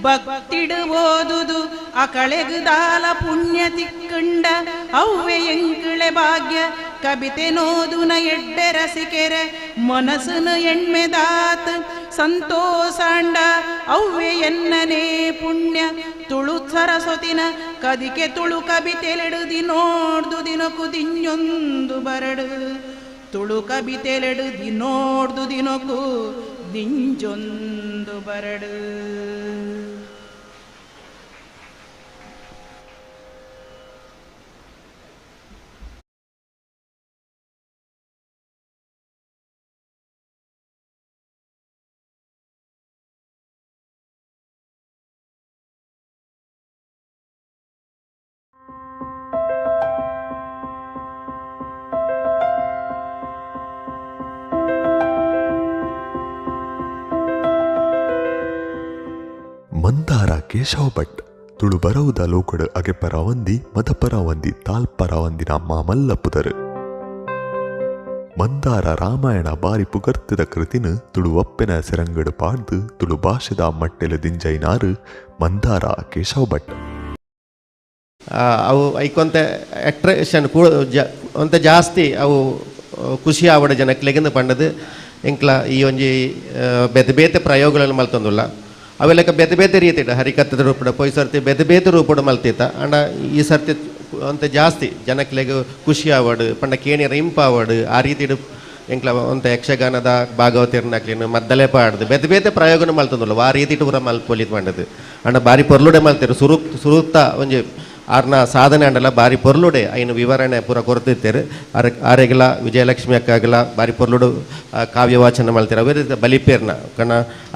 ಭಕ್ತಿಡು ಓದುದು ಅಕಳೆಗುದಾಲ ಪುಣ್ಯ ತಿಕ್ಕಂಡ ಅವ್ವೆ ಎಂಕಿಳೆ ಭಾಗ್ಯ ಕವಿತೆ ನೋದುನ ಎಡ್ಡೆ ರಸಿಕೆರೆ ಮನಸ್ಸುನ ಎಣ್ಮೆದಾತ್ ಸಂತೋಷಾಂಡ ಅವ್ವೆ ಎನ್ನನೇ ಪುಣ್ಯ ತುಳು ಸರಸ್ವತಿನ ಕದಿಕೆ ತುಳು ಕವಿತೆಲೆಡುದಿ ನೋಡ್ದು ದಿನಕು ದಿನ್ನೊಂದು ಬರಡು ತುಳು ಕವಿತೆಲೆಡುದಿ ನೋಡ್ದು ದಿನಕು ದಿಂಜೊಂದು ಬರಡು. ಮಂದಾರ ಕೇಶವ ಭಟ್ ತುಳು ಬರವುದ ಲೋಕಡ್ ಅಗೆಪರ ವಂದಿ ಮದಪರ ವಂದಿ ತಾಲ್ಪರ ವಂದಿನ ಮಾಮಲ್ಲ ಪುದರ್ ಮಂದಾರ ರಾಮಾಯಣ ಬಾರಿ ಪುಗರ್ತಿದ ಕೃತಿನ ತುಳು ಒಪ್ಪೆನ ಸೆರಂಗಡ್ ಪಾಡ್ದು ತುಳು ಭಾಷೆದ ಮಟ್ಟೆಲು ದಿಂಜೈನಾರು ಮಂದಾರ ಕೇಶವ ಭಟ್. ಅವು ಐಕೊಂತ ಅಟ್ರಾಕ್ಷನ್ ಒಂತ ಜಾಸ್ತಿ ಅವು ಖುಷಿ ಆವಡ ಜನಕ್ಕೆ ಲೆಗಂದು ಪಂಡದು ಎಂಕ್ಲ ಈ ಒಂಜಿ ಬೇತೆ ಬೇತೆ ಪ್ರಯೋಗಗಳನ್ನು ಮಲ್ತೊಂದುಲ್ಲ ಅವೆಲ್ಲಕ ಬೇತೆ ಬೇತೆ ರೀತಿಡ ಹರಿಕಥದ ರೂಪಡ ಪೊಯ್ ಸರ್ತಿ ಬೇತೆ ಬೇತೆ ರೂಪಡ ಮಲ್ತಿತ್ತ ಅಂಡ ಈ ಸರ್ತಿ ಒಂತ ಜಾಸ್ತಿ ಜನಕ್ಲೆಗ ಖುಷಿ ಆವಡು ಪಂಡ ಕೇಣಿಯರ ಇಂಪಾವಡು ಆ ರೀತಿಡು ಎಂಕ್ಲ ಒಂತ ಯಕ್ಷಗಾನದ ಭಾಗವತಿರ್ನಾಕ್ಲಿನ ಮದ್ದಲೆ ಪಾಡ್ದು ಬೇತೆ ಬೇತೆ ಪ್ರಯೋಗನ ಮಲ್ತೊಂದುಲ್ಲ ಆ ರೀತಿ ಪೂರ ಮಲ್ಪೊಲಿತ್ ಪಂಡದು ಅಂಡ ಬಾರಿ ಪೊರ್ಲುಡೆ ಮಲ್ತಿರು ಸುರುತ್ತ ಒಂಜಿ ಆರ್ನ ಸಾಧನೆ ಅಂಡಲ್ಲ ಬಾರಿ ಪೊರ್ಲುಡೆ ಐನು ವಿವರಣೆ ಪೂರ ಕೊರತಿತ್ತೇರು ಆರೆಗಲ ವಿಜಯಲಕ್ಷ್ಮಿ ಅಕ್ಕಾಗಲ ಬಾರಿ ಪೊರ್ಲುಡು ಕಾವ್ಯವಾಚನ ಮಲ್ತಿರು ಅವೇ ರೀತಿ ಬಲಿಪೇರ್ನ ಕಣ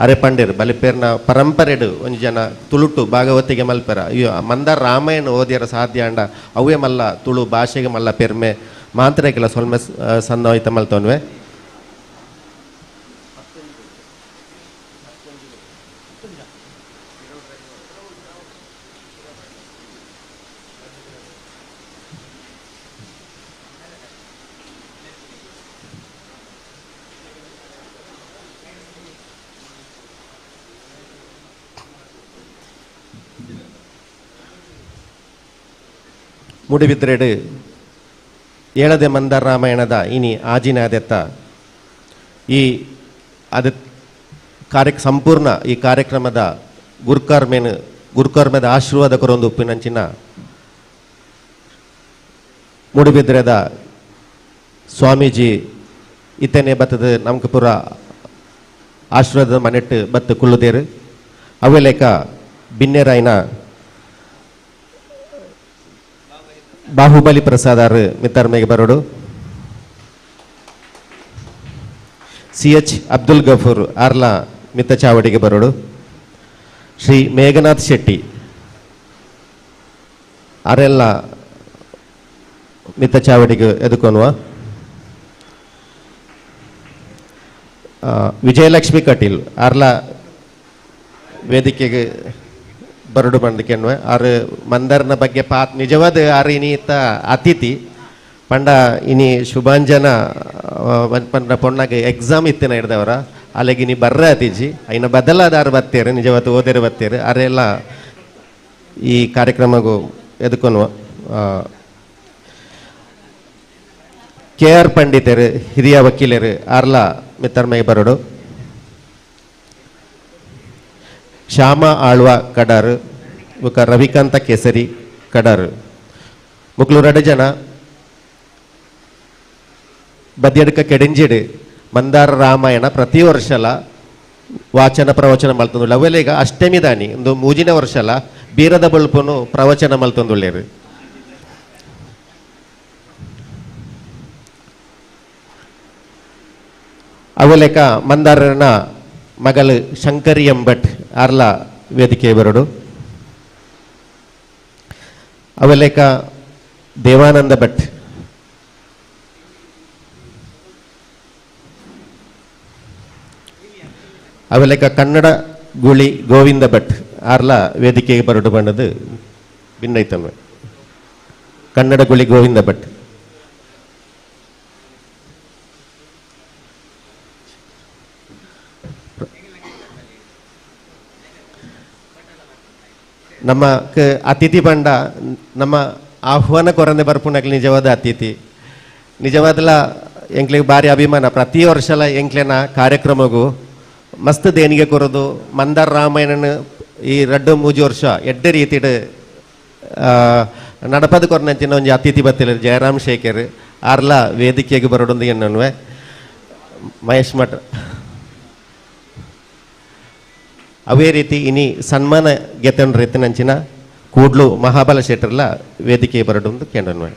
ಅರೆ ಪಂಡೇರು ಬಲಿಪೇರ್ನ ಪರಂಪರೆಡು ಒಂಜಿ ಜನ ತುಳುಟು ಭಾಗವತಿಗೆ ಮಲ್ಪೆರ ಅಯ್ಯೋ ಮಂದಾರ ರಾಮಾಯಣ ಓದಿಯರ ಸಾಧ್ಯ ಅಂಡ ಅವೇ ಮಲ್ಲ ತುಳು ಭಾಷೆಗೆ ಮಲ್ಲ ಪೆರ್ಮೆ ಮಾಂತರೆಗೆಲ್ಲ ಸೊಲ್ಮೆ ಸಂದೋಹಿತ ಮಲ್ತೊನ್ವೆ. ಮುಡಿಬಿದ್ರೆಡು ಏಳದೆ ಮಂದಾರ ರಾಮಾಯಣದ ಇನಿ ಆಜಿನ ಅದೆತ್ತ ಈ ಅದು ಸಂಪೂರ್ಣ ಈ ಕಾರ್ಯಕ್ರಮದ ಗುರುಕರ್ಮದ ಆಶೀರ್ವಾದ ಕೊರೊಂದು ಉಪ್ಪಿನಂಚಿನ ಮುಡಿಬಿದ್ರೆದ ಸ್ವಾಮೀಜಿ ಇತ್ತನೆ ಬತ್ತದ ನಮ್ಗೆ ಪೂರ ಆಶೀರ್ವಾದ ಮನೆಟ್ಟು ಬತ್ತು ಕುಳ್ಳುದೇರು ಅವೇ ಲೆಕ್ಕ ಬಿನ್ನೆರಾಯ್ನ ಬಾಹುಬಲಿ ಪ್ರಸಾದಾರ್ ಮಿತ್ತರ್ಮೆಗೆ ಬರೋಡು CH ಅಬ್ದುಲ್ ಗಫೂರ್ ಆರ್ಲ ಮಿತ್ತ ಚಾವಡಿಗೆ ಬರೋಡು ಶ್ರೀ ಮೇಘನಾಥ್ ಶೆಟ್ಟಿ ಅರೆಲ್ಲ ಮಿತ್ತ ಚಾವಡಿಗೆ ಎದುಕೊನುವ ವಿಜಯಲಕ್ಷ್ಮಿ ಕಟೀಲ್ ಆರ್ಲ ವೇದಿಕೆಗೆ ಬರಡು ಬಂದಕೆನ್ವೆ ಆರು ಮಂದರ್ನ ಬಗ್ಗೆ ನಿಜವಾದ ಆರು ಇನಿತ ಅತಿಥಿ ಪಂಡ ಇನಿ ಶುಭಾಂಜನ ಪಂಡ ಪೊಣ್ಣಗೆ ಎಕ್ಸಾಮ್ ಇತ್ತಿನ ಹಿಡ್ದವರ ಅಲ್ಲಿಗೆ ಇನಿ ಬರ್ರ ಅತಿಜಿ ಐನ ಬದಲಾದಾರು ಬತ್ತೇರು ನಿಜವತ್ತು ಓದೇರು ಬತ್ತೇರು ಅರೆಲ್ಲ ಈ ಕಾರ್ಯಕ್ರಮಗೂ ಎದುಕೊನುವ KR ಪಂಡಿತರು ಹಿರಿಯ ವಕೀಲರು ಆರ್ಲ ಮಿತ್ತರ್ಮೆಗೆ ಬರೋಡು ಶ್ಯಾಮ ಆಳ್ವ ಕಡಾರು ಬುಕ್ಕ ರವಿಕಾಂತ ಕೇಸರಿ ಕಡಾರು ಮುಕ್ಲು 2 ಜನ ಬದಿಯಡ್ಕ ಕೆಡೆಂಜಿಡು ಮಂದಾರ ರಾಮಾಯಣ ಪ್ರತಿ ವರ್ಷಲ ವಾಚನ ಪ್ರವಚನ ಮಲ್ತೊಂದುಳ್ಳ ಅವೆಲ್ಲ ಈಗ ಅಷ್ಟಮಿ ದಾನಿ ಒಂದು ಮೂಜಿನ ವರ್ಷಲ ಬೀರದ ಬಲ್ಪನು ಪ್ರವಚನ ಮಲ್ತೊಂದುಳ್ಳೇರು. ಅವೆಲೆಕ ಮಂದಾರನ ಮಗಳು ಶಂಕರಿ ಎಂಬಟ್ ಆರ್ಲ ವೇದಿಕೆ ಬರಡು ಅವೆಲೇಕ ದೇವಾನಂದ ಭಟ್, ಅವೆಲೇಕ ಕನ್ನಡ ಗುಳಿ ಗೋವಿಂದ ಭಟ್ ಆರ್ಲ ವೇದಿಕೆಗೆ ಬರಡು ಬಣ್ಣದು ಭಿನ್ನೈತನ್ವೆ. ಕನ್ನಡ ಗುಳಿ ಗೋವಿಂದ ಭಟ್. ನಮ್ಮ ಅತಿಥಿ ಬಂಡ ನಮ್ಮ ಆಹ್ವಾನ ಕೊರಂದೆ ಬರ್ಪುನಕ್ಲಿ ನಿಜವಾದ ಅತಿಥಿ. ನಿಜವಾದಲ ಎಂಕ್ಲಿಗೆ ಭಾರಿ ಅಭಿಮಾನ. ಪ್ರತಿ ವರ್ಷಲ ಎಂಕ್ಲೆನ ಕಾರ್ಯಕ್ರಮಗೂ ಮಸ್ತ್ ದೇಣಿಗೆ ಕೊರೋದು. ಮಂದಾರ ರಾಮಾಯಣನ ಈ 2-3 ವರ್ಷ ಎಡ್ಡೆ ರೀತಿಡ್ ನಡಪದ ಕೊರನಂಚಿನ ಒಂಜಿ ಅತಿಥಿ ಬತ್ತಿಲ್ಲ ಜಯರಾಮ್ ಶೇಖರ್ ಆರ್ಲ ವೇದಿಕೆಗೆ ಬರೋಡೊಂದು ಎನ್ನುವೆ ಮಹೇಶ್ ಮಠ. ಅವೇ ರೀತಿ ಇನಿ ಸನ್ಮಾನ ಗೆತನ್ ರೀತಿನಂಚಿನ ಕೂಡ್ಲು ಮಹಾಬಲ ಶೆಟ್ಟರ್ಲ ವೇದಿಕೆ ಬರಡೊಂದು ಕೇಂದ್ರನ್ವೆ.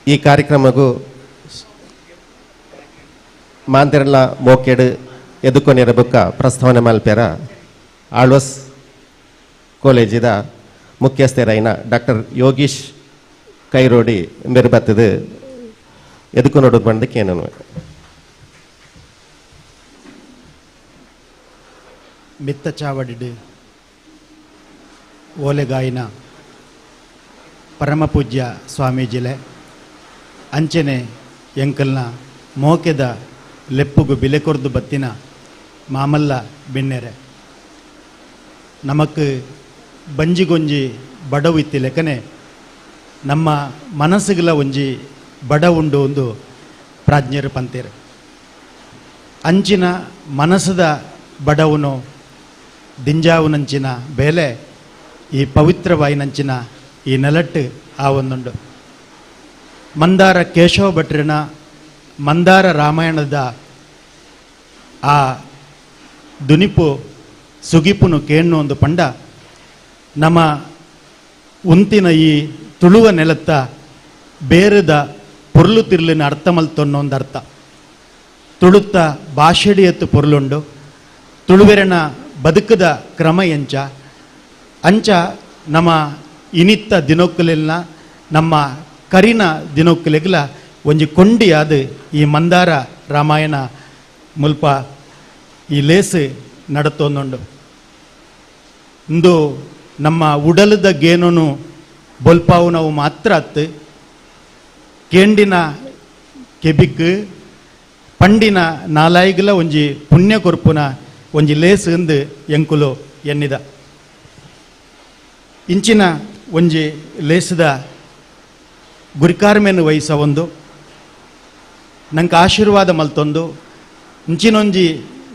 ಈ ಕಾರ್ಯಕ್ರಮಗೂ ಮಾಂತೆರಲ ಮೋಕೆಡ್ ಎದುಕೊನಿರಬುಕ್ಕ ಪ್ರಸ್ತಾವನೆ ಮಲ್ಪೆರ ಆಳ್ವಸ್ ಕಾಲೇಜಿದ ಮುಖ್ಯಸ್ಥರಾಯಿನ ಡಾಕ್ಟರ್ ಯೋಗೀಶ್ ಕೈರೋಡಿ ಮೆರುಬತ್ತದು ಎದುಕೊನೋಡು ಬಂದಕ್ಕೆ ಏನು ಮಿತ್ತ ಚಾವಡಿಡು ಓಲೆಗಾಯಿನ ಪರಮಪೂಜ್ಯ ಸ್ವಾಮೀಜಿಲೆ ಅಂಚನೆ ಎಂಕಲ್ನ ಮೋಕೆದ ಲೆಪ್ಪುಗು ಬಿಲೆ ಕೊರ್ದು ಬತ್ತಿನ ಮಾಮಲ್ಲ ಬಿನ್ನೆರೆ ನಮಕ್ ಬಂಜಿಗೊಂಜಿ ಬಡವು ಇತ್ತಿ ಲೆಕ್ಕನೆ ನಮ್ಮ ಮನಸ್ಸುಗಳ ಒಂಜಿ ಬಡ ಉಂಡು ಒಂದು ಪ್ರಾಜ್ಞರು ಪಂತೇರು. ಅಂಚಿನ ಮನಸ್ಸದ ಬಡವನು ದಿಂಜಾವುನಂಚಿನ ಬೇಲೆ ಈ ಪವಿತ್ರವಾಯಿನಂಚಿನ ಈ ನೆಲಟ್ಟು ಆ ಒಂದುಂಡು. ಮಂದಾರ ಕೇಶವ ಭಟ್ರನ ಮಂದಾರ ರಾಮಾಯಣದ ಆ ದುನಿಪು ಸುಗಿಪುನು ಕೇಣ್ಣು ಒಂದು ಪಂಡ ನಮ್ಮ ಉಂತಿನ ಈ ತುಳುವ ನೆಲತ್ತ ಬೇರೆದ ಪೊರ್ಲು ತಿರ್ಲಿನ ಅರ್ಥ ಮಲ್ತೊನ್ನೋ ಒಂದು ಅರ್ಥ. ತುಳುತ್ತ ಭಾಷೆಡಿ ಎತ್ತು ಪೊರ್ಲುಂಡು ತುಳುವೆರನ ಬದುಕದ ಕ್ರಮ ಎಂಚ ಅಂಚ ನಮ್ಮ ಇನಿತ್ತ ದಿನೊಕ್ಕಲೆಲ್ಲ ನಮ್ಮ ಕರಿನ ದಿನೊಕ್ಕಲೆಗ್ಲ ಒಂಜಿ ಕೊಂಡಿಯಾದ ಈ ಮಂದಾರ ರಾಮಾಯಣ ಮುಲ್ಪ ಈ ಲೇಸು ನಡತೊಂದುಂಡು. ಇಂದು ನಮ್ಮ ಉಡಲದ ಗೇನನು ಬೊಲ್ಪಾವು ನಾವು ಮಾತ್ರ ಅತ್ತು ಕೇಂಡಿನ ಕೆಬಿಕ್ ಪಂಡಿನ ನಾಲಾಯಿಗಲ ಒಂಜಿ ಪುಣ್ಯ ಕೊರ್ಪುನ ಒಂಜಿ ಲೇಸು ಎಂದು ಎಂಕುಲು ಎನ್ನಿದ. ಇಂಚಿನ ಒಂಜಿ ಲೇಸದ ಗುರಿಕಾರ್ಮೆನು ವಹಿಸ ಒಂದು ನಂಗೆ ಆಶೀರ್ವಾದ ಮಲ್ತೊಂದು ಇಂಚಿನೊಂಜಿ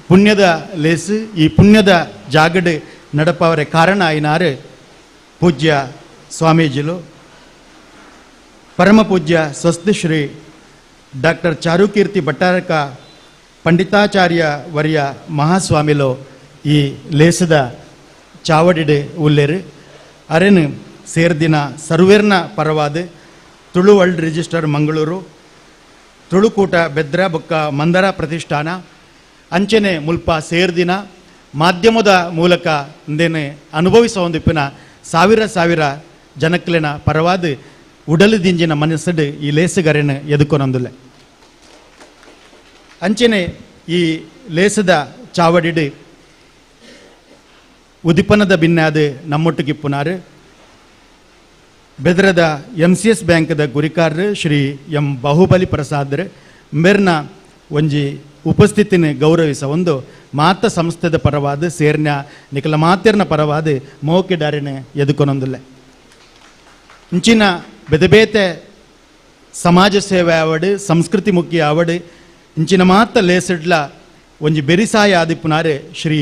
ಪುಣ್ಯದ ಲೇಸು ಈ ಪುಣ್ಯದ ಜಾಗಡ್ ನಡಪವರೆ ಕಾರಣ ಆಯ್ನಾರು ಪೂಜ್ಯ ಸ್ವಾಮೀಜಿಲು ಪರಮ ಪೂಜ್ಯ ಸ್ವಸ್ತಿ ಶ್ರೀ ಡಾಕ್ಟರ್ ಚಾರುಕೀರ್ತಿ ಭಟ್ಟಾರಕ ಪಂಡಿತಾಚಾರ್ಯ ವರ್ಯ ಮಹಾಸ್ವಾಮಿಲು ಈ ಲೇಸದ ಚಾವಡಿಡು ಉಲ್ಲೇರು ಅರೆನು ಸೇರ್ದಿನ ಸರ್ವೇರ್ನ ಪರವಾದ ತುಳು ವರ್ಲ್ಡ್ ರಿಜಿಸ್ಟರ್ ಮಂಗಳೂರು ತುಳುಕೂಟ ಬೆದ್ರ ಬೊಕ್ಕ ಮಂದರ ಪ್ರತಿಷ್ಠಾನ ಅಂಚನೆ ಮುಲ್ಪ ಸೇರ್ದಿನ ಮಾಧ್ಯಮದ ಮೂಲಕ ಇಂದೇನೆ ಅನುಭವಿಸುವಂದಿಪ್ಪಿನ ಸಾವಿರ ಜನಕ್ಲೆನ ಪರವಾದ ಉಡಲು ದಿಂಜಿನ ಮನಸ್ಸಡು ಈ ಲೇಸುಗರೆನ ಎದುಕೊನೊಂದುಲ್ಲೆ. ಅಂಚನೆ ಈ ಲೇಸದ ಚಾವಡಿಡು ಉದಿಪನದ ಭಿನ್ನಾದ ನಮ್ಮೊಟ್ಟಿಗಿಪ್ಪುನಾರು ಬೆದರದ MCS ಬ್ಯಾಂಕ್ದ ಗುರಿಕಾರರು ಶ್ರೀ ಎಂ ಬಾಹುಬಲಿ ಪ್ರಸಾದ್ರ ಮೆರ್ನ ಒಂಜಿ ಉಪಸ್ಥಿತಿನ ಗೌರವಿಸ ಒಂದು ಮಾತ ಸಂಸ್ಥೆದ ಪರವಾದ ಸೇರ್ನ ನಿಕಲ ಮಾತೆರ್ನ ಪರವಾದ ಮೋಕೆಡಾರಿನ ಎದುಕೊನೊಂದುಲ್ಲೆ. ಇಂಚಿನ ಬೆದಬೇತೆ ಸಮಾಜ ಸೇವೆ ಆವಡು ಸಂಸ್ಕೃತಿ ಮುಖ್ಯ ಆವಡು ಇಂಚಿನ ಮಾತ ಲೇಸಿಡ್ಲ ಒಂಜಿ ಬೆರಿಸಾಯ ಆದಿಪ್ಪುನಾರೆ ಶ್ರೀ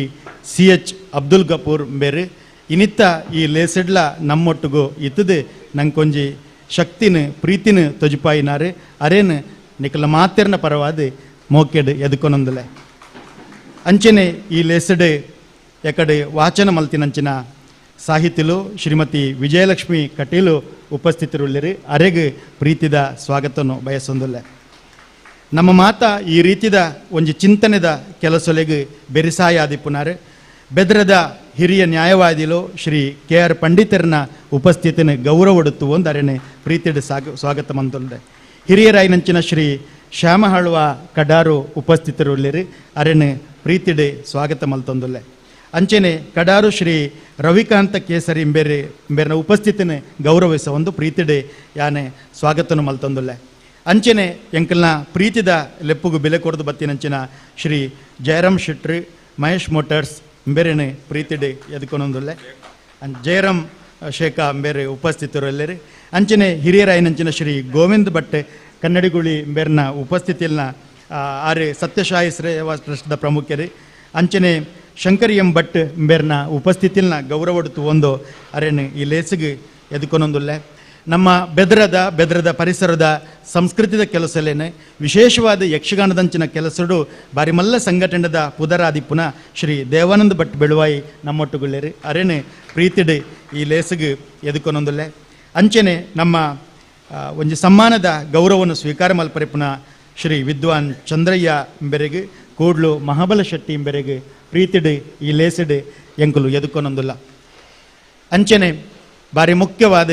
CH ಅಬ್ದುಲ್ ಗಫೂರ್ ಬೇರೆ ಇನಿತ್ತ ಈ ಲೇಸಿಡ್ಲ ನಮ್ಮೊಟ್ಟಿಗೂ ಇತ್ತದು ನಂಗೊಂಜಿ ಶಕ್ತಿನ ಪ್ರೀತಿನ ತೊಜಿಪಾಯಿನಾರೆ ಅರೇನು ನಿಕಲ ಮಾತೆರ್ನ ಪರವಾದ ಮೋಕೆಡ್ ಎದುಕೊನೊಂದಲೆ ಅಂಚನೆ ಈ ಲೇಸಡೆ ಎಕಡೆ ವಾಚನ ಮಲ್ತಿನಂಚಿನ ಸಾಹಿತಿಲು ಶ್ರೀಮತಿ ವಿಜಯಲಕ್ಷ್ಮಿ ಕಟೀಲು ಉಪಸ್ಥಿತರುಳ್ಳಿರಿ ಅರೆಗೆ ಪ್ರೀತಿದ ಸ್ವಾಗತವನ್ನು ಬಯಸೊಂದುಲ್ಲೆ ನಮ್ಮ ಮಾತ ಈ ರೀತಿದ ಒಂಜಿ ಚಿಂತನೆದ ಕೆಲಸೊಲೆಗೆ ಬೆರಿಸಾಯ ಆದಿಪ್ಪುನಾರೆ ಬೆದ್ರದ ಹಿರಿಯ ನ್ಯಾಯವಾದಿಲು ಶ್ರೀ KR ಪಂಡಿತರನ ಉಪಸ್ಥಿತಿನ ಗೌರವಡುತ್ತು ಒಂದು ಅರೆನೆ ಪ್ರೀತಿದ ಸ್ವಾಗತ ಮಂತೊಂದೆ ಹಿರಿಯರಾಯಿನಂಚಿನ ಶ್ರೀ ಶ್ಯಾಮಹಳ್ವ ಕಡಾರು ಉಪಸ್ಥಿತರುಳ್ಳಿರಿ ಅರೆನೆ ಪ್ರೀತಿಡೆ ಸ್ವಾಗತ ಮಲ್ತೊಂದುಲ್ಲೆ ಅಂಚೆನೆ ಕಡಾರು ಶ್ರೀ ರವಿಕಾಂತ ಕೇಸರಿ ಇಂಬೇರ್ನ ಉಪಸ್ಥಿತಿನ ಗೌರವಿಸ ಒಂದು ಪ್ರೀತಿಡೆ ಯಾನೆ ಸ್ವಾಗತನು ಮಲ್ತೊಂದುಲ್ಲೆ ಅಂಚೆನೆ ಎಂಕಲ್ನ ಪ್ರೀತಿದ ಲೆಪ್ಪುಗು ಬೆಲೆ ಕೊಡದು ಬತ್ತಿನಂಚಿನ ಶ್ರೀ ಜಯರಾಮ್ ಶೆಟ್ರಿ ಮಹೇಶ್ ಮೋಟರ್ಸ್ ಇಂಬೇರೆನೆ ಪ್ರೀತಿಡೆ ಎದುಕೊನೊಂದುಲ್ಲೆ ಜಯರಾಮ್ ಶೇಖ ಇಂಬೇರೆ ಉಪಸ್ಥಿತರು ಅಂಚನೆ ಹಿರಿಯರಾಯಿನಂಚಿನ ಶ್ರೀ ಗೋವಿಂದ್ ಭಟ್ ಕನ್ನಡಿಗುಳಿ ಇಂಬೇರ್ನ ಉಪಸ್ಥಿತಿಯಲ್ನ ಆರೆ ಸತ್ಯಶಾಯಿ ಸೇವಾ ಟ್ರಸ್ಟ್ದ ಪ್ರಮುಖರು ಅಂಚನೆ ಶಂಕರ್ ಎಂ ಭಟ್ ಇಂಬೇರ್ನ ಉಪಸ್ಥಿತಿಯಲ್ನ ಗೌರವಡುತ್ತು ಒಂದು ಅರೆನೆ ಈ ಲೇಸಿಗೆ ಎದುಕೊನೊಂದುಲ್ಲೆ ನಮ್ಮ ಬೆದ್ರದ ಪರಿಸರದ ಸಂಸ್ಕೃತಿದ ಕೆಲಸಲೇನೆ ವಿಶೇಷವಾದ ಯಕ್ಷಗಾನದಂಚಿನ ಕೆಲಸಡು ಬಾರಿ ಮಲ್ಲ ಸಂಘಟನೆದ ಪುದರಾದಿಪ್ಪುನ ಶ್ರೀ ದೇವಾನಂದ ಭಟ್ ಬೆಳುವಾಯಿ ನಮ್ಮೊಟ್ಟುಗುಳ್ಳೇರಿ ಅರೆನೆ ಪ್ರೀತಿಡೆ ಈ ಲೇಸಿಗೆ ಎದುಕೊನೊಂದುಲ್ಲೆ ಅಂಚನೆ ನಮ್ಮ ಒಂಜಿ ಸಮ್ಮಾನದ ಗೌರವವನ್ನು ಸ್ವೀಕಾರ ಮಲ್ಪರಿಪುನ ಶ್ರೀ ವಿದ್ವಾನ್ ಚಂದ್ರಯ್ಯ ಇಂಬೆರೆಗೆ ಕೂಡ್ಲು ಮಹಾಬಲ ಶೆಟ್ಟಿ ಇಂಬೆರೆಗೆ ಪ್ರೀತಿಡೆ ಈ ಲೇಸಿಡೆ ಎಂಕುಲು ಎದುಕೊನೊಂದುಲ್ಲ ಅಂಚನೆ ಬಾರಿ ಮುಖ್ಯವಾದ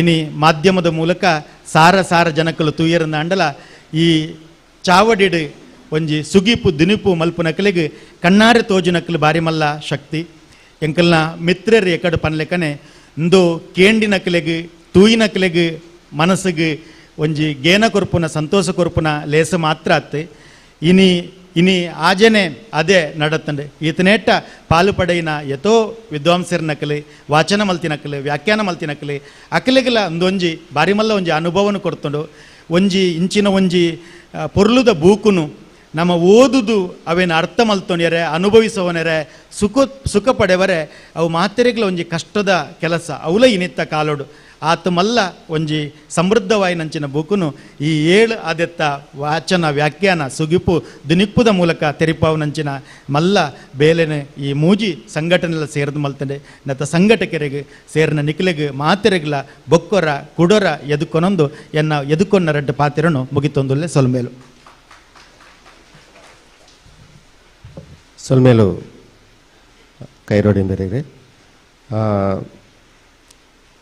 ಇನಿ ಮಾಧ್ಯಮದ ಮೂಲಕ ಸಾರ ಜನಕಲು ತೂಯರನ್ನ ಅಂಡಲ ಈ ಚಾವಡಿಡು ಒಂಜಿ ಸುಗಿಪು ದಿನಿಪು ಮಲ್ಪು ನಕಲಿಗೆ ಕಣ್ಣಾರೆ ತೋಜು ನಕಲು ಬಾರಿ ಮಲ್ಲ ಶಕ್ತಿ ಎಂಕಲ್ನ ಮಿತ್ರರು ಎಕಡು ಪನ್ಲೆಕನೆ ಇಂದು ಕೇಂಡಿ ನಕಲಿಗೆ ತೂಯಿ ನಕಲಿಗೆ ಮನಸ್ಸಿಗೆ ಒಂಜಿ ಗೇನ ಕೊರ್ಪುನ ಸಂತೋಷ ಕೊರ್ಪುನ ಲೇಸ ಮಾತ್ರ ಅತ್ತೆ ಇನಿ ಆಜನೆ ಅದೇ ನಡತ್ತಂಡೆ ಈತನೇಟ ಪಾಲು ಪಡೆಯಿನ ಎತೋ ವಿದ್ವಾಂಸರ ನಕಲಿ ವಾಚನ ಮಲ್ತಿನಕಲಿ ವ್ಯಾಖ್ಯಾನ ಮಲ್ತಿನಕಲಿ ಅಕಲಿಗಲ ಒಂದೊಂಜಿ ಬಾರಿ ಮಲ್ಲ ಒಂಜಿ ಅನುಭವನು ಕೊಡ್ತಂಡು ಒಂಜಿ ಇಂಚಿನ ಒಂಜಿ ಪೊರ್ಲುದ ಬೂಕುನು ನಮ್ಮ ಓದುದು ಅವೇನು ಅರ್ಥ ಮಲ್ತೊಂಡ್ಯರೆ ಅನುಭವಿಸೋವನರೆ ಸುಖ ಪಡೆವರೆ ಅವು ಮಾತೆರೆಗ್ಲ ಒಂಜಿ ಕಷ್ಟದ ಕೆಲಸ ಅವಲ ಇನಿತ್ತ ಕಾಲೋಡು ಆತ ಮಲ್ಲ ಒಂಜಿ ಸಮೃದ್ಧವಾಯಿ ನಂಚಿನ ಬೂಕುನು ಈ 7 ಆದೆತ್ತ ವಾಚನ ವ್ಯಾಖ್ಯಾನ ಸುಗಿಪು ದಿನಿಪ್ಪುದ ಮೂಲಕ ತೆರಿಪಾವು ನಂಚಿನ ಮಲ್ಲ ಬೇಲೆನೆ ಈ ಮೂಜಿ ಸಂಘಟನೆಲ್ಲ ಸೇರಿದು ಮಲ್ತಂಡೆ ನತ್ತ ಸಂಘಟಕರಿಗೆ ಸೇರಿನ ನಿಖಿಲೆಗೆ ಮಾತೆರೆಗ್ಲ ಬೊಕ್ಕೊರ ಕುಡೊರ ಎದುಕೊನೊಂದು ಎನ್ನ ಎದುಕೊನ್ನ ರೆಡ್ಡ ಪಾತಿರನು ಮುಗಿತೊಂದುಲ್ಲೆ ಸೊಲ್ಮೇಲು ಕೈರೋಡಿಂಬೆರೆಗೆ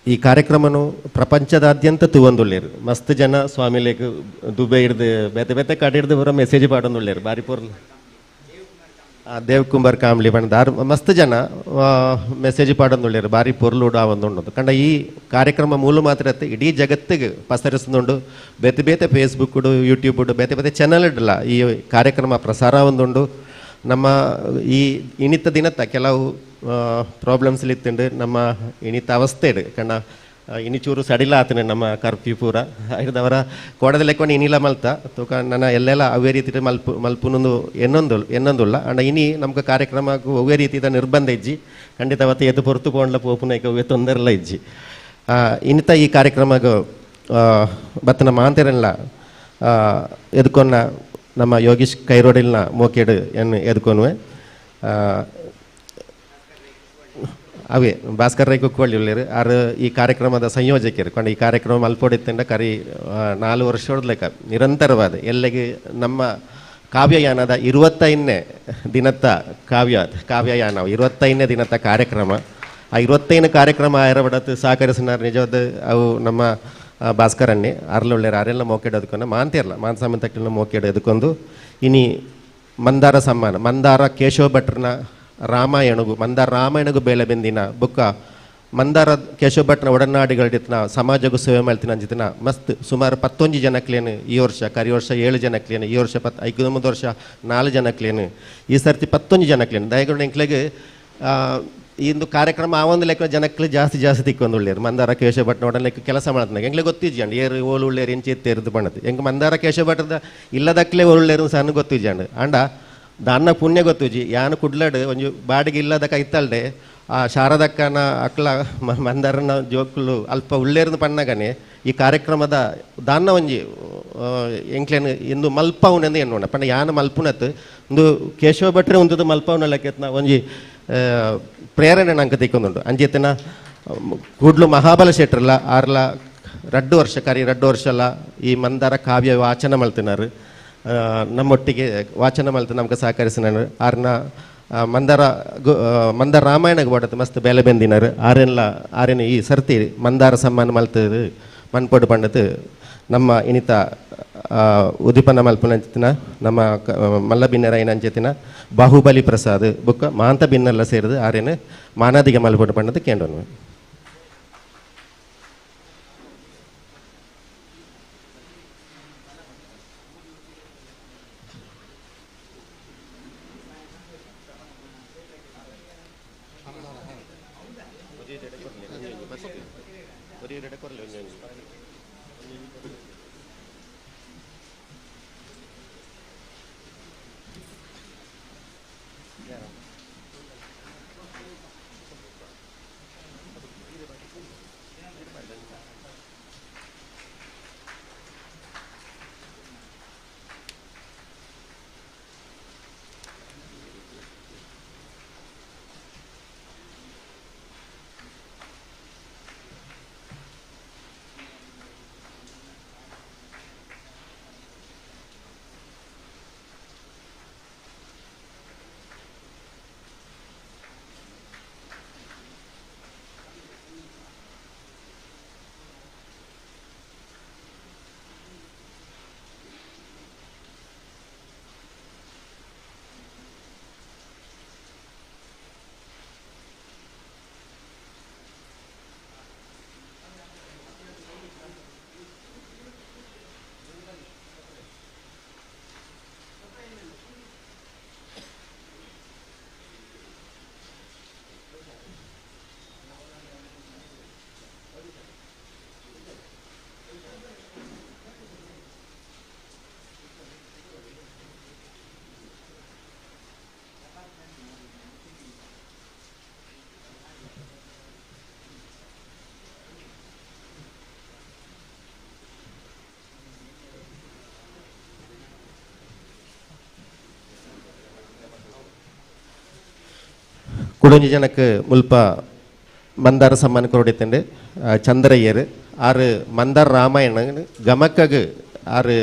ಈ ಕಾರ್ಯಕ್ರಮನು ಪ್ರಪಂಚದಾದ್ಯಂತ ತೂವೊಂದುಳ್ಳೇರು ಮಸ್ತ್ ಜನ ಸ್ವಾಮಿಲೇಗೆ ದುಬೈ ಹಿಡ್ದು ಬೇತೆ ಕಡೆ ಹಿಡ್ದು ಬರೋ ಮೆಸೇಜ್ ಪಾಡೊಂದುಳ್ಳೇರು ಬಾರಿ ಪೂರ್ಲ ದೇವ್ ಕುಂಬಾರ್ ಕಾಂಬ್ಲಿ ಬಣ್ಣದಾರು ಮಸ್ತ್ ಜನ ಮೆಸೇಜ್ ಪಾಡೊಂದುಳ್ಳೇರು ಬಾರಿ ಪೊರ್ಲುಡು ಆವೊಂದುಂಡು ಕಂಡ ಈ ಕಾರ್ಯಕ್ರಮ ಮೂಲ ಮಾತ್ರ ಇಡೀ ಜಗತ್ತಿಗೆ ಪಸರಿಸುಂಡು ಬೇತೆ ಫೇಸ್ಬುಕ್ ಯೂಟ್ಯೂಬ್ ಬೇತೆ ಚಾನಲ್ ಇಡಲ್ಲ ಈ ಕಾರ್ಯಕ್ರಮ ಪ್ರಸಾರ ಒಂದುಂಡು ನಮ್ಮ ಈ ಇನಿತ ದಿನತ್ತ ಕೆಲವು ಪ್ರಾಬ್ಲಮ್ಸ್ಲಿತ್ತುಂಡು ನಮ್ಮ ಇನಿತ ಅವಸ್ಥೆ ಇಡು ಕಂಡ ಇನಿಚೂರು ಸಡಿಲ ಆತನೆ ನಮ್ಮ ಕರ್ಫ್ಯೂ ಪೂರ ಹಿಡ್ದವರ ಕೋಡದ ಲೆಕ್ಕೊಂಡು ಇನಿಲ ಮಲ್ತ ತೂಕ ನನ್ನ ಎಲ್ಲೆಲ್ಲ ಅವೇ ರೀತಿ ಮಲ್ಪುನೊಂದು ಎನ್ನೊಂದುಲ್ಲ ಅಂಡ ಇನಿ ನಮ್ಗೆ ಕಾರ್ಯಕ್ರಮಕ್ಕೂ ಅವೇ ರೀತಿಯ ನಿರ್ಬಂಧ ಇಜ್ಜಿ ಖಂಡಿತವತ್ತು ಎದ್ದು ಪೊರ್ತು ಪೋಂಡ್ಲ ಪೋಪುನೈಕ ಅವೇ ತೊಂದರೆಲ್ಲ ಇಜ್ಜಿ ಇನಿತ ಈ ಕಾರ್ಯಕ್ರಮಕ್ಕೆ ಬತ್ತನ ಮಾಂತೆರೆಲ್ಲ ಎದ್ಕೊನ್ನ ನಮ್ಮ ಯೋಗೀಶ್ ಕೈರೋಡಿಲ್ನ ಮೋಕೆಡು ಏನು ಎದ್ಕೊನುವೆ ಅವೇ ಭಾಸ್ಕರ್ ರೈ ಕುಕ್ಕೊಳ್ಳಿ ಉಳ್ಳೇರು ಆರು ಈ ಕಾರ್ಯಕ್ರಮದ ಸಂಯೋಜಕರು ಕೊಂಡು ಈ ಕಾರ್ಯಕ್ರಮ ಮಲ್ಪೊಡಿತ್ತಂಡ ಕರಿ 4 ವರ್ಷದ ಲೆಕ್ಕ ನಿರಂತರವಾದ ಎಲ್ಲೆಗೆ ನಮ್ಮ ಕಾವ್ಯಯಾನದ 25ನೇ ದಿನದ ಕಾವ್ಯಯಾನ 25ನೇ ದಿನದ ಕಾರ್ಯಕ್ರಮ ಆ 25ನೇ ಕಾರ್ಯಕ್ರಮ ಆಯರಬಡತ್ತು ಸಹಕರಿಸಿನಾರ ನಿಜವಾದ ಅವು ನಮ್ಮ ಭಾಸ್ಕರನ್ನೇ ಅರ್ಲೊಳ್ಳೆರು ಅರೆಲ್ಲ ಮೋಕೆಡು ಎದ್ಕೊಂಡು ಮಾಂತಿರಲ್ಲ ಮಾನ್ಸಾಮನ್ ತಟ್ಟಿನ ಮೋಕೆಡು ಎದ್ಕೊಂಡು ಇನಿ ಮಂದಾರ ಸಮ್ಮಾನ ಮಂದಾರ ಕೇಶವ ಭಟ್ರನ ಮಂದಾರ ರಾಮಾಯಣಗೂ ಬೇಲೆ ಬೆಂದಿನ ಬುಕ್ಕ ಮಂದಾರ ಕೇಶವ ಭಟ್ನ ಒಡನಾಡಿಗಳಿತ್ನ ಸಮಾಜಗೂ ಸೇವೆ ಮಾಡ್ತೀನಿ ಅಂಜಿತಿನ ಮಸ್ತ್ ಸುಮಾರು 11 ಜನಕ್ಲೇನು ಈ ವರ್ಷ ಕರಿ ವರ್ಷ 7 ಜನಕ್ಲೇನು ಈ ವರ್ಷ 53 ವರ್ಷ 4 ಜನಕ್ಲೇನು ಈ ಸರ್ತಿ 11 ಜನಕ್ಲೇನು ದಯಗಳು ಎಂಕ್ಲೆಗೆ ಇಂದು ಕಾರ್ಯಕ್ರಮ ಆ ಒಂದು ಲೆಕ್ಕ ಜನಕ್ಕೆ ಜಾಸ್ತಿ ತಿಕ್ಕೊಂದು ಉಳ್ಳೇರು ಮಂದಾರ ಕೇಶಭಟ್ ನೋಡ ಲೆಕ್ಕ ಕೆಲಸ ಮಾಡ್ತಾನೆ ಎಂಗ್ಲೆ ಗೊತ್ತಿಜ್ಜಂಡು ಏರು ಓಲು ಉಳ್ಳೇರು ಎಂಚಿ ಎತ್ತೆರ್ದು ಬಣ್ಣದು ಎಂಗೆ ಮಂದಾರ ಕೇಶಭಟ್ಟದ ಇಲ್ಲದಕ್ಕಲೇ ಒಳ್ಳೆರು ಸಣ್ಣ ಗೊತ್ತಿಜ್ಜಂಡು ಅಂಡ ದಾನ್ನ ಪುಣ್ಯ ಗೊತ್ತುಜಿ ಯಾನು ಕುಡ್ಲಾಡು ಒಂಜು ಬಾಡಿಗೆ ಇಲ್ಲದ ಕೈತಲ್ಡೆ ಆ ಶಾರದಕ್ಕನ ಅಕ್ಲ ಮಂದಾರನ ಜೋಕ್ಲು ಅಲ್ಪ ಉಳ್ಳೇರ್ದು ಪಣ್ಣಗನೆ ಈ ಕಾರ್ಯಕ್ರಮದ ದಾನ್ನ ಒಂಜಿ ಎಂಕ್ಲೇನು ಇಂದು ಮಲ್ಪವನೆಂದು ಎನ್ನೋಣ ಪಂಡ ಯಾನ ಮಲ್ಪುನತ್ ಒಂದು ಕೇಶವ ಭಟ್ರೆ ಒಂದು ಮಲ್ಪವನ ಲೆಕ್ಕತ್ನ ಒಂಜಿ ಪ್ರೇರಣೆ ನಂಗೆ ತಿಕ್ಕೊಂದುಂಟು ಅಂಚೆತ್ತಿನ ಕೂಡ್ಲು ಮಹಾಬಲ ಶೆಟ್ರಲ್ಲ ಆರ್ಲ 2 ವರ್ಷ 2 ವರ್ಷ ಅಲ್ಲ ಈ ಮಂದಾರ ಕಾವ್ಯ ವಾಚನ ಮಲ್ತಿನಾರು ನಮ್ಮೊಟ್ಟಿಗೆ ವಾಚನ ಮಲ್ತು ನಮ್ಗೆ ಸಹಕರಿಸಿನಾರು ಆರ್ನ ಮಂದಾರ ರಾಮಾಯಣಕ್ಕೆ ಬಡತ್ತೆ ಮಸ್ತ್ ಬೆಲೆ ಬೆಂದಿನಾರು ಆರೇನು ಈ ಸರ್ತಿ ಮಂದಾರ ಸಮ್ಮಾನ ಮಲ್ತದು ಮನ್ಪೊಡು ಪಂಡದು ನಮ್ಮ ಇನಿತ ಉದಿಪನ ಮಲ್ಪನಂಚಿನ ನಮ್ಮ ಮಲ್ಲ ಬಿನ್ನರ ಏನಂಚಿನ ಬಾಹುಬಲಿ ಪ್ರಸಾದ್ ಬುಕ್ಕ ಮಾಂತ ಬಿನ್ನೆಲ್ಲ ಸೇರಿದು ಆರೇನು ಮಾನಾದಿಗೆ ಮಲ್ಪೊಡು ಪಂಡದು ಕೇಂಡನು ಕುಡೊಂಜಿ ಜನಕ್ಕೆ ಮುಲ್ಪ ಮಂದಾರ ಸಮ್ಮಾನ ಕೊರಡಿತ್ತಂಡು ಚಂದ್ರಯ್ಯರ್ ಆರು ಮಂದಾರ ರಾಮಾಯಣ ಗಮಕ್ಕಗ್ ಆರು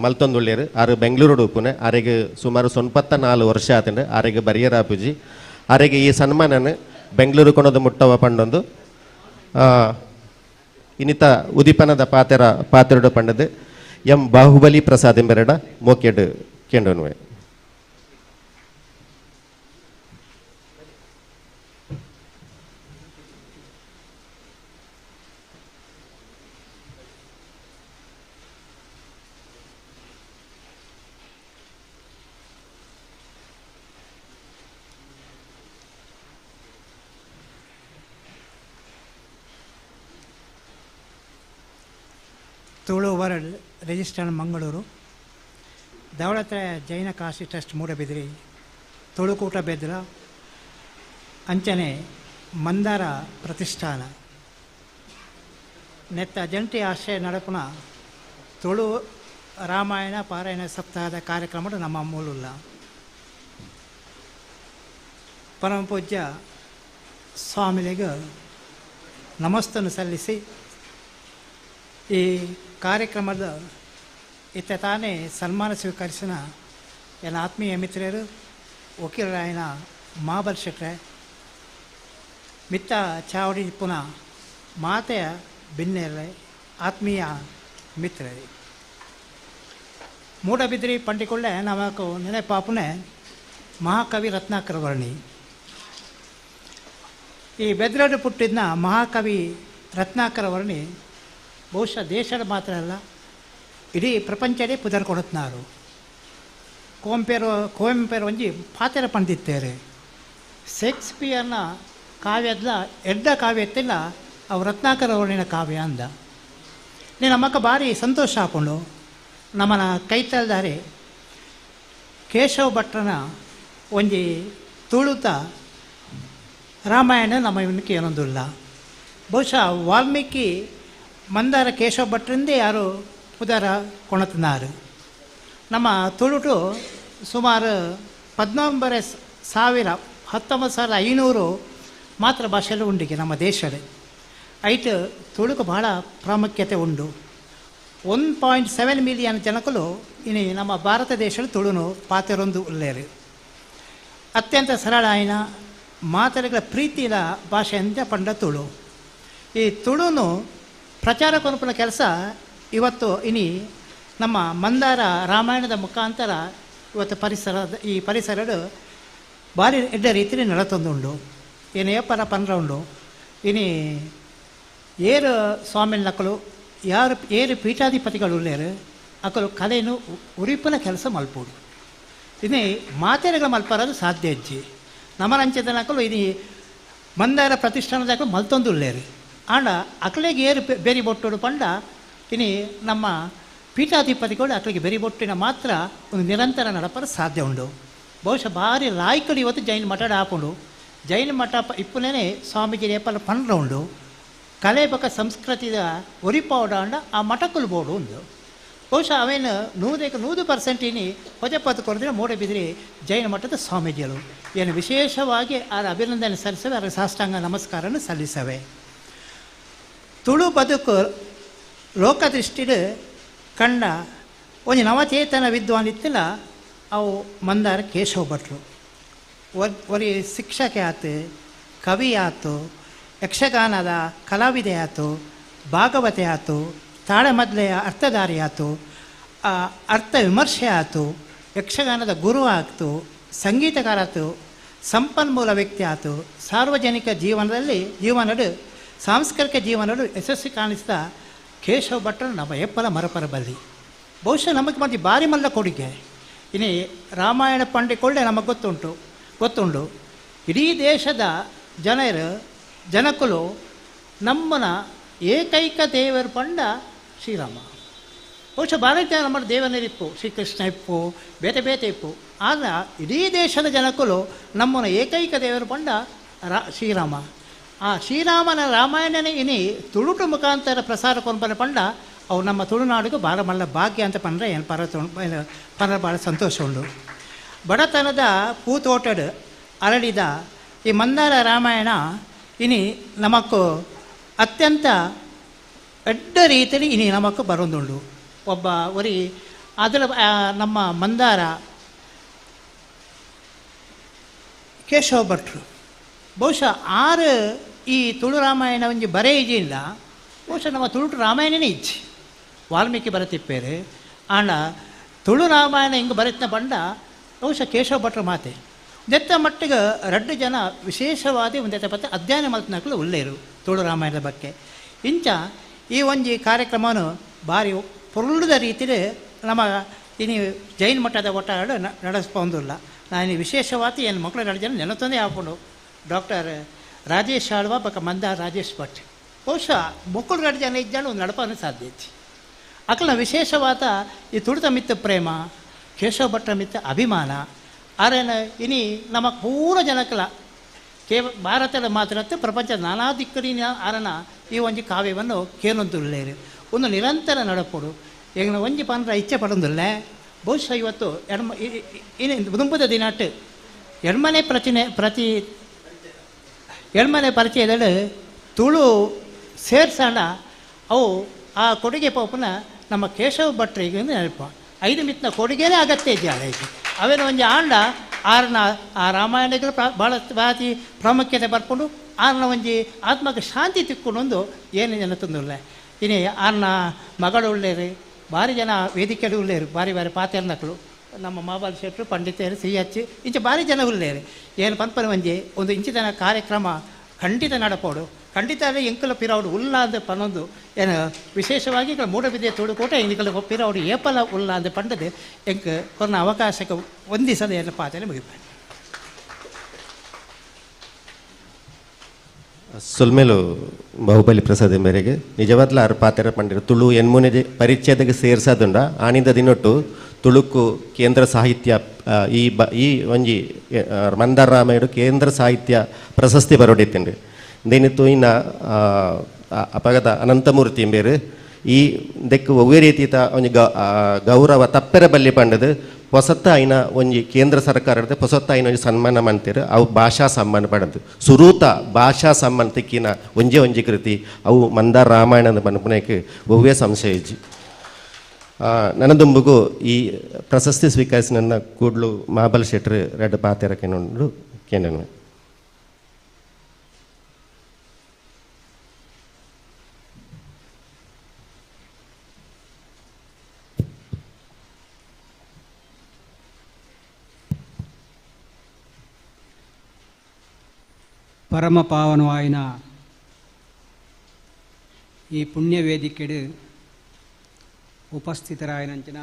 ಮಲ್ತೊಂದುಳ್ಳೇರು ಆರು ಬೆಂಗಳೂರು ಉಪ್ಪುನೆ ಆರೆಗೆ ಸುಮಾರು 94 ವರ್ಷ ಆತಂಡು ಆರೆಗೆ ಬರಿಯರಾಪುಜಿ ಆರೆಗೆ ಈ ಸನ್ಮಾನನ ಬೆಂಗಳೂರು ಕೊನದು ಮುಟ್ಟವ ಪಂಡೊಂದು ಇನ್ನಿತ ಉದಿಪನದ ಪಾತೆರಡು ಪಂಡದು ಎಂ ಬಾಹುಬಲಿ ಪ್ರಸಾದ್ ಎಂಬೆರಡ ಮೋಕೆಡು ಕೇಂಡನುವೆ ತುಳು ವರ್ಲ್ಡ್ ರಿಜಿಸ್ಟರ್ ಮಂಗಳೂರು ಧವಳತ್ರ ಜೈನ ಕಾಶಿ ಟ್ರಸ್ಟ್ ಮೂಡಬಿದ್ರಿ ತುಳುಕೂಟ ಬೆದ್ರ ಅಂಚನೆ ಮಂದಾರ ಪ್ರತಿಷ್ಠಾನ ನೆತ್ತ ಜಂಟಿ ಆಶ್ರಯ ನಡಪುನ ತುಳು ರಾಮಾಯಣ ಪಾರಾಯಣ ಸಪ್ತಾಹದ ಕಾರ್ಯಕ್ರಮ ನಮ್ಮ ಮೂಲುಲ್ಲ ಪರಮ ಪೂಜ್ಯ ಸ್ವಾಮಿಗಳಿಗೆ ನಮಸ್ತನ್ನು ಸಲ್ಲಿಸಿ ಈ ಕಾರ್ಯಕ್ರಮದ ಇತ್ತ ತಾನೇ ಸನ್ಮಾನ ಸ್ವೀಕರಿಸಿನ ಎಲ್ಲ ಆತ್ಮೀಯ ಮಿತ್ರರು ವಕೀಲರಾಯನ ಮಹಾಬಲ್ ಶೆಟ್ರೆ ಮಿತ್ತ ಚಾವಡಿ ಪುನಃ ಮಾತೆಯ ಬಿನ್ನೆಲೆ ಆತ್ಮೀಯ ಮಿತ್ರರಿ ಮೂಡಬಿದ್ರಿ ಪಂಡಿಕೊಳ್ಳೆ ನಮಕು ನೆನೆಪಾಪುನೆ ಮಹಾಕವಿ ರತ್ನಾಕರ ವರ್ಣಿ ಈ ಬೆದ್ರಡು ಪುಟ್ಟಿದ್ನ ಮಹಾಕವಿ ರತ್ನಾಕರ ವರ್ಣಿ ಬಹುಶಃ ದೇಶದ ಮಾತ್ರ ಅಲ್ಲ ಇಡೀ ಪ್ರಪಂಚದೇ ಪುದರ್ ಕೊಡುತ್ತಾರೆ ಕುವೆಂಪೇರು ಒಂಜಿ ಪಾತೆರ ಪಂಡಿತ್ತೇರೆ ಶೇಕ್ಸ್ಪಿಯರ್ನ ಕಾವ್ಯದ ಎಡ್ಡ ಕಾವ್ಯ ಎತ್ತಿಲ್ಲ ಅವು ರತ್ನಾಕರ ವರ್ಣಿನ ಕಾವ್ಯ ಅಂದ. ನೀನು ನಮ್ಮಕ್ಕ ಭಾರಿ ಸಂತೋಷ ಹಾಕೊಂಡು ನಮ್ಮನ ಕೈತಲ್ದಾರೆ ಕೇಶವ ಭಟ್ರನ ಒಂಜಿ ತುಳುತ ರಾಮಾಯಣ ನಮ್ಮ ಇವನಿಗೆ ಏನೊಂದಿಲ್ಲ. ಬಹುಶಃ ವಾಲ್ಮೀಕಿ ಮಂದಾರ ಕೇಶವ ಭಟ್ರಿಂದೇ ಯಾರು ಪುದರ ಕೊಣತನಾರು. ನಮ್ಮ ತುಳುಟು ಸುಮಾರು 19,500 ಮಾತೃ ಭಾಷೆಯಲ್ಲಿ ಉಂಡಿಗೆ ನಮ್ಮ ದೇಶದ ಐಟ್ ತುಳುಕು ಬಹಳ ಪ್ರಾಮುಖ್ಯತೆ ಉಂಡು. 1.7 ಮಿಲಿಯನ್ ಜನಕಲು ಇನ್ನು ನಮ್ಮ ಭಾರತ ದೇಶದ ತುಳುನು ಪಾತೆರೊಂದು ಉಲ್ಲೇರು. ಅತ್ಯಂತ ಸರಳ ಆಯ್ನ ಮಾತರಿಗಳ ಪ್ರೀತಿಯ ಭಾಷೆ ಅಂತ ಪಂಡ ತುಳು. ಈ ತುಳುನು ಪ್ರಚಾರ ಕೊನಪನ ಕೆಲಸ ಇವತ್ತು ಇನಿ ನಮ್ಮ ಮಂದಾರ ರಾಮಾಯಣದ ಮುಖಾಂತರ ಇವತ್ತು ಈ ಪರಿಸರ ಭಾರಿ ಎಡ್ಡ ರೀತಿಯಲ್ಲಿ ನಡತೊಂದುಂಡು. ಏನು ಏಪರ ಪಂದ್ರ ಉಂಡು ಇನಿ ಏರು ಸ್ವಾಮಿನ ನಕಲು ಯಾರು ಏರು ಪೀಠಾಧಿಪತಿಗಳು ಉಳ್ಳೇರು ಅಕಲು ಕಲೆಯನ್ನು ಉರಿಪನ ಕೆಲಸ ಮಲ್ಪೋಡು. ಇನ್ನು ಮಾತೆರೆಗಳ ಮಲ್ಪರೋದು ಸಾಧ್ಯ ಇಜ್ಜಿ ನಮ್ಮ ಅಂಚದ ನಕಲು ಇದು ಮಂದಾರ ಪ್ರತಿಷ್ಠಾನದ ಮಲ್ತೊಂದು ಉಳ್ಳೇರು ಆಂಡ ಅಕಲೆಗೆ ಏರು ಬೆರಿ ಬೊಟ್ಟೋಡು ಪಂಡ ಇನಿ ನಮ್ಮ ಪೀಠಾಧಿಪತಿಗಳು ಅಕಲಿಗೆ ಬೆರಿ ಬೊಟ್ಟಿನ ಮಾತ್ರ ಒಂದು ನಿರಂತರ ನಡಪರ ಸಾಧ್ಯ ಉಂಡು. ಬಹುಶಃ ಭಾರಿ ಲಾಯ್ಕಡು ಇವತ್ತು ಜೈನ ಮಠ ಹಾಕೊಂಡು ಜೈನ ಮಠ ಇಪ್ಪನೇ ಸ್ವಾಮೀಜಿ ಏಪಲ್ಲ ಪಂಡ್ರ ಉಂಡು. ಕಲೆ ಬಕ ಸಂಸ್ಕೃತಿದ ಒರಿಪಾವಡ ಅಂಡ ಆ ಮಠಕ್ಕಲು ಬೋರ್ಡು ಉಂಡು. ಬಹುಶಃ ಅವೇನು 100% ಇನಿ ಹೊಜಪತ್ತು ಕೊರದಿನ ಮೋಡೆ ಬಿದ್ದರೆ ಜೈನ ಮಠದ ಸ್ವಾಮೀಜಿಗಳು ಏನು ವಿಶೇಷವಾಗಿ ಅವರ ಅಭಿನಂದನೆ ಸಲ್ಲಿಸವೆ, ಅವರ ಸಾಷ್ಟಾಂಗ ನಮಸ್ಕಾರವನ್ನು ಸಲ್ಲಿಸವೆ. ತುಳು ಬದುಕು ಲೋಕದೃಷ್ಟಿಡು ಕಂಡ ಒಂದು ನವಚೇತನ ವಿದ್ವಾನ್ ಇತ್ತಿಲ್ಲ ಅವು ಮಂದಾರ ಕೇಶವ ಭಟ್ರು. ಒರಿ ಶಿಕ್ಷಕ ಆತು, ಕವಿ ಆತು, ಯಕ್ಷಗಾನದ ಕಲಾವಿದೆ ಆತು, ಭಾಗವತೆ ಆತು, ತಾಳಮದ್ಲೆಯ ಅರ್ಥಧಾರಿ ಆತು, ಅರ್ಥ ವಿಮರ್ಶೆ ಆತು, ಯಕ್ಷಗಾನದ ಗುರು ಆಯ್ತು, ಸಂಗೀತಗಾರ ಆತು, ಸಂಪನ್ಮೂಲ ವ್ಯಕ್ತಿ ಆತು, ಸಾರ್ವಜನಿಕ ಜೀವನಡು ಸಾಂಸ್ಕೃತಿಕ ಜೀವನಡು ಯಶಸ್ವಿ ಕಾಣಿಸಿದ ಕೇಶವ ಭಟ್ರು ನಮ್ಮ ಎಪ್ಪಲ ಮರಪರ ಬಲ್ಲಿ. ಬಹುಶಃ ನಮಗೆ ಮತ್ತೆ ಭಾರಿ ಮಲ್ಲ ಕೊಡುಗೆ. ಇನ್ನು ರಾಮಾಯಣ ಪಂಡಿಕೊಳ್ಳೆ ನಮಗೆ ಗೊತ್ತುಂಡು. ಇಡೀ ದೇಶದ ಜನಕುಲು ನಮ್ಮನ ಏಕೈಕ ದೇವರು ಪಂಡ ಶ್ರೀರಾಮ. ಬಹುಶಃ ಭಾರತ ನಮ್ಮ ದೇವನರಿಪ್ಪು ಶ್ರೀಕೃಷ್ಣ ಇಪ್ಪು ಬೇತೆ ಇಪ್ಪು ಆಗ ಇಡೀ ದೇಶದ ಜನಕುಲು ನಮ್ಮನ ಏಕೈಕ ದೇವರು ಪಂಡ ಶ್ರೀರಾಮ. ಆ ಶ್ರೀರಾಮನ ರಾಮಾಯಣನೇ ಇನಿ ತುಳುಟು ಮುಖಾಂತರ ಪ್ರಸಾರ ಕೊಂಪನ ಪಂಡ ಅವು ನಮ್ಮ ತುಳುನಾಡಿಗೂ ಭಾಳ ಮಲ್ಲ ಭಾಗ್ಯ ಅಂತ ಪಂಡ್ರೆ ಏನು ಪರ ಭಾಳ ಸಂತೋಷ ಉಂಡು. ಬಡತನದ ಪೂತೋಟಡು ಅರಳಿದ ಈ ಮಂದಾರ ರಾಮಾಯಣ ಇನಿ ನಮಕ್ಕು ಅತ್ಯಂತ ಎಡ್ಡ ರೀತಿಯಲ್ಲಿ ಇನಿ ನಮಕ್ಕು ಬರೋದುಂಡು. ಒಬ್ಬ ಒರಿ ಅದರ ನಮ್ಮ ಮಂದಾರ ಕೇಶವ ಭಟ್ರು ಬಹುಶಃ ಈ ತುಳು ರಾಮಾಯಣ ಒಂಜಿ ಬರೇ ಇಜಿಲ್ಲ. ಬಹುಶಃ ನಮ್ಮ ತುಳುಟು ರಾಮಾಯಣನೇ ಇಜ್ಜಿ ವಾಲ್ಮೀಕಿ ಬರತಿಪ್ಪೇರು ಆಂಡ ತುಳು ರಾಮಾಯಣ ಹಿಂಗೆ ಬರತ್ನ ಪಂಡ ಬಹುಶಃ ಕೇಶವ ಭಟ್ರು ಮಾತೆ ದೆತ್ತ ಮಟ್ಟಿಗೆ 2 ಜನ ವಿಶೇಷವಾದ ಒಂದೆತ್ತ ಪತ್ತೆ ಅಧ್ಯಯನ ಮಲ್ತನಕಲು ಉಳ್ಳೇರು ತುಳು ರಾಮಾಯಣದ ಬಗ್ಗೆ. ಇಂಚ ಈ ಒಂಜಿ ಕಾರ್ಯಕ್ರಮವನ್ನು ಭಾರಿ ಪೊರ್ಲುದ ರೀತಿಯಲ್ಲಿ ನಮ್ಮ ಇನ್ನು ಜೈನ ಮಠದ ಒಟ್ಟಾಡು ನಡೆಸ್ಕೊಂಡಿಲ್ಲ. ನಾನು ವಿಶೇಷವಾದ ಏನು ಮಕ್ಕಳು 2 ಜನ ನೆನತಂದೇ ಹಾಕೊಂಡು ಡಾಕ್ಟರ್ ರಾಜೇಶ್ ಆಳ್ವ ಬಕ ಮಂದಾರ ರಾಜೇಶ್ ಭಟ್ ಬಹುಶಃ ಮಕ್ಕಳು 2 ಜನ ಇದ್ದಾಳು ಒಂದು ನಡಪನ್ನು ಸಾಧ್ಯ ಐತಿ. ಅಕಲ ವಿಶೇಷವಾದ ಈ ತುಳಿತ ಮಿತ್ತ ಪ್ರೇಮ ಕೇಶವ ಭಟ್ರ ಮಿತ್ತ ಅಭಿಮಾನ ಆರೇನ ಇನಿ ನಮ್ಮ ಪೂರ ಜನಕಲ ಭಾರತದ ಮಾತ್ರ ಪ್ರಪಂಚದ ನಾನಾ ದಿಕ್ಕಡಿನ ಆರನ ಈ ಒಂಜಿ ಕಾವ್ಯವನ್ನು ಕೇಳೊಂದುಳ್ಳೇರು ಒಂದು ನಿರಂತರ ನಡಪಡು ಈಗ ಒಂಜಿ ಪಂದ್ರ ಇಚ್ಛೆ ಪಡೊಂದಿಲ್ಲ. ಬಹುಶಃ ಇವತ್ತು ದುಂಬದ ದಿನಾಟ್ ಎಣ್ಮನೆ ಪರಿಚಯದಲ್ಲಿ ತುಳು ಸೇರ್ಸಂಡ ಅವು ಆ ಕೊಡುಗೆ ಪೋಪನ ನಮ್ಮ ಕೇಶವ ಭಟ್ರಿಗೆ ನೆನಪ 5 ಮಿತ್ನ ಕೊಡುಗೆನೇ ಅಗತ್ಯ ಇದೆಯಲ್ಲ ಈಗ ಅವೇನು ಒಂಜಿ ಆಂಡ ಆರನ ಆ ರಾಮಾಯಣಗಳು ಭಾಳ ಬಾತಿ ಪ್ರಾಮುಖ್ಯತೆ ಬರ್ಕೊಂಡು ಆರನ ಒಂಜಿ ಆತ್ಮಕ್ಕೆ ಶಾಂತಿ ತಿಕ್ಕೊಂಡು ಏನು ಜನ ತಂದಿಲ್ಲ. ಇನ್ನು ಆರನ ಮಗಳು ಉಳ್ಳೇರು ಭಾರಿ ಜನ ವೇದಿಕೆಡು ಉಳ್ಳೇರು ಭಾರಿ ಪಾತೆರ ನಕಲು ನಮ್ಮ ಮಾಬಾಲ್ ಶೆಟ್ಟರು ಪಂಡಿತರು ಸಿಹಚ್ಚಿ ಇಂಚ ಭಾರಿ ಜನ ಉಳ್ಳೇರು ಏನು ಪಂಪನ ಒಂಜಿ ಒಂದು ಇಂಚಿನ ಕಾರ್ಯಕ್ರಮ ಖಂಡಿತ ನಡಪೋಡು ಖಂಡಿತ ಎಂಕಲ ಪಿರಾವುಡು ಉಲ್ಲ ಅಂದ ಪನ್ನೊಂದು ಏನು ವಿಶೇಷವಾಗಿ ಈಗ ಮೂಡಬಿದ್ದೆ ತುಳುಕೋಟೆ ಎಂಕಲ ಪಿರಾವುಡು ಏಪಲ ಉಲ್ಲ ಅಂದ ಪಂಡದು ಎಂಕ ಕೊರೋನಾ ಅವಕಾಶಕ್ಕೆ ಒಂದಿಸಲು ಏನು ಪಾತ್ರೆ ಮುಗಿಪ ಸುಲ್ಮೇಲು ಬಾಹುಬಲಿ ಪ್ರಸಾದ ಮೇರೆಗೆ ನಿಜವಾದ್ಲ ಆರು ಪಾತ್ರ ಪಂಡಿರು ತುಳು ಎನ್ಮುನೆ ಪರಿಚ್ಛೇದಕ್ಕೆ ಸೇರ್ಸದುಂಡ ಆನಿಂದ ದಿನೊಟ್ಟು ತುಳುಕು ಕೇಂದ್ರ ಸಾಹಿತ್ಯ ಈ ಒಂಜಿ ಮಂದಾರ ರಾಮಾಯಣ ಕೇಂದ್ರ ಸಾಹಿತ್ಯ ಪ್ರಶಸ್ತಿ ಬರೋಡಿತ್ತಂಡು ದೇನಿತ್ತು ಇನ್ನು ಅಪಗದ ಅನಂತಮೂರ್ತಿ ಬೇರು ಈ ದೆಕ್ಕು ಒವ್ವೇ ರೀತಿಯ ಒಂಜಿ ಗೌರವ ತಪ್ಪೆರ ಬಲ್ಲಿ ಪಂಡದು ಹೊಸತ್ತ ಐನ ಒಂಜಿ ಕೇಂದ್ರ ಸರ್ಕಾರದ ಹೊಸತ್ತ ಐನ ಒಂಜಿ ಸನ್ಮಾನ ಮಾಡ್ತೀರು ಅವು ಭಾಷಾ ಸಮ್ಮಾನ ಪಡದು ಸುರೂತ ಭಾಷಾ ಸಮ್ಮಾನ ತಿಕ್ಕಿನ ಒಂಜಿ ಕೃತಿ ಅವು ಮಂದಾರ ರಾಮಾಯಣದ ಪನ್ಪುನಕ್ಕೆ ಒವ್ವೇ ಸಂಶಯ ಇಜ್ಜಿ ನನ್ನದುಂಬುಗು ಈ ಪ್ರಶಸ್ತಿ ಸ್ವೀಕರಿಸಿ ನನ್ನ ಕೂಡ್ಲು ಮಹಾಬಲ್ ಶೆಟ್ರು ರೆಡ್ ಪಾತೆರಕ್ಕೆ ನೋಡು ಕೇಂದ್ರ ಪರಮ ಪಾವನವಾಯಿನ ಈ ಪುಣ್ಯ ವೇದಿಕೆಡು ಉಪಸ್ಥಿತರಾಯನಂಚಿನ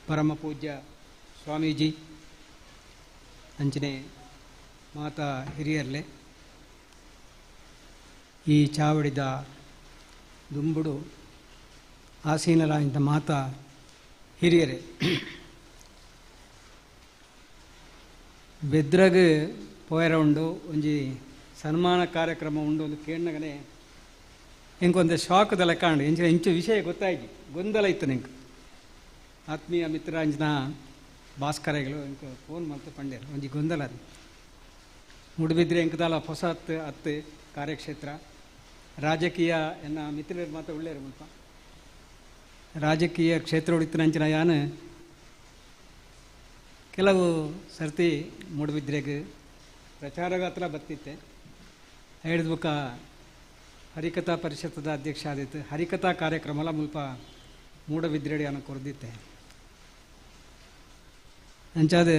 ಪರಮ ಪೂಜ್ಯ ಸ್ವಾಮೀಜಿ ಅಂಚನೆ ಮಾತಾ ಹಿರಿಯರ್ಲೆ ಈ ಚಾವಡಿದ ದುಂಬುಡು ಆಸೀನರಾಯಂತ ಮಾತಾ ಹಿರಿಯರೇ ಬೆದ್ರಗ್ ಪೋಯರ ಉಂಡು ಒಂಜಿ ಸನ್ಮಾನ ಕಾರ್ಯಕ್ರಮ ಉಂಡು ಒಂದು ಕೇಳಿನಗನೆ ಎಂಕೊಂದು ಶಾಕದ ಲೆಕ್ಕಾಂಡು ಇಂಚು ವಿಷಯ ಗೊತ್ತಾಯ್ತು ಗೊಂದಲ ಇತ್ತು ನಿಂಗೆ ಆತ್ಮೀಯ ಮಿತ್ರ ಅಂಚಿನ ಭಾಸ್ಕರಗಳು ಎಂಕ ಫೋನ್ ಮಾಡ್ತಾ ಪಂಡ್ಯರು ಒಂಜಿ ಗೊಂದಲ ಅದು ಮುಡುಬಿದ್ರೆ ಎಂಕದಲ್ಲ ಹೊಸ ಹತ್ತು ಕಾರ್ಯಕ್ಷೇತ್ರ ರಾಜಕೀಯ ಎನ್ನ ಮಿತ್ರರು ಮಾತ್ರ ಒಳ್ಳೆಯರು ಮುಲ್ಪ ರಾಜಕೀಯ ಕ್ಷೇತ್ರ ಹೊಡಿತು ಅಂಚಿನ ಯಾನು ಕೆಲವು ಸರ್ತಿ ಮೂಡುಬಿದ್ರೆಗೆ ಪ್ರಚಾರಗಾತ್ರ ಬತ್ತಿತ್ತೆ ಹೇಳಿದ ಹರಿಕಥಾ ಪರಿಷತ್ತದ ಅಧ್ಯಕ್ಷ ಆದಿತ್ತು ಹರಿಕಥಾ ಕಾರ್ಯಕ್ರಮಲ ಮುಲ್ಪ ಮೂಡಬಿದ್ರೆಡಿ ಅನ್ನೋ ಕೊರ್ದಿತ್ತೆ ಅಂಚಾದ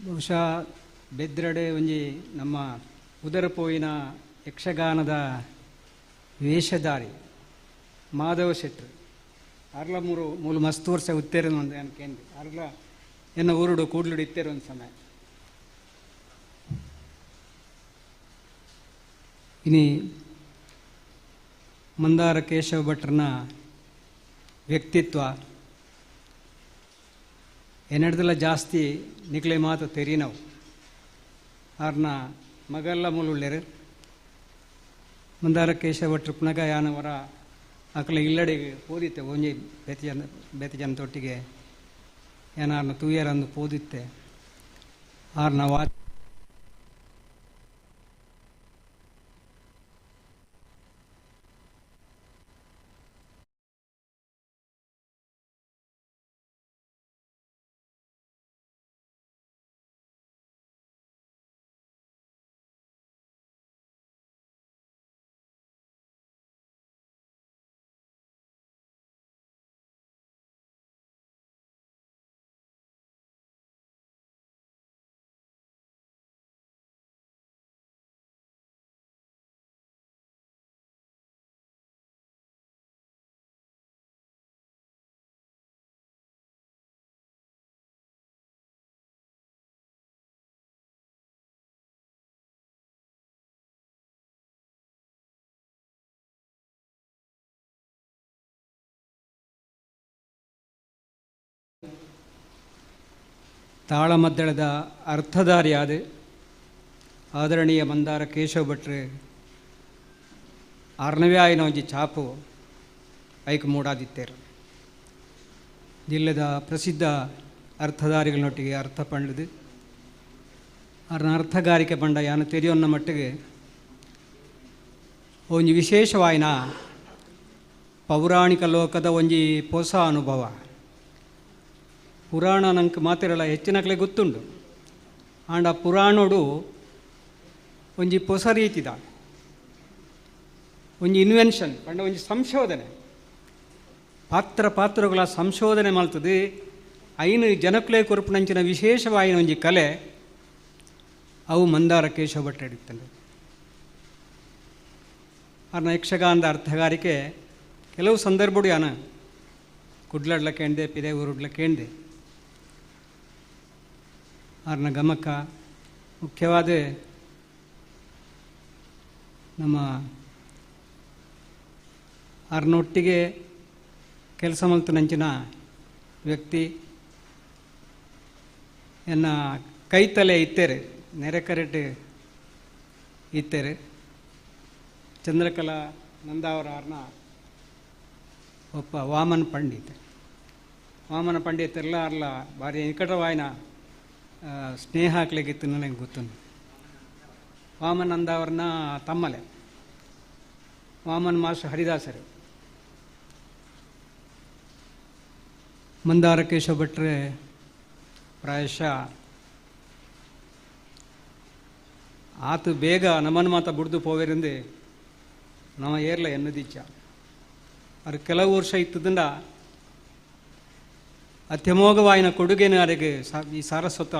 ಬಹುಶಃ ಬೆದ್ರಡೆ ಒಂಜಿ ನಮ್ಮ ಉದರಪೋಯಿನ ಯಕ್ಷಗಾನದ ವೇಷಧಾರಿ ಮಾಧವ ಶೆಟ್ರು ಅರ್ಲ ಮೂಲು ಮಸ್ತ್ ವರ್ಷ ಉತ್ತೇರನ ಒಂದು ಅನ್ಕೇಂದ್ರಿ ಅರ್ಲ ಎನ್ನ ಊರುಡು ಕೂಡ್ಲುಡು ಇತ್ತೇರು ಒಂದು ಸಮಯ ಇನಿ ಮಂದಾರ ಕೇಶವ ಭಟ್ರನ ವ್ಯಕ್ತಿತ್ವ ಎನ್ನಡ್ದೆಲ್ಲ ಜಾಸ್ತಿ ನಿಕ್ಲೆ ಮಾತು ತೆರಿನವು ಅವ್ರನ್ನ ಮಗಲ್ಲ ಮೂಲುಳ್ಳೆರು ಮಂದಾರ ಕೇಶವ ಭಟ್ರು ಪುನಗ ಯಾನವರ ಅಕಲ ಇಲ್ಲಡೆಗೆ ಓದಿತ್ತೆ ಒಂಜಿ ಬೇತಿ ತೊಟ್ಟಿಗೆ ಏನಾರನ್ನ ತೂಯರಂದು ಪೋದಿತ್ತೆ ಆರ್ನ ವಾ ತಾಳಮದ್ದಳದ ಅರ್ಥಧಾರಿಯಾದ ಆದರಣೀಯ ಮಂದಾರ ಕೇಶವ ಭಟ್ರು ಆರ್ನವೇ ಆಯ್ನ ಒಂಜಿ ಚಾಪು ಐಕ್ ಮೂಡಾದಿತ್ತೇರು ಜಿಲ್ಲೆದ ಪ್ರಸಿದ್ಧ ಅರ್ಥಧಾರಿಗಳನ್ನೊಟ್ಟಿಗೆ ಅರ್ಥ ಪಂಡದು ಅವ್ರನ್ನ ಅರ್ಥಗಾರಿಕೆ ಪಂಡ ಯಾನು ತೆರೆಯೋನ್ನ ಮಟ್ಟಿಗೆ ಒಂಜಿ ವಿಶೇಷವಾಯಿನ ಪೌರಾಣಿಕ ಲೋಕದ ಒಂಜಿ ಹೊಸ ಅನುಭವ ಪುರಾಣ ನಂಗೆ ಮಾತಿರಲ್ಲ ಹೆಚ್ಚಿನಕ್ಲೆ ಗೊತ್ತುಂಡು ಆಂಡ ಪುರಾಣೋಡು ಒಂಜಿ ಹೊಸ ರೀತಿದ ಒಂಜಿ ಇನ್ವೆನ್ಷನ್ ಪಂಡ ಒಂಜಿ ಸಂಶೋಧನೆ ಪಾತ್ರಗಳ ಸಂಶೋಧನೆ ಮಾಡ್ತದೆ ಐನು ಜನಕ್ಲೆ ಕೊರಪುನಂಚಿನ ವಿಶೇಷವಾಯಿನ ಒಂಜಿ ಕಲೆ ಅವು ಮಂದಾರ ಕೇಶವ ಭಟ್ರು ಹಿಡಿತಂಡು ಅವ್ರನ್ನ ಯಕ್ಷಗಾನದ ಅರ್ಥಗಾರಿಕೆ ಕೆಲವು ಸಂದರ್ಭಡು ಯಾನ ಕುಡ್ಲಡ್ಲ ಕೇಂದೆ ಪಿದೆ ಊರುಡ್ಲ ಕೇಂದೆ ಅವ್ರನ್ನ ಗಮಕ ಮುಖ್ಯವಾದ ನಮ್ಮ ಅರ್ನೊಟ್ಟಿಗೆ ಕೆಲಸ ಮಲ್ತನಂಚಿನ ವ್ಯಕ್ತಿ ಎನ್ನ ಕೈತಲೆ ಇತ್ತೇರೆ ನೆರೆಕರೆಟ್ ಇತ್ತೇರೆ ಚಂದ್ರಕಲಾ ನಂದಾವರ ಅರ್ನ ಒಪ್ಪ ವಾಮನ ಪಂಡಿತರೆಲ್ಲ ಅರ್ಲ ಭಾರಿ ನಿಕಟವಾಯಿನ ಸ್ನೇಹ ಹಾಕ್ಲಿಕ್ಕಿತ್ತು ನನಗೆ ಗೊತ್ತು. ವಾಮನ ನಂದಾವರನ ತಮ್ಮಲೆ ವಾಮನ್ ಮಾಸ್ಟರ್ ಹರಿದಾಸರು. ಮಂದಾರ ಕೇಶವ ಭಟ್ರೆ ಪ್ರಾಯಶಃ ಆತು ಬೇಗ ನಮ್ಮನ್ನು ಮಾತ ಬಿಡ್ದು ಪೋವೇರಿಂದೆ ನಮ್ಮ ಏರ್ಲ ಎನ್ನದಿಚ್ಚ ಅದು ಕೆಲವು ವರ್ಷ ಇತ್ತದಿಂದ ಅತ್ಯಮೋಘವಾಯಿನ ಕೊಡುಗೆನ ಅವರಿಗೆ ಈ ಸಾರಸ್ವತ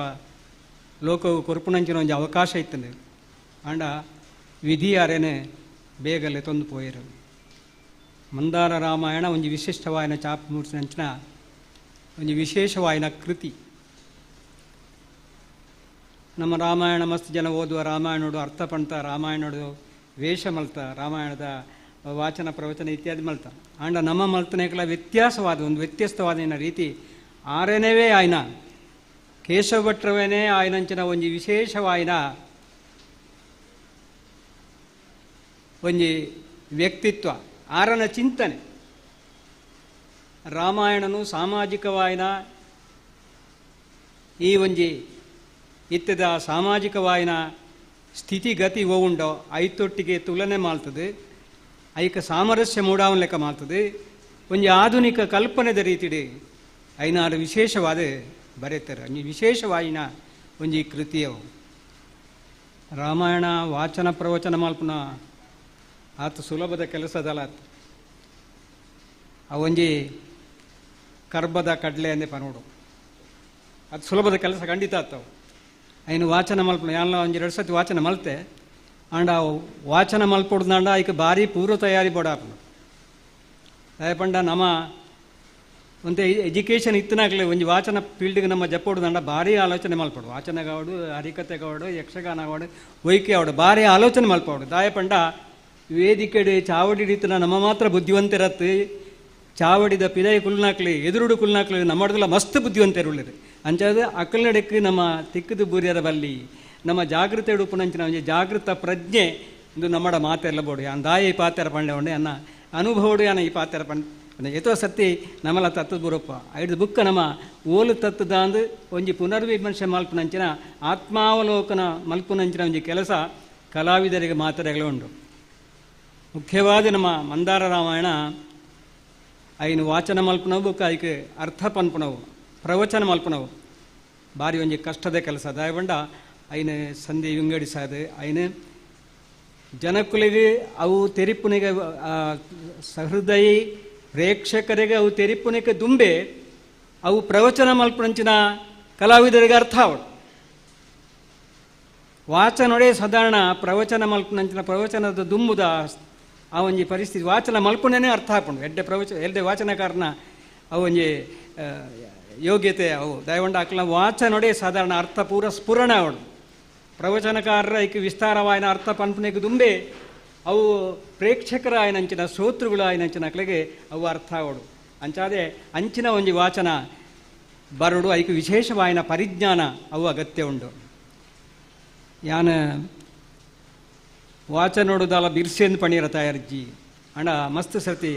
ಲೋಕವು ಕೊರ್ಪುನಂಚಿನ ಒಂದು ಅವಕಾಶ ಇತ್ತಂದೆ ಆಂಡ ವಿಧಿ ಯಾರೇನೆ ಬೇಗಲೆ ತೊಂದು ಪೋಯಿರು. ಮಂದಾರ ರಾಮಾಯಣ ಒಂದು ವಿಶಿಷ್ಟವಾಯಿನ ಚಾಪ್ ಮೂರ್ಸಿನಂಚಿನ ಒಂದು ವಿಶೇಷವಾಯಿನ ಕೃತಿ. ನಮ್ಮ ರಾಮಾಯಣ ಮಸ್ತ್ ಜನ ಓದುವ ರಾಮಾಯಣೋಡು ಅರ್ಥ ಪಣ್ತ ರಾಮಾಯಣೋಡು ವೇಷ ಮಲ್ತ ರಾಮಾಯಣದ ವಾಚನ ಪ್ರವಚನ ಇತ್ಯಾದಿ ಮಲ್ತ ಆಂಡ ನಮ್ಮ ಮಲ್ತನೆಗಳ ವ್ಯತ್ಯಾಸವಾದ ಒಂದು ವ್ಯತ್ಯಸ್ತವಾದ ರೀತಿ ಆರನೇವೇ ಆಯ್ನ ಕೇಶವ ಭಟ್ರವೇನೇ ಆಯ್ನಂಚಿನ ಒಂದು ವಿಶೇಷವಾಯಿನ ಒಂದು ವ್ಯಕ್ತಿತ್ವ ಆರನ ಚಿಂತನೆ. ರಾಮಾಯಣನು ಸಾಮಾಜಿಕವಾಯಿನ ಈ ಒಂಜಿ ಇತ್ತದ ಸಾಮಾಜಿಕವಾಯಿನ ಸ್ಥಿತಿಗತಿ ಉಂಡೋ ಐತೊಟ್ಟಿಗೆ ತುಲನೆ ಮಾಡ್ತದೆ, ಐಕ ಸಾಮರಸ್ಯ ಮೂಡಾವನ ಲೆಕ್ಕ ಮಾಡ್ತದೆ. ಒಂದು ಆಧುನಿಕ ಕಲ್ಪನೆದ ರೀತಿಡಿ ಐನಾರು ವಿಶೇಷವಾದ ಬರೆತಾರೆ. ಒಂದು ವಿಶೇಷವಾಯಿನ ಒಂದು ಕೃತಿಯವು ರಾಮಾಯಣ ವಾಚನ ಪ್ರವಚನ ಮಲ್ಪನ ಆತ ಸುಲಭದ ಕೆಲಸದಲ್ಲ. ಒಂಜಿ ಕರ್ಬದ ಕಡ್ಲೆ ಅಂದೆ ಪನೋಡು ಅದು ಸುಲಭದ ಕೆಲಸ ಖಂಡಿತ ಆಗ್ತಾವೆ. ಐನು ವಾಚನ ಮಲ್ಪನ ಎಲ್ಲ ಒಂದು 2 ಸತಿ ವಾಚನ ಮಲ್ತೆ ಆಂಡ ವಾಚನ ಮಲ್ಪೊಡ್ದಾಂಡ ಐಕ ಭಾರಿ ಪೂರ್ವ ತಯಾರಿ ಬೋಡಾಪನ ದಯಪಂಡ ನಮ್ಮ ಒಂತೆ ಎಜುಕೇಷನ್ ಇತ್ತನಾಗಲೇ ಒಂದು ವಾಚನ ಫೀಲ್ಡ್ಗೆ ನಮ್ಮ ಜಪ್ಪೊಡ್ದಾಂಡ ಭಾರಿ ಆಲೋಚನೆ ಮಲ್ಪಡು. ವಾಚನಗಾವಡು, ಹರಿಕತೆಗಾವಡು, ಯಕ್ಷಗಾನಗಾವಡು, ವೈಕೆ ಆವಡು ಭಾರಿ ಆಲೋಚನೆ ಮಲ್ಪಡು. ದಾಯಪಂಡ ವೇದಿಕೆಡೆ ಚಾವಡಿ ಹಿಡಿತನ ನಮ್ಮ ಮಾತ್ರ ಬುದ್ಧಿವಂತಿರತ್ತೆ. ಚಾವಡಿದ ಪಿದೈ ಕುಲ್ನಾಕ್ಲಿ ಎದುರುಡು ಕುಲ್ನಾಕ್ಲಿ ನಮ್ಮಡ್ದಲ್ಲ ಮಸ್ತ್ ಬುದ್ಧಿವಂತರುಳ್ಳಿರಿ ಅಂಚಾದ ಅಕ್ಕಲ್ನಡೆಕ್ಕೆ ನಮ್ಮ ತಿಕ್ಕದು ಬೂರ್ಯರ ಬಲ್ಲಿ ನಮ್ಮ ಜಾಗೃತಿ ಉಪನಂಚಿನ ಒಂದು ಜಾಗೃತ ಪ್ರಜ್ಞೆ ಇದು ನಮ್ಮಡ ಮಾತೆಲ್ಲ ಬೋಡು ಯಾನ್ ದಾಯ ಈ ಪಾತ್ಯರ ಪಂಡೆ ಉಂಡೆ ಅನ್ನ ಅನುಭವಡು ಯಾನ ಈ ಪಾತ್ಯರ ಪಂಡೆ ಎತೋ ಸತಿ ನಮ್ಮಲ್ಲ ತತ್ತದ ಬುರಪ್ಪ ಐದು ಬುಕ್ಕ ನಮ್ಮ ಓಲು ತತ್ತದಾಂದು ಒಂಜಿ ಪುನರ್ವಿಮರ್ಶೆ ಮಲ್ಪನಂಚಿನ ಆತ್ಮಾವಲೋಕನ ಮಲ್ಪನಂಚಿನ ಒಂಜಿ ಕೆಲಸ ಕಲಾವಿದರಿಗೆ ಮಾತರೆಗಳು ಉಂಟು. ಮುಖ್ಯವಾದ ನಮ್ಮ ಮಂದಾರ ರಾಮಾಯಣ ಐನು ವಾಚನ ಮಲ್ಪನವು ಬುಕ್ಕ ಐಕೆ ಅರ್ಥ ಪನ್ಪನವು ಪ್ರವಚನ ಮಲ್ಪನವು ಭಾರಿ ಒಂಜಿ ಕಷ್ಟದ ಕೆಲಸ. ದಯಬಂಡ ಐನು ಸಂಧಿ ವಿಂಗಡಿಸದು ಐನು ಜನಕುಲಿಗೆ ಅವು ತೆರಿಪುನಿಗೆ ಸಹೃದಯ ಪ್ರೇಕ್ಷಕರಿಗೆ ಅವು ತೆರಿಪುನಿಗೆ ದುಂಬೆ ಅವು ಪ್ರವಚನ ಮಲ್ಪನಂಚಿನ ಕಲಾವಿದರಿಗೆ ಅರ್ಥ ಅವಳು ವಾಚನೊಡೆ ಸಾಧಾರಣ ಪ್ರವಚನ ಮಲ್ಪನಂಚಿನ ಪ್ರವಚನದ ದುಂಬುದ ಆ ಒಂಜಿ ಪರಿಸ್ಥಿತಿ ವಾಚನ ಮಲ್ಪನೇ ಅರ್ಥ ಹಾಕೊಂಡು ಎಡ್ಡೆ ವಾಚನಕಾರನ ಅವು ಒಂಜಿ ಯೋಗ್ಯತೆ ಅವು ದಯವಂಡ ಹಾಕಲ ವಾಚನೊಡೆ ಸಾಧಾರಣ ಅರ್ಥ ಪೂರ ಸ್ಫುರಣ ಅವಳು ಪ್ರವಚನಕಾರರ ಐಕೆ ವಿಸ್ತಾರವಾಯಿನ ಅರ್ಥ ಪನ್ಪನೆಗೆ ದುಂಬೆ ಅವು ಪ್ರೇಕ್ಷಕರ ಆಯ್ನಂಚಿನ ಶ್ರೋತೃಗಳು ಆಯ್ನಂಚಿನ ಅಕ್ಲೆಗೆ ಅವು ಅರ್ಥ ಅವಳು ಅಂಚಾದೆ ಅಂಚಿನ ಒಂಜಿ ವಾಚನ ಬರಡು ಐಕೆ ವಿಶೇಷವಾಯಿನ ಪರಿಜ್ಞಾನ ಅವು ಅಗತ್ಯ ಉಂಡು. ಯಾನ ವಾಚನೋಡುದಾಲ ಬಿರ್ಸೆಂದು ಪಣೀರ ತಯಾರಿಜ್ಜಿ ಅಂಡ ಮಸ್ತ್ ಸರ್ತಿ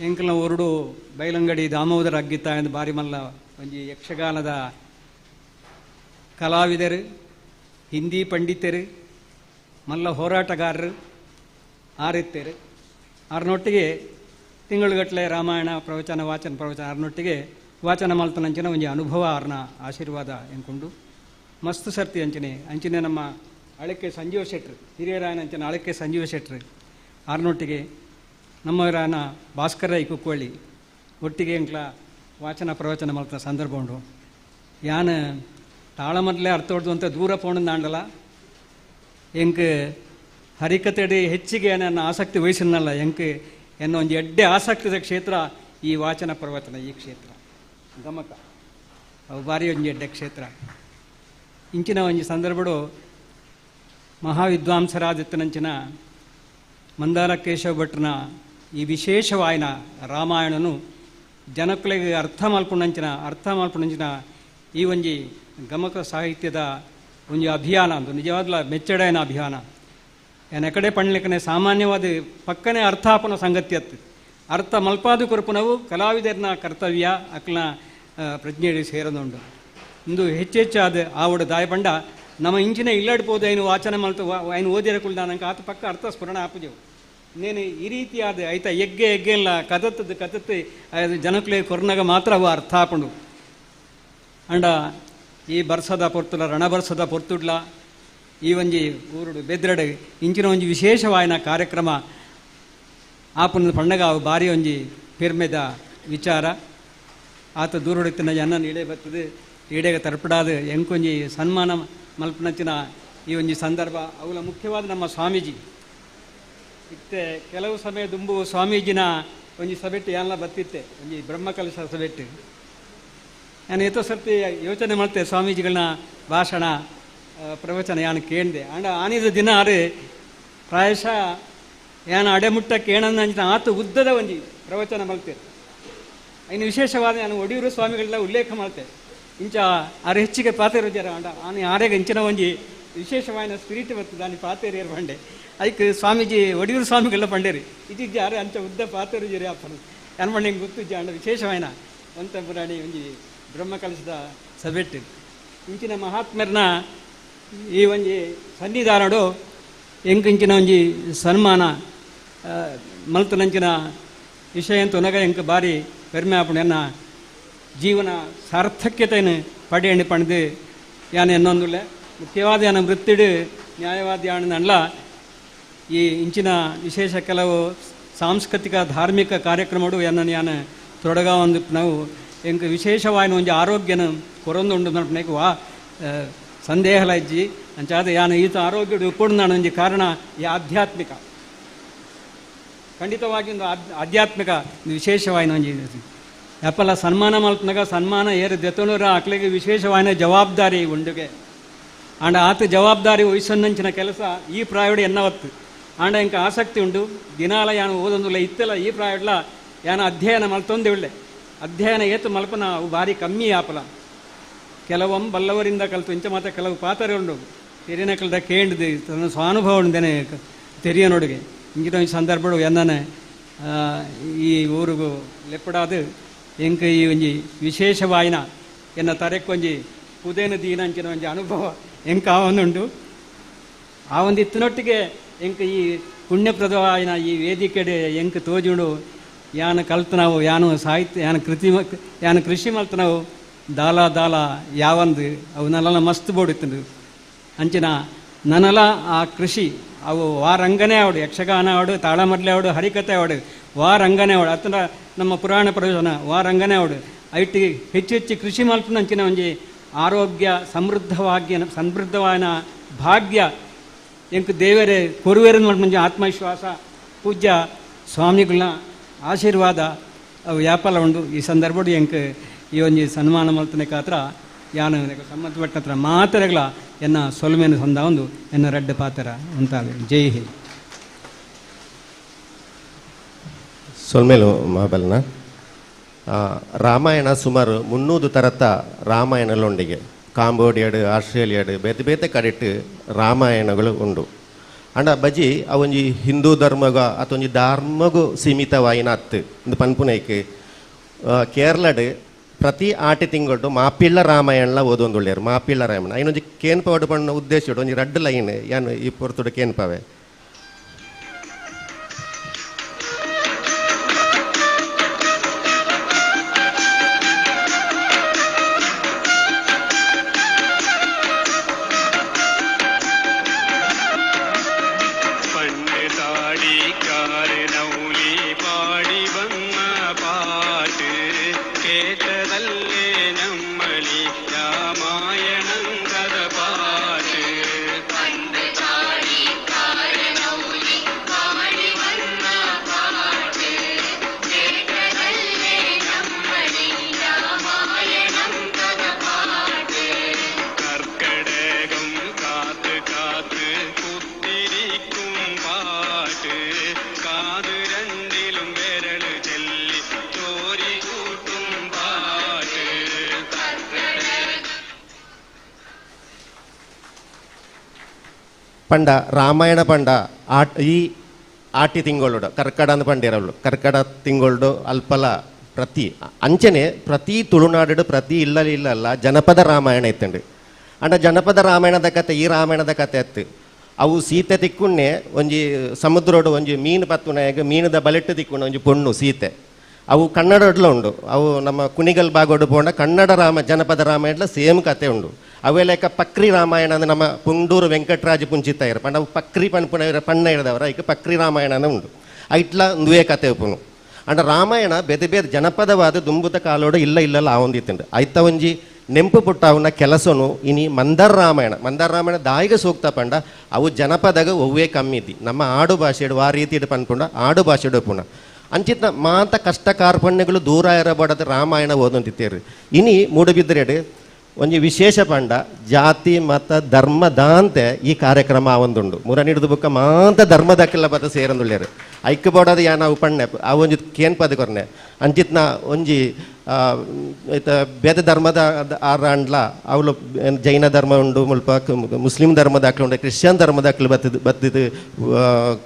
ಎಂಕಲ್ನ ಒರುಡು ಬೈಲಂಗಡಿ ದಾಮೋದರ ಅಗ್ಗಿತ್ತ ಎಂದು ಬಾರಿ ಮಲ್ಲ ಒಂಜಿ ಯಕ್ಷಗಾನದ ಕಲಾವಿದರು ಹಿಂದಿ ಪಂಡಿತರು ಮಲ್ಲ ಹೋರಾಟಗಾರರು ಆರಿತ್ತರು ಅವ್ರನ್ನೊಟ್ಟಿಗೆ ತಿಂಗಳುಗಟ್ಟಲೆ ರಾಮಾಯಣ ಪ್ರವಚನ ಅವ್ರನ್ನೊಟ್ಟಿಗೆ ವಾಚನ ಮಲ್ತನಂಚಿನ ಒಂಜಿ ಅನುಭವ ಅವ್ರನ್ನ ಆಶೀರ್ವಾದ ಎಂಕೊಂಡು ಮಸ್ತ್ ಸರ್ತಿ ಅಂಚಿನೆ ನಮ್ಮ ಅಳಕೆ ಸಂಜೀವ ಶೆಟ್ರು ಹಿರಿಯರಾಯನಂಚಿನ ಅಳಕೆ ಸಂಜೀವ ಶೆಟ್ರು ಅವ್ರನ್ನೊಟ್ಟಿಗೆ ನಮ್ಮವರಾನ ಭಾಸ್ಕರ ಈ ಕುಕ್ಕವಳ್ಳಿ ಒಟ್ಟಿಗೆ ಎಂಕ್ಲ ವಾಚನ ಪ್ರವಚನ ಮಲ್ತ ಸಂದರ್ಭ ಉಂಡು. ಯಾನ ತಾಳಮದ್ಲೆ ಅರ್ಥ ಹೊಡ್ದು ಅಂತ ದೂರ ಪೋಣದ ಆಂಡಲ ಎಂಕ್ ಹರಿಕತೆಡಿ ಹೆಚ್ಚಿಗೆ ನನ್ನ ಆಸಕ್ತಿ ವಹಿಸಿನಲ್ಲ ಎಂಕ್ ಎನ್ನೋ ಒಂದು ಎಡ್ಡೆ ಆಸಕ್ತಿದ ಕ್ಷೇತ್ರ ಈ ವಾಚನ ಪ್ರವಚನ ಈ ಕ್ಷೇತ್ರ ಗಮಕ ಅವು ಭಾರಿ ಒಂಜಿ ಎಡ್ಡೆ ಕ್ಷೇತ್ರ ಇಂಚಿನ ಒಂಜಿ ಸಂದರ್ಭಡು ಮಹಾವಿದ್ವಾಂಸರಾದಿತ್ತನಂಚಿನ ಮಂದಾರ ಕೇಶವ ಭಟ್ರನ ಈ ವಿಶೇಷವಾಯಿನ ರಾಮಾಯಣನು ಜನಕ್ಕಳಿಗೆ ಅರ್ಥ ಮಲ್ಪುಣಂಚಿನ ಈ ಒಂಜಿ ಗಮಕ ಸಾಹಿತ್ಯದ ಒಂಜಿ ಅಭಿಯಾನ ಅಂದು ನಿಜವಾದ್ಲ ಮೆಚ್ಚಡೆಯನ ಅಭಿಯಾನ ಏನು ಎಕಡೆ ಪಣ್ಲಿಕ್ಕನೆ ಸಾಮಾನ್ಯವಾದ ಪಕ್ಕನೆ ಅರ್ಥ ಆಪನ ಸಂಗತಿ ಅತ್ತು ಅರ್ಥ ಮಲ್ಪಾದು ಕೊರಪುನವು ಕಲಾವಿದರ್ನ ಕರ್ತವ್ಯ ಅಕ್ಲ ಪ್ರಜ್ಞೆಯಲ್ಲಿ ಸೇರದುಂಡು ಇಂದು ಹೆಚ್ಚೆಚ್ಚಾದ ಆವಡ ದಾಯಪಂಡ ನಮ್ಮ ಇಂಚಿನ ಇಲ್ಲಡ್ಬೋದು ಐನು ವಾಚನ ಮಲ್ತು ಐನು ಓದಿರಕುಳ್ದ ನಂಗೆ ಆತ ಪಕ್ಕ ಅರ್ಥ ಸ್ಫುರಣ ಆಪುಜೆವು ಇನ್ನೇನು ಈ ರೀತಿಯಾದ ಐತ ಎಗ್ಗೆ ಎಲ್ಲ ಕದತ್ತು ಜನಕ್ಲೆ ಕೊರ್ನಾಗ ಮಾತ್ರ ಅವು ಅರ್ಥ ಆಪುಂಡು ಅಂಡ ಈ ಬರ್ಸದ ಪೊರ್ತುಲ ರಣಬರ್ಸದ ಪೊರ್ತುಡ್ಲ ಈ ಒಂಜಿ ಊರುಡು ಬೆದ್ರಡು ಇಂಚಿನ ಒಂಜಿ ವಿಶೇಷವಾಯಿನ ಕಾರ್ಯಕ್ರಮ ಆಪುನ ಪಂಡಗ ಅವು ಭಾರಿ ಒಂಜಿ ಪೆರ್ಮೆದ ವಿಚಾರ ಆತ ದೂರಡಿತ್ತಿನ ಜನ ಈಡೆ ಬರ್ತದೆ ಈಡೆಗೆ ತರ್ಪಡಾದ ಎಂಕೊಂಜಿ ಸನ್ಮಾನ ಮಲ್ಪನಚ್ಚಿನ ಈ ಒಂಜಿ ಸಂದರ್ಭ ಅವುಲ ಮುಖ್ಯವಾದ ನಮ್ಮ ಸ್ವಾಮೀಜಿ ಇತ್ತೆ ಕೆಲವು ಸಮಯ ದುಂಬು ಸ್ವಾಮೀಜಿನ ಒಂಜಿ ಸಭೆಟ್ಟು ಎಲ್ಲ ಬತ್ತಿತ್ತೆ ಒಂಜಿ ಬ್ರಹ್ಮಕಲಶ ಸಭೆಟ್ಟು ನಾನು ಎಷ್ಟೋ ಸರ್ತಿ ಯೋಚನೆ ಮಾಡ್ತೆ ಸ್ವಾಮೀಜಿಗಳನ್ನ ಭಾಷಣ ಪ್ರವಚನ ಯಾನು ಕೇಳಿದೆ ಅಂಡ ಆನಿದ ದಿನ ಅದು ಪ್ರಾಯಶಃ ಯಾನು ಅಡೆಮುಟ್ಟ ಕೇಳಂತ ಆತ ಉದ್ದದ ಒಂಜಿ ಪ್ರವಚನ ಮಲ್ತೆ ಇನ್ನು ವಿಶೇಷವಾದ ನಾನು ಒಡಿಯೂರು ಸ್ವಾಮಿಗಳೆಲ್ಲ ಉಲ್ಲೇಖ ಮಾಡ್ತೆ ಇಂಚ ಆರು ಹೆಚ್ಚಿಗೆ ಪಾತೇರು ಜರ ಅಂಡ ಆನೆ ಆರೆಗೆ ಇಂಚಿನ ಒಂಜಿ ವಿಶೇಷವಾದ ಸ್ಪಿರಿಟ್ ಬರ್ತದೆ ದಾನಿ ಪಾತೇರಿಯರು ಬಂಡೆ ಅದಕ್ಕೆ ಸ್ವಾಮೀಜಿ ಒಡಿಯೂರು ಸ್ವಾಮಿಗೆಲ್ಲ ಪಂಡೇರಿ ಇದಿಜ್ಜೆ ಆರೆ ಅಂಚ ಉದ್ದ ಪಾತೇರು ಜರಿ ಅಪ್ಪನ ಏನು ಬಂಡೆ ಹಿಂಗೆ ಗೊತ್ತಿಜ್ಜ ಅಂಡ ವಿಶೇಷವಾಯಿನ ಒಂತ ಪುರಾಣಿ ಒಂಜಿ ಬ್ರಹ್ಮಕಲಶದ ಸಭೆಟ್ಟು ಇಂಚಿನ ಮಹಾತ್ಮರನ ಈ ಒಂಜಿ ಸನ್ನಿಧಾನಡು ಎಂಕಿಂಚಿನ ಒಂಜಿ ಸನ್ಮಾನ ಮಲ್ತನಂಚಿನ ವಿಷಯ ಅಂತ ಒನಗ ಎಂಕ ಬಾರಿ ಪೆರ್ಮೆ ಆಪುಣ ಎನ್ನ ಜೀವನ ಸಾರ್ಥಕ್ಯತೆಯನ್ನು ಪಡೆಯಣಿ ಪಣದು ಯಾನು ಎನ್ನೊಂದುಲ್ಲ ಮುಖ್ಯವಾದ ಯಾನ ವೃತ್ತಿಡು ನ್ಯಾಯವಾದಿ ಆಣನಲ್ಲ ಈ ಇಂಚಿನ ವಿಶೇಷ ಕೆಲವು ಸಾಂಸ್ಕೃತಿಕ ಧಾರ್ಮಿಕ ಕಾರ್ಯಕ್ರಮಡು ಎನ್ನನ್ನು ಯಾನು ತೊಡಗ ಒಂದು ನಾವು ಎಂಕ ವಿಶೇಷವಾಯಿನ ಒಂಜಿ ಆರೋಗ್ಯನ ಕೊರೊಂದುಂಡು ನಡ್ಪನೇಕು ಸಂದೇಹಲ ಇಜ್ಜಿ ಅಂಚಾದ ಯಾನು ಈತ ಆರೋಗ್ಯಡು ಉಪ್ಪುಡು ನಾನು ಒಂಜಿ ಕಾರಣ ಈ ಆಧ್ಯಾತ್ಮಿಕ ಖಂಡಿತವಾಗಿ ಒಂದು ಆಧ್ಯಾತ್ಮಿಕ ವಿಶೇಷವಾಯಿನ ಒಂಜಿ ಯಾಪಲ್ಲ ಸನ್ಮಾನ ಮಲ್ಪನಾಗ ಸನ್ಮಾನ ಏರು ದೆತನೂರ ಅಕ್ಲಿಗೆ ವಿಶೇಷವಾಯಿನ ಜವಾಬ್ದಾರಿ ಉಂಡುಗೆ ಆಂಡ ಆತ ಜವಾಬ್ದಾರಿ ವಹಿಸೊನ್ನಂಚಿನ ಕೆಲಸ ಈ ಪ್ರಾಯೋಡು ಎನ್ನವತ್ತು ಆಂಡ ಇಂಕ ಆಸಕ್ತಿ ಉಂಡು ದಿನಾಲ ಯಾನು ಓದೊಂದುಲ್ಲ ಇತ್ತೆಲ್ಲ ಈ ಪ್ರಾಯೋಡ್ಲ ಯಾನು ಅಧ್ಯಯನ ಮಲ್ತೊಂದೆ ಒಳ್ಳೆ ಅಧ್ಯಯನ ಏತು ಮಲ್ಪನ ಅವು ಭಾರಿ ಕಮ್ಮಿ ಆಪಲ ಕೆಲವೊಮ್ಮೆ ಬಲ್ಲವರಿಂದ ಕಲಿತು ಇಂಚ ಮಾತ್ರ ಕೆಲವು ಪಾತ್ರೆ ಉಂಡು ತೆರಿನ ಕಲ್ದ ಕೇಳಿದೆ ತನ್ನ ಸ್ವಾನುಭವ ಉಂದೇನೆ ತೆರಿಯ ನೋಡಿಗೆ ಇಂಗಿನ ಈ ಸಂದರ್ಭಗಳು ಎನ್ನನೆ ಈ ಊರಿಗೂ ಲೆಪ್ಪಡಾದು ಎಂಕ ಈ ಒಂಜಿ ವಿಶೇಷವಾಯಿನ ಎನ್ನ ತರೆಕೊಂಜಿ ಕುದೇನ ದೀನ ಅಂಚಿನ ಒಂಜಿ ಅನುಭವ ಎಂಕ ಆವೊಂದುಂಡು ಆ ಒಂದು ಇತ್ತಿನೊಟ್ಟಿಗೆ ಎಂಕ ಈ ಪುಣ್ಯಪ್ರದವಾಯಿನ ಈ ವೇದಿಕೆಡೆ ಎಂಕ ತೋಜುಂಡು ಯಾನು ಕಲ್ತು ನಾವು ಯಾನು ಸಾಹಿತ್ಯ ಯಾನು ಕೃಷಿ ಮಲ್ತು ನಾವು ದಾಲ ಯಾವಂದು ಅವನ್ನೆಲ್ಲ ಮಸ್ತ್ ಬೋಡಿತ್ತು ಅಂಚಿನ ನನ್ನಲ್ಲ ಆ ಕೃಷಿ ಅವು ವಾರಂಗನೇ ಆವಡು ಯಕ್ಷಗಾನ ಆವಡು ತಾಳಮಡ್ಲೆ ಆವಡು ಹರಿಕತೆ ಆವಡು ವಾರಂಗನೇ ಆವಡು ಅತ್ತ ನಮ್ಮ ಪುರಾಣ ಪ್ರಯೋಜನ ವಾರಂಗನೇ ಆವಡು ಐಟಿ ಹೆಚ್ಚು ಕೃಷಿ ಮಲ್ಪನ ಅಂಚಿನ ಒಂಜಿ ಆರೋಗ್ಯ ಸಮೃದ್ಧವಾದ ಭಾಗ್ಯ ಎಂಕ್ ದೇವರೇ ಕೊರುವೇರನ್ನು ಮಲ್ಪಂಜಿ ಆತ್ಮವಿಶ್ವಾಸ ಪೂಜ್ಯ ಸ್ವಾಮಿಗಳನ್ನ ಆಶೀರ್ವಾದ ಅವು ವ್ಯಾಪಾರ ಉಂಡು ಈ ಸಂದರ್ಭಡು ಎಂಕ್ ಈ ಒಂಜಿ ಸನ್ಮಾನ ಮಲ್ತನೆ ಕಾತ್ರ ಯಾನು ಸಂಬಂಧಪಟ್ಟ ಹತ್ರ ಮಾತರೆಗಳ ಎನ್ನ ಸೊಲ್ಮೇನು ಸಂದ ಒಂದು ಎನ್ನ ರಡ್ಡ ಪಾತ್ರ ಉಂಟಾಗ ಜೈ ಹಿ ಸೊಲ್ಮೇಲು ಮಾಬಲ್ನ ರಾಮಾಯಣ ಸುಮಾರು 300 ತರತ ರಾಮಾಯಣಲೊಂಡಿಗೆ ಕಾಂಬೋಡಿಯಾಡು ಆಸ್ಟ್ರೇಲಿಯಾಡು ಬೇತೆ ಬೇತೆ ಕಡೆಟ್ ರಾಮಾಯಣಗಳು ಉಂಡು ಅಂಡ ಬಜಿ ಅವೊಂಜಿ ಹಿಂದೂ ಧರ್ಮಗ ಅಥೊಂಜಿ ಧರ್ಮಗೂ ಸೀಮಿತವಾಯಿನ ಅತ್ತು ಇಂದು ಪನ್ಪುನೈಕ್ ಕೇರಳಡ್ ಪ್ರತಿ ಆಟಿ ತಿಂಗಳು ಮಾಪಿಳ್ಳ ರಾಮಾಯಣ ಓದೊಂದುಳ್ಳ್ಯಾರು ಮಾಪಿಳ್ಳ ರಾಮಾಯಣ ಐನೊಂಜಿ ಕೇನ್ಪವಡು ಪಣ್ಣ ಉದ್ದೇಶ ಒಂಜಿ ರಡ್ಡು ಲೈನ್ ಯಾನು ಈ ಪೊರ್ತುಡು ಕೇನ್ಪವೆ ರಾಮಾಯಣಂಗದ ಪಾಠ ಪಂಡ ರಾಮಾಯಣ ಪಂಡ ಈ ಆಟಿ ತಿಂಗಳು ಕರ್ಕಡ ಅಂದ್ ಪಂಡಿರವಳು ಕರ್ಕಡ ತಿಂಗಳು ಅಲ್ಪಲ ಪ್ರತಿ ತುಳುನಾಡು ಪ್ರತಿ ಇಲ್ಲಲ್ಲ ಜನಪದ ರಾಮಾಯಣ ಇತ್ತಂಡು ಅಂಡ ಜನಪದ ರಾಮಾಯಣದ ಕತೆ ಈ ರಾಮಾಯಣದ ಕತೆ ಅತ್ತು ಅವು ಸೀತೆ ತಿಕ್ಕುಣ್ಣೆ ಒಂಜಿ ಸಮುದ್ರೋಡು ಒಂಜಿ ಮೀನು ಪತ್ತುನಾಗ ಮೀನದ ಬಲೆಟ್ಟು ತಿಕ್ಕುಣ್ಣ ಒಂಜಿ ಪೊಣ್ಣು ಸೀತೆ ಅವು ಕನ್ನಡಡ್ಲ ಉಂಡು ಅವು ನಮ್ಮ ಕುಣಿಗಲ್ ಬಾಗೋಡು ಪೋಂಡ ಕನ್ನಡ ಜನಪದ ರಾಮಾಯಣ ಸೇಮ್ ಕತೆ ಉಂಡು ಅವೇ ಲೆಕ್ಕ ಪಕ್ರಿ ರಾಮಾಯಣ ಅಂದ್ರೆ ನಮ್ಮ ಪುಂಡೂರು ವೆಂಕಟರಾಜ ಪುಂಚಿತಾಯರು ಪಂಡ ಅವು ಪಕ್ರಿ ಪಣ್ಣ ಇರದವರ ಈಗ ಪಕ್ರಿ ರಾಮಾಯಣನೇ ಉಂಡು ಐಟ್ಲ ದುವೇ ಕತೆ ಉಪ್ಪುನು ಅಂಡ ರಾಮಾಯಣ ಬೇತೆ ಜನಪದವಾದ ದುಂಬುತ ಕಾಲೋಡು ಇಲ್ಲಲ್ಲ ಆವೊಂದಿತ್ತುಂಡು ಐತ ಒಂಜಿ ನೆಂಪು ಪುಟ್ಟಾವನ ಕೆಲಸನು ಇನಿ ಮಂದಾರ ರಾಮಾಯಣ ದಾಯಿಗೆ ಸೂಕ್ತ ಪಂಡ ಅವು ಜನಪದಾಗ ಒವ್ವೇ ಕಮ್ಮಿ ಇದ್ದಿ ನಮ್ಮ ಆಡು ಭಾಷೆಡು ಆ ರೀತಿ ಪನ್ಪುಂಡ ಆಡು ಭಾಷೆಡು ಪುಣ ಅಂಚಿತ್ನ ಮಾತ ಕಷ್ಟ ಕಾರ್ಪಣ್ಯಗಳು ದೂರ ಇರಬಾರ್ದು ರಾಮಾಯಣ ಓದೊಂದಿತ್ತೇರಿ ಇನಿ ಮೂಡುಬಿದ್ರೆಡು ಒಂಜಿ ವಿಶೇಷ ಪಂಡ ಜಾತಿ ಮತ ಧರ್ಮದಾಂತೆ ಈ ಕಾರ್ಯಕ್ರಮ ಆವೊಂದುಂಡು ಮುರನಿಡ್ದು ಬುಕ್ಕ ಮಾತ ಧರ್ಮದಕ್ಕೆಲ್ಲ ಬತ್ತ ಸೇರಂದುಳ್ಳ್ಯಾರು ಐಕ್ಯ ಬೋಡೋದು ಯಾ ನಾವು ಪಣ್ಣೆ ಆ ಒಂಜಿ ಕೇನ್ ಪದ ಕೊರ್ನೆ ಅಂಚಿತ್ನ ಒಂಜಿ ಬೇದ ಧರ್ಮದ ಆರಾಂಡ್ಲ ಅವಳು ಜೈನ ಧರ್ಮ ಉಂಡು ಮುಲ್ಪ ಮುಸ್ಲಿಂ ಧರ್ಮದ ಹಾಕ್ಲು ಉಂಡು ಕ್ರಿಶ್ಚಿಯನ್ ಧರ್ಮದ ಹಾಕ್ಲು ಬತ್ತಿದ್ದು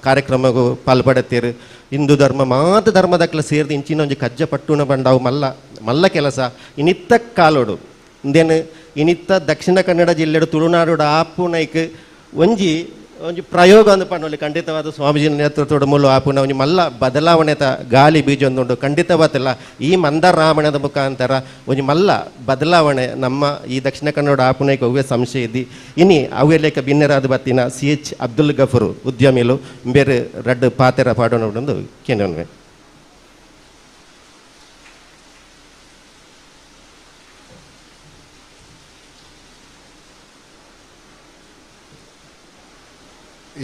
ಕಾರ್ಯಕ್ರಮಗೂ ಪಾಲ್ಪಡತ್ತೀರು ಹಿಂದೂ ಧರ್ಮ ಮಾತ ಧರ್ಮದಕ್ಲ ಸೇರಿದು ಇಂಚಿನ ಒಂಜಿ ಕಜ್ಜ ಪಟ್ಟುನ ಬಂಡ ಅವು ಮಲ್ಲ ಕೆಲಸ ಇನ್ನಿತ್ತ ಕಾಲೋಡು ಇಂದೇನು ಇನ್ನಿತ್ತ ದಕ್ಷಿಣ ಕನ್ನಡ ಜಿಲ್ಲೆಡು ತುಳುನಾಡು ಆಪುನೈಕ್ ಒಂಜಿ ಪ್ರಯೋಗ ಅಂದು ಪಂಡಲ್ಲಿ ಖಂಡಿತವಾದ ಸ್ವಾಮೀಜಿ ನೇತೃತ್ವದ ಮೂಲ ಆಪುನ ಒಂಜಿ ಮಲ್ಲ ಬದಲಾವಣೆತ ಗಾಲಿ ಬೀಜ ಒಂದುಂಡು ಖಂಡಿತವಾದಲ್ಲ ಈ ಮಂದಾರ ರಾಮಾಯಣದ ಮುಖಾಂತರ ಒಂಜಿ ಮಲ್ಲ ಬದಲಾವಣೆ ನಮ್ಮ ಈ ದಕ್ಷಿಣ ಕನ್ನಡ ಆಪುನೈಕ್ ಅವೇ ಸಂಶಯ ಇದ್ದಿ ಇನಿ ಅವೇ ಲೆಕ್ಕ ಭಿನ್ನರಾದ ಬತ್ತಿನ CH ಅಬ್ದುಲ್ ಗಫೂರ್ ಉದ್ಯಮಿಲು ಬೇರೆ ರಡ್ಡು ಪಾತೆರ ಪಾಡೋಣ ಕೇಂದ್ರ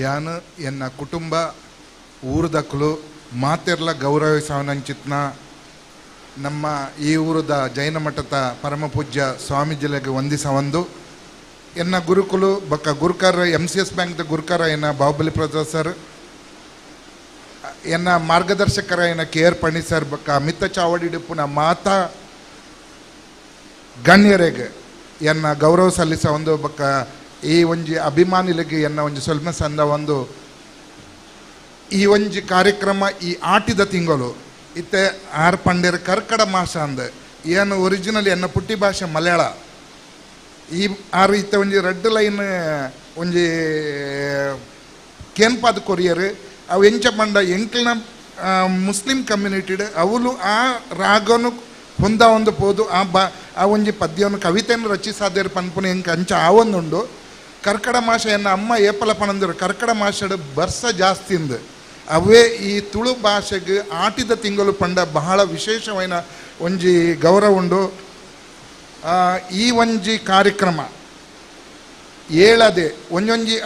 ಯಾನು ಎನ್ನ ಕುಟುಂಬ ಊರದಕ್ಕಲು ಮಾತೆರ್ಲ ಗೌರವಿಸವನಂಚಿತ್ನ ನಮ್ಮ ಈ ಊರದ ಜೈನ ಮಠದ ಪರಮ ಪೂಜ್ಯ ಸ್ವಾಮೀಜಿಲೆಗೆ ವಂದಿಸವಂದು ಎನ್ನ ಗುರುಕುಲು ಬೊಕ್ಕ ಗುರುಕರ್ MCS ಬ್ಯಾಂಕ್ದ ಗುರುಕರ ಎನ್ನ ಬಾಹುಬಲಿ ಪ್ರೊಫೆಸರ್ ಎನ್ನ ಮಾರ್ಗದರ್ಶಕರ ಎನ್ನ KR ಪಣಿ ಸರ್ ಬೊಕ್ಕ ಅಮಿತ ಚಾವಡಿ ಪುನಃ ಮಾತಾ ಗಣ್ಯರೆಗೆ ಎನ್ನ ಗೌರವ ಸಲ್ಲಿಸವಂದು ಬೊಕ್ಕ ಈ ಒಂಜಿ ಅಭಿಮಾನಿಲಿಗೆ ಎನ್ನ ಒಂಜಿ ಸ್ವಲ್ಪ ಸಂದ ಒಂದು ಈ ಒಂಜಿ ಕಾರ್ಯಕ್ರಮ ಈ ಆಟಿದ ತಿಂಗಳು ಇತ್ತೆ ಆರ್ ಪಂಡೇರ್ ಕರ್ಕಡ ಮಾಸ ಅಂದ ಏನು ಒರಿಜಿನಲ್ ಎನ್ನ ಪುಟ್ಟಿ ಭಾಷೆ ಮಲಯಾಳ ಈ ಆರು ಇತ್ತೆ ಒಂಜಿ ರೆಡ್ ಲೈನ್ ಒಂಜಿ ಕೇನ್ಪಾದ ಕೊರಿಯರ್ ಅವು ಎಂಚ ಪಂಡ ಎಂಕ್ಲಿನ ಮುಸ್ಲಿಂ ಕಮ್ಯುನಿಟಿಡ್ ಅವಳು ಆ ರಾಗನು ಹೊಂದ ಒಂದು ಪೋದು ಆ ಒಂಜಿ ಪದ್ಯವನ್ನು ಕವಿತೆಯನ್ನು ರಚಿಸಾದೇರು ಪನ್ಪುನ ಎಂಕ ಅಂಚ ಆವೊಂದುಂಡು ಕರ್ಕಡ ಮಾಸ ಎನ್ನ ಅಮ್ಮ ಏಪಲ ಪಣಂದರು ಕರ್ಕಡ ಮಾಸಡು ಬರ್ಸ ಜಾಸ್ತಿಂದು ಅವೇ ಈ ತುಳು ಭಾಷೆಗೆ ಆಟಿದ ತಿಂಗಳು ಪಂಡ ಬಹಳ ವಿಶೇಷವಾದ ಒಂಜಿ ಗೌರವ ಉಂಡು ಈ ಒಂಜಿ ಕಾರ್ಯಕ್ರಮ ಏಳದೆ ಒಂಜೊಂಜಿ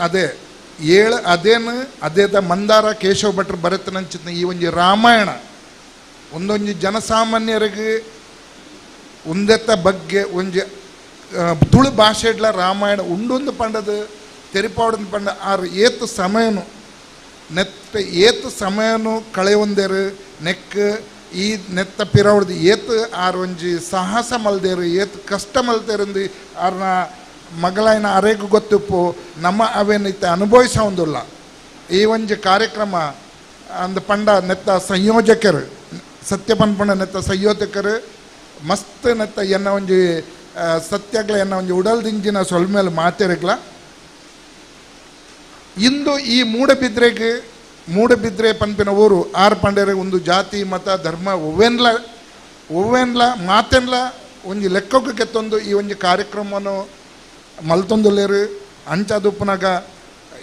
ಅದೇನು ಅದೇದ ಮಂದಾರ ಕೇಶವ ಭಟ್ರು ಬರೆತನಂಚಿತ್ನ ಈ ಒಂಜಿ ರಾಮಾಯಣ ಒಂದೊಂಜಿ ಜನಸಾಮಾನ್ಯರಿಗೆ ಉಂದೆತ್ತ ಬಗ್ಗೆ ಒಂಜಿ ತುಳು ಭಾಷೆಡ್ಲ ರಾಮಾಯಣ ಉಂಡೊಂದು ಪಂಡದು ತೆರಿಪಾವಡದು ಪಂಡ ಆರು ಏತು ಸಮಯನು ನೆತ್ತ ಏತು ಸಮಯನು ಕಳೆಯೊಂದೇರು ನೆಕ್ ಈ ನೆತ್ತ ಪಿರವಡ್ದು ಏತು ಆರು ಒಂಜಿ ಸಾಹಸ ಮಲ್ದೇರು ಏತು ಕಷ್ಟ ಮಲ್ತೇರಂದು ಆರ್ನ ಮಗಳಾಯನ ಅರೆಗೂ ಗೊತ್ತಿಪ್ಪು ನಮ್ಮ ಅವೇನೈತೆ ಅನುಭವಿಸೋದಿಲ್ಲ ಈ ಒಂಜಿ ಕಾರ್ಯಕ್ರಮ ಅಂದ ಪಂಡ ನೆತ್ತ ಸಂಯೋಜಕರು ಸತ್ಯಪನ್ಪಂಡ ನೆತ್ತ ಸಂಯೋಜಕರು ಮಸ್ತ್ ನೆತ್ತ ಎನ್ನ ಒಂಜಿ ಸತ್ಯಗಳ ಎನ್ನ ಒಂಜಿ ಉಡಲ್ದಿಂಜಿನ ಸೊಲ್ಮೇಲೆ ಮಾತೆರೆಗ್ಲ ಇಂದು ಈ ಮೂಡಬಿದ್ರೆ ಪನ್ಪಿನ ಊರು ಆರ್ ಪಂಡೇರೆ ಒಂದು ಜಾತಿ ಮತ ಧರ್ಮ ಒವ್ವೆನ್ಲ ಮಾತೆನ್ಲ ಒಂಜಿ ಲೆಕ್ಕಕ್ಕೆ ಕೆತ್ತೊಂದು ಈ ಒಂಜಿ ಕಾರ್ಯಕ್ರಮವನ್ನು ಮಲ್ತೊಂದುಲ್ಲೇರು ಅಂಚದುಪ್ಪನಾಗ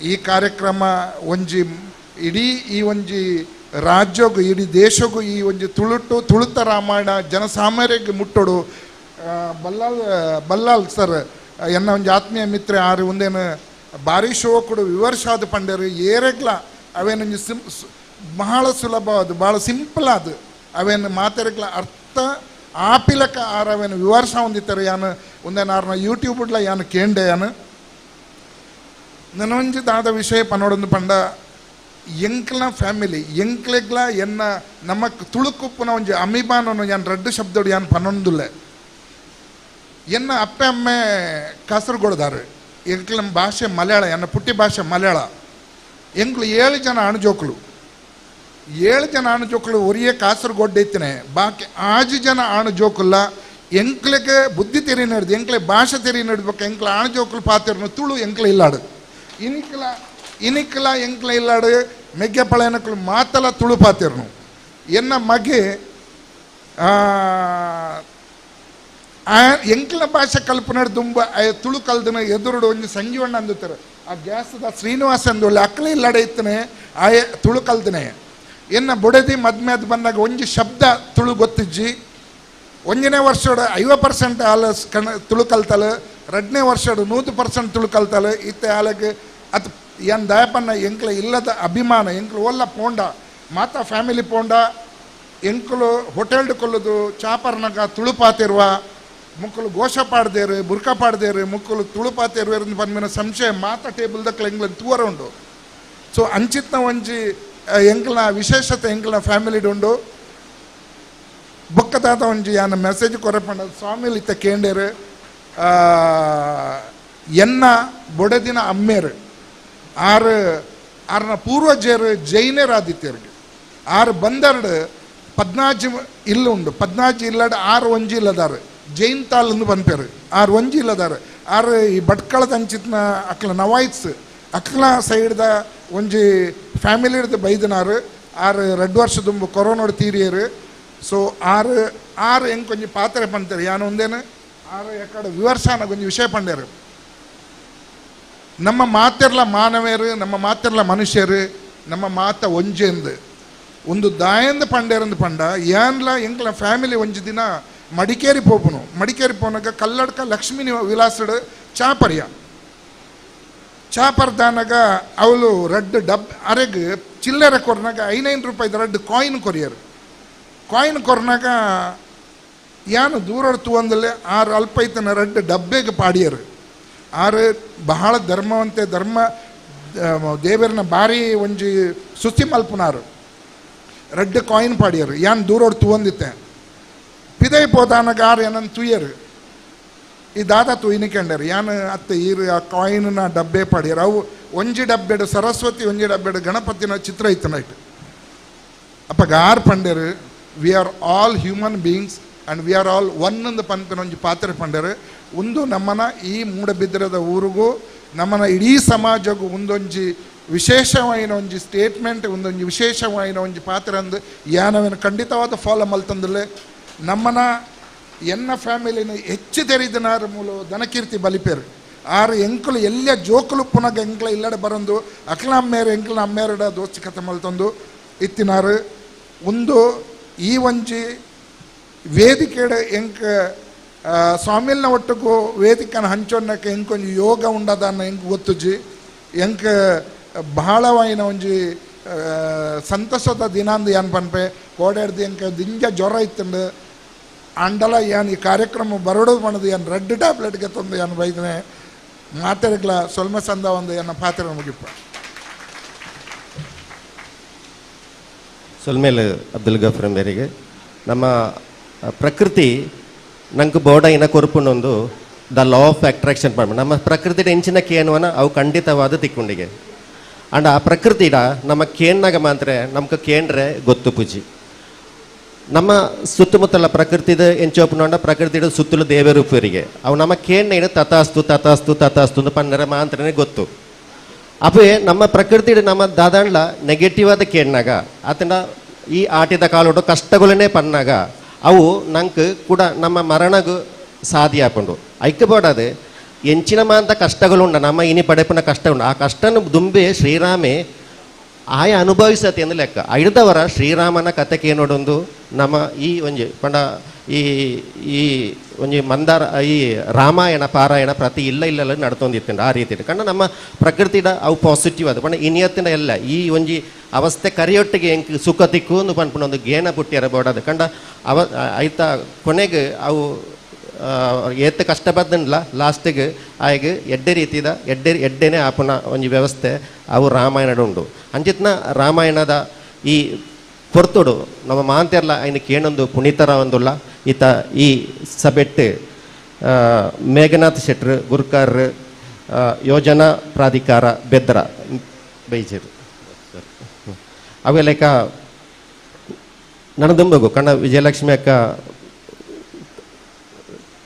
ಈ ಕಾರ್ಯಕ್ರಮ ಒಂಜಿ ಇಡೀ ಈ ಒಂಜಿ ರಾಜ್ಯಗೂ ಇಡೀ ದೇಶಗೂ ಈ ಒಂಜಿ ತುಳುತ ರಾಮಾಯಣ ಜನಸಾಮಾನ್ಯರಿಗೆ ಮುಟ್ಟೋಡು ಬಲ್ಲಾಲ್ ಸರ್ ಎನ್ನ ಒಂಜಿ ಆತ್ಮೀಯ ಮಿತ್ರ ಆರು ಒಂದೇನು ಭಾರಿ ಶೋಕುಡು ವಿವರ್ಷಾದ ಪಂಡೇರು ಏರೆಗ್ಲ ಅವೇನೊಂಜಿ ಬಹಳ ಸುಲಭವಾದ ಭಾಳ ಸಿಂಪಲ್ ಆದ ಅವೇನು ಮಾತೆರೆಗ್ಲ ಅರ್ಥ ಆಪಿಲಕ ಆರು ಅವೇನು ವಿವರ್ಷ ಹೊಂದಿತ್ತಾರೆ ಯಾನು ಒಂದೇನು ಆರ್ನ ಯೂಟ್ಯೂಬ್ಡ್ಲ ಯಾನು ಕೇಂಡೆ ಯಾನು ನನೊಂಜಿ ದಾದ ವಿಷಯ ಪನ್ನೋಡೊಂದು ಪಂಡ ಎಂಕ್ಲ ಫ್ಯಾಮಿಲಿ ಎಂಕ್ಲೆಗ್ಲ ಎನ್ನ ನಮ್ಮ ತುಳುಕುಪ್ಪುನ ಒಂಜಿ ಅಮಿಬಾನನು ಯಾನು ರಡ್ಡು ಶಬ್ದೋಡು ಯಾನು ಪನ್ನೊಂದುಲ್ಲೆ ಎನ್ನ ಅಪ್ಪೆ ಅಮ್ಮೆ ಕಾಸರಗೋಡ್ದಾರು ಎಂಕ್ಲ ಭಾಷೆ ಮಲಯಾಳ, ಎನ್ನ ಪುಟ್ಟಿ ಭಾಷೆ ಮಲಯಾಳ. ಎಂಕ್ಲು 7 ಜನ ಅಣುಜೋಕ್ಲು, 7 ಜನ ಅಣುಜೋಕ್ಲು ಒರಿಯೇ ಕಾಸರಗೋಡ್ ಐತನೆ, ಬಾಕಿ 5 ಜನ ಅಣುಜೋಕುಲ್ಲ. ಎಂಕ್ಲೆಗೆ ಬುದ್ಧಿ ತೆರಿ ನಡೆದು, ಎಂಕ್ಲೆ ಭಾಷೆ ತೆರಿ ನಡೆದ್ಬೇಕು. ಎಂಕ್ಲ ಅಣುಜೋಕ್ಲು ಪಾತಿರ್ನು ತುಳು ಎಂಕ್ಲ ಇಲ್ಲಾಡು, ಇನಿಕ್ಲ ಎಂಕ್ಲ ಇಲ್ಲಾಡು ಮೆಗ್ಗೆ ಪಳೆನಕ್ಲು ಮಾತಲ್ಲ ತುಳು ಪಾತಿರ್ನು. ಎನ್ನ ಮಗೆ ಎಂಕ್ಲ ಭಾಷೆ ಕಲ್ಪನೆ ತುಂಬ ತುಳು ಕಲ್ದನ ಎದುರುಡು ಒಂದು ಸಂಜೀವಣ್ಣ ಅಂದುತ್ತಾರೆ. ಆ ಗ್ಯಾಸದ ಶ್ರೀನಿವಾಸ ಅಂದು ಒಳ್ಳೆ ಅಕ್ಕಳ ಇಲ್ಲಡೆ ಇತ್ತನೆ ಆಯ ತುಳು ಕಲ್ದನೆ. ಎನ್ನ ಬುಡದಿ ಮದ್ಮೇದ್ ಬಂದಾಗ ಒಂಜಿ ಶಬ್ದ ತುಳು ಗೊತ್ತಿಜ್ಜಿ. 1ನೇ ವರ್ಷದ 50% ಆಲ ತುಳು ಕಲ್ತಲು, 2ನೇ ವರ್ಷದ 100% ತುಳು ಕಲ್ತಲು. ಇತ್ತೆ ಆಲಗೆ ಅದು ಏನು ದಯಪನ್ನ ಎಂಕ್ಲ ಇಲ್ಲದ ಅಭಿಮಾನ. ಎಂಕ್ಲು ಒಲ್ಲ ಪೋಂಡ ಮಾತಾ ಫ್ಯಾಮಿಲಿ ಪೋಂಡ, ಎಂಕ್ಲು ಹೋಟೆಲ್ಡ್ ಕೊಲ್ಲದು ಚಾಪರ್ನಾಗ ತುಳು ಪಾತಿರುವ ಮುಕ್ಕಲು ಗೋಷ ಪಾಡ್ದೇರು, ಬುರ್ಕ ಪಾಡ್ದೇರು, ಮುಕ್ಕಲು ತುಳು ಪಾತಿರುವರಿಂದ ಬಂದ್ಮೇಲೆ ಸಂಶಯ ಮಾತಾ ಟೇಬಲ್ದಕ್ಲ ಎಂಗ್ಲ ತೂವರ ಉಂಡು. ಸೊ ಅಂಚಿತ್ನ ಒಂಜಿ ಎಂಕ್ಲ ವಿಶೇಷತೆ ಎಂಕ್ಲ ಫ್ಯಾಮಿಲಿಡುಂಡು. ಬೊಕ್ಕದಾದ ಒಂಜಿ ಯಾನ ಮೆಸೇಜ್ ಕೊರಪಂಡ ಸ್ವಾಮಿಲಿ ಇತ್ತ ಕೇಂಡೇರು. ಎನ್ನ ಬೊಡೆದಿನ ಅಮ್ಮೇರು ಆರ್ನ ಪೂರ್ವಜರು ಜೈನರಾದಿತ್ಯರಿಗೆ 6 ಬಂದರ್ಡು 14 ಇಲ್ಲ ಉಂಡು. 14 ಇಲ್ಲಡ್ 6 ಒಂಜಿ ಇಲ್ಲದಾರು ಜೈನ್ ತಾಲಂದು ಬಂದ್ಪೇರು. 6 ಒಂಜಿ ಇಲ್ಲದಾರು 6 ಈ ಭಟ್ಕಳದ ಅಂಚಿತ್ನ ಅಕ್ಲ ನವಾಯ್ಸ್ ಅಕ್ಲ ಸೈಡ್ದ ಒಂಜಿ ಫ್ಯಾಮಿಲಿ ಹಿಡ್ದು ಬೈದನಾರು 6 2 ವರ್ಷ ತುಂಬ ಕೊರೋನೋಡು ತೀರಿಯರು. ಸೊ 6 ಹೆಂಗೆ ಕೊಂಚ ಪಾತ್ರೆ ಪಂತಾರೆ ಯಾನು ಒಂದೇನು 6 ಎಕಡೆ ವಿವರ್ಸಾನ ಕೊಂಚ ವಿಷಯ ಪಂಡ್ಯಾರು. ನಮ್ಮ ಮಾತೆರ್ಲ ಮಾನವೇರು, ನಮ್ಮ ಮಾತೆರ್ಲ ಮನುಷ್ಯರು, ನಮ್ಮ ಮಾತ ಒಂಜೆಂದು ಒಂದು ದಾಯಂದು ಪಂಡೇರಂದು ಪಂಡ ಏನ್ಲ ಎಂಕ್ಲ ಫ್ಯಾಮಿಲಿ ಒಂಜಿ ದಿನ ಮಡಿಕೇರಿ ಪೋಪುನು. ಮಡಿಕೇರಿ ಪೋನಾಗ ಕಲ್ಲಡ್ಕ ಲಕ್ಷ್ಮೀ ವಿಲಾಸಡ್ ಚಾಪರ್ಯ ಚಾಪರ್ದಾನಾಗ ಅವಳು ರಡ್ಡು ಅರೆಗ್ ಚಿಲ್ಲರೆ ಕೊರ್ನಾಗ 5 ರೂಪಾಯಿದ ರಡ್ಡು ಕಾಯಿನ್ ಕೊರಿಯರು. ಕಾಯಿನ್ ಕೊರ್ನಾಗ ಯಾನು ದೂರ ತೂವಂದಲ್ಲೇ 6 ಅಲ್ಪೈತನ ರಡ್ಡು ಡಬ್ಬೆಗೆ ಪಾಡಿಯರು. 6 ಬಹಳ ಧರ್ಮವಂತೆ ಧರ್ಮ ದೇವರನ್ನ ಭಾರಿ ಒಂಜಿ ಸುಸ್ತಿ ಮಲ್ಪುನಾರು. ರಡ್ಡು ಕಾಯಿನ್ ಪಾಡಿಯರು ಯಾನ್ ದೂರೋಡು ತೂವಂದಿತ್ತೆ ಪಿದೈ ಪೋದಾನಾಗ 6 ಏನನ್ನು ತುಯ್ಯರು. ಈ ದಾದ ತುಯ್ನಿಕೊಂಡರು ಯಾನು ಅತ್ತೆ ಈರು ಆ ಕಾಯಿನ್ನ ಡಬ್ಬೆ ಪಾಡಿಯರು. ಅವು ಒಂಜಿ ಡಬ್ಬೆಡು ಸರಸ್ವತಿ, ಒಂಜಿ ಡಬ್ಬೆಡು ಗಣಪತಿನ ಚಿತ್ರ ಇತ್ತು ನೈಟ್. ಅಪ್ಪಾಗ 6 ಪಂಡರು we are all human beings and we are all ಒನ್ನೊಂದು ಪಂಪಿನ ಒಂಜಿ ಪಾತ್ರೆ ಪಂಡರು. ಒಂದು ನಮ್ಮನ ಈ ಮೂಡಬಿದ್ರದ ಊರಿಗೂ ನಮ್ಮನ ಇಡೀ ಸಮಾಜಗೂ ಒಂದೊಂಜಿ ವಿಶೇಷವಾಯಿನ ಒಂಜಿ ಸ್ಟೇಟ್ಮೆಂಟ್, ಒಂದೊಂಜಿ ವಿಶೇಷವಾಯಿನ ಒಂಜಿ ಪಾತ್ರೆ ಅಂದು ಯಾನವೇನು ಖಂಡಿತವಾದ ಫಾಲೋ ಮಲ್ತಂದಲ್ಲೇ ನಮ್ಮನ ಎನ್ನ ಫ್ಯಾಮಿಲಿನ ಹೆಚ್ಚು ತೆರಿದನಾರ ಮೂಲ ದನಕೀರ್ತಿ ಬಲಿಪೇರು. 6 ಎಂಕುಲು ಎಲ್ಲ ಜೋಕುಲು ಪುನಃ ಎಂಕ್ಲ ಇಲ್ಲಡೆ ಬರಂದು ಅಕ್ಲ ಅಮ್ಮೇರು ಎಂಕ್ಲ ಅಮ್ಮೇರಡ ದೋಸ್ತಿ ಕತೆ ಮಲ್ತಂದು ಇತ್ತಿನಾರು. ಒಂದು ಈ ಒಂಜಿ ವೇದಿಕೆಡೆ ಎಂಕ ಸ್ವಾಮಿಲ್ನ ಒಟ್ಟಿಗೂ ವೇದಿಕೆನ ಹಂಚೋನ್ನಕ್ಕೆ ಎಂಕೊಂಜಿ ಯೋಗ ಉಂಡದನ್ನ ಎಂಕ್ ಗೊತ್ತುಜಿ ಎಂಕ ಬಹಳವಾಯಿನ ಒಂಜಿ ಸಂತಸದ ದಿನಾಂದು ಏನ್ ಪನ್ಪೆ ಕೋಡಾಡ್ದು ಎಂಕ ದಿಂಜ ಜ್ವರ ಇತ್ತಂಡು ಅಂಡಲ ಏನ್ ಈ ಕಾರ್ಯಕ್ರಮ ಬರೋಡು ಮಾಡೋದು ಏನು ರೆಡ್ ಟ್ಯಾಬ್ಲೆಟ್ಗೆ ತಂದು ಏನು ಬೈದನೆ ಮಾತೆರೆಗ್ಲ ಸೊಲ್ಮೆ ಸಂದ ಒಂದು ಏನ ಪಾತ್ರೆ ಮುಗಿಪ್ಪ. ಸೊಲ್ಮೇಲೆ ಅಬ್ದುಲ್ ಗಫರ್ ಮೇರೆಗೆ ನಮ್ಮ ಪ್ರಕೃತಿ ನಂಗೆ ಬೋರ್ಡ ಇನ್ನ ಕೊರ್ಪುನೊಂದು ದ ಲಾ ಆಫ್ ಅಟ್ರಾಕ್ಷನ್ ಮಾಡ್ಬೋದು. ನಮ್ಮ ಪ್ರಕೃತಿದ ಹೆಂಚಿನ ಕೇನುವನ ಅವು ಖಂಡಿತವಾದ ತಿಕ್ಕೊಂಡಿಗೆ ಅಂಡ್ ಆ ಪ್ರಕೃತಿಡ ನಮ್ಮ ಕೇನ್ನಾಗ ಮಾತ್ರ ನಮ್ಗೆ ಕೇಂದ್ರೆ ಗೊತ್ತು ಪೂಜಿ. ನಮ್ಮ ಸುತ್ತಮುತ್ತಲ ಪ್ರಕೃತಿದ ಎಂಚೋಪನೊಂಡ ಪ್ರಕೃತಿದ ಸುತ್ತಲೂ ದೇವರೂಪರಿಗೆ ಅವು ನಮ್ಮ ಕೇಣ್ಣ ತಥಾಸ್ತು ತಥಾಸ್ತು ತಥಾಸ್ತು ಅಂತ ಪನ್ನರ ಮಾತ್ರನೇ ಗೊತ್ತು. ಅಪೇ ನಮ್ಮ ಪ್ರಕೃತಿಡ ನಮ್ಮ ದಾದಾಂಡ್ಲ ನೆಗೆಟಿವ್ ಆದ ಕೇಣ್ಣಾಗ ಆತನ ಈ ಆಟಿದ ಕಾಲೋಡು ಕಷ್ಟಗಳನ್ನೇ ಪನ್ನಾಗ ಅವು ನಂಗೆ ಕೂಡ ನಮ್ಮ ಮರಣಗೂ ಸಾಧ್ಯ ಹಾಕೊಂಡು ಐಕ್ಯಬೋಡದು ಎಂಚಿನ ಮಾಂತ ಕಷ್ಟಗಳುಂಡ ನಮ್ಮ ಇನಿ ಪಡೆಪನ ಕಷ್ಟ ಉಂಡು. ಆ ಕಷ್ಟನ ದುಂಬೆ ಶ್ರೀರಾಮೇ ಆಯ ಅನುಭವಿಸತ್ತೆ ಎಂದು ಲೆಕ್ಕ. ಐದವರ ಶ್ರೀರಾಮನ ಕಥೆಗೆ ನೋಡೊಂದು ನಮ್ಮ ಈ ಒಂಜಿ ಪಂಡ ಈ ಈ ಒಂಜಿ ಮಂದಾರ ಈ ರಾಮಾಯಣ ಪಾರಾಯಣ ಪ್ರತಿ ಇಲ್ಲ ನಡ್ತೊಂದಿತ್ತು ಆ ರೀತಿ ಕಂಡ ನಮ್ಮ ಪ್ರಕೃತಿಡ ಅವು ಪಾಸಿಟಿವ್ ಅದು ಪಂಡ ಇನಿಯತ್ತಿನ ಎಲ್ಲ ಈ ಒಂಜಿ ಅವಸ್ಥೆ ಕರಿಯೊಟ್ಟಿಗೆ ಎಂಕ್ ಸುಖ ತಿಕ್ಕು ಒಂದು ಪಂಪನೊಂದು ಗೇನ ಪುಟ್ಟಿಯರ ಬೋಡದು ಕಂಡ ಐತ ಕೊನೆಗೆ ಅವು ಏತ್ ಕಷ್ಟ ಬದ್ದನ್ಲ ಲಾಸ್ಟಿಗೆ ಆಯ್ಗೆ ಎಡ್ಡೆ ರೀತಿದ ಎಡ್ಡೆನೇ ಆಪನ ಒಂಜಿ ವ್ಯವಸ್ಥೆ ಅವು ರಾಮಾಯಣದ ಉಂಡು. ಅಂಚಿತ್ನ ರಾಮಾಯಣದ ಈ ಪೊರ್ತುಡು ನಮ್ಮ ಮಾಂತೆರ್ಲ ಐನ ಕೇಣೊಂದು ಪುನೀತರ ಒಂದುಲ್ಲ ಈತ ಈ ಸಬೆಟ್ಟು ಮೇಘನಾಥ್ ಶೆಟ್ರು ಗುರ್ಕಾರ್ ಯೋಜನಾ ಪ್ರಾಧಿಕಾರ ಬೆದ್ರ ಬೈಜರು ಅವೆಲ್ಲ ನನದುಂಬಗು ಕಣ್ಣ ವಿಜಯಲಕ್ಷ್ಮಿ ಅಕ್ಕ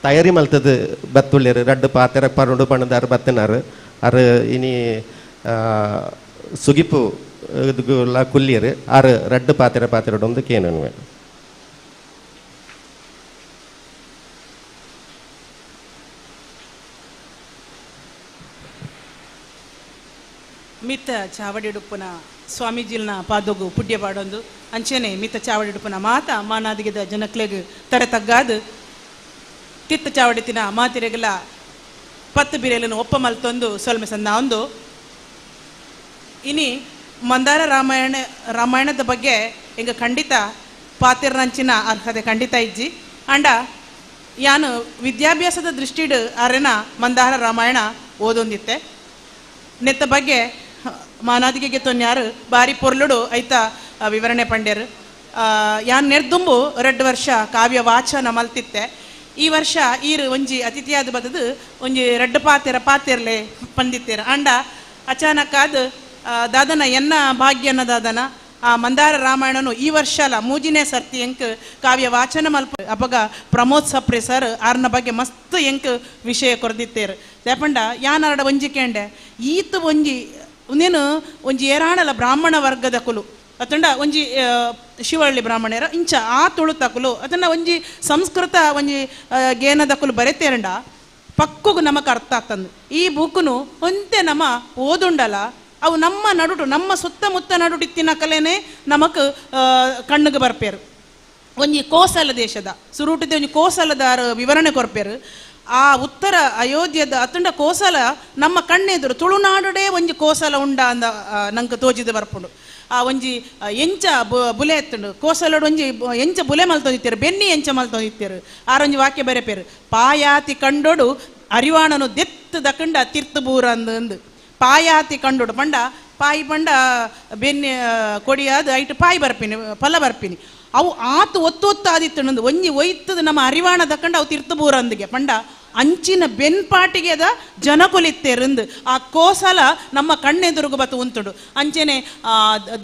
ತಯಾರಿ ಮಲ್ತದ್ದು ಬತ್ತುಳ್ಳಿರು ರಡ್ಡು ಪಾತೆರ ಪರುಡು ಪಣ್ಣದಾರು ಬತ್ತನಾರು ಅರು ಇನಿ ಸುಗಿಪು ಕುಲ್ಲಿಯರು ಆರು ರಡ್ಡು ಪಾತೆರ ಒಂದು ಕೇನುವೆ ಮಿತ್ತ ಚಾವಡಿಡುಪ್ಪನ ಸ್ವಾಮೀಜಿಲ್ನ ಪಾದೋಗು ಪುಡ್ಯ ಪಾಡೊಂದು ಅಂಚೆನೆ ಮಿತ್ತ ಚಾವಡಿಡುಪ್ಪನ ಮಾತ ಮಾನಾದಿಗೆದ ಜನಕ್ಲೆಗ್ ತರೆ ತಗ್ಗಾದು ತಿತ್ತ ಚಾವಡಿತಿನ ಮಾತಿರೆಗಲ 10 ಬಿರೆಯನ್ನು ಒಪ್ಪ ಮಲ್ತೊಂದು ಸೊಲ್ಮೆ ಸಂದ ಒಂದು ಇನಿ ಮಂದಾರ ರಾಮಾಯಣದ ಬಗ್ಗೆ ಈಗ ಖಂಡಿತ ಪಾತಿರ್ನಂಚಿನ ಅರ್ಹತೆ ಖಂಡಿತ ಇಜ್ಜಿ ಅಂಡ ಯಾನು ವಿದ್ಯಾಭ್ಯಾಸದ ದೃಷ್ಟಿಡ್ ಅರೆನ ಮಂದಾರ ರಾಮಾಯಣ ಓದೊಂದಿತ್ತೆ ನೆತ್ತ ಬಗ್ಗೆ ಮಾನಾದಿಗೆ ತೊನ್ಯಾರು ಬಾರಿ ಪೊರ್ಲುಡು ಐತ ವಿವರಣೆ ಪಂಡ್ಯರು ಯಾನ್ ನೆರ್ದುಂಬು 2 ವರ್ಷ ಕಾವ್ಯ ವಾಚನ ಮಲ್ತಿತ್ತೆ ಈ ವರ್ಷ ಈರು ಒಂಜಿ ಅತಿಥಿಯಾದ ಬದದು ಒಂಜಿ 2 ಪಾತೆರ್ಲೆ ಪಂದಿತ್ತೇರು ಅಂಡ ಅಚಾನಕ್ ಆದ ದಾದನ ಎನ್ನ ಭಾಗ್ಯನ ದಾದನ ಆ ಮಂದಾರ ರಾಮಾಯಣನು ಈ ವರ್ಷ ಅಲ್ಲ ಮೂಜಿನೇ ಸರ್ತಿ ಎಂಕ್ ಕಾವ್ಯ ವಾಚನ ಮಲ್ಪ ಅಪಗ ಪ್ರಮೋದ್ ಸಪ್ರೆ ಸರ್ ಆರ್ನ ಬಗ್ಗೆ ಮಸ್ತ್ ಎಂಕ್ ವಿಷಯ ಕೊರ್ದಿತ್ತೇರು ದೇಪಂಡ ಯಾನಾರಡ ಒಂಜಿ ಕೇಂಡೆ ಈತ ಒಂಜಿ ನೀನು ಒಂಜಿ ಏರಾಣಲ ಬ್ರಾಹ್ಮಣ ವರ್ಗದ ಕುಲು ಅತಂಡ ಒಂಜಿ ಶಿವಳ್ಳಿ ಬ್ರಾಹ್ಮಣರ ಇಂಚ ಆ ತುಳುತ ಕುಲು ಅದನ್ನ ಒಂಜಿ ಸಂಸ್ಕೃತ ಒಂಜಿ ಗೇನದ ಕುಲು ಬರೆತೇರಂಡ ಪಕ್ಕುಗು ನಮಕ್ ಅರ್ಥ ಆಗ್ತಂದು ಈ ಬುಕ್ನು ಒಂತೆ ನಮ್ಮ ಓದುಂಡಲ ಅವು ನಮ್ಮ ನಡುಟು ನಮ್ಮ ಸುತ್ತಮುತ್ತ ನಡುಟಿತ್ತಿನ ಕಲೆನೇ ನಮಕ್ ಕಣ್ಣಿಗೆ ಬರ್ಪೇರು ಒಂಜಿ ಕೋಸಲ ದೇಶದ ಸುರುಟಿದ ಒಂಜಿ ಕೋಸಲದ ವಿವರಣೆ ಕೊರ್ಪೇರು ಆ ಉತ್ತರ ಅಯೋಧ್ಯದ ಅತಂಡ ಕೋಸಲ ನಮ್ಮ ಕಣ್ಣೆದುರು ತುಳುನಾಡುಡೇ ಒಂಜಿ ಕೋಸಲ ಉಂಡ ಅಂದ ನಂಗೆ ತೋಜಿದ ಬರ್ಪುಂಡು ಆ ಒಂಜಿ ಎಂಚ ಬುಲೆ ಎತ್ತುಂಡು ಕೋಸಲಡು ಒಂಜಿ ಎಂಚ ಬುಲೆ ಮಲ್ತೊಂದಿತ್ತೇರು ಬೆನ್ನಿ ಎಂಚ ಮಲ್ತೊಂದಿತ್ತೇರು ಆರೊಂಜಿ ವಾಕ್ಯ ಬರೆಪೇರು ಪಾಯಾತಿ ಕಂಡೋಡು ಅರಿವಾಣನು ದೆತ್ತು ದಕಂಡ ತೀರ್ಥಬೂರ ಅಂದು ಪಾಯಾತಿ ಕಂಡೋಡು ಪಂಡ ಪಾಯಿ ಪಂಡ ಬೆನ್ನಿ ಕೊಡಿಯಾದ ಐಟು ಪಾಯಿ ಬರ್ಪಿನಿ ಫಲ ಬರ್ಪಿನಿ ಅವು ಆತು ಒತ್ತೊತ್ತಾದಿತ್ತು ಒಂಜಿ ಒಯ್ತದ ನಮ್ಮ ಅರಿವಾಣ ದಕ್ಕಂಡು ಅವು ತೀರ್ಥಬೂರ ಅಂದಿಗೆ ಪಂಡ ಅಂಚಿನ ಬೆನ್ಪಾಟಿಗೆ ಅದ ಜನಕೊಲಿತ್ತೇರಂದು ಆ ಕೋಸಲ ನಮ್ಮ ಕಣ್ಣೆದುರುಗು ಬತ್ತು ಉಂತುಡು ಅಂಚೆನೆ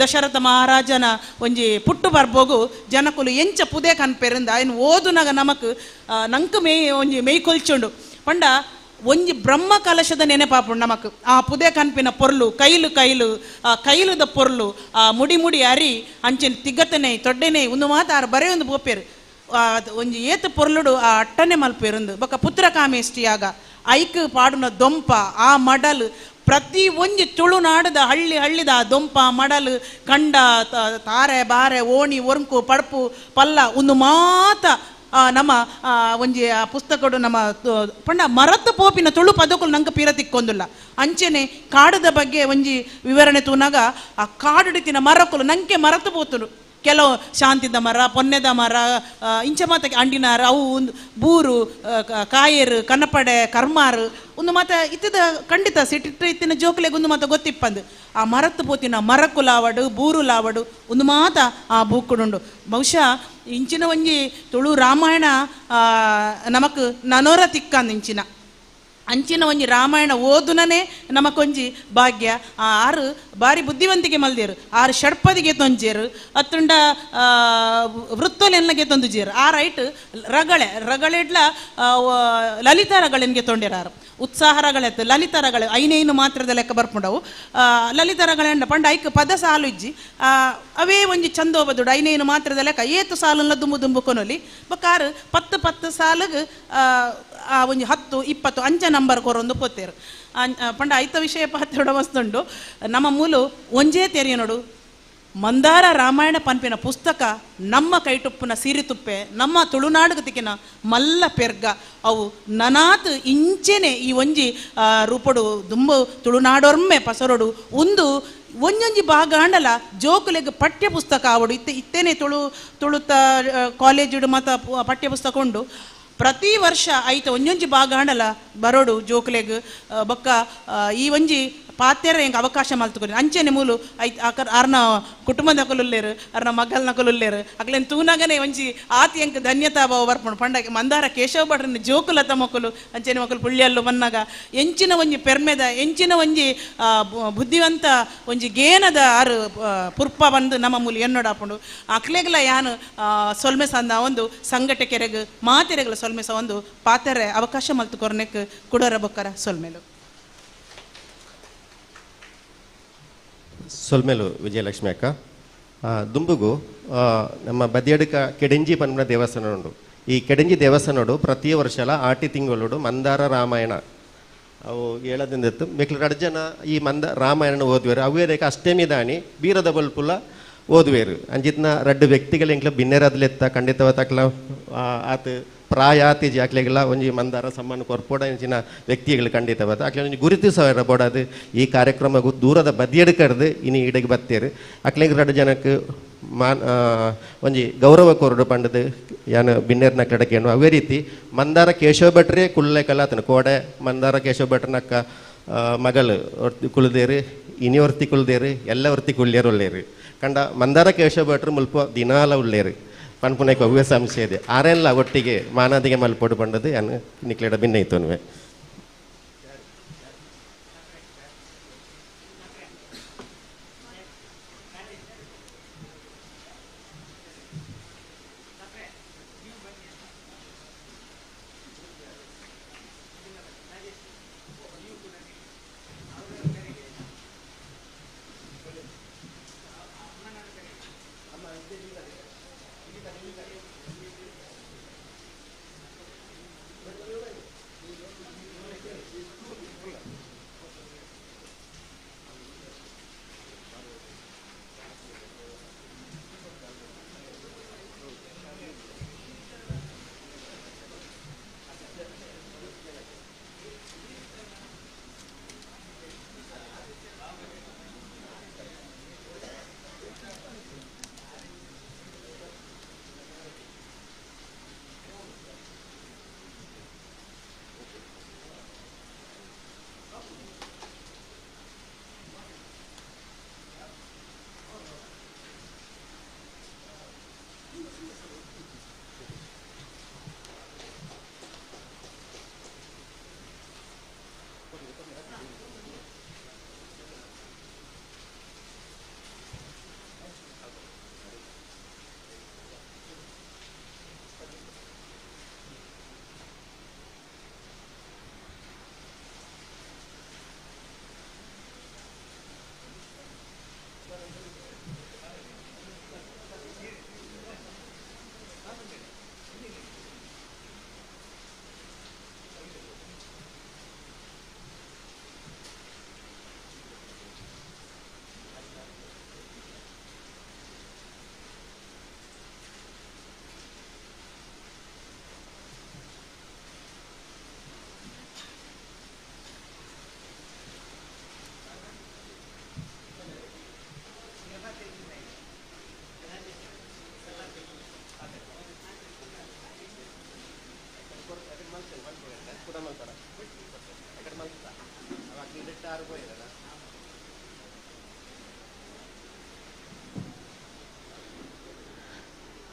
ದಶರಥ ಮಹಾರಾಜನ ಒಂಜಿ ಪುಟ್ಟು ಬರ್ಬೋಗು ಜನಕೊಲು ಎಂಚ ಪುದೆ ಕನ್ಪೇರಿಂದ ಏನು ಓದುನಾಗ ನಮಕ್ ನಂಕು ಒಂಜಿ ಮೇಯ್ ಕೊಲ್ಚುಂಡು ಪಂಡ ಒಂಜಿ ಬ್ರಹ್ಮ ಕಲಶದ ನೆನೆಪಾಪುಂಡು ನಮಕ್ ಆ ಪುದೆ ಕನ್ಪಿನ ಪೊರ್ಲು ಕೈಲುದ ಪೊರ್ಲು ಆ ಮುಡಿ ಅರಿ ಅಂಚೆನ್ ತಿಗತನೆ ತೊಡ್ಡೆನೆ ಒಂದು ಮಾತಾರು ಬರೇ ಒಂದು ಬೋಪೇರು ಒಂಜಿ ಏತು ಪೊರ್ಲುಡು ಆ ಅಟ್ಟನೆ ಮಲ್ಪೇರುಂದು ಬೊಕ್ಕ ಪುತ್ರ ಕಾಮೇಷ್ಟಿಯಾಗ ಐಕ್ ಪಾಡುನ ದೊಂಪ ಆ ಮಡಲು ಪ್ರತಿ ಒಂಜಿ ತುಳುನಾಡದ ಹಳ್ಳಿದ ಆ ದೊಂಪ ಮಡಲು ಕಂಡ ತಾರೆ ಬಾರೆ ಓಣಿ ಒರ್ಕು ಪಡ್ಪು ಪಲ್ಲ ಒಂದು ಮಾತ ನಮ್ಮ ಒಂಜಿ ಆ ಪುಸ್ತಕಡು ನಮ್ಮ ಪಂಡ ಮರತ್ತು ಪೋಪಿನ ತುಳು ಪದಕುಲು ನಂಗೆ ಪೀರ ತಿಕ್ಕೊಂದಿಲ್ಲ ಅಂಚೆನೆ ಕಾಡದ ಬಗ್ಗೆ ಒಂಜಿ ವಿವರಣೆ ತೂನಾಗ ಆ ಕಾಡುಡಿತಿನ ಮರಕುಲು ನಂಗೆ ಮರತು ಪೋತುಡು ಕೆಲವು ಶಾಂತಿದ ಮರ ಪೊನ್ನೆದ ಮರ ಇಂಚ ಮಾತ ಅಂಡಿನಾರ ಅವು ಒಂದು ಬೂರು ಕಾಯರು ಕನ್ನಪಡೆ ಕರ್ಮಾರು ಒಂದು ಮಾತ ಇತ್ತದ ಖಂಡಿತ ಸಿಟ್ಟಿಟ್ಟು ಇತ್ತಿನ ಜೋಕ್ಲೆಗೆ ಒಂದು ಮಾತ ಗೊತ್ತಿಪ್ಪಂದು ಆ ಮರತ್ತು ಪೋತಿನ ಮರಕುಲಾವಡು ಬೂರು ಲಾವಡು ಒಂದು ಮಾತ ಆ ಬೂಕುಡುಂಡು ಬಹುಶಃ ಇಂಚಿನ ಒಂಜಿ ತುಳು ರಾಮಾಯಣ ನಮಕ್ ನನೋರ ತಿಕ್ಕಂದು ಇಂಚಿನ ಅಂಚಿನ ಒಂಜಿ ರಾಮಾಯಣ ಓದುನನೇ ನಮಕೊಂಜಿ ಭಾಗ್ಯ ಆರು ಬಾರಿ ಬುದ್ಧಿವಂತಿಕೆ ಮಲ್ದೇರು ಆರು ಷಡ್ಪದಿಗೆ ತೊಂಜೇರು ಅತ್ತುಂಡ ವೃತ್ತಲೆನ್ಲಗೆ ತೊಂದುಜೇರು ಆ ರೈಟ್ ರಗಳೆಡ್ಲ ಲಲಿತಾ ರಗಳೆನ್ಗೆ ತೊಂಡಿರಾರು ಉತ್ಸಾಹ ರಗಳೆತ್ತು ಲಲಿತಾ ರಗಳೆ ಐನೇನು ಮಾತ್ರದ ಲೆಕ್ಕ ಬರ್ಪುಂಡವು ಲಲಿತಾ ರಗಳೆಂಡ ಪಂಡ ಐಕ್ ಪದ ಸಾಲು ಇಜ್ಜಿ ಅವೇ ಒಂಜಿ ಚಂದೋಬದುಡು ಐನೇನು ಮಾತ್ರದ ಲೆಕ್ಕ ಏತು ಸಾಲನ್ನ ದುಂಬು ಕೊನೊಲಿ ಬೊಕ್ಕಾರು 10 ಸಾಲಿಗೆ ಒಂಜಿ 10-20 ಅಂಚ ನಂಬರ್ ಕೊರೊಂದು ಪೋತೇರು ಪಂಡ ಐತ ವಿಷಯ ಪಾತ್ರೋಡ ಮಸ್ತುಂಡು ನಮ್ಮ ಮೂಲು ಒಂಜೇ ತೆರಿಯ ನೋಡು ಮಂದಾರ ರಾಮಾಯಣ ಪನ್ಪಿನ ಪುಸ್ತಕ ನಮ್ಮ ಕೈಟುಪ್ಪುನ ಸಿರಿತುಪ್ಪೆ ನಮ್ಮ ತುಳುನಾಡುಗ ತಿಕ್ಕಿನ ಮಲ್ಲ ಪೆರ್ಗ ಅವು ನನಾತ್ ಇಂಚೆನೆ ಈ ಒಂಜಿ ರೂಪಡು ದುಂಬು ತುಳುನಾಡೊರ್ಮೆ ಪಸರೊಡು ಒಂದು ಒಂಜೊಂಜಿ ಭಾಗ ಅಂಡಲ ಜೋಕುಲೆಗ್ ಪಠ್ಯ ಪುಸ್ತಕ ಆವಡು ಇತ್ತೇನೆ ತುಳುತ ಕಾಲೇಜು ಮತ್ತು ಪಠ್ಯ ಪುಸ್ತಕ ಉಂಡು ಪ್ರತಿ ವರ್ಷ ಐತ ಒಂಜೊಂಜಿ ಭಾಗ ಅಂಡಲ ಬರೋಡು ಜೋಕುಲೆಗ್ ಬೊಕ್ಕ ಈ ಒಂಜಿ ಪಾತೆರ ಹೆಂಗೆ ಅವಕಾಶ ಮಲ್ತುಕೊರಿ ಅಂಚೆನೆ ಮೂಲು ಐತ್ ಅರ್ನ ಕುಟುಂಬದ ನಕಲುಲ್ಲೇರು ಅರ್ನ ಮಗಲ್ ನಕಲುಲ್ಲೇರು ಅಕ್ಲೇನು ತೂನಾಗನೆ ಒಂಜಿ ಆತಿ ಎಂಕ್ ಧನ್ಯತಾ ಭಾವ ಬರ್ಪುಂಡು ಪಂಡಕ್ಕೆ ಮಂದಾರ ಕೇಶವ ಭಟ್ರನ ಜೋಕುಲತ ಮಕ್ಕಳು ಅಂಚೆನೆ ಮಕ್ಕಳು ಪುಳ್ಳಿಯಲ್ಲು ಮನ್ನಾಗ ಎಂಚಿನ ಒಂಜಿ ಪೆರ್ಮೆದ ಎಂಚಿನ ಒಂಜಿ ಬುದ್ಧಿವಂತ ಒಂಜಿ ಗೇನದ ಆರು ಪುರ್ಪ ಬಂದು ನಮ್ಮ ಮೂಲಿ ಎನ್ನೋಡಾಪುಂಡು ಅಕ್ಲೆಗ್ಲ ಯಾನು ಸೊಲ್ಮೆ ಸಂದ ಒಂದು ಸಂಘಟಕೆರೆಗ್ ಮಾತೆರೆಗ್ಲ ಸೊಲ್ಮೆಸ ಒಂದು ಪಾತೆರೆ ಅವಕಾಶ ಮಲ್ತು ಕೊರ್ನೆಕ್ ಕುಡೋರ ಬೊಕ್ಕರ ಸೊಲ್ಮೆಲು ಸೊಲ್ಮೆಲು ವಿಜಯಲಕ್ಷ್ಮಿ ಅಕ್ಕ ದುಂಬುಗು ನಮ್ಮ ಬದಿಯಡ್ಕ ಕೆಡೆಂಜಿ ಪನ್ಮನ ದೇವಸ್ಥಾನ ಉಂಡು. ಈ ಕೆಡೆಂಜಿ ದೇವಸ್ಥಾನಡು ಪ್ರತಿ ವರ್ಷಲ ಆಟಿ ತಿಂಗಳೋಡು ಮಂದಾರ ರಾಮಾಯಣ ಅವು ಹೇಳದಿಂದಿತ್ತು ಮಿಕ್ಲು 2 ಜನ ಈ ರಾಮಾಯಣ ಓದುವೇರು ಅವೇರೇಕ ಅಷ್ಟೇಮಿ ದಾಣಿ ಬೀರದ ಬಲ್ಪುಲ ಓದುವೇರು ಅಂಜಿತ್ನ 2 ವ್ಯಕ್ತಿಗಳು ಎಂಕ್ಲ ಬಿನ್ನೆರದ್ಲೆತ್ತ ಖಂಡಿತವ ತಕ್ಲ ಆತ ಪ್ರಾಯ ಆತಿಜಿ ಅಕ್ಲೆಗೆಲ್ಲ ಒಂಜಿ ಮಂದಾರ ಸಮ್ಮಾನ ಕೊರ್ಪೋಡ ಇಂಚಿನ ವ್ಯಕ್ತಿಗಳು ಖಂಡಿತವಾದ ಅಕ್ಲೆ ಒಂಜಿ ಗುರುತಿಸವರ ಬೋಡದು ಈ ಕಾರ್ಯಕ್ರಮ ದೂರದ ಬದಿಯಡ್ಕರ್ದು ಇನಿ ಇಡೆಗೆ ಬತ್ತೇರು ಅಕ್ಲೆಗೆ 2 ಜನಕ್ಕೆ ಒಂಜಿ ಗೌರವ ಕೊರಡು ಪಂಡದು ಯಾನು ಬಿನ್ನೇರ್ನ ಕಡೆಗೇನು ಅವೇ ರೀತಿ ಮಂದಾರ ಕೇಶವ ಭಟ್ರೆ ಕುಳ್ಳೆಕಲ್ಲ ಆತನು ಕೋಡೆ ಮಂದಾರ ಕೇಶವ ಭಟ್ರನಕ್ಕ ಮಗಳು ಕುಳ್ದೇರು ಇನಿ ಹೊರ್ತಿ ಕುಳ್ದೇರು ಎಲ್ಲ ಹೊರ್ತಿ ಕುಳ್ಳಿಯರು ಒಳ್ಳೆಯರು ಕಂಡ ಮಂದಾರ ಕೇಶವ ಭಟ್ರು ಮುಲ್ಪ ದಿನಾಲ ಉಳ್ಳೇರು ಪನ್ಪುನಕ್ಕೆ ಅವೇ ಸಂಶಯ ಇದೆ ಆರೆಲ್ಲ ಒಟ್ಟಿಗೆ ಮಾನಾದಿಗೆ ಮಲ್ಪೊಡು ಪಂಡದು ಯಾನು ನಿಕ್ಲೆಡ ಭಿನ್ನ ಇತ್ತುವೆ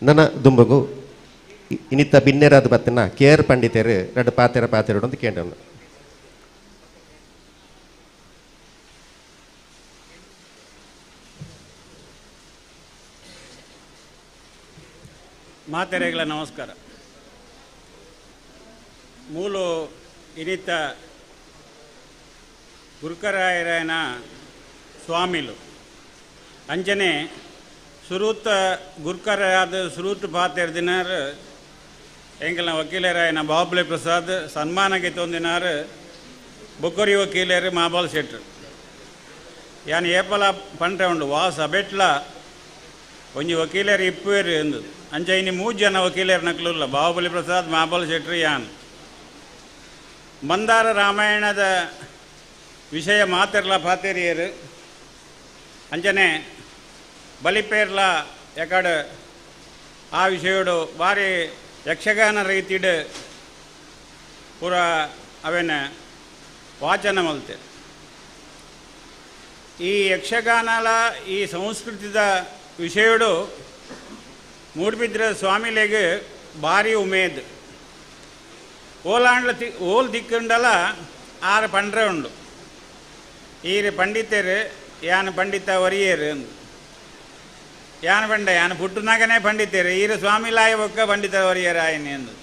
ನನ್ನ ದುಂಬಗು ಇನ್ನಿತ್ತ ಬಿನ್ನೆರಾದ ಬತ್ತನ ಕೇರ್ ಪಂಡಿತರು 2 ಪಾತೆರ ಅಂತ ಕೇಂದ್ರನು ಮಾತೆರೆಗಳ ನಮಸ್ಕಾರ. ಮೂಲು ಇನ್ನಿತ್ತ ಗುರುಕರಾಯರನ ಸ್ವಾಮಿಲು ಅಂಜನೆ ಸುರೂತ ಗುರುಕರಾದ ಸುರೂತ್ ಪಾತೆರ್ ದಿನಾರು ಎಂಕಲ್ನ ವಕೀಲರಾಯನ ಬಾಬುಲೆ ಪ್ರಸಾದ್ ಸನ್ಮಾನಕ್ಕೆ ತೊಂದಿನಾರು ಬೊಕ್ಕರಿ ವಕೀಲರು ಮಾಬಾಲ್ ಶೆಟ್ರು ಯಾನ್ ಏಪಲ ಪಂಡ್ರೆ ಉಂಡು ವಾಸ ಬೆಟ್ಲ ಒಂಜಿ ವಕೀಲರು ಇಪ್ಪೇರು ಎಂದು ಅಂಚ ಇನ್ನು 3 ಜನ ವಕೀಲರು ನಕ್ಲುಲ್ಲ ಬಾಹುಬಲಿ ಪ್ರಸಾದ್ ಮಾಬಾಲ್ ಶೆಟ್ರು ಯಾನ್ ಮಂದಾರ ರಾಮಾಯಣದ ವಿಷಯ ಮಾತೆರ್ಲ ಪಾತೆರಿಯರು ಅಂಚನೆ ಬಲಿಪೇರ್ಲ ಯಾಕಡೆ ಆ ವಿಷಯಡು ಭಾರಿ ಯಕ್ಷಗಾನ ರೀತಿಡ್ ಪೂರ ಅವೇನ ವಾಚನ ಮಲ್ತೆ ಈ ಯಕ್ಷಗಾನಲ ಈ ಸಂಸ್ಕೃತಿದ ವಿಷಯಡು ಮೂಡ್ಬಿದ್ರ ಸ್ವಾಮಿಲೆಗೆ ಭಾರಿ ಉಮೇದ್ ಓಲಾಂಡ್ಲ ಓಲ್ ದಿಕ್ಕಂಡಲ ಆರು ಪಂಡ್ರೆ ಉಂಡು ಈರು ಪಂಡಿತರು ಯಾನು ಪಂಡಿತ ಒರಿಯರು ಯಾನು ಪಂಡ ಯಾನು ಪುಟ್ಟನಾಗನೇ ಪಂಡಿತರು ಈರು ಸ್ವಾಮಿಲಾಯ ಒಕ್ಕ ಪಂಡಿತ ಒರಿಯರು ಆಯನೆ ಎಂದು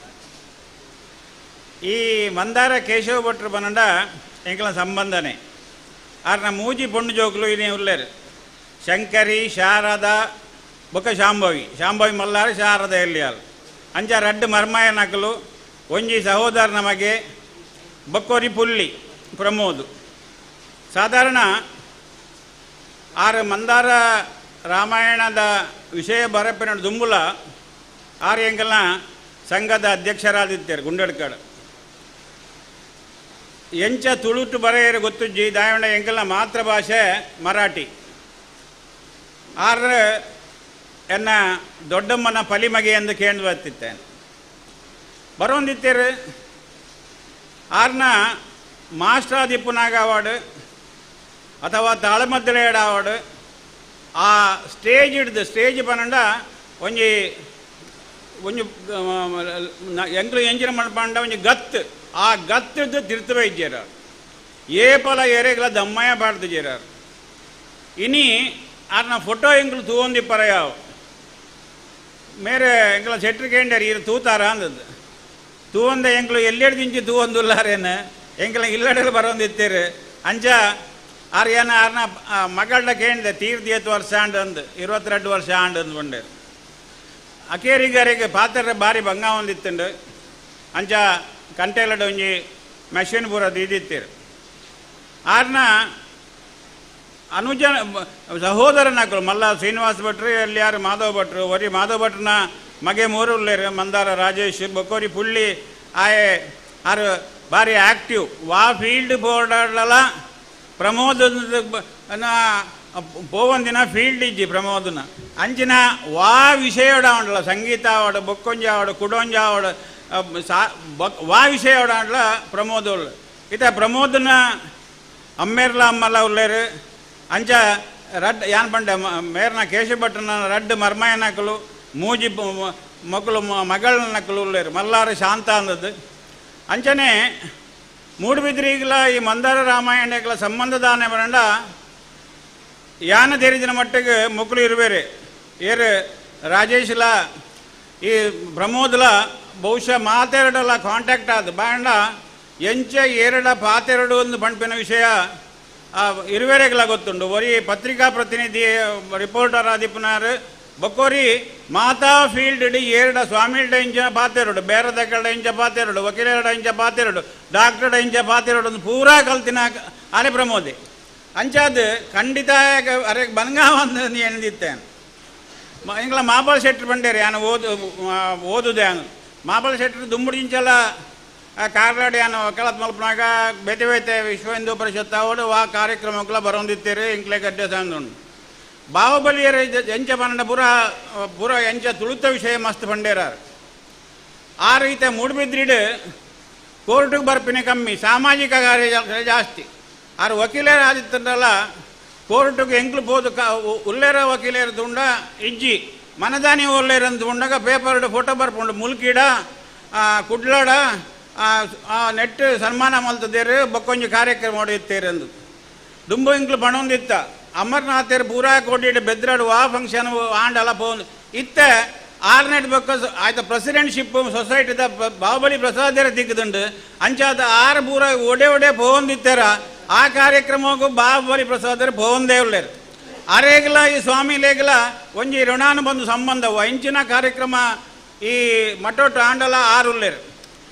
ಈ ಮಂದಾರ ಕೇಶವ ಭಟ್ರು ಪನ್ನಡ ಎಂಕಲ ಸಂಬಂಧನೆ ಆರ್ನ ಮೂಜಿ ಪೊಣ್ಣು ಜೋಕುಲು ಇನೇ ಉಳ್ಳೇರು ಶಂಕರಿ ಶಾರದಾ ಬೊಕ್ಕ ಶಾಂಭವಿ ಮಲ್ಲಾರು ಶಾರದ ಎಲ್ಲಿಯಾರು ಅಂಚ ರಡ್ಡು ಮರ್ಮಾಯ ನಕಲು ಒಂಜಿ ಸಹೋದರ ನಮಗೆ ಬಕ್ಕೋರಿ ಪುಲ್ಲಿ ಪ್ರಮೋದ್ ಸಾಧಾರಣ ಆರು ಮಂದಾರ ರಾಮಾಯಣದ ವಿಷಯ ಬರಪಿನ ದುಂಬುಲ ಆರು ಎಂಕಲ್ನ ಸಂಘದ ಅಧ್ಯಕ್ಷರಾದಿತ್ತಾರೆ ಗುಂಡಡ್ಕಾಡು ಎಂಚ ತುಳುಟು ಬರೆಯರು ಗೊತ್ತುಜ್ಜಿ ದಾಯಂಡ ಎಂಕಲ್ನ ಮಾತೃಭಾಷೆ ಮರಾಠಿ ಆರು ಎನ್ನ ದೊಡ್ಡಮ್ಮನ ಪಲಿಮಗೆ ಎಂದು ಕೇಂದ್ರ ಬರ್ತಿತ್ತೇನೆ ಬರೋಂದಿತ್ತೇರು ಆರ್ನ ಮಾಸ್ಟರಾದಿಪ್ಪುನಾಗ ಅವಾರ್ಡ್ ಅಥವಾ ತಾಳಮದ್ದಳೆಯಡ ಅವಾರ್ಡ್ ಆ ಸ್ಟೇಜ್ ಹಿಡ್ದು ಸ್ಟೇಜ್ ಪನ್ನಂಡ ಒಂಜಿ ಒಂಜಿ ಎಂಕ್ಲು ಎಂಜಿನ ಮಣ್ಪಂಡ ಒಂಜಿ ಗತ್ತು ಆ ಗತ್ತದ್ದು ತಿರ್ತವೆ ಇಜ್ಜೇರಾರು ಏಪಲ ಎರೆಗಳ ದಮ್ಮಯ್ಯ ಬಾಡ್ದು ಜೇರಾರು ಇನಿ ಆರ್ನ ಫೋಟೋ ಎಂಕ್ಲು ತೂವೊಂದಿಪ್ಪರ ಯಾವ ಮೇರೆ ಎಂಕ್ಲ ಸೆಟ್ರಿಕೇಂಡರ್ ಇರು ತೂತಾರ ಅಂದದ್ದು ತೂವೊಂದ ಎಂಕ್ಲು ಎಲ್ಲೆಡ್ದಿಂಚಿ ತೂವೊಂದುಲ್ಲಾರೇನು ಎಂಕ್ಲ ಇಲ್ಲಡೆಲ್ಲ ಬರೋಂದಿತ್ತೇರು ಅಂಚ ಆರು ಏನ ಆರ್ನ ಮಗಳ ಕೇಳಿದೆ ತೀರ್ದು ವರ್ಷ ಆಂಡ್ ಅಂದು 22 ವರ್ಷ ಆಂಡ್ ಅಂದ್ಕೊಂಡೇರು ಅಕೇರಿಗರಿಗೆ ಪಾತ್ರ ಭಾರಿ ಭಂಗ ಹೊಂದಿತ್ತುಂಡು ಅಂಚ ಕಂಟೆಲಡ ಒಂಜಿ ಮೆಷಿನ್ ಬರೋದು ಇದಿತ್ತೇರು ಆರ್ನ ಅನುಜ ಸಹೋದರನಾಕರು ಮಲ್ಲ ಶ್ರೀನಿವಾಸ ಭಟ್ರು ಎಲ್ಲಿ ಯಾರು ಮಾಧವ ಭಟ್ರು ಒರಿ ಮಾಧವ ಭಟ್ರನ ಮಗೆ ಮೂರು ಉಳ್ಳೇರು ಮಂದಾರ ರಾಜೇಶ್ ಬೊಕ್ಕೋರಿ ಪುಳ್ಳಿ ಆಯೆ ಆರು ಭಾರಿ ಆ್ಯಕ್ಟಿವ್ ವಾ ಫೀಲ್ಡ್ ಬೋರ್ಡಲ್ಲ ಪ್ರಮೋದ ಪೋವಂದಿನ ಫೀಲ್ಡ್ ಇಜ್ಜಿ ಪ್ರಮೋದನ ಅಂಚಿನ ವಾ ವಿಷಯಡ ಉಂಡಲ್ಲ ಸಂಗೀತ ಆವಡ ಬೊಕ್ಕೊಂಜ ಆವಡ ಕುಡೊಂಜ ಆವಡ ವಾ ವಿಷಯಡ ಉಂಡಲ್ಲ ಪ್ರಮೋದ ಉಳ್ಳ ಇತ ಪ್ರಮೋದನ ಅಮ್ಮೇರ್ಲ ಅಮ್ಮಲ್ಲ ಉಳ್ಳೇರು ಅಂಚ ರಡ್ ಯಾನ್ ಪಂಡ ಮೇರ್ನ ಕೇಶಭಟ್ರನ ರಡ್ಡು ಮರ್ಮಯ ನಕಲು ಮೂಜಿ ಮಕ್ಕಳು ಮಗಳ ನಕಲು ಉಳ್ಳೇರು ಮಲ್ಲಾರು ಶಾಂತ ಅಂದದ್ದು ಅಂಚನೆ ಮೂಡುಬಿದ್ರಿಗಲ ಈ ಮಂದಾರ ರಾಮಾಯಣಗಳ ಸಂಬಂಧದಾನೆ ಬರಂಡ ಯಾನ ತೆರಿದಿನ ಮಟ್ಟಿಗೆ ಮಕ್ಕಳು ಇರುವೇರೆ ಏರು ರಾಜೇಶ್ಲ ಈ ಪ್ರಮೋದ್ಲ ಬಹುಶಃ ಮಾತೆರಡಲ್ಲ ಕಾಂಟ್ಯಾಕ್ಟ್ ಆದ ಬಾಂಡ ಎಂಚ ಏರಡ ಪಾತೆರಡು ಒಂದು ಪಂಪಿನ ವಿಷಯ ಇರುವೇರೆಗಳ ಗೊತ್ತುಂಡು ಒರಿ ಪತ್ರಿಕಾ ಪ್ರತಿನಿಧಿ ರಿಪೋರ್ಟರ್ ಆದಿಪ್ಪನಾರು ಬಕ್ಕೋರಿ ಮಾತಾ ಫೀಲ್ಡ್ ಇಡೀ ಏರಡ ಸ್ವಾಮಿಲ್ಡ ಇಂಚ ಪಾತೆರಡು ಬೇರದಕ್ಕಡ ಇಂಚ ಪಾತೆರಡು ವಕೀಲರಡ ಇಂಚ ಪಾತೆರಡು ಡಾಕ್ಟರ್ಡ ಇಂಚ ಪಾತೆರಡು ಒಂದು ಪೂರಾ ಕಲ್ತಿನ ಆನೆ ಪ್ರಮೋದೆ ಅಂಚಾದ ಖಂಡಿತ ಅರೆ ಬನ್ಗಾವಂದು ನೀ ಎಣಿದಿತ್ತೇನೆ ಇಂಗ್ಲ ಮಾಬಾಳ ಶೆಟ್ರು ಬಂಡೇರಿ ಯಾನು ಓದುದೆ ಅನು ಮಾಬಾಳ ಶೆಟ್ರು ದುಮ್ಮುಡಿಂಚಲ ಕಾರ್ಲಾಡಿ ಯಾನು ವಕಾಲತ್ ಮಲ್ಪನಾಗ ಬೇತೆ ಬೇತೆ ವಿಶ್ವ ಹಿಂದೂ ಪರಿಷತ್ ಅವಡು ಆ ಕಾರ್ಯಕ್ರಮಕ್ಕೆಲ್ಲ ಬರೋಂದಿತ್ತೇರಿ ಇಂಕ್ಲೆ ಗಡ್ಡೆ ಸಂದುಂಡು ಬಾಹುಬಲಿಯರ ಎಂಚ ಪನ್ನಡ ಪೂರ ಎಂಚ ತುಳುತ ವಿಷಯ ಮಸ್ತ್ ಪಂಡೇರಾರು ಆ ರೀತಿ ಮೂಡುಬಿದ್ರಿಡು ಕೋರ್ಟಿಗೆ ಬರ್ಪಿನ ಕಮ್ಮಿ ಸಾಮಾಜಿಕ ಕಾರ್ಯ ಜಾಸ್ತಿ ಆರು ವಕೀಲರ ಆದಿತ್ತಲ್ಲ ಕೋರ್ಟಿಗೆ ಎಂಕ್ಲು ಪೋದು ಉಲ್ಲೇರ ವಕೀಲರ ತುಂಡ ಇಜ್ಜಿ ಮನದಾನಿ ಒಲ್ಲೇರಂತ ಉಂಡಾಗ ಪೇಪರ್ಡು ಫೋಟೋ ಬರ್ಪುಂಡು ಮುಲ್ಕಿಡ ಕುಡ್ಲಾಡ ನೆಟ್ ಸನ್ಮಾನ ಮಲ್ತದೇರು ಬಕ್ಕೊಂಜಿ ಕಾರ್ಯಕ್ರಮ ಹೊಡೆಯುತ್ತೇರಂದು ದುಂಬು ಎಂಕ್ಲು ಪಣೊಂದಿತ್ತ ಅಮರ್ನಾಥೇರು ಪೂರಾ ಕೋಟಿಡು ಬೆದ್ರಾಡು ಆ ಫಂಕ್ಷನ್ ಆಂಡಲ್ಲ ಪೋಂದು ಇತ್ತ ಆರ್ನೆಟ್ ಬೊಕ್ಕ ಆಯ್ತು ಪ್ರೆಸಿಡೆಂಟ್ಶಿಪ್ ಸೊಸೈಟಿದ ಬಾಹುಬಲಿ ಪ್ರಸಾದರ ದಿಕ್ಕದುಂಡು ಅಂಚಾದ ಆರು ಪೂರ ಒಡೆ ಪೋಂದಿತ್ತಾರ ಆ ಕಾರ್ಯಕ್ರಮಕ್ಕೂ ಬಾಹುಬಲಿ ಪ್ರಸಾದರು ಪೋಂದೇ ಉಳ್ಳೇರು ಅರೇಗಲ ಈ ಸ್ವಾಮಿಲೇಗಲ ಒಂಜಿ ಋಣಾನುಬಂಧ ಸಂಬಂಧ ಇಂಚಿನ ಕಾರ್ಯಕ್ರಮ ಈ ಮಠೊಟ್ಟು ಆಂಡಲ ಆರು ಉಳ್ಳೇರು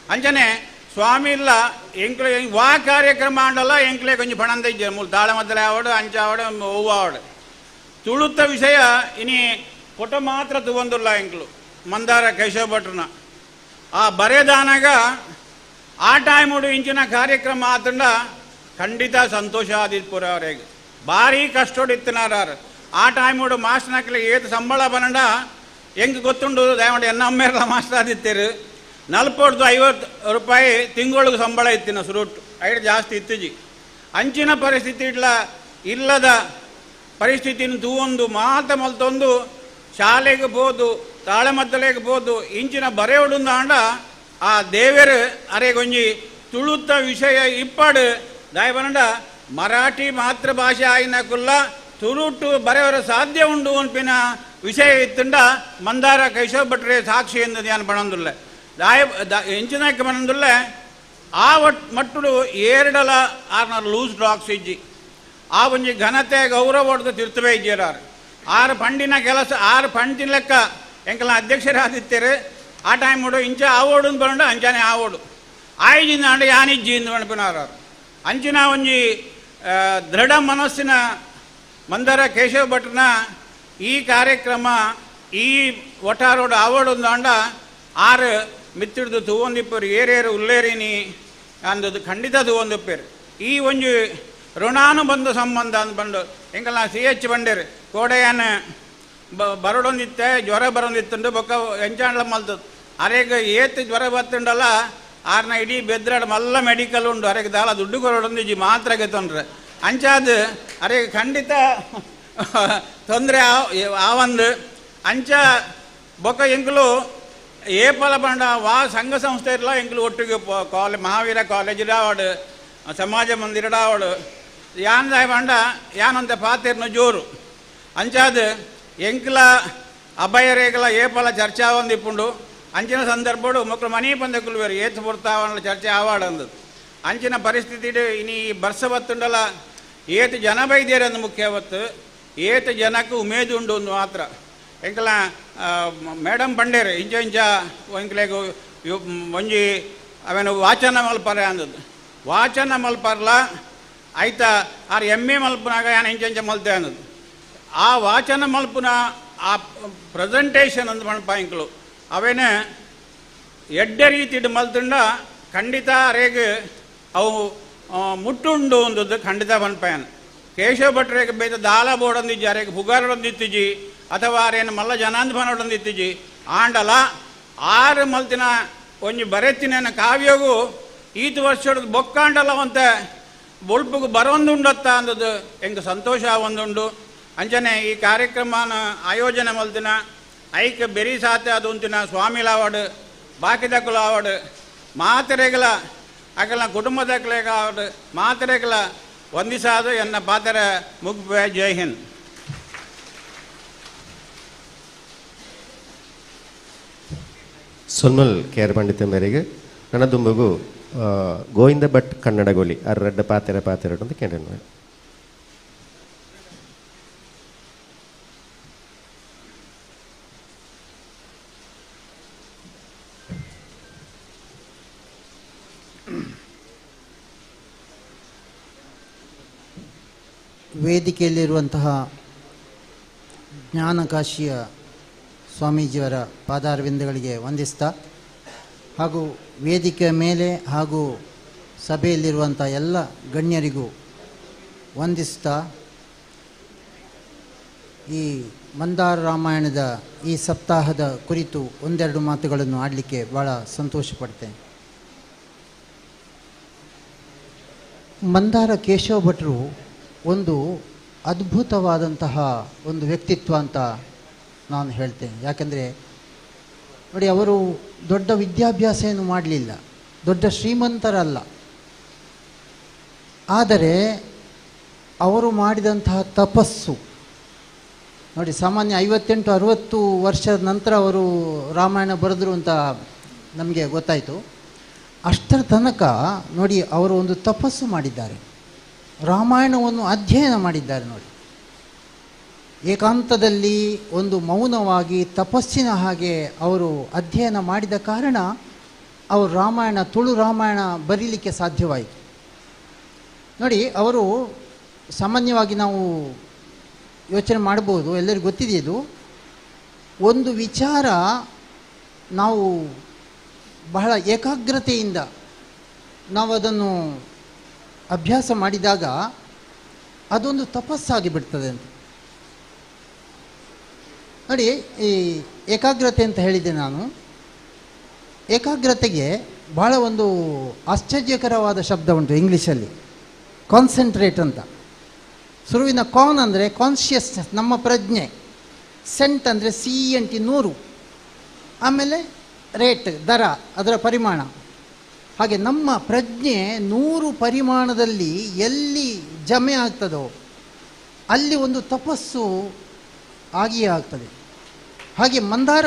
ಅಂಚನೆ ಸ್ವಾಮಿ ಇಲ್ಲ ಎಂಕ್ಲೆ ವಾ ಕಾರ್ಯಕ್ರಮ ಆಂಡಲ್ಲ ಎಂಕ್ಲೆ ಕೊಂಚ ಪಣಂದ ಇಜ್ಜೆ ಮೂಲ ತಾಳಮದ್ದಲೆ ಆವಡು ಅಂಚ ಆವಡು ಹೂವು ಆವಡು ತುಳುತ್ತ ವಿಷಯ ಇನಿ ಫೋಟೋ ಮಾತ್ರ ತಗೊಂದಿಲ್ಲ ಎಂಕ್ಲು ಮಂದಾರ ಕೇಶವ ಭಟ್ರನ ಆ ಬರೆದಾನಾಗ ಆ ಟೈಮುಡು ಇಂಚಿನ ಕಾರ್ಯಕ್ರಮ ಆತಂಡ ಖಂಡಿತ ಸಂತೋಷ ಆದಿತ್ಪುರ ಅವರಿಗೆ ಭಾರಿ ಕಷ್ಟೊಡಿತ್ತಿನಾರು ಆ ಟೈಮುಡು ಮಾಸ್ಟರ್ ನಕ್ಲಿ ಏತು ಸಂಬಳ ಬನಂಡ ಹೆಂಗೆ ಗೊತ್ತುಂಡು ದಯಮಾಡಿ ಎನ್ನಮ್ಮೇರಲ್ಲ ಮಾಸ್ಟರ್ ಆದಿತ್ತೇರು 40-50 ರೂಪಾಯಿ ತಿಂಗಳಿಗೆ ಸಂಬಳ ಇತ್ತಿನ ಸುರುಟ್ಟು ಐದು ಜಾಸ್ತಿ ಇತ್ತುಜಿ ಅಂಚಿನ ಪರಿಸ್ಥಿತಿ ಇಟ್ಲ ಇಲ್ಲದ ಪರಿಸ್ಥಿತಿಯನ್ನು ತೂವೊಂದು ಮಾತ ಮಲ್ತೊಂದು ಶಾಲೆಗೆ ಬೋದು ತಾಳೆಮದ್ದಲೆಗೆ ಬೋದು ಇಂಚಿನ ಬರೆಯೋಡುಂದಾಂಡ ಆ ದೇವರು ಅರೆಗೊಂಜಿ ತುಳುತ್ತ ವಿಷಯ ಇಪ್ಪಾಡು ದಾಯಬನಂಡ ಮರಾಠಿ ಮಾತೃಭಾಷೆ ಆಯ್ನಕುಲ್ಲ ತುಳುಟ್ಟು ಬರೆಯವರ ಸಾಧ್ಯ ಉಂಡು ಅನ್ಪಿನ ವಿಷಯ ಇತ್ತುಂಡ ಮಂದಾರ ಕೇಶವ ಭಟ್ರೆ ಸಾಕ್ಷಿ ಎಂದು ಧ್ಯಾನ ಬಣಂದುಲ್ಲ ಎಂಚಿನಕ್ಕೆ ಬಣಂದುಲ್ಲ ಆ ಮಟ್ಟುಡು 2 ಲೂಸ್ ಡ್ರಾಕ್ಸ್ ಇಜ್ಜಿ ಆ ಒಂಜಿ ಘನತೆ ಗೌರವ ಹೊಡೆದು ತಿರ್ತವೇ ಇಜ್ಜಿರಾರು 6 ಪಂಡಿನ ಕೆಲಸ 6 ಪಂಡಿನ ಲೆಕ್ಕ ಎಂಕಲ ಅಧ್ಯಕ್ಷರಾದಿತ್ತೇರು ಆ ಟೈಮ್ ನೋಡು ಇಂಚ ಆವೋಡು ಅಂತ ಬಂಡ ಅಂಚಾನೆ ಆವೋಡು ಆಯ್ಜಿಂದ ಅಂಡ ಯಾನಿಜ್ಜಿ ಎಂದು ಅನ್ಪಿನಾರು ಅಂಚಿನ ಒಂಜಿ ದೃಢ ಮನಸ್ಸಿನ ಮಂದಾರ ಕೇಶವ ಭಟ್ರನ ಈ ಕಾರ್ಯಕ್ರಮ ಈ ಒಟ್ಟಾರೋಡು ಆವೋಡು ಅಂಡ 6 ಮಿತ್ತಿಡ್ದು ತೂವೊಂದಿಪ್ಪರು ಏರೇರು ಉಲ್ಲೇರಿನಿ ಅಂದದ್ದು ಖಂಡಿತ ತೂವೊಂದಿಪ್ಪೇರು ಈ ಒಂಜಿ ಋಣಾನುಬಂಧ ಸಂಬಂಧ ಅಂತ ಬಂದು ಎಂಕಲ್ಲ CH ಬಂಡೇರು ಕೋಡೆಯನ್ನ ಬರೋಡೊಂದಿತ್ತೆ ಜ್ವರ ಬರೋಂದಿತ್ತುಂಡು ಬೊಕ್ಕ ಎಂಚಾಂಡ್ಲ ಮಲ್ತದ್ದು ಅರೆಗೆ ಏತ್ ಜ್ವರ ಬತ್ತುಂಡಲ್ಲ ಆರ್ನ ಇಡೀ ಬೆದ್ರಾಡ ಮಲ್ಲ ಮೆಡಿಕಲ್ ಉಂಡು ಅರೆಗೆ ದಾಲ ದುಡ್ಡು ಕೊರೋಡೊಂದಿಜ್ಜಿ ಮಾತ್ರಗೆ ತೊಂದರೆ ಅಂಚಾದ ಅರೆಗೆ ಖಂಡಿತ ತೊಂದರೆ ಆವಂದು ಅಂಚ ಬೊಕ್ಕ ಎಂಕಲು ಏಪಲ ಬಂಡ ವಾ ಸಂಘ ಸಂಸ್ಥೆ ಇರಲ್ಲ ಎಂಕಲು ಒಟ್ಟಿಗೆ ಮಹಾವೀರ ಕಾಲೇಜ್ ಆವಡು ಸಮಾಜ ಮಂದಿರ ಆವಡು ಯಾನ್ದಾಯ ಬಂಡ ಯಾನಂತ ಪಾತಿರ್ನ ಜೋರು ಅಂಚಾದ ಎಂಕಲ ಅಭಯರೇಗಲ ಏಪಲ ಚರ್ಚೆ ಆವಂದಿಪ್ಪುಂಡು ಅಂಚಿನ ಸಂದರ್ಭಡು ಮಕ್ಕಳು ಮನೆ ಪಂದಕ್ಕಲು ಬೇರೆ ಏತು ಬರ್ತಾವನ್ನ ಚರ್ಚೆ ಆವಾಡ ಅಂದದ್ದು ಅಂಚಿನ ಪರಿಸ್ಥಿತಿ ಇನಿ ಬರ್ಸ ಬತ್ತುಂಡಲ್ಲ ಏತು ಜನ ಬೈದ್ಯರಂದು ಮುಖ್ಯ ಅವತ್ತು ಏತು ಜನಕ್ಕೆ ಉಮೇದು ಉಂಡು ಒಂದು ಮಾತ್ರ ಎಂಕಲ ಮೇಡಮ್ ಬಂಡೇರು ಇಂಚ ಇಂಚ ಎಂಕಲೆಗು ಒಂಜಿ ಅವೇನು ವಾಚನ ಮಲ್ಪರೆ ಅಂದದ್ದು ವಾಚನ ಮಲ್ಪರ್ಲ ಆಯ್ತಾ ಆರು ಎಮ್ಮೆ ಮಲ್ಪನಾಗ ಯಾನು ಇಂಚ ಇಂಚ ಮಲ್ತೆ ಅನ್ನೋದು ಆ ವಾಚನ ಮಲ್ಪನ ಆ ಪ್ರೆಸೆಂಟೇಷನ್ ಅಂದ್ ಮಲ್ಪ ಇಂಕಲು ಅವೇನೇ ಎಡ್ಡೆ ರೀತಿಡು ಮಲ್ತುಂಡ ಖಂಡಿತ ರೇಗೆ ಅವು ಮುಟ್ಟುಂಡು ಅಂದದ್ದು ಖಂಡಿತ ಮನ್ಪಾಯನ್ ಕೇಶವ ಭಟ್ರೇಗೆ ಬೇತ ದಾಲ ಬೋಡೊಂದಿಜ್ಜಿ ಅರೆಗೆ ಪುಗಾರೊಂದಿತ್ತಿಜ್ಜಿ ಅಥವಾ ಅರೇನು ಮಲ್ಲ ಜನಾಂದಭನೊಡೊಂದಿತ್ತಿಜ್ಜಿ ಆಂಡಲ 6 ಮಲ್ತಿನ ಒಂಜಿ ಬರೆತ್ತಿನ ಕಾವ್ಯಗೂ ಈತು ವರ್ಷದ ಬೊಕ್ಕಾಂಡಲವಂತೆ ಬೊಳ್ಪುಗು ಬರೊಂದುಂಡತ್ತ ಅಂದದ್ದು ಎಂಗೆ ಸಂತೋಷ ಒಂದುಂಡು ಅಂಚನೆ ಈ ಕಾರ್ಯಕ್ರಮನ ಆಯೋಜನೆ ಮಲ್ತಿನ ಐಕ್ಯ ಬೆರಿ ಸಾತೆ ಅದು ಅಂತಿನ ಸ್ವಾಮಿಲ ಆವಡು ಬಾಕಿದಕ್ಕಲು ಆವಡು ಮಾತೆರೆಗಲ ಅಕಲ್ನ ಕುಟುಂಬದಕ್ಕಲೆಗ ಆವಡು ಮಾತೆರೆಗಲ ವಂದಿಸಾದು ಎನ್ನ ಪಾತ್ರ ಮುಗ್ಬೆ ಜೈ ಹಿಂದ್. ಸೊಲ್ಮಲ್ ಕೇರ್ ಪಂಡಿತ ಮೇರೆಗೆ ನನ್ನದುಂಬಗು ಗೋವಿಂದ ಭಟ್ ಕನ್ನಡಗೋಲಿ 2 ಪಾತೆರ ಅಂತ ಕೇಳಿ ವೇದಿಕೆಯಲ್ಲಿರುವಂತಹ ಜ್ಞಾನಕಾಶಿಯ ಸ್ವಾಮೀಜಿಯವರ ಪಾದಾರವಿಂದಗಳಿಗೆ ವಂದಿಸ್ತಾ ಹಾಗೂ ವೇದಿಕೆಯ ಮೇಲೆ ಹಾಗೂ ಸಭೆಯಲ್ಲಿರುವಂಥ ಎಲ್ಲ ಗಣ್ಯರಿಗೂ ವಂದಿಸ್ತಾ ಈ ಮಂದಾರ ರಾಮಾಯಣದ ಈ ಸಪ್ತಾಹದ ಕುರಿತು ಒಂದೆರಡು ಮಾತುಗಳನ್ನು ಆಡಲಿಕ್ಕೆ ಭಾಳ ಸಂತೋಷಪಡ್ತೇನೆ. ಮಂದಾರ ಕೇಶವ ಭಟ್ರು ಒಂದು ಅದ್ಭುತವಾದಂತಹ ಒಂದು ವ್ಯಕ್ತಿತ್ವ ಅಂತ ನಾನು ಹೇಳ್ತೇನೆ. ಯಾಕೆಂದರೆ ನೋಡಿ, ಅವರು ದೊಡ್ಡ ವಿದ್ಯಾಭ್ಯಾಸ ಏನು ಮಾಡಲಿಲ್ಲ, ದೊಡ್ಡ ಶ್ರೀಮಂತರಲ್ಲ. ಆದರೆ ಅವರು ಮಾಡಿದಂತಹ ತಪಸ್ಸು ನೋಡಿ, ಸಾಮಾನ್ಯ 58-60 ವರ್ಷದ ನಂತರ ಅವರು ರಾಮಾಯಣ ಬರೆದರು ಅಂತ ನಮಗೆ ಗೊತ್ತಾಯಿತು. ಅಷ್ಟರ ತನಕ ನೋಡಿ ಅವರು ಒಂದು ತಪಸ್ಸು ಮಾಡಿದ್ದಾರೆ, ರಾಮಾಯಣವನ್ನು ಅಧ್ಯಯನ ಮಾಡಿದ್ದಾರೆ. ನೋಡಿ, ಏಕಾಂತದಲ್ಲಿ ಒಂದು ಮೌನವಾಗಿ ತಪಸ್ಸಿನ ಹಾಗೆ ಅವರು ಅಧ್ಯಯನ ಮಾಡಿದ ಕಾರಣ ಅವರು ರಾಮಾಯಣ, ತುಳು ರಾಮಾಯಣ ಬರೀಲಿಕ್ಕೆ ಸಾಧ್ಯವಾಯಿತು. ನೋಡಿ, ಅವರು ಸಾಮಾನ್ಯವಾಗಿ ನಾವು ಯೋಚನೆ ಮಾಡ್ಬೋದು, ಎಲ್ಲರಿಗೂ ಗೊತ್ತಿದೆಯದು, ಒಂದು ವಿಚಾರ ನಾವು ಬಹಳ ಏಕಾಗ್ರತೆಯಿಂದ ನಾವು ಅದನ್ನು ಅಭ್ಯಾಸ ಮಾಡಿದಾಗ ಅದೊಂದು ತಪಸ್ಸಾಗಿ ಬಿಡ್ತದೆ ಅಂತ. ನೋಡಿ, ಈ ಏಕಾಗ್ರತೆ ಅಂತ ಹೇಳಿದೆ ನಾನು. ಏಕಾಗ್ರತೆಗೆ ಭಾಳ ಒಂದು ಆಶ್ಚರ್ಯಕರವಾದ ಶಬ್ದ ಉಂಟು ಇಂಗ್ಲೀಷಲ್ಲಿ, ಕಾನ್ಸಂಟ್ರೇಟ್ ಅಂತ. ಸುರುವಿನ ಕಾನ್ ಅಂದರೆ ಕಾನ್ಷಿಯಸ್ನೆಸ್, ನಮ್ಮ ಪ್ರಜ್ಞೆ. ಸೆಂಟ್ ಅಂದರೆ CENT 100. ಆಮೇಲೆ ರೇಟ್, ದರ, ಅದರ ಪರಿಮಾಣ. ಹಾಗೆ ನಮ್ಮ ಪ್ರಜ್ಞೆ 100 ಪರಿಮಾಣದಲ್ಲಿ ಎಲ್ಲಿ ಜಮೆ ಆಗ್ತದೋ ಅಲ್ಲಿ ಒಂದು ತಪಸ್ಸು ಆಗಿಯೇ ಆಗ್ತದೆ. ಹಾಗೆ ಮಂದಾರ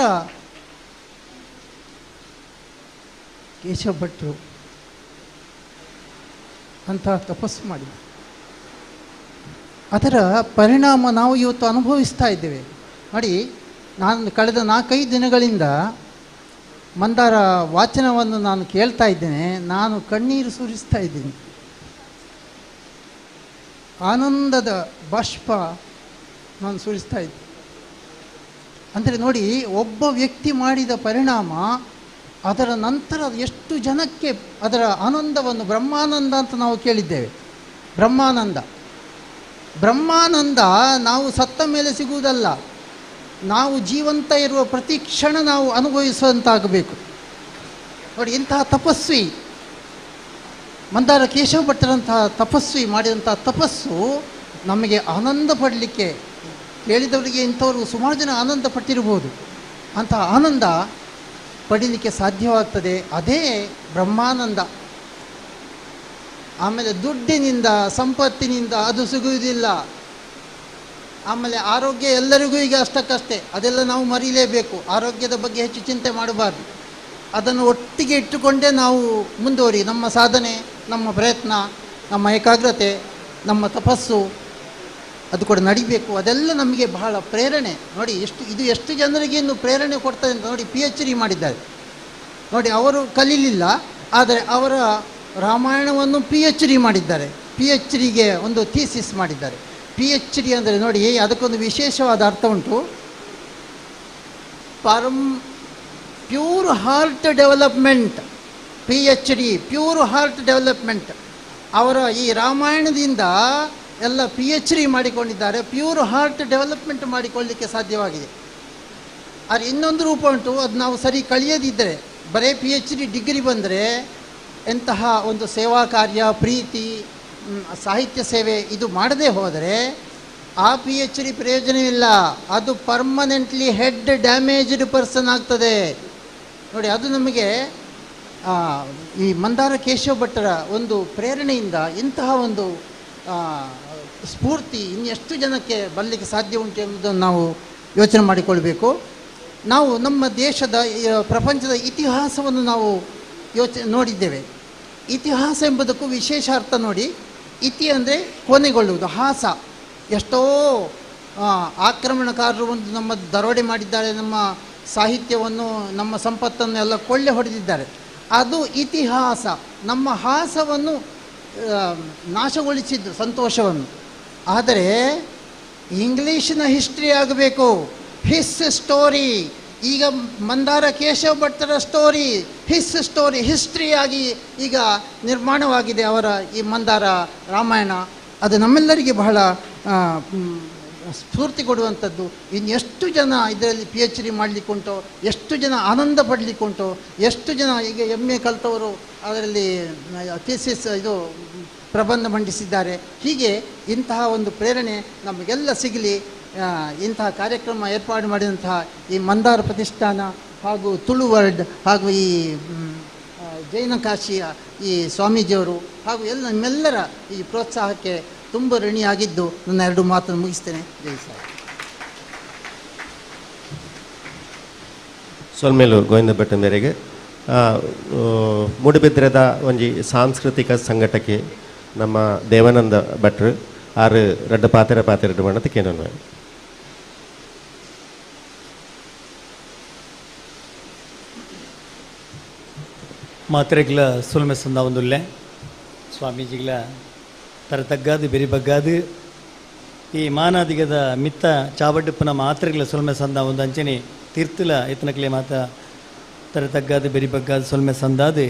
ಕೇಶವ ಭಟ್ರು ಅಂತಹ ತಪಸ್ಸು ಮಾಡಿದ. ಅದರ ಪರಿಣಾಮ ನಾವು ಇವತ್ತು ಅನುಭವಿಸ್ತಾ ಇದ್ದೇವೆ. ನೋಡಿ, ನಾನು ಕಳೆದ 4-5 ದಿನಗಳಿಂದ ಮಂದಾರ ವಾಚನವನ್ನು ನಾನು ಕೇಳ್ತಾ ಇದ್ದೇನೆ. ನಾನು ಕಣ್ಣೀರು ಸುರಿಸ್ತಾ ಇದ್ದೀನಿ. ಆನಂದದ ಬಾಷ್ಪ ನಾನು ಸುರಿಸ್ತಾ ಇದ್ದೆ. ಅಂದರೆ ನೋಡಿ, ಒಬ್ಬ ವ್ಯಕ್ತಿ ಮಾಡಿದ ಪರಿಣಾಮ ಅದರ ನಂತರ ಎಷ್ಟು ಜನಕ್ಕೆ ಅದರ ಆನಂದವನ್ನು, ಬ್ರಹ್ಮಾನಂದ ಅಂತ ನಾವು ಕೇಳಿದ್ದೇವೆ. ಬ್ರಹ್ಮಾನಂದ ನಾವು ಸತ್ತ ಮೇಲೆ ಸಿಗುವುದಲ್ಲ, ನಾವು ಜೀವಂತ ಇರುವ ಪ್ರತಿ ಕ್ಷಣ ನಾವು ಅನುಭವಿಸುವಂತಾಗಬೇಕು. ನೋಡಿ, ಇಂತಹ ತಪಸ್ವಿ ಮಂದಾರ ಕೇಶವ ಭಟ್ಟರಂತಹ ತಪಸ್ವಿ ಮಾಡಿದಂತಹ ತಪಸ್ಸು ನಮಗೆ ಆನಂದ ಪಡಲಿಕ್ಕೆ, ಕೇಳಿದವರಿಗೆ ಇಂಥವರು ಸುಮಾರು ಜನ ಆನಂದ ಪಟ್ಟಿರ್ಬೋದು, ಅಂತಹ ಆನಂದ ಪಡೀಲಿಕ್ಕೆ ಸಾಧ್ಯವಾಗ್ತದೆ. ಅದೇ ಬ್ರಹ್ಮಾನಂದ. ಆಮೇಲೆ ದುಡ್ಡಿನಿಂದ, ಸಂಪತ್ತಿನಿಂದ ಅದು ಸಿಗುವುದಿಲ್ಲ. ಆಮೇಲೆ ಆರೋಗ್ಯ ಎಲ್ಲರಿಗೂ ಈಗ ಅಷ್ಟಕ್ಕಷ್ಟೇ, ಅದೆಲ್ಲ ನಾವು ಮರೀಲೇಬೇಕು. ಆರೋಗ್ಯದ ಬಗ್ಗೆ ಹೆಚ್ಚು ಚಿಂತೆ ಮಾಡಬಾರ್ದು. ಅದನ್ನು ಒಟ್ಟಿಗೆ ಇಟ್ಟುಕೊಂಡೇ ನಾವು ಮುಂದುವರಿ. ನಮ್ಮ ಸಾಧನೆ, ನಮ್ಮ ಪ್ರಯತ್ನ, ನಮ್ಮ ಏಕಾಗ್ರತೆ, ನಮ್ಮ ತಪಸ್ಸು ಅದು ಕೂಡ ನಡಿಬೇಕು. ಅದೆಲ್ಲ ನಮಗೆ ಬಹಳ ಪ್ರೇರಣೆ. ನೋಡಿ, ಎಷ್ಟು ಜನರಿಗೆ ಇನ್ನು ಪ್ರೇರಣೆ ಕೊಡ್ತದೆ ಅಂತ ನೋಡಿ. PhD ಮಾಡಿದ್ದಾರೆ ನೋಡಿ, ಅವರು ಕಲೀಲಿಲ್ಲ, ಆದರೆ ಅವರ ರಾಮಾಯಣವನ್ನು PhD ಮಾಡಿದ್ದಾರೆ. PhDಗೆ ಒಂದು ಥೀಸಿಸ್ ಮಾಡಿದ್ದಾರೆ. PhD ಅಂದರೆ ನೋಡಿ, ಅದಕ್ಕೊಂದು ವಿಶೇಷವಾದ ಅರ್ಥ ಉಂಟು. Pure heart development. PhD pure heart development. ಅವರ ಈ ರಾಮಾಯಣದಿಂದ ಎಲ್ಲ PhD ಮಾಡಿಕೊಂಡಿದ್ದಾರೆ. ಪ್ಯೂರ್ ಹಾರ್ಟ್ ಡೆವಲಪ್ಮೆಂಟ್ ಮಾಡಿಕೊಳ್ಳಲಿಕ್ಕೆ ಸಾಧ್ಯವಾಗಿದೆ. ಆದರೆ ಇನ್ನೊಂದು ರೂಪ ಉಂಟು, ಅದು ನಾವು ಸರಿ ಕಲಿಯದಿದ್ದರೆ, ಬರೀ PhD ಡಿಗ್ರಿ ಬಂದರೆ ಎಂತಹ ಒಂದು ಸೇವಾ ಕಾರ್ಯ, ಪ್ರೀತಿ, ಸಾಹಿತ್ಯ ಸೇವೆ ಇದು ಮಾಡದೇ ಹೋದರೆ ಆ PhD ಪ್ರಯೋಜನವಿಲ್ಲ. ಅದು ಪರ್ಮನೆಂಟ್ಲಿ ಹೆಡ್ ಡ್ಯಾಮೇಜ್ಡ್ ಪರ್ಸನ್ ಆಗ್ತದೆ. ನೋಡಿ, ಅದು ನಮಗೆ ಈ ಮಂದಾರ ಕೇಶವ ಭಟ್ಟರ ಒಂದು ಪ್ರೇರಣೆಯಿಂದ ಇಂತಹ ಒಂದು ಸ್ಫೂರ್ತಿ ಇನ್ನೆಷ್ಟು ಜನಕ್ಕೆ ಬರಲಿಕ್ಕೆ ಸಾಧ್ಯ ಉಂಟು ಎಂಬುದನ್ನು ನಾವು ಯೋಚನೆ ಮಾಡಿಕೊಳ್ಬೇಕು. ನಾವು ನಮ್ಮ ದೇಶದ, ಪ್ರಪಂಚದ ಇತಿಹಾಸವನ್ನು ನಾವು ನೋಡಿದ್ದೇವೆ. ಇತಿಹಾಸ ಎಂಬುದಕ್ಕೂ ವಿಶೇಷ ಅರ್ಥ ನೋಡಿ. ಇತಿ ಅಂದರೆ ಕೊನೆಗೊಳ್ಳುವುದು, ಹಾಸ. ಎಷ್ಟೋ ಆಕ್ರಮಣಕಾರರು ಒಂದು ನಮ್ಮ ದರೋಡೆ ಮಾಡಿದ್ದಾರೆ, ನಮ್ಮ ಸಾಹಿತ್ಯವನ್ನು, ನಮ್ಮ ಸಂಪತ್ತನ್ನು ಎಲ್ಲ ಕೊಳ್ಳೆ ಹೊಡೆದಿದ್ದಾರೆ. ಅದು ಇತಿಹಾಸ. ನಮ್ಮ ಹಾಸವನ್ನು ನಾಶಗೊಳಿಸಿದ್ದು, ಸಂತೋಷವನ್ನು. ಆದರೆ ಇಂಗ್ಲೀಷಿನ ಹಿಸ್ಟ್ರಿ ಆಗಬೇಕು, ಹಿಸ್ ಸ್ಟೋರಿ. ಈಗ ಮಂದಾರ ಕೇಶವ ಭಟ್ಟರ ಸ್ಟೋರಿ, ಹಿಸ್ ಸ್ಟೋರಿ, ಹಿಸ್ಟ್ರಿಯಾಗಿ ಈಗ ನಿರ್ಮಾಣವಾಗಿದೆ ಅವರ ಈ ಮಂದಾರ ರಾಮಾಯಣ. ಅದು ನಮ್ಮೆಲ್ಲರಿಗೆ ಬಹಳ ಸ್ಫೂರ್ತಿ ಕೊಡುವಂಥದ್ದು. ಇನ್ನೆಷ್ಟು ಜನ ಇದರಲ್ಲಿ PhD ಮಾಡಲಿಕ್ಕುಂಟೋ, ಎಷ್ಟು ಜನ ಆನಂದ ಪಡಲಿಕ್ಕುಂಟೋ, ಎಷ್ಟು ಜನ ಈಗ MA ಕಲಿತವರು ಅದರಲ್ಲಿ ಥೀಸಿಸ್ ಇದು ಪ್ರಬಂಧ ಮಂಡಿಸಿದ್ದಾರೆ. ಹೀಗೆ ಇಂತಹ ಒಂದು ಪ್ರೇರಣೆ ನಮಗೆಲ್ಲ ಸಿಗಲಿ. ಇಂತಹ ಕಾರ್ಯಕ್ರಮ ಏರ್ಪಾಡು ಮಾಡಿದಂತಹ ಈ ಮಂದಾರ ಪ್ರತಿಷ್ಠಾನ ಹಾಗೂ ತುಳು ವರ್ಲ್ಡ್ ಹಾಗೂ ಈ ಜೈನ ಕಾಶಿಯ ಈ ಸ್ವಾಮೀಜಿಯವರು ಹಾಗೂ ನಮ್ಮೆಲ್ಲರ ಈ ಪ್ರೋತ್ಸಾಹಕ್ಕೆ ತುಂಬ ಋಣಿಯಾಗಿದ್ದು ನನ್ನ 2 ಮಾತನ್ನು ಮುಗಿಸ್ತೇನೆ. ಜೈ ಸಾಯಿ. ಸೊಲ್ಮೇಲು ಗೋವಿಂದ ಭಟ್ಟ ಮೇರೆಗೆ ಮೂಡುಬಿದ್ರೆದ ಒಂಜಿ ಸಾಂಸ್ಕೃತಿಕ ಸಂಘಟಕ್ಕೆ ನಮ್ಮ ದೇವಾನಂದ ಭಟ್ರು ಆರು ರಡ್ಡ ಪಾತೆರ ಬಣ್ಣದ ಕೇಂದ್ರ ಮಾತ್ರೆಗಳ ಸುಲ್ಮೆ ಸಂದ ಒಂದುಲ್ಲೆ ಸ್ವಾಮೀಜಿಗಳ ತರತಗ್ಗಾದು ಬೆರಿಬಗ್ಗಾದು ಈ ಮಾನಾದಿಗದ ಮಿತ್ತ ಚಾವಡ್ಡುಪ್ಪನ ಮಾತ್ರೆಗಳ ಸೊಲ್ಮೆ ಸಂದ ಒಂದು ಅಂಚನೆ ತೀರ್ಥಲ ಎತ್ತನಕ್ಲೆ ಮಾತ ತರತಗ್ಗಾದು ಬೆರಿಬಗ್ಗಾದು ಸೊಲ್ಮೆ ಸಂದಾದು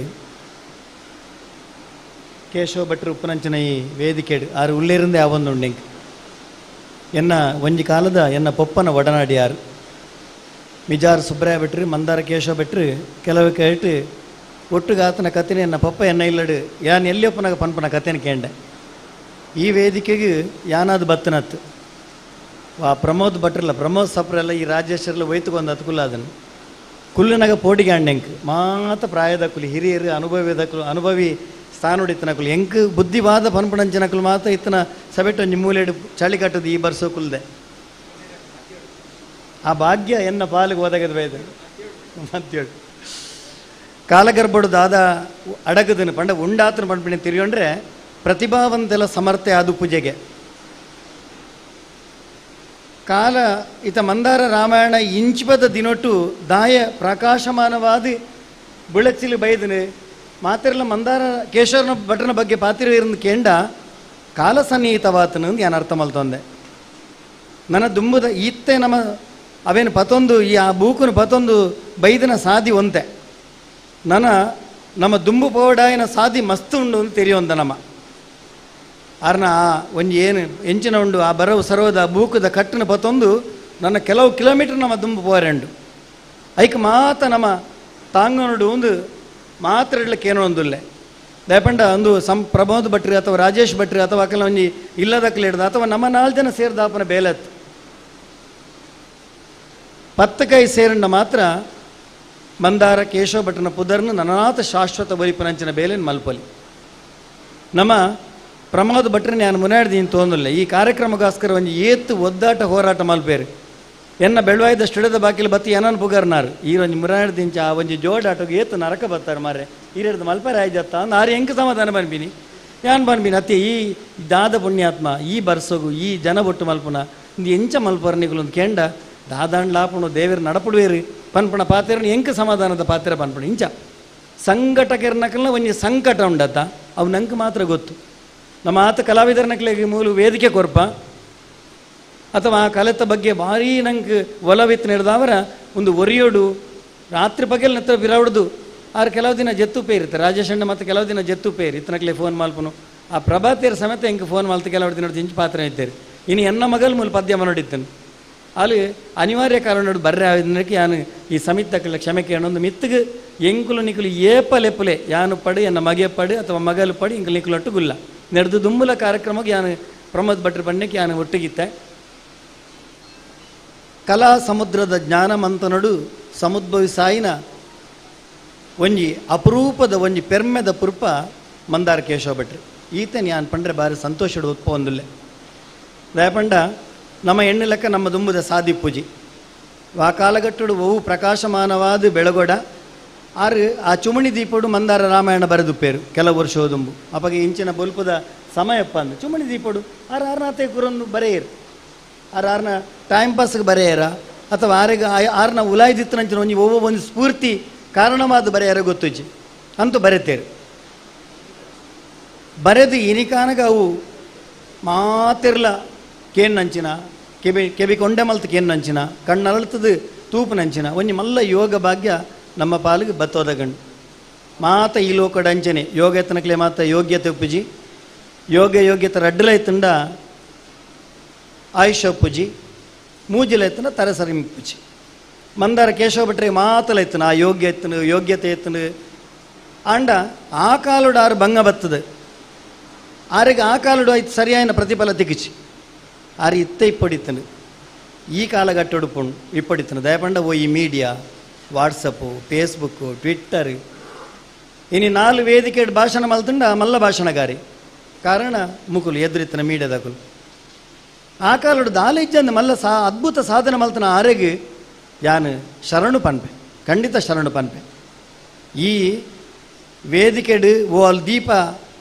ಕೇಶವ ಭಟ್ರು ಉಪ್ಪನಂಚನ ಈ ವೇದಿಕೆಡು ಆರು ಉಳ್ಳೇರಿಂದೆ ಆವೊಂದು ಉಂಡೆಂಗ್ ಎನ್ನ ಒಂಜಿ ಕಾಲದ ಎನ್ನ ಪೊಪ್ಪನ ಒಡನಾಡಿ ಯಾರು ಮಿಜಾರ್ ಸುಬ್ರಾಯ ಭಟ್ರು ಮಂದಾರ ಕೇಶವ ಭಟ್ರು ಕೆಲವು ಕೇಟ್ಟು ಒಟ್ಟುಗ ಆತನ ಕಥೆನೆ ಎನ್ನ ಪಪ್ಪ ಎನ್ನ ಇಲ್ಲಡು ಯಾನ್ ಎಲ್ಲಿಯಪ್ಪನಾಗ ಪನ್ಪನ ಕಥೆನ ಕೇಂಡೆ ಈ ವೇದಿಕೆಗೆ ಯಾನಾದ ಬತ್ತನತ್ತು ಆ ಪ್ರಮೋದ್ ಭಟ್ರಲ್ಲ ಪ್ರಮೋದ್ ಸಪ್ರೆಲ್ಲ ಈ ರಾಜೇಶ್ವರೆಲ್ಲ ಒಯ್ತುಕೊಂಡು ಹತ್ಕುಲ್ಲ ಅದನ್ನು ಕುಲ್ಲನಾಗ ಪೋಟಿಗೆ ಅಂಡೆಂಕ್ ಮಾತ ಪ್ರಾಯದ ಕುಲಿ ಹಿರಿಯರು ಅನುಭವಿ ಸ್ಥಾನೋಡಿತ್ತನಕುಲು ಎಂಕ್ ಬುದ್ಧಿವಾದ ಪನ್ಪಣಂಚನಕುಲು ಮಾತ ಇತ್ತನ ಸಬೆಟ್ಟು ಒಂಜಿ ಮೂಲೆಡು ಚಳಿ ಕಟ್ಟದು ಈ ಬರ್ಸೋ ಕುಲ್ದೆ ಆ ಭಾಗ್ಯ ಎನ್ನ ಪಾಲಿಗೆ ಓದಗದ ಬೈದ ಮತ್ತೇಳು ಕಾಲಗರ್ಭಡು ದಾದ ಅಡಗದನು ಪಂಡ ಉಂಡಾತನ ಪಂಪಿನ ತಿರುಗೊಂಡ್ರೆ ಪ್ರತಿಭಾವಂತೆಲ್ಲ ಸಮರ್ಥೆ ಆದು ಪೂಜೆಗೆ ಕಾಲ ಈತ ಮಂದಾರ ರಾಮಾಯಣ ಇಂಚಿಪದ ದಿನೊಟ್ಟು ದಾಯ ಪ್ರಕಾಶಮಾನವಾದ ಬಿಳಚಿಲು ಬೈದನು ಮಾತಿರಲ್ಲ ಮಂದಾರ ಕೇಶವನ ಭಟ್ರನ ಬಗ್ಗೆ ಪಾತಿರ ಇருந்து ಕೇಂಡ ಕಾಲ ಸನ್ನಿಹಿತವಾತನು ನಾನು ಅರ್ಥ ಮಲ್ತೊಂದೆ ನನ್ನ ದುಂಬುದ ಈತ್ತೆ ಅವೇನು ಪತೊಂದು ಈ ಆ ಬೂಕುನು ಪತೊಂದು ಬೈದನ ಸಾದಿ ಒಂತೆ ನಮ್ಮ ದುಂಬು ಪೋಡಾಯಿನ ಸಾದಿ ಮಸ್ತ್ ಉಂಡು ಅಂತ ತೆರಿಯೊಂದ ಆರ್ನ ಆ ಒಂಜಿ ಏನು ಎಂಚಿನ ಉಂಡು ಆ ಬರವು ಸರೋದ ಬೂಕದ ಕಟ್ಟನ ಪತೊಂದು ನನ್ನ ಕೆಲವು ಕಿಲೋಮೀಟರ್ ನಮ್ಮ ದುಂಬು ಪೋರೆಂಡು ಐಕ್ ಮಾತ ನಮ್ಮ ತಾಂಗನೋಡು ಒಂದು ಮಾತ್ರ ಇಡ್ಲಿಕ್ಕೆ ಏನೋ ಒಂದುಲ್ಲೆ ದಯಪಂಡ ಒಂದು ಪ್ರಮೋದ್ ಭಟ್ರಿ ಅಥವಾ ರಾಜೇಶ್ ಭಟ್ರಿ ಅಥವಾ ಅಕಲ ಒಂಜಿ ಇಲ್ಲದಕ್ಕಲೆ ಹಿಡ್ದು ಅಥವಾ ನಮ್ಮ 4 ಜನ ಸೇರಿದಾಪನ ಬೇಲತ್ 10 ಕೈ ಸೇರಂಡ ಮಾತ್ರ ಮಂದಾರ ಕೇಶವ ಭಟ್ರನ ಪುದರ್ನು ನನಾಥ ಶಾಶ್ವತ ಬಲಿಪನಂಚಿನ ಬೇಲೆನ್ ಮಲ್ಪಲಿ ನಮ್ಮ ಪ್ರಮೋದ್ ಭಟ್ರಿ ನಾನು ಮುನ್ನಾಡ್ದೀನಿ ತೋಂದಿಲ್ಲ ಈ ಕಾರ್ಯಕ್ರಮಗೋಸ್ಕರ ಒಂದು ಏತ್ತು ಒದ್ದಾಟ ಹೋರಾಟ ಮಲ್ಪೇರು ಎನ್ನ ಬೆಳವಾಯ್ದ ಸ್ಟುಡಿಯೋದ ಬಾಕಿಲು ಬತ್ತಿ ಏನನ್ ಪುಗರ್ನಾರು ಈ ಒಂದು ಮುನ್ನಾಡ್ದಿಂಚ ಆ ಒಂಜಿ ಜೋಡಾಟಕ್ಕೆ ಏತು ನರಕ ಬರ್ತಾರೆ ಮಾರೆ ಹಿರಿಯರ್ದು ಮಲ್ಪರೆ ಆಯ್ಜತ್ತ ನಾರು ಹೆಂಗೆ ಸಮಾಧಾನ ಬನ್ಬೀನಿ ಯಾನ್ ಬನ್ಬೀನಿ ಅತ್ತೆ ಈ ದಾದ ಪುಣ್ಯಾತ್ಮ ಈ ಬರ್ಸೋಗು ಈ ಜನ ಬೊಟ್ಟು ಮಲ್ಪುನ ಇಂದು ಎಂಚ ಮಲ್ಪರ್ನಿಗಳು ಒಂದು ಕೆಂಡ ದಾದಾಂಡ್ ಲಾಪುಣು ದೇವರು ನಡಪುಡುವೇರಿ ಪನ್ಪಣ ಪಾತ್ರೆನ ಎಂಕ ಸಮಾಧಾನದ ಪಾತ್ರೆ ಪನ್ಪಣ ಇಂಚ ಸಂಘಟಕರ್ನಕಲ್ನ ಒಂಜಿ ಸಂಕಟ ಉಂಡತ್ತ ಅವು ನಂಗೆ ಮಾತ್ರ ಗೊತ್ತು ನಮ್ಮ ಆತ ಕಲಾವಿದರ್ನಕ್ಲೆಗೆ ಮೂಲ ವೇದಿಕೆ ಕೊರ್ಪ ಅಥವಾ ಆ ಕಲೆತ ಬಗ್ಗೆ ಭಾರೀ ನಂಗೆ ಒಲವಿತ್ತು ನಡೆದವರ ಒಂದು ಒರಿಯೋಡು ರಾತ್ರಿ ಪಗೆಲ್ ನತ್ರ ಬಿರಾವಡ್ದು ಆರು ಕೆಲವು ದಿನ ಜತ್ತುಪೇ ಇರುತ್ತೆ ರಾಜೇಶ್ ಅಣ್ಣ ಮತ್ತು ಕೆಲವು ದಿನ ಜತ್ತುಪೇ ಇರು ಇತ್ತನಕ್ಲೆ ಫೋನ್ ಮಾಲ್ಪನು ಆ ಪ್ರಭಾತಿಯರ ಸಮೇತ ಹೆಂಗೆ ಫೋನ್ ಮಾಲ್ತು ಕೆಲವು ದಿನ ಇಂಚು ಪಾತ್ರ ಇದ್ದೇರಿ ಇನ್ನು ಎನ್ನ ಮಗಲ್ ಮೂಲ ಪದ್ಯ ಮನೋಡಿತ್ತನು ಅಲ್ಲಿ ಅನಿವಾರ್ಯ ಕಾರಣ ಬರ್ರೆ ಆದಕ್ಕೆ ಯಾನು ಈ ಸಮಿತಕ್ಕಲ್ಲ ಕ್ಷಮೆ ಕೇಳೊಂದು ಮಿತ್ತಿಗೆ ಎಂಕುಲು ನಿಕುಲು ಏಪಲೆಪ್ಪಲೆ ಯಾನು ಪಡು ಎನ್ನ ಮಗೆ ಪಡು ಅಥವಾ ಮಗಲು ಪಡು ಇಂಕಲು ನಿಕುಲೊಟ್ಟು ಗುಲ್ಲ ನಡೆದು ದುಂಬುಲ ಕಾರ್ಯಕ್ರಮಕ್ಕೆ ಯಾನು ಪ್ರಮೋದ್ ಭಟ್ರ ಬಣ್ಣಕ್ಕೆ ಯಾನು ಒಟ್ಟಿಗಿತ್ತೆ ಕಲಾ ಸಮುದ್ರದ ಜ್ಞಾನ ಮಂತನಡು ಸಮುದ್ಭವಿಸಾಯಿನ ಒಂಜಿ ಅಪರೂಪದ ಒಂಜಿ ಪೆರ್ಮೆದ ಪುರ್ಪ ಮಂದಾರ ಕೇಶವ ಭಟ್ರು ಈತನ್ ಯಾನ್ ಪಂಡ್ರೆ ಬಾರಿ ಸಂತೋಷಡು ಉತ್ಪ ಒಂದುಲ್ಲೆ ದಯಪಂಡ ನಮ್ಮ ಎಣ್ಣೆ ಲೆಕ್ಕ ನಮ್ಮ ದುಂಬುದ ಸಾದಿ ಪೂಜಿ ಆ ಕಾಲಘಟ್ಟಡು ಒವು ಪ್ರಕಾಶಮಾನವಾದ ಬೆಳಗೊಡ ಆರು ಆ ಚುಮಣಿ ದೀಪಡು ಮಂದಾರ ರಾಮಾಯಣ ಬರೆದುಪ್ಪೇರು ಕೆಲವು ವರ್ಷ ದುಂಬು ಅಪ್ಪಗೆ ಇಂಚಿನ ಬೊಲ್ಪದ ಸಮಯಪ್ಪ ಅಂದು ಚುಮಣಿ ದೀಪಡು ಆರ್ನಾತೆ ಕುರೊಂದು ಬರೆಯರು ಆರ್ನ ಟೈಮ್ ಪಾಸ್ಗೆ ಬರೆಯರ ಅಥವಾ ಆರ್ನ ಉಲಾಯ್ದಿತ್ತನಂಚಿನ ಒಂಜಿ ಒಂದು ಸ್ಫೂರ್ತಿ ಕಾರಣವಾದ ಬರೆಯರ ಗೊತ್ತುಜಿ ಅಂತೂ ಬರೆತೇರು ಬರೆದು ಇನಿಕಾನಗ ಅವು ಮಾತಿರ್ಲ ಕೇನ್ನಂಚಿನ ಕೆಬಿ ಕೊಂಡೆ ಮಲ್ತು ಕೇನ್ನಂಚಿನ ಕಣ್ಣರಳ್ತದು ತೂಪು ನಂಚಿನ ಒಂಜಿ ಮಲ್ಲ ಯೋಗ ಭಾಗ್ಯ ನಮ್ಮ ಪಾಲಿಗೆ ಬತ್ತೋದ ಗಂಡು ಮಾತ ಈ ಲೋಕಡ ಅಂಚನೆ ಯೋಗ ಎತ್ತನಕ್ಲೆ ಮಾತ ಯೋಗ್ಯತೆ ಉಪ್ಪುಜಿ ಯೋಗ್ಯತೆ ರಡ್ಡಲ ಎತ್ತಂಡ ಆಯುಷ ಉಪ್ಪುಜಿ ಮೂಜಿಲ ಎತ್ತನ ತರಸರಿ ಮಿಪ್ಪುಜಿ ಮಂದಾರ ಕೇಶವ ಭಟ್ರೆ ಮಾತಲ ಎತ್ತನ ಆ ಯೋಗ್ಯತೆ ಎತ್ತನು ಆಂಡ ಆ ಕಾಲುಡು ಆರು ಭಂಗ ಬತ್ತದು ಆರಿಗೆ ಆ ಕಾಲುಡು ಆಯ್ತು ಸರಿಯಾಯಿನ ಪ್ರತಿಫಲ ತಿಕ್ಕಿಚಿ ಆರು ಇತ್ತ ಇಪ್ಪಡಿತ್ತನು ಈ ಕಾಲಘಟ್ಟಡು ಪುಣ್ ಇಪ್ಪಡಿತ್ತನು ದಯಪಂಡ ಈ ಮೀಡಿಯಾ ವಾಟ್ಸಪ್ಪು ಫೇಸ್ಬುಕ್ಕು ಟ್ವಿಟ್ಟರ್ ಇನ್ನು 4 ವೇದಿಕೆ ಭಾಷಣ ಮಲ್ತುಂಡ ಮಲ್ಲ ಭಾಷಣಗಾರಿ ಕಾರಣ ಮುಕುಲು ಎದುರಿತ್ತನ ಮೀಡಿಯಾದಕುಲು ಆ ಕಾಲಡು ದಾಲಿಜ್ಜಂದು ಮಲ್ಲ ಅದ್ಭುತ ಸಾಧನೆ ಮಲ್ತನ ಆರೆಗೆ ಯಾನು ಶರಣು ಪನ್ಪೆ ಖಂಡಿತ ಶರಣು ಪನ್ಪೆ ಈ ವೇದಿಕೆಡು ಅಲ್ಲಿ ದೀಪ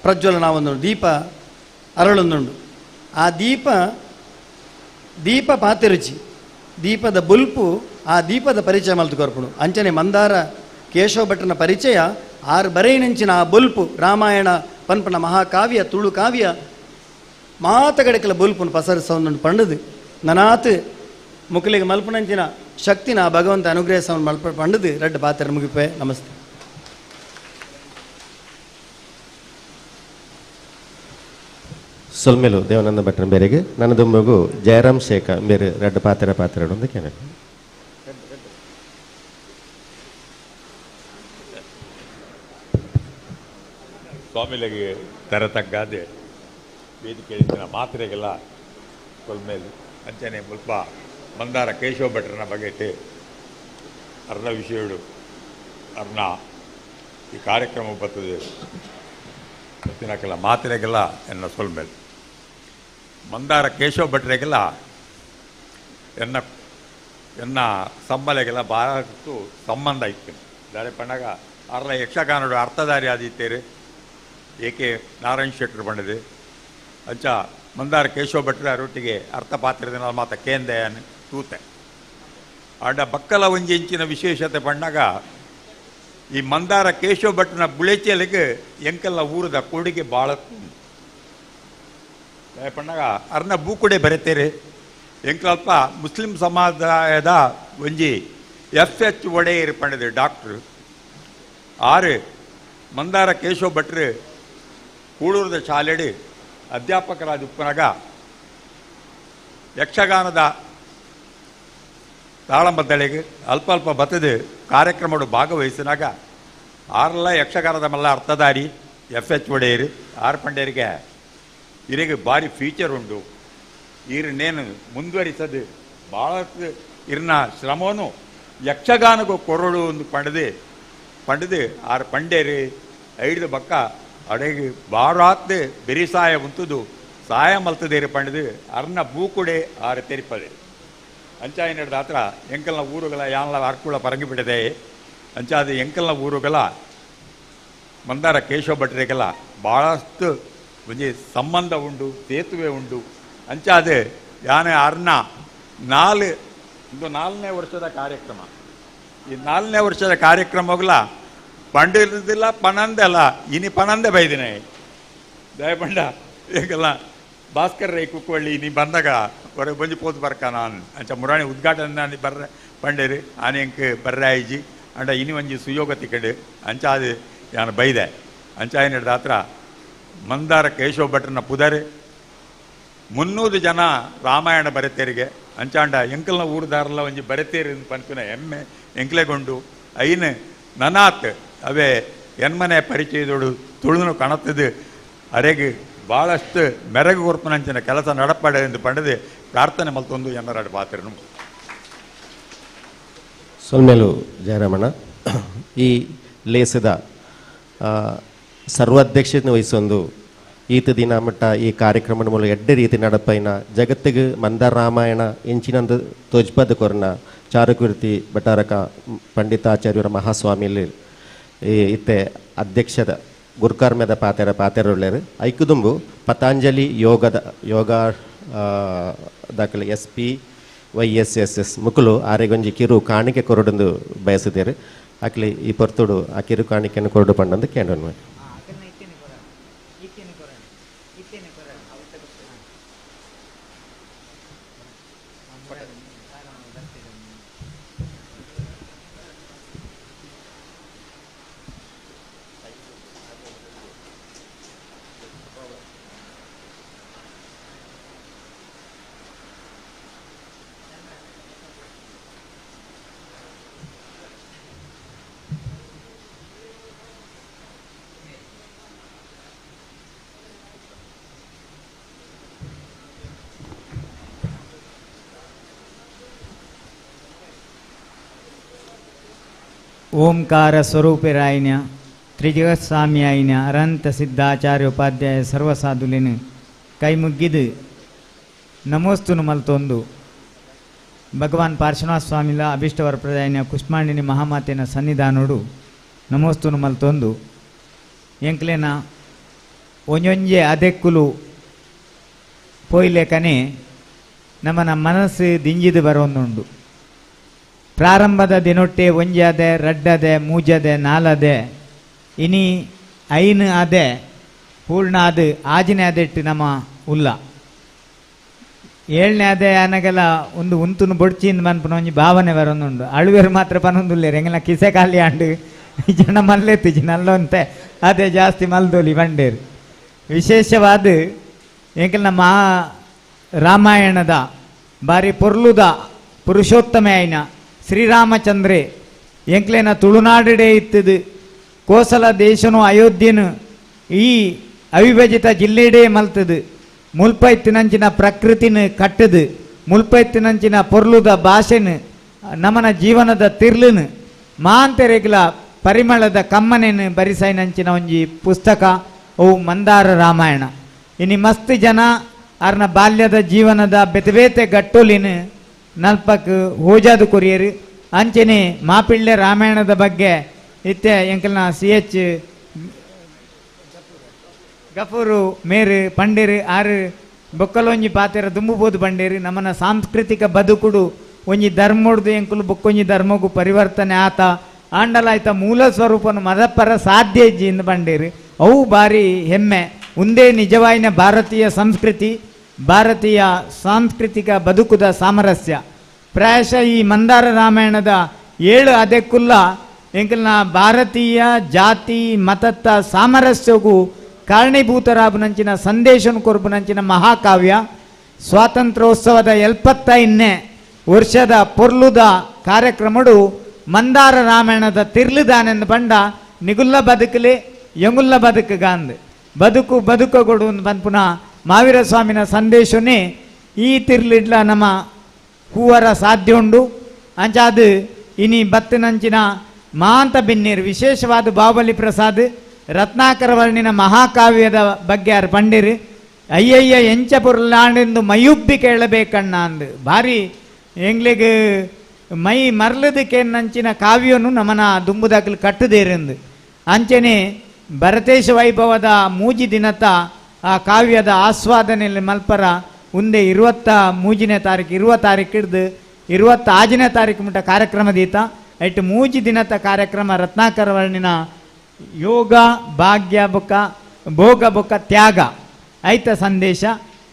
ಪ್ರಜ್ವಲನ ಒಂದು ದೀಪ ಅರಳೊಂದುಂಡು ಆ ದೀಪ ಪಾತಿರುಚಿ ದೀಪದ ಬುಲ್ಪು ಆ ದೀಪದ ಪರಿಚಯ ಮಲ್ತು ಕೊರ್ಪುಡು ಅಂಚನೆ ಮಂದಾರ ಕೇಶವ ಭಟ್ರನ ಪರಿಚಯ ಆರು ಬರೆಯಿನಂಚಿನ ಆ ಬುಲ್ಪು ರಾಮಾಯಣ ಪನ್ಪನ ಮಹಾಕಾವ್ಯ ತುಳು ಕಾವ್ಯ ಮಾತಗಡಕಲ ಬುಲ್ಪುನು ಪಸರಿಸವನು ಪಂಡದು ನನಾತ್ ಮುಕಲಿಗೆ ಮಲ್ಪನಂಚಿನ ಶಕ್ತಿನ ಆ ಭಗವಂತ ಅನುಗ್ರಹಿಸವನು ಮಲ್ಪ ಪಂಡದು ರಡ್ಡು ಪಾತ್ರ ಮುಗಿಪೆ ನಮಸ್ತೆ ಸೊಲ್ಮೆಲು ದೇವಾನಂದ ಭಟ್ರನ ಬೇರೆಗೆ ನನ್ನ ದುಂಬಗು ಜಯರಾಮ್ ಶೇಖ ಬೇರೆ ರಡ್ಡು ಪಾತ್ರ ಒಂದು ಕೇಳ ಸ್ವಾಮಿಲಿಗೆ ತರತಗ್ಗಾದೆ ವೇದಿಕೆ ಮಾತ್ರೆಗೆಲ್ಲ ಕೊಲ್ಮೇಲೆ ಅಂಚನೆ ಮುಲ್ಪ ಮಂದಾರ ಕೇಶವ ಭಟ್ರನ ಬಗೆಟ್ ಅರ್ನ ವಿಷಯಡು ಅರ್ನ ಈ ಕಾರ್ಯಕ್ರಮ ಬರ್ತದೆ ಗೊತ್ತಿನಕ್ಕೆಲ್ಲ ಮಾತ್ರೆಗೆಲ್ಲ ಎನ್ನ ಸೊಲ್ಮೇಲೆ ಮಂದಾರ ಕೇಶವ ಭಟ್ರೆಗೆಲ್ಲ ಎನ್ನ ಸಂಬಲೆಗೆಲ್ಲ ಭಾಳಷ್ಟು ಸಂಬಂಧ ಇತ್ತು ದಾರೆ ಪಂಡಾಗ ಅರ್ಲ ಯಕ್ಷಗಾನಡು ಅರ್ಥಧಾರಿ ಆದಿತ್ತೇರು ಏಕೆ ನಾರಾಯಣ್ ಶೆಟ್ಟರು ಬಂಡದು ಅಂಚ ಮಂದಾರ ಕೇಶವ ಭಟ್ರ ರೊಟ್ಟಿಗೆ ಅರ್ಥ ಪಾತ್ರದ ಮಾತ ಕೇಂದಯನ್ ತೂತೆ ಆಡ ಬಕ್ಕಲ ಒಂಜಿ ಇಂಚಿನ ವಿಶೇಷತೆ ಪಂಡಾಗ ಈ ಮಂದಾರ ಕೇಶವ ಭಟ್ರನ ಬುಳೆಚಲಿಗೆ ಎಂಕೆಲ್ಲ ಊರದ ಕೊಡುಗೆ ಭಾಳ ಪಂಡಾಗ ಅರ್ನ ಬೂಕುಡೆ ಬರೆತೇರಿ ಎಂಕಲ್ಪ ಮುಸ್ಲಿಂ ಸಮುದಾಯದ ಒಂಜಿ FH ಒಡೆಯರ್ ಪಂಡದು ಡಾಕ್ಟ್ರು ಆರು ಮಂದಾರ ಕೇಶವ ಭಟ್ರು ಕೂಳೂರದ ಶಾಲೆಡು ಅಧ್ಯಾಪಕರಾದ ಉಪ್ಪನಾಗ ಯಕ್ಷಗಾನದ ತಾಳಂಬದ್ದಳೆಗೆ ಅಲ್ಪ ಬತ್ತದು ಕಾರ್ಯಕ್ರಮಗಳು ಭಾಗವಹಿಸಿನಾಗ ಆರೆಲ್ಲ ಯಕ್ಷಗಾನದ ಮಲ್ಲ ಅರ್ಥಧಾರಿ FH ಒಡೆಯರು ಆರು ಪಂಡ್ಯರಿಗೆ ಇರಿಗೆ ಭಾರಿ ಫ್ಯೂಚರ್ ಉಂಡು ಈರನ್ನೇನು ಮುಂದುವರಿಸದು ಭಾಳಷ್ಟು ಇರ್ನ ಶ್ರಮವನ್ನು ಯಕ್ಷಗಾನಗೂ ಕೊರಡು ಒಂದು ಪಂಡದು ಆರು ಪಂಡೇರು ಐದು ಬಕ್ಕ ಅಡೆಗೆ ಬಾರಾತ್ ಬೆರಿ ಸಾಯ ಉಂತದು ಸಾಯ ಮಲ್ತದೇರಿ ಪಂಡದು ಅರ್ನ ಬೂಕುಡೆ ಆರು ತೆರಿಪದೆ ಅಂಚಾಯಿನ ಹತ್ರ ಎಂಕಲ್ನ ಊರುಗಳ ಯಾನ್ಲ ಅರ್ಕುಳ ಪರಂಗಿ ಬಿಡದೆ ಅಂಚಾದ ಎಂಕಲ್ನ ಊರುಗಳ ಮಂದಾರ ಕೇಶವ ಭಟ್ರಿಗೆಲ್ಲ ಭಾಳಷ್ಟು ಒಂಜಿ ಸಂಬಂಧ ಉಂಡು ಸೇತುವೆ ಉಂಡು ಅಂಚಾದ ಯಾನೆ ಅರ್ನ ಇದು 4ನೇ ವರ್ಷದ ಕಾರ್ಯಕ್ರಮ ಈ 4ನೇ ವರ್ಷದ ಕಾರ್ಯಕ್ರಮಗಳ ಪಂಡಿರದಿಲ್ಲ ಪನಂದೆಲ್ಲ ಇನಿ ಪನಂದೆ ಬೈದಿನೇ ದಯಪಂಡ ಈಗೆಲ್ಲ ಭಾಸ್ಕರ್ ರೈ ಕುಕ್ಕವಳ್ಳಿ ನೀ ಬಂದಾಗ ಹೊರಗೆ ಬಂದು ಪೋತು ಬರ್ಕ ನಾನು ಅಂಚ ಮುರಾಣಿ ಉದ್ಘಾಟನೆ ಬರ್ರೆ ಪಂಡೇರು ಆನೆಂಕ್ ಬರ್ರೆ ಆಯ್ಜಿ ಅಂಡ ಇನಿ ಒಂಜಿ ಸುಯೋಗ ತಿಕ್ಕಂಡು ಅಂಚ ಅದು ಯಾನು ಬೈದೆ ಅಂಚ ಏನು ಹತ್ರ ಮಂದಾರ ಕೇಶವ ಭಟ್ರನ ಪುದರೆ 300 ಜನ ರಾಮಾಯಣ ಬರೆತೇರಿಗೆ ಅಂಚಾಂಡ ಎಂಕಲ್ನ ಊರುದಾರಲ್ಲ ಒಂಜಿ ಬರೆತೇರಿ ಪನ್ಪಿನ ಹೆಮ್ಮೆ ಎಂಕ್ಲೆಗೊಂಡು ಐನು ನನಾತ್ ಅವೇ ಎನ್ಮನೆ ಪರಿಚಯದೋಡು ತುಳಿದು ಕಾಣುತ್ತದೆ ಅರೆಗೆ ಭಾಳಷ್ಟು ಮೆರಗು ಕೊರ್ಪನಂಚಿನ ಕೆಲಸ ನಡಪಡೆ ಎಂದು ಪಂಡದೆ ಪ್ರಾರ್ಥನೆ ಮಲ್ತೊಂದು ಎನ್ನರಾಡು ಪಾತ್ರನು ಸೊಲ್ಮೇಲು ಜಯರಾಮಣ್ಣ ಈ ಲೇಸದ ಸರ್ವಾಧ್ಯಕ್ಷತೆ ವಹಿಸೊಂದು ಈತ ದಿನ ಮಟ್ಟ ಈ ಕಾರ್ಯಕ್ರಮದ ಮೂಲಕ ಎಡ್ಡೆ ರೀತಿ ನಡಪೈನ ಜಗತ್ತಿಗೆ ಮಂದಾರ ರಾಮಾಯಣ ಎಂಚಿನಂದು ತೋಜ್ಪದ ಕೊರನ ಚಾರುಕೀರ್ತಿ ಭಟಾರಕ ಪಂಡಿತಾಚಾರ್ಯರ ಮಹಾಸ್ವಾಮಿಲಿ ಇತ್ತೆ ಅಧ್ಯಕ್ಷದ ಗುರುಕರ್ಮದ ಪಾತೆರೊಳ್ಳೆರು ಐಕುದುಂಬು ಪತಾಂಜಲಿ ಯೋಗ ದಾಖಲೆ SPYSSS ಮುಕುಲು ಆರೆಗೊಂಜಿ ಕಿರು ಕಾಣಿಕೆ ಕೊರಡೊಂದು ಬಯಸಿದ್ದೇರು ಆಕಲಿ ಈ ಪೊರ್ತುಡು ಆ ಕಿರು ಕಾಣಿಕೆಯನ್ನು ಕೊರಡು ಪಂಡೊಂದು ಕೇಂದ್ರ ಓಂಕಾರ ಸ್ವರೂಪಿರಾಯನ ತ್ರಿಜಗತ್ಸ್ವಾಮಿ ಆಯ್ನ ಅರಂತ ಸಿದ್ಧಾಚಾರ್ಯ ಉಪಾಧ್ಯಾಯ ಸರ್ವಸಾಧುಲಿನ ಕೈ ಮುಗ್ಗಿದು ನಮೋಸ್ತುನು ಮಲ್ತೊಂದು ಭಗವಾನ್ ಪಾರ್ಶ್ವನಾಥ ಸ್ವಾಮಿಲ ಅಭಿಷ್ಟವರಪ್ರದಾಯನ ಕುಷ್ಮಾಂಡಿನಿ ಮಹಾಮಾತೆನ ಸನ್ನಿಧಾನೋಡು ನಮೋಸ್ತುನು ಮಲ್ತೊಂದು ಎಂಕ್ಲೆನ ಒಂಜೊಂಜೆ ಅದೆಕ್ಕುಲು ಪೋಯ್ಲೆಕನೆ ನಮ್ಮನ ಮನಸ್ಸು ದಿಂಜಿದು ಬರೋಂದುಂಡು ಪ್ರಾರಂಭದ ದಿನೊಟ್ಟೆ ಒಂಜದೆ ರಡ್ಡದೆ ಮೂಜದೆ ನಾಲದೆ ಇನಿ ಐನು ಅದೆ ಪೂರ್ಣ ಅದು ಆಜಿನ ಅದೆಟ್ಟು ನಮ್ಮ ಉಲ್ಲ 7ನೇ ಅದೆ ಅನಗೆಲ್ಲ ಒಂದು ಉಂತುನು ಬೊಡ್ಚಿಂದ ಮನ್ಪನ ಒಂಜಿ ಭಾವನೆ ಬರೋಂದುಂಡು ಅಳುವೆರು ಮಾತ್ರ ಪನೊಂದುಲ್ಲೇರು ಎಂಗೆಲ್ಲ ಕಿಸೆ ಖಾಲಿ ಆಂಡು ಜನ ಮಲ್ಲೆತ್ತಿಜಿ ನಲ್ಲೊಂತೆ ಅದೇ ಜಾಸ್ತಿ ಮಲ್ದೋಲಿ ಬಂಡೇರು ವಿಶೇಷವಾದ ಎಂಕೆಲ್ಲ ರಾಮಾಯಣದ ಬಾರಿ ಪೊರ್ಲುದ ಪುರುಷೋತ್ತಮ ಆಯ್ನ ಶ್ರೀರಾಮಚಂದ್ರೆ ಎಂಕ್ಲೇನ ತುಳುನಾಡಿಡೆ ಇತ್ತದು ಕೋಸಲ ದೇಶನು ಅಯೋಧ್ಯೆನು ಈ ಅವಿಭಜಿತ ಜಿಲ್ಲೆಡೆ ಮಲ್ತದು ಮುಲ್ಪೈತಿನಂಚಿನ ಪ್ರಕೃತಿನ ಕಟ್ಟದು ಮುಲ್ಪೈತಿನಂಚಿನ ಪೊರ್ಲುದ ಭಾಷೆನು ನಮನ ಜೀವನದ ತಿರ್ಲುನು ಮಾಂತೆರೆಗ್ಲ ಪರಿಮಳದ ಕಮ್ಮನೆನು ಬರಿಸೈನಂಚಿನ ಒಂಜಿ ಪುಸ್ತಕ ಅವು ಮಂದಾರ ರಾಮಾಯಣ. ಇನ್ನು ಮಸ್ತ್ ಜನ ಅರ್ನ ಬಾಲ್ಯದ ಜೀವನದ ಬೇತೆ ಬೇತೆ ಗಟ್ಟೋಲಿನ ನಲ್ಪಕ್ ಹೋಜಾದು ಕೊರಿಯರು ಅಂಚನೆ ಮಾಪಿಳ್ಳೆ ರಾಮಾಯಣದ ಬಗ್ಗೆ ಇತ್ತೆ ಎಂಕಲ್ನ CH ಗಫೂರು ಮೇರು ಪಂಡೇರು ಆರು ಬೊಕ್ಕಲೊಂಜಿ ಪಾತೆರ ತುಂಬುಬೋದು ಪಂಡೇರು ನಮ್ಮನ ಸಾಂಸ್ಕೃತಿಕ ಬದುಕುಡು ಒಂಜಿ ಧರ್ಮೋಡ್ದು ಎಂಕುಲು ಬೊಕ್ಕೊಂಜಿ ಧರ್ಮಗೂ ಪರಿವರ್ತನೆ ಆತ ಆಂಡಲಾಯ್ತ ಮೂಲ ಸ್ವರೂಪನು ಮದಪರ ಸಾಧ್ಯ ಇಜ್ಜಿ ಎಂದು ಪಂಡೇರು ಅವು ಬಾರಿ ಹೆಮ್ಮೆ ಒಂದೇ ನಿಜವಾಯಿನ ಭಾರತೀಯ ಸಂಸ್ಕೃತಿ ಭಾರತೀಯ ಸಾಂಸ್ಕೃತಿಕ ಬದುಕುದ ಸಾಮರಸ್ಯ. ಪ್ರಾಯಶಃ ಈ ಮಂದಾರ ರಾಮಾಯಣದ 7 ಅದೆಕ್ಕುಲ್ಲ ಎಂಕಲ್ನ ಭಾರತೀಯ ಜಾತಿ ಮತತ್ತ ಸಾಮರಸ್ಯಗೂ ಕಾರಣೀಭೂತರಾಬುನಂಚಿನ ಸಂದೇಶನ ಕೊರ್ಬುನಂಚಿನ ಮಹಾಕಾವ್ಯ. ಸ್ವಾತಂತ್ರ್ಯೋತ್ಸವದ 75ನೇ ವರ್ಷದ ಪೊರ್ಲುದ ಕಾರ್ಯಕ್ರಮಡು ಮಂದಾರ ರಾಮಾಯಣದ ತಿರ್ಲುದಾನೆಂದು ಪಂಡ ನಿಗುಲ್ಲ ಬದುಕಲೆ ಎಂಗುಲ್ಲ ಬದುಕುಗಾಂದ್ ಬದುಕು ಬದುಕುಗೊಡು ಪನ್ಪುನ ಮಾವೀರ ಸ್ವಾಮಿನ ಸಂದೇಶನೇ ಈ ತಿರ್ಲಿಡ್ಲ ನಮ್ಮ ಹೂವರ ಸಾಧ್ಯ ಉಂಡು ಅಂಚಾದು ಇನಿ ಬತ್ತಿನಂಚಿನ ಮಾಂತ ಬಿನ್ನೀರು ವಿಶೇಷವಾದ ಬಾಹುಬಲಿ ಪ್ರಸಾದ್ ರತ್ನಾಕರ ವರ್ಣಿನ ಮಹಾಕಾವ್ಯದ ಬಗ್ಗೆ ಯಾರು ಪಂಡಿರು ಅಯ್ಯಯ್ಯ ಎಂಚ ಪುರ್ಲಾಂಡೆಂದು ಮಯುಬ್ಬಿ ಕೇಳಬೇಕಣ್ಣ ಅಂದು ಭಾರಿ ಎಂಗ್ಲಿಗೆ ಮೈ ಮರ್ಲದಕ್ಕೇನಂಚಿನ ಕಾವ್ಯನು ನಮನ ದುಂಬುದಾಕಲು ಕಟ್ಟದೇರೆಂದು ಅಂಚನೆ ಭರತೇಶ ವೈಭವದ ಮೂಜಿ ದಿನತ ಆ ಕಾವ್ಯದ ಆಸ್ವಾದನೆಯಲ್ಲಿ ಮಲ್ಪರ ಮುಂದೆ 23ನೇ ತಾರೀಕು 20 ತಾರೀಕು ಹಿಡ್ದು 26ನೇ ತಾರೀಕು ಮುಟ್ಟ ಕಾರ್ಯಕ್ರಮ ದೀತ ಐಟು ಮೂಜಿ ದಿನದ ಕಾರ್ಯಕ್ರಮ ರತ್ನಾಕರ ವರ್ಣಿನ ಯೋಗ ಭಾಗ್ಯ ಬೊಕ್ಕ ಭೋಗ ಬೊಕ್ಕ ತ್ಯಾಗ ಐತ ಸಂದೇಶ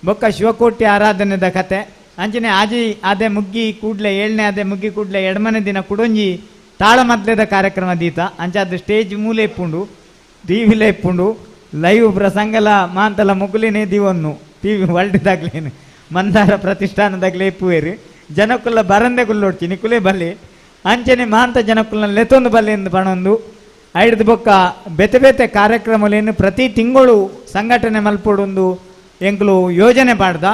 ಬೊಕ್ಕ ಶಿವಕೋಟಿ ಆರಾಧನೆದ ಕತೆ ಅಂಚನೆ ಆಜಿ ಅದೇ ಮುಗ್ಗಿ ಕೂಡಲೇ 7ನೇ ಅದೇ ಮುಗ್ಗಿ ಕೂಡಲೇ ಎಡಮನೆ ದಿನ ಕುಡೊಂಜಿ ತಾಳಮದ್ಲೆದ ಕಾರ್ಯಕ್ರಮ ದೀತ ಅಂಚಾದ ಸ್ಟೇಜ್ ಮೂಲೆ ಇಪ್ಪುಂಡು ಟಿವಿಲೆ ಇಪ್ಪುಂಡು ಲೈವ್ ಪ್ರಸಂಗಲ ಮಾಂತಲ ಮುಗುಲಿನೇ ದಿವನ್ನು ಟಿವಿ ವರ್ಲ್ಡ್ದಾಗ್ಲೇನು ಮಂದಾರ ಪ್ರತಿಷ್ಠಾನದಾಗಲೇ ಇಪ್ಪುವೇರು ಜನಕ್ಕುಲ್ಲ ಬರಂದೆ ಗುಲ್ಲೊಡ್ಚಿ ನಿಕ್ಕುಲೇ ಬಲ್ಲೆ ಅಂಚನೆ ಮಾಂತ ಜನಕ್ಕುಲ್ಲ ಲೆತ್ತೊಂದು ಬಲ್ಲೆ ಎಂದು ಪಣೊಂದು ಐಡ್ದು ಬೊಕ್ಕ ಬೇತೆ ಬೇತೆ ಕಾರ್ಯಕ್ರಮಲೇನು ಪ್ರತಿ ತಿಂಗಳು ಸಂಘಟನೆ ಮಲ್ಪೊಡೊಂದು ಎಂಕ್ಲು ಯೋಜನೆ ಪಾಡ್ದ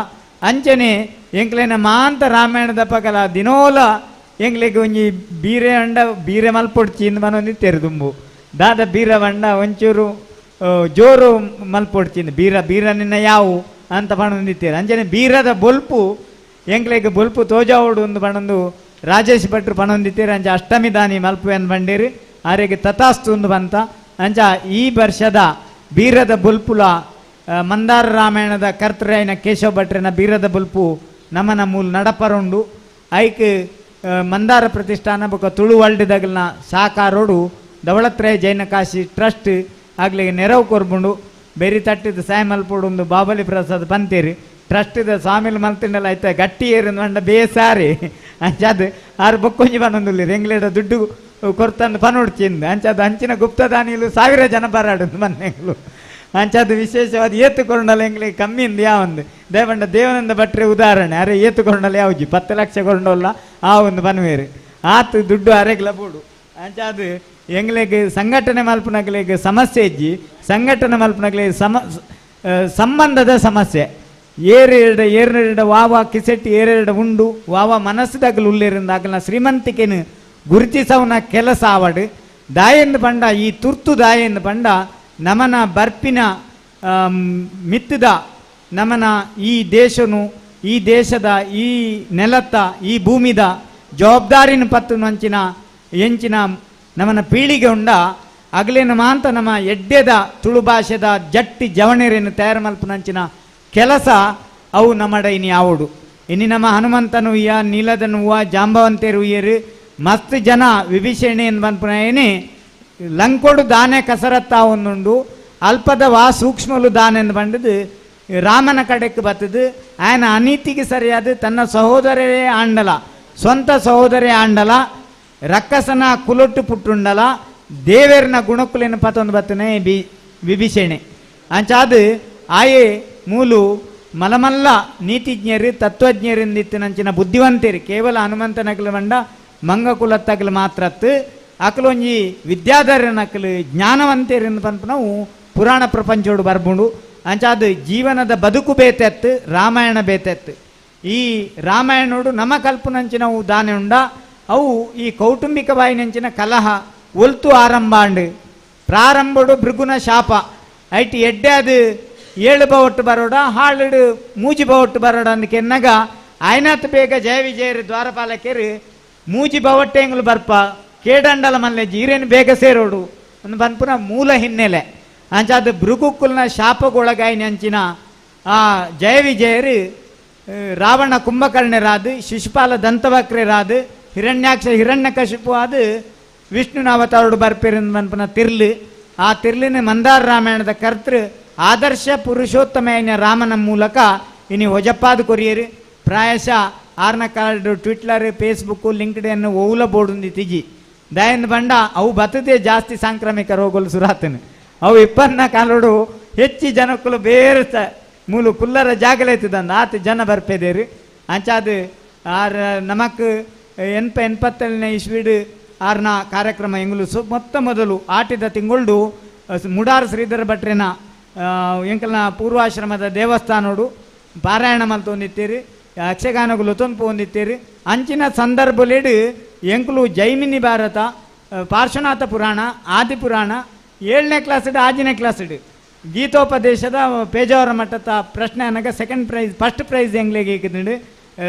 ಅಂಚನೆ ಎಂಕ್ಲೇನ ಮಾಂತ ರಾಮಾಯಣದ ಪಗಲ ದಿನೋಲ ಎಂಗ್ಲಿಗೆ ಒಂಜಿ ಬೀರೆ ಅಂಡ ಬೀರೆ ಮಲ್ಪೊಡ್ಚಿ ಇಂದು ಮನೊಂದು ತೆರೆದುಂಬು ದಾದ ಬೀರ ಬಂಡ ಒಂಚೂರು ಜೋರು ಮಲ್ಪೊಡ್ಚಿಂದು ಬೀರ ನಿನ್ನ ಯಾವು ಅಂತ ಪಣೊಂದಿತ್ತೇರು ಅಂಚನೆ ಬೀರದ ಬೊಲ್ಪು ಎಂಕ್ಲೆಗೆ ಬೊಲ್ಪು ತೋಜಾವೋಡು ಒಂದು ಪಣೊಂದು ರಾಜೇಶ್ ಭಟ್ರು ಪಣೊಂದಿತ್ತೇರು ಅಂಚ ಅಷ್ಟಮಿ ದಾನಿ ಮಲ್ಪು ಎಂದು ಬಂಡೇರು ಆರೆಗೆ ತಥಾಸ್ತು ಒಂದು ಬಂತ ಅಂಚ ಈ ವರ್ಷದ ಬೀರದ ಬೊಲ್ಪುಲ ಮಂದಾರ ರಾಮಾಯಣದ ಕರ್ತೃಯ್ನ ಕೇಶವ ಭಟ್ರನ ಬೀರದ ಬೊಲ್ಪು ನಮನ ಮೂಲ ನಡಪರುಂಡು ಐಕ್ ಮಂದಾರ ಪ್ರತಿಷ್ಠಾನ ಬೊಕ್ಕ ತುಳು ವರ್ಲ್ಡ್ದಾಗಲ್ನ ಸಾಕಾರೋಡು ಧವಳತ್ರಯ ಜೈನ ಕಾಶಿ ಟ್ರಸ್ಟ್ ಆಗ್ಲಿಗೆ ನೆರವು ಕೊರ್ಬುಂಡು ಬೇರೆ ತಟ್ಟಿದ ಸಾಯ ಮಲ್ಪೊಡು ಬಾಹುಬಲಿ ಪ್ರಸಾದ್ ಪಂತೇರಿ ಟ್ರಸ್ಟಿದ ಸ್ವಾಮಿಲ್ ಮಲ್ತಿಂಡಲ್ಲ ಆಯ್ತಾ ಗಟ್ಟಿ ಏರು ಮಂಡ ಬೇಸಾರಿ ಅಂಚಾದ ಆರು ಬೊಕ್ಕೊಂಜಿ ಪನೊಂದುಲ್ಲಿ ಎಂಗ್ಲೇಡ ದುಡ್ಡು ಕೊರ್ತಂದು ಪನೊಡ್ಚಿಂದು ಅಂಚಾದ ಅಂಚಿನ ಗುಪ್ತದಾನಿಲು 1000 ಜನ ಬರಾಡು ಮನೆಗಳು ಅಂಚಾದ ವಿಶೇಷವಾದ ಏತುಕೊಂಡಲ್ಲ ಎಂಗ್ಲಿಗೆ ಕಮ್ಮಿಯಿಂದ ಯಾವೊಂದು ದೇವಂಡ ದೇವನಂದ ಭಟ್ರೆ ಉದಾಹರಣೆ ಅರೆ ಏತುಕೊಂಡಲ್ಲ ಯಾವ್ಜಿ 10 ಲಕ್ಷ ಕೊಂಡಲ್ಲ ಆ ಒಂದು ಪನ್ವೇರು ಆತು ದುಡ್ಡು ಅರೆಗ್ಲ ಬೋಡು ಅಂಚಾದ ಎಂಗ್ಲಿಗೆ ಸಂಘಟನೆ ಮಲ್ಪನಗಳಿಗೆ ಸಮಸ್ಯೆ ಇಜ್ಜಿ ಸಂಘಟನೆ ಮಲ್ಪನಗಳಿಗೆ ಸಂಬಂಧದ ಸಮಸ್ಯೆ ಏರೆರಡ ವಾವ ಕಿಸೆಟ್ಟಿ ಏರೆರಡ ಉಂಡು ವಾವ ಮನಸ್ಸುದಾಗಲು ಉಳ್ಳೇರಿಂದಾಗಲ ಶ್ರೀಮಂತಿಕೆನು ಗುರುತಿಸವನ ಕೆಲಸ ಆವಡು ದಾಯೆಂದು ಪಂಡ ಈ ತುರ್ತು ದಾಯೆಂದು ಪಂಡ ನಮನ ಬರ್ಪಿನ ಮಿತ್ತದ ನಮನ ಈ ದೇಶನು ಈ ದೇಶದ ಈ ನೆಲತ್ತ ಈ ಭೂಮಿದ ಜವಾಬ್ದಾರಿನ ಪತ್ತು ನಂಚಿನ ಎಂಚಿನ ನಮನ ಪೀಳಿಗೆ ಉಂಡ ಅಗಲೇನ ಮಾಂತ ನಮ್ಮ ಎಡ್ಡೆದ ತುಳು ಭಾಷೆದ ಜಟ್ಟಿ ಜವಣೆರೇನು ತಯಾರು ಮಲ್ಪನಂಚಿನ ಕೆಲಸ ಅವು ನಮ್ಮಡ ಇನಿ ಆವಡು ಇನಿ ನಮ್ಮ ಹನುಮಂತನು ಉಯ್ಯ ನೀಲದನು ಹೂವ ಜಾಂಬವಂತೇರು ಉಯ್ಯರು ಮಸ್ತ್ ಜನ ವಿಭೀಷಣೆ ಎಂದು ಬಂದ್ಪುನ ಏನೇ ಲಂಕೋಡು ದಾನೆ ಕಸರತ್ತ ಒಂದುಂಡು ಅಲ್ಪದ ವಾ ಸೂಕ್ಷ್ಮಲು ದಾನೆ ಎಂದು ಬಂಡದು ರಾಮನ ಕಡೆಗೆ ಬತ್ತದು ಆಯನ ಅನೀತಿಗೆ ಸರಿಯಾದ ತನ್ನ ಸಹೋದರರೇ ಆಂಡಲ ಸ್ವಂತ ಸಹೋದರೇ ಆಂಡಲ ರಕ್ಕಸನ ಕುಲೊಟ್ಟು ಪುಟ್ಟುಂಡಲ ದೇವೇರ್ನ ಗುಣಕುಲೇನ ಪತ್ತೊಂದು ಬತ್ತನೆ ವಿಭೀಷಣೆ ಅಂಚಾದ ಆಯೆ ಮೂಲು ಮಲಮಲ್ಲ ನೀತಿಜ್ಞರು ತತ್ವಜ್ಞರಿಂದಿತ್ತಿನಂಚಿನ ಬುದ್ಧಿವಂತೇರಿ ಕೇವಲ ಹನುಮಂತನಕಲು ಬಂಡ ಮಂಗಕುಲತ್ತಗಲು ಮಾತ್ರತ್ತು ಅಕಲೊಂಜಿ ವಿದ್ಯಾಧರನಕಲು ಜ್ಞಾನವಂತೇರಿಂದ ಪಂಪ ನಾವು ಪುರಾಣ ಪ್ರಪಂಚೋಡು ಬರ್ಬುಂಡು ಅಂಚಾದು ಜೀವನದ ಬದುಕು ಬೇತೆತ್ತು ರಾಮಾಯಣ ಬೇತೆತ್ತು. ಈ ರಾಮಾಯಣೋಡು ನಮ್ಮ ಕಲ್ಪನಂಚಿನ ಅವು ದಾನೆ ಉಂಡ ಅವು ಈ ಕೌಟುಂಬಿಕ ಬಾಯಿನಂಚಿನ ಕಲಹ ಒಲ್ತು ಆರಂಭಾಂಡು ಪ್ರಾರಂಭಡು ಭೃಗುನ ಶಾಪ ಐಟಿ ಎಡ್ಡೆ ಅದು 7 ಬವಟ್ಟು ಬರೋಡ ಹಾಳು ಮೂಜಿ ಬವಟ್ಟು ಬರೋಡ ಅಂದಕ್ಕೆ ಎನ್ನಗ ಆಯ್ನತ್ ಬೇಗ ಜಯ ವಿಜಯರು ದ್ವಾರಪಾಲಕರು ಮೂಜಿ ಬವಟ್ಟೆಂಗ್ಲು ಬರ್ಪ ಕೇಡಂಡಲ ಮಲ್ಲೆಜ್ಜಿ ಈರೇನು ಬೇಗ ಸೇರೋಡು ಒಂದು ಬಂದ್ಪುನ ಮೂಲ ಹಿನ್ನೆಲೆ ಅಂಚಾದ ಭೃಗುಕುಲ್ನ ಶಾಪಗೊಳಗಾಯಿನ ಅಂಚಿನ ಆ ಜಯ ವಿಜಯರು ರಾವಣ ಕುಂಭಕರ್ಣರಾದು ಶಿಶುಪಾಲ ದಂತವಕ್ರರಾದು ಹಿರಣ್ಯಾಕ್ಷ ಹಿರಣ್ಯಕಶಿಪು ಆದು ವಿಷ್ಣುನ ಅವತಾರೋಡು ಬರ್ಪೇರಿಂದ ಬಂದ್ಪುನ ತಿರ್ಲು ಆ ತಿರ್ಲಿನ ಮಂದಾರ ರಾಮಾಯಣದ ಕರ್ತೃ ಆದರ್ಶ ಪುರುಷೋತ್ತಮೆಯ ರಾಮನ ಮೂಲಕ ಇನಿ ಒಜಪ್ಪಾದ ಕೊರಿಯರು ಪ್ರಾಯಶಃ ಆರ್ನ ಕಾರ್ಡು ಟ್ವಿಟ್ಲರ್ ಫೇಸ್ಬುಕ್ಕು ಲಿಂಕ್ಡ್ಇನ್ ಓಲ ಬೋರ್ಡ್ ತಿಜಿ ದಯನ್ ಬಂಡ ಅವು ಬತ್ತದೇ ಜಾಸ್ತಿ ಸಾಂಕ್ರಾಮಿಕ ರೋಗಗಳು ಸುರಾತನು ಅವು 24 ಕಾಲೋಡು ಹೆಚ್ಚಿ ಜನಕ್ಕಲು ಬೇರೆ ಮೂಲು ಕುಲ್ಲರ ಜಾಗಲೈತದಂದು ಆತ ಜನ ಬರ್ಪೇದೇರು ಅಂಚಾದು ಆರ್ ನಮಕ್ 87 ಇಸ್ವೀಡು ಆರ್ನ ಕಾರ್ಯಕ್ರಮ ಎಂಗ್ಲು ಮೊತ್ತ ಮೊದಲು ಆಟಿದ ತಿಂಗಳು ಮುಡಾರ್ ಶ್ರೀಧರ ಭಟ್ರೇನ ಎಂಕಲ್ನ ಪೂರ್ವಾಶ್ರಮದ ದೇವಸ್ಥಾನೋಡು ಪಾರಾಯಣ ಮಲ್ತೊಂದಿತ್ತೀರಿ ಯಕ್ಷಗಾನಗಳು ತೊಂಪು ಹೊಂದಿತ್ತೀರಿ ಅಂಚಿನ ಸಂದರ್ಭಲೇಡು ಎಂಕುಲು ಜೈಮಿನಿ ಭಾರತ ಪಾರ್ಶ್ವನಾಥ ಪುರಾಣ ಆದಿಪುರಾಣ 7ನೇ ಕ್ಲಾಸಿಡು 6ನೇ ಕ್ಲಾಸಿಡು ಗೀತೋಪದೇಶದ ಪೇಜಾವರ ಮಟ್ಟದ ಪ್ರಶ್ನೆ ಅನ್ನಗ ಸೆಕೆಂಡ್ ಪ್ರೈಸ್ ಫಸ್ಟ್ ಪ್ರೈಸ್ ಎಂಗ್ಲೆಗೆ ಹಿಕ್ಕಿದ್ದು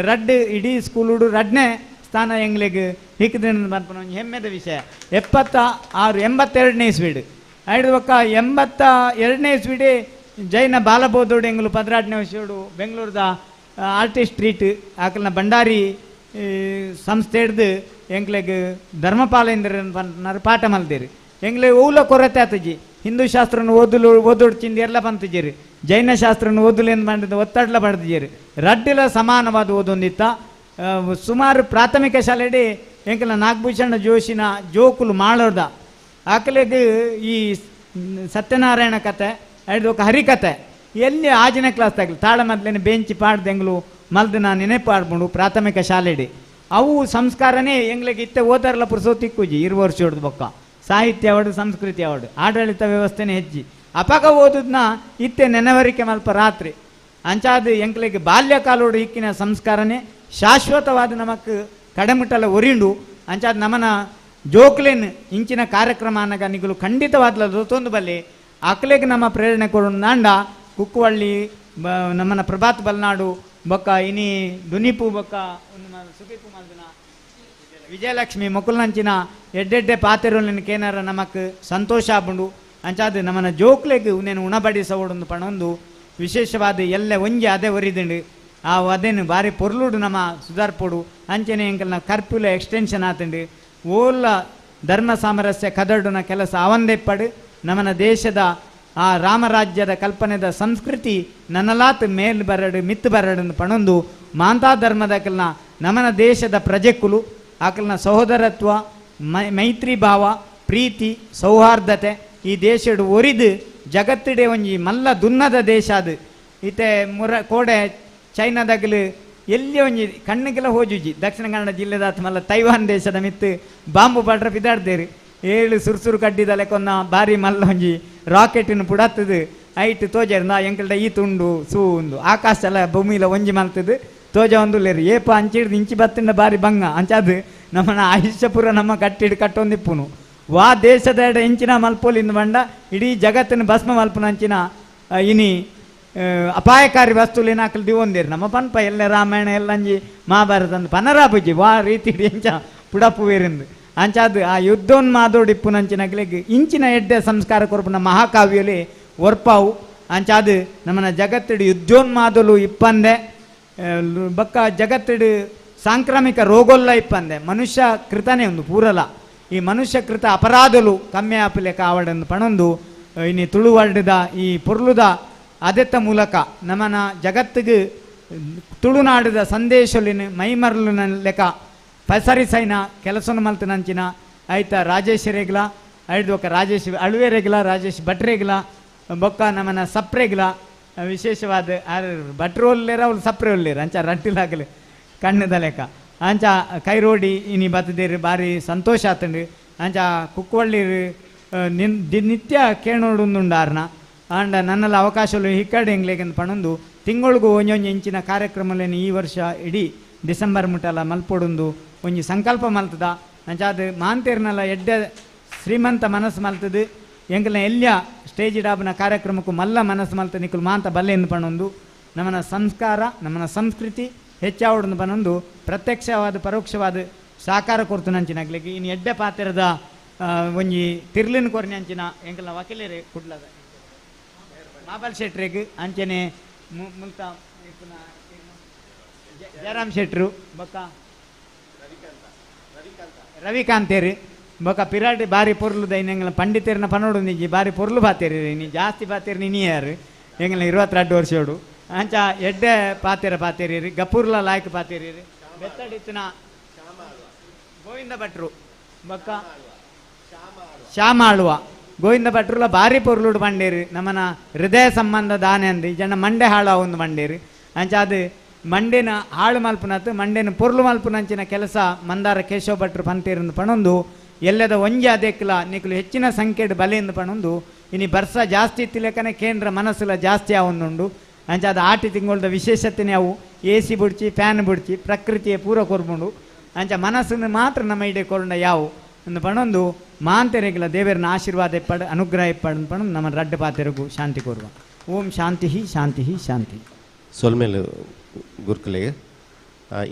ರಡ್ ಇಡೀ ಸ್ಕೂಲುಡು 2ನೇ ಸ್ಥಾನ ಎಂಗ್ಲೆಗೆ ಹಿಕ್ಕಿದ್ದು ಬಂದ್ಪನ ಒಂದು ಹೆಮ್ಮೆದ ವಿಷಯ 82ನೇ ಇಸ್ವೀಡು ಐದು ಒಕ್ಕ 82ನೇ ಇಸ್ವೀಡೆ ಜೈನ ಬಾಲಬೋಧೋಡು ಎಂಗ್ಲು 18ನೇ ವರ್ಷೋಡು ಬೆಂಗಳೂರದ ಆರ್ಟಿಸ್ಟ್ ಸ್ಟ್ರೀಟ್ ಆಕಲ್ನ ಭಂಡಾರಿ ಸಂಸ್ಥೆ ಹಿಡ್ದು ಎಂಗ್ಲೆಗೆ ಧರ್ಮಪಾಲೇಂದ್ರ ಪಾಠ ಮಲ್ದೇರಿ ಎಂಗ್ಲೆ ಓಲ ಕೊರತೆ ಆತಜಿ ಹಿಂದೂ ಶಾಸ್ತ್ರನ ಓದೋಡು ಚಿಂದಿ ಎಲ್ಲ ಬಂತಿದ್ದೀರಿ ಜೈನ ಶಾಸ್ತ್ರನ ಓದಲು ಏನು ಮಾಡಿದ ಒತ್ತಡಲ ಪಡೆದಿದ್ದೀರಿ ರಡ್ಡಿಲ ಸಮಾನವಾದ ಓದೊಂದಿತ್ತ ಸುಮಾರು ಪ್ರಾಥಮಿಕ ಶಾಲೆಡಿ ಎಂಕಲ ನಾಗಭೂಷಣ ಜೋಶಿನ ಜೋಕುಲು ಮಾಡೋದ ಆಕಲೆಗೆ ಈ ಸತ್ಯನಾರಾಯಣ ಕತೆ ಐದು ఒక ಹರಿಕತೆ ಎಲ್ಲಿ 6ನೇ ಕ್ಲಾಸ್ ತಗಲಿ ತಾಳ ಮೊದಲೇನೆ ಬೆಂಚಿ ಪಾಡ್ದೆಂಗ್ಲು ಮಲ್ದು ನಾನು ನೆನಪು ಆಡ್ಬೋದು ಪ್ರಾಥಮಿಕ ಶಾಲೆಡಿ ಅವು ಸಂಸ್ಕಾರನೇ ಎಂಗ್ಲಿಗೆ ಇತ್ತೆ ಓದಾರಲ್ಲ ಪುರ್ಸೋತಿಕ್ಕೂಜಿ 20 ವರ್ಷ ಹೊಡೆದು ಬೊಕ್ಕ ಸಾಹಿತ್ಯ ಅವಾರ್ಡು ಸಂಸ್ಕೃತಿ ಅವಾರ್ಡು ಆಡಳಿತ ವ್ಯವಸ್ಥೆನೇ ಹೆಚ್ಚಿ ಅಪಗ ಓದದ್ನ ಇತ್ತೆ ನೆನವರಿಕೆ ಮಲ್ಪ ರಾತ್ರಿ ಅಂಚಾದು ಎಂಕ್ಲಿಗೆ ಬಾಲ್ಯಕಾಲೋಡು ಇಕ್ಕಿನ ಸಂಸ್ಕಾರನೇ ಶಾಶ್ವತವಾದ ನಮಕ್ ಕಡೆಮುಟ್ಟಲ ಒರಿಂಡು ಅಂಚಾದ ನಮನ ಜೋಕ್ಲೇನ್ ಇಂಚಿನ ಕಾರ್ಯಕ್ರಮ ಅನ್ನಗ ನಿಗಲು ಖಂಡಿತವಾದ್ಲ ದೊತ್ತೊಂದು ಬಲ್ಲಿ ಅಕ್ಲೆಗೆ ನಮ್ಮ ಪ್ರೇರಣೆ ಕೊಡೋಣ ನಾಂಡ ಕುಕ್ಕುವಳ್ಳಿ ನಮ್ಮನ ಪ್ರಭಾತ್ ಬಲ್ನಾಡು ಬೊಕ್ಕ ಇನಿ ದುನಿಪು ಬೊಕ್ಕ ಸುಖಿಪು ಮಲ್ದಿನ ವಿಜಯಲಕ್ಷ್ಮಿ ಮೊಕುಲ್ನಂಚಿನ ಎಡ್ಡೆಡ್ಡೆ ಪಾತೆರೋಲಿನ ಕೇನಾರ ನಮಕ್ ಸಂತೋಷ ಆಪುಂಡು ಅಂಚಾದ ನಮ್ಮನ ಜೋಕ್ಲೆಗ್ ಉನೇನು ಉಣಬಡಿಸೋಡೊಂದು ಪಣೊಂದು ವಿಶೇಷವಾದ ಎಲ್ಲ ಒಂಜಿ ಅದೇ ಒರಿದಿಂಡು ಆ ಅದೇನು ಭಾರಿ ಪೊರ್ಲುಡು ನಮ್ಮ ಸುಧಾರ್ಪೋಡು ಅಂಚನೆ ಎಂಕಲ್ನ ಕರ್ಫ್ಯೂಲ ಎಕ್ಸ್ಟೆನ್ಷನ್ ಆತಂಡು ಓಲ್ಲ ಧರ್ಮ ಸಾಮರಸ್ಯ ಕದಡುನ ಕೆಲಸ ಅವಂದೆಪ್ಪಡು ನಮ್ಮನ ದೇಶದ ಆ ರಾಮರಾಜ್ಯದ ಕಲ್ಪನೆದ ಸಂಸ್ಕೃತಿ ನನ್ನಲಾತ್ ಮೇಲ್ ಬರಡು ಮಿತ್ತು ಬರಡು ಪಣೊಂದು ಮಾಂತಾ ಧರ್ಮದಕಲ್ನ ನಮ್ಮನ ದೇಶದ ಪ್ರಜೆಕ್ಕುಲು ಆಕಲ್ನ ಸಹೋದರತ್ವ ಮೈತ್ರಿ ಭಾವ ಪ್ರೀತಿ ಸೌಹಾರ್ದತೆ ಈ ದೇಶಡು ಒರಿದು ಜಗತ್ತಿಡೆ ಒಂಜಿ ಮಲ್ಲ ದುನ್ನದ ದೇಶ ಅದು ಈತೆ ಕೋಡೆ ಚೈನಾದಾಗಲು ಎಲ್ಲಿ ಒಂಜಿ ಕಣ್ಣಿಗೆಲ್ಲ ಹೋಜುಜಿ ದಕ್ಷಿಣ ಕನ್ನಡ ಜಿಲ್ಲೆದ ಮಲ್ಲ ತೈವಾನ್ ದೇಶದ ಮಿತ್ತು ಬಾಂಬು ಪಡ್ರ ಪಿದಾಡ್ದೇರಿ 7 ಸುರ್ಸುರು ಕಡ್ಡಿದಲೆ ಕೊನ್ನ ಭಾರಿ ಮಲ್ಲ ಒಂಜಿ ರಾಕೆಟಿನ ಪುಡತ್ತದು ಐಟ್ ತೋಜರ್ ನಾ ಎಂಕಲ್ಡ ಈ ತುಂಡು ಸೂ ಉಂದು ಆಕಾಶ ಎಲ್ಲ ಭೂಮಿಲ ಒಂಜಿ ಮಲ್ತದು ತೋಜ ಒಂದು ಲೇರು ಏಪ ಅಂಚಿಡ್ದು ಇಂಚಿ ಬತ್ತಿಂದ ಭಾರಿ ಬಂಗ ಅಂಚಾದು ನಮ್ಮನ ಆಯುಷ್ಯಪುರ ನಮ್ಮ ಕಟ್ಟಿಡು ಕಟ್ಟೊಂದಿಪ್ಪುನು ವಾ ದೇಶದ ಎಡ ಇಂಚಿನ ಮಲ್ಪೋಲಿಂದ ಬಂಡ ಇಡೀ ಜಗತ್ತಿನ ಭಸ್ಮ ಮಲ್ಪನ ಅಂಚಿನ ಇನಿ ಅಪಾಯಕಾರಿ ವಸ್ತುಲಿನ ಹಾಕಲ್ ದಿವೊಂದಿರು ನಮ್ಮ ಪನ್ಪ ಎಲ್ಲ ರಾಮಾಯಣ ಎಲ್ಲ ಅಂಜಿ ಮಹಾಭಾರತ ಅಂದು ಪನರಾಪುಜಿ ವಾ ರೀತಿ ಎಂಚ ಪುಡಪ್ಪು ಬೇರೆಂದು ಅಂಚಾದು ಆ ಯುದ್ಧೋನ್ಮಾದೋಡಿಪ್ಪುನಂಚಿನಗ್ಲೆಗ್ ಇಂಚಿನ ಎಡ್ಡೆ ಸಂಸ್ಕಾರ ಕೊರ್ಪುನ ಮಹಾಕಾವ್ಯಲಿ ಒರ್ಪಾವು ಅಂಚಾದು ನಮ್ಮನ ಜಗತ್ತಿಡು ಯುದ್ಧೋನ್ಮಾದಲು ಇಪ್ಪಂದೆ ಬಕ್ಕ ಜಗತ್ತಿಡು ಸಾಂಕ್ರಾಮಿಕ ರೋಗೊಲ್ಲ ಇಪ್ಪಂದೆ ಮನುಷ್ಯ ಕೃತನೇ ಒಂದು ಪೂರಲ ಈ ಮನುಷ್ಯ ಕೃತ ಅಪರಾಧಲು ಕಮ್ಮಿ ಆಪಲೆಕ ಆವಡನ್ನು ಪಣೊಂದು ಇನ್ನು ತುಳುವರ್ಡದ ಈ ಪೊರ್ಲುದ ಅದೆತ್ತ ಮೂಲಕ ನಮ್ಮನ ಜಗತ್ತಿಗೆ ತುಳುನಾಡಿದ ಸಂದೇಶಲಿನ ಮೈಮರ್ಲಿನ ಲೆಕ್ಕ ಪಸರಿಸೈನ ಕೆಲಸನ ಮಲ್ತನಂಚಿನ ಆಯ್ತಾ ರಾಜೇಶ್ ರೇಗ್ಲ ಐದು ಒಕ್ಕ ರಾಜೇಶ್ ಅಳುವೆರೆಗ್ಲ ರಾಜೇಶ್ ಭಟ್ರೇಗ್ಲ ಬೊಕ್ಕ ನಮ್ಮನ ಸಪ್ರೆಗ್ಲ ವಿಶೇಷವಾದ ಭಟ್ರು ಒಲ್ಲೇರ ಅವ್ರು ಸಪ್ರೆ ಒಲ್ಲೇರು ಅಂಚ ರಟ್ಟಿಲಾಗಲಿ ಕಣ್ಣದ ಲೆಕ್ಕ ಅಂಚ ಕೈರೋಡಿ ಇನಿ ಬತ್ತದೇರಿ ಭಾರಿ ಸಂತೋಷ ಆತಂಡು ಅಂಚ ಕುಕ್ಕವಳ್ಳಿ ನಿತ್ಯ ಕೇಳೋಡುಂಡುಂಡು ಆರ್ನ ಆಂಡ ನನ್ನಲ್ಲಿ ಅವಕಾಶಗಳು ಹಿಕ್ಕಡೆ ಎಂಗ್ಲೇಗಂದು ಪಣೊಂದು ತಿಂಗಳಿಗೂ ಒಂಜೊಂಜಿ ಇಂಚಿನ ಕಾರ್ಯಕ್ರಮಲೇನು ಈ ವರ್ಷ ಇಡೀ ಡಿಸೆಂಬರ್ ಮುಟ್ಟಲ್ಲ ಮಲ್ಪೊಡೊಂದು ಒಂಜಿ ಸಂಕಲ್ಪ ಮಲ್ತದ ಅಂಚಾದ ಮಾಂತೇರ್ನಲ್ಲ ಎಡ್ಡೆ ಶ್ರೀಮಂತ ಮನಸ್ಸು ಮಲ್ತದು ಎಂಕಲ್ನ ಎಲ್ಯ ಸ್ಟೇಜ್ ಡಾಬ್ನ ಕಾರ್ಯಕ್ರಮಕ್ಕೂ ಮಲ್ಲ ಮನಸ್ಸು ಮಲ್ತ ನಿಕ್ಕಲು ಮಾಂತ ಬಲ್ಲೆಂದು ಪಣೊಂದು ನಮ್ಮನ ಸಂಸ್ಕಾರ ನಮ್ಮನ ಸಂಸ್ಕೃತಿ ಹೆಚ್ಚಾವಡನ್ನು ಪನೊಂದು ಪ್ರತ್ಯಕ್ಷವಾದ ಪರೋಕ್ಷವಾದ ಸಾಕಾರ ಕೊರ್ತು ನಂಚಿನಾಗ್ಲಿಕ್ಕೆ ಇನ್ನು ಎಡ್ಡೆ ಪಾತ್ರದ ಒಂಜಿ ತಿರ್ಲಿನ ಕೊರ್ನೆ ಅಂಚಿನ ಎಂಕಲ್ನ ವಕೀಲರೇ ಕುಡ್ಲದ ಮಾಬಲ್ ಶೆಟ್ರಿಗೆ ಅಂಚನೆ ಮುಲ್ತ ಜಯರಾಮ್ ಶೆಟ್ರು ಬೊಕ್ಕ ರವಿಕಾಂತೇರಿ ಬೊಕ್ಕ ಪಿರಾಟಿ ಬಾರಿ ಪೊರ್ಲು ದೈನ ಪಂಡಿತೇರಿನ ಪನೋಡು ನಿಜಿ ಬಾರಿ ಪೊರ್ಲು ಬಾತೇರಿ ನೀ ಜಾಸ್ತಿ ಬಾತೇರಿ ನೀನು ಯಾರು ಎಂಗಲ 22 ವರ್ಷೋಡು ಅಂಚ ಎಡ್ಡೆ ಪಾತೇರಿ ಗಪೂರ್ಲ ಲಾಯ್ಕ್ ಪಾತೇರಿ ಬೆತ್ತಡಿತ್ತಿನ ಗೋವಿಂದ ಭಟ್ರು ಬೊಕ್ಕ ಶ್ಯಾಮಾಳುವ ಗೋವಿಂದ ಭಟ್ರುಲ ಬಾರಿ ಪೊರ್ಲುಡು ಬಂಡೇರಿ ನಮ್ಮನ ಹೃದಯ ಸಂಬಂಧ ದಾನೆ ಅಂದು ಜನ ಮಂಡೆ ಹಾಳು ಒಂದು ಮಂಡೇರಿ ಅಂಚ ಅದು ಮಂಡೇನ ಹಾಳು ಮಲ್ಪುನತ್ತು ಮಂಡೇನ ಪೊರ್ಲು ಮಲ್ಪುನಂಚಿನ ಕೆಲಸ ಮಂದಾರ ಕೇಶವ ಭಟ್ರು ಪಂತೇರಿಂದು ಪಣೊಂದು ಎಲ್ಲದ ಒಂಜಿ ಅದೇಕ್ಲ ನಿಕ್ಲು ಹೆಚ್ಚಿನ ಸಂಖ್ಯೆಡ್ ಬಲೆಯಿಂದ ಪಣೊಂದು ಇನಿ ಬರ್ಸ ಜಾಸ್ತಿ ಇತ್ತಿಲೆಕ್ಕನೆ ಕೇಂದ್ರ ಮನಸ್ಸುಲ ಜಾಸ್ತಿ ಆವೊಂದುಂಡು ಅಂಚ ಅದು ಆಟಿ ತಿಂಗಳದ ವಿಶೇಷತೆನೇ ಅವು AC ಬಿಡ್ಚಿ ಫ್ಯಾನ್ ಬಿಡ್ಚಿ ಪ್ರಕೃತಿಯ ಪೂರ ಕೊರ್ಬುಂಡು ಅಂಚ ಮನಸ್ಸನ್ನು ಮಾತ್ರ ನಮ್ಮ ಇಡೀ ಕೊರಂಡ ಯಾವು ಒಂದು ಪಣೊಂದು ಮಾಂತೆರೆಗಿಲ್ಲ ದೇವರನ್ನ ಆಶೀರ್ವಾದ ಇಪ್ಪಡು ಅನುಗ್ರಹ ಇಪ್ಪಡು ಪಣ್ ನಮ್ಮ ರಡ್ಡು ಪಾತೆರೆಗೂ ಶಾಂತಿ ಕೋರುವ ಓಂ ಶಾಂತಿ ಶಾಂತಿ ಶಾಂತಿ ಸೊಲ್ಮೇಲು ಗುರುಕುಲೆಗೆ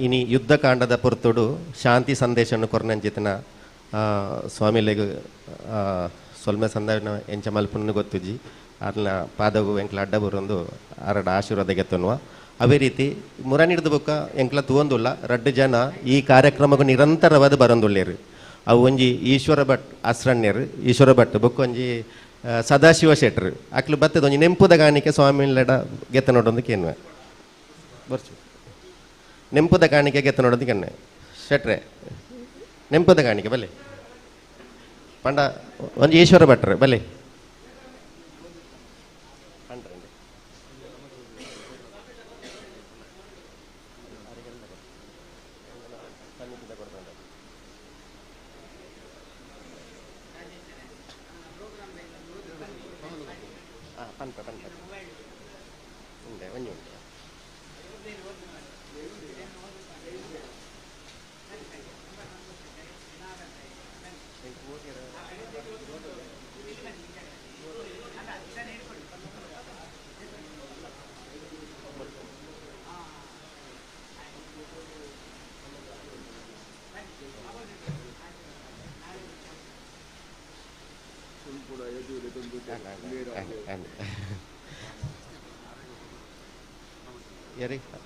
ಇನಿ ಯುದ್ಧಕಾಂಡದ ಪೊರ್ತುಡು ಶಾಂತಿ ಸಂದೇಶವನ್ನು ಕೊರ್ನಂಚಿತನ ಸ್ವಾಮಿಲೆಗ್ ಸೊಲ್ಮೆ ಸಂದರ್ಭ ಎಂಚ ಮಲ್ಪನ್ನು ಗೊತ್ತುಜಿ ಅದನ್ನ ಪಾದಗು ಎಂಕ್ಲ ಅಡ್ಡ ಬರೊಂದು ಅರಡ ಆಶೀರ್ವಾದ ಗೆತ್ತನ್ನುವ ಅವೇ ರೀತಿ ಮುರನಿಡ್ದು ಬುಕ್ಕ ಎಂಕ್ಲ ತೂವೊಂದುಲ್ಲ ರಡ್ಡು ಜನ ಈ ಕಾರ್ಯಕ್ರಮಕ್ಕೂ ನಿರಂತರವಾದ ಬರೊಂದುಳ್ಳೇರು ಅವು ಒಂಜಿ ಈಶ್ವರ ಭಟ್ ಅಸ್ರಣ್ಯರು ಈಶ್ವರ ಭಟ್ ಬುಕ್ ಒಂಜಿ ಸದಾಶಿವ ಶೆಟ್ರು ಅಕ್ಲು ಬತ್ತದ ಒಂಜಿ ನೆಂಪುದ ಕಾಣಿಕೆ ಸ್ವಾಮಿಲಡ ಗೆತ್ತ ನೋಡೊಂದು ಕೇನ್ವೆ ಬರ್ಚು ನೆಂಪುದ ಕಾಣಿಕೆ ಗೆತ್ತ ನೋಡೋದು ಕೆನ್ನೆ ಶೆಟ್ರೆ ನೆಂಪುದ ಕಾಣಿಕೆ ಬಲೆ ಪಂಡ ಒಂಜಿ ಈಶ್ವರ ಭಟ್ರು ಬಲೆ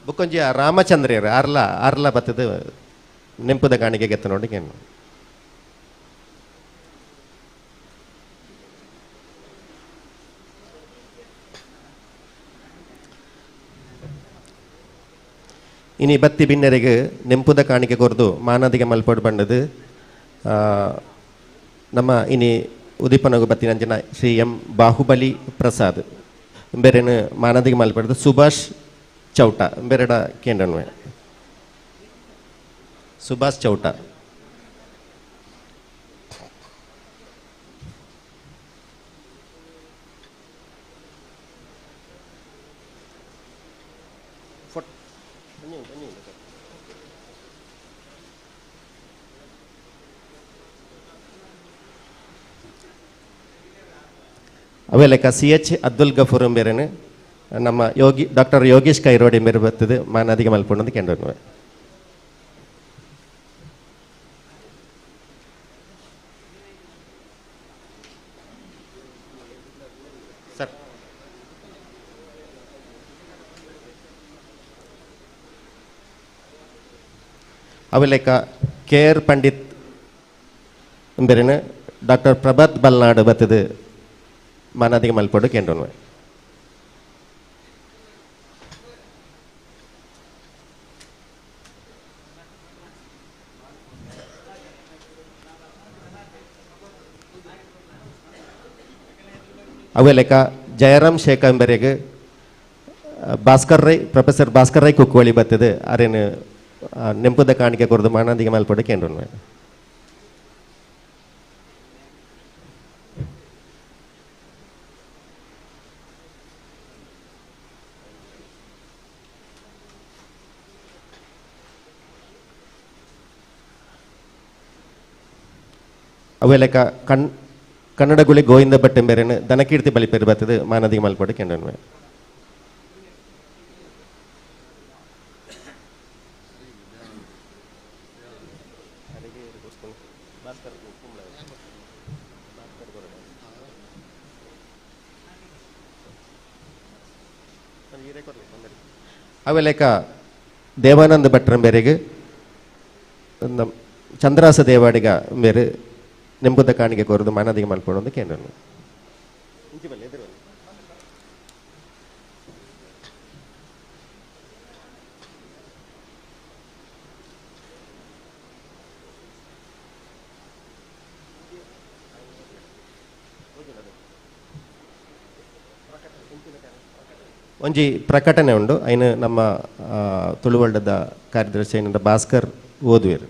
ಬುಕ್ಕೊಂಜಿ ರಾಮಚಂದ್ರರು ಆರ್ಲ ಬತ್ತದ ನೆಂಪುದ ಕಾಣಿಕೆ ಗೆತ್ತ ನೋಡಿ ಏನು ಇನಿ ಬತ್ತಿ ಬಿನ್ನರಿಗೆ ನೆಂಪುದ ಕಾಣಿಕೆ ಕೊರ್ದು ಮಾನದಿಗೆ ಮಲ್ಪಡು ಬಂಡದು ನಮ್ಮ ಇನಿ ಉದೀಪನಗು ಬತ್ತಿನಂಚಿನ ಶ್ರೀ ಎಂ ಬಾಹುಬಲಿ ಪ್ರಸಾದ್ ಬೇರೆನು ಮಾನದಿಗೆ ಮಲ್ಪಡ್ದು ಸುಭಾಷ್ ಚೌಟ ಬೇರೆಡ ಕೇಂದ್ರನ್ವೆ ಸುಭಾಷ್ ಚೌಟ ಅವೇ ಲೆಕ್ಕ CH ಅಬ್ದುಲ್ ಗಫೂರ್ ಬೇರೆನು ನಮ್ಮ ಡಾಕ್ಟರ್ ಯೋಗೇಶ್ ಕೈರೋಡಿ ಬೇರೆ ಬರ್ತದೆ ಮಾನದಿಗೆ ಮಲ್ಪೊಂಡು ಕೆಂಡನ್ವೆ ಸರ್ ಅವೇ ಲೆಕ್ಕ KR ಪಂಡಿತ್ ಬೇರೆನು ಡಾಕ್ಟರ್ ಪ್ರಭಾತ್ ಬಲ್ನಾಡ್ ಬರ್ತದೆ ಮಾನದಿಗೆ ಮಲ್ಪೊಂಡು ಕೆಂಡನ್ವೆ ಅವೇ ಲೆಕ್ಕ ಜಯರಾಮ್ ಶೇಖಂಬರಿಗೆ ಪ್ರೊಫೆಸರ್ ಭಾಸ್ಕರ್ ರೈ ಕುಕ್ಕುವಳಿ ಬರ್ತದೆ ಅರೇನು ನೆಂಪುದ ಕಾಣಿಕೆ ಕೊರದು ಮಾನದಿಗೆ ಮಲ್ಪೊಂಡು ಕೆಂಡನ್ವೆ ಅವೆಲೆಕ್ಕ ಕನ್ನಡಗುಳಿ ಗೋವಿಂದ ಭಟ್ ಎಂಬೆರೆನು ದನಕೀರ್ತಿ ಬಲಿಪೇರು ಬರ್ತದೆ ಮಾನದಿ ಮಲ್ಪಡು ಕೆಂಡನ್ವೆ. ಅವೆಲೆಕ್ಕ ದೇವಾನಂದ ಭಟ್ರ ಬೇರೆಗೆ ಚಂದ್ರಾಸ ದೇವಾಡಿಗ ಬೇರೆ ನೆಂಬುದ ಕಾಣಿಗೆ ಕೋರದು ಮಾನದಿಗೆ ಮಲ್ಪಡು ಅಂತ ಕೇಂದ್ರ. ಒಂಜಿ ಪ್ರಕಟಣೆ ಉಂಡು ಐನ ನಮ್ಮ ತುಳುವಳ್ಳದ ಕಾರ್ಯದರ್ಶಿ ಐನ ಭಾಸ್ಕರ್ ಓದುವೆರು.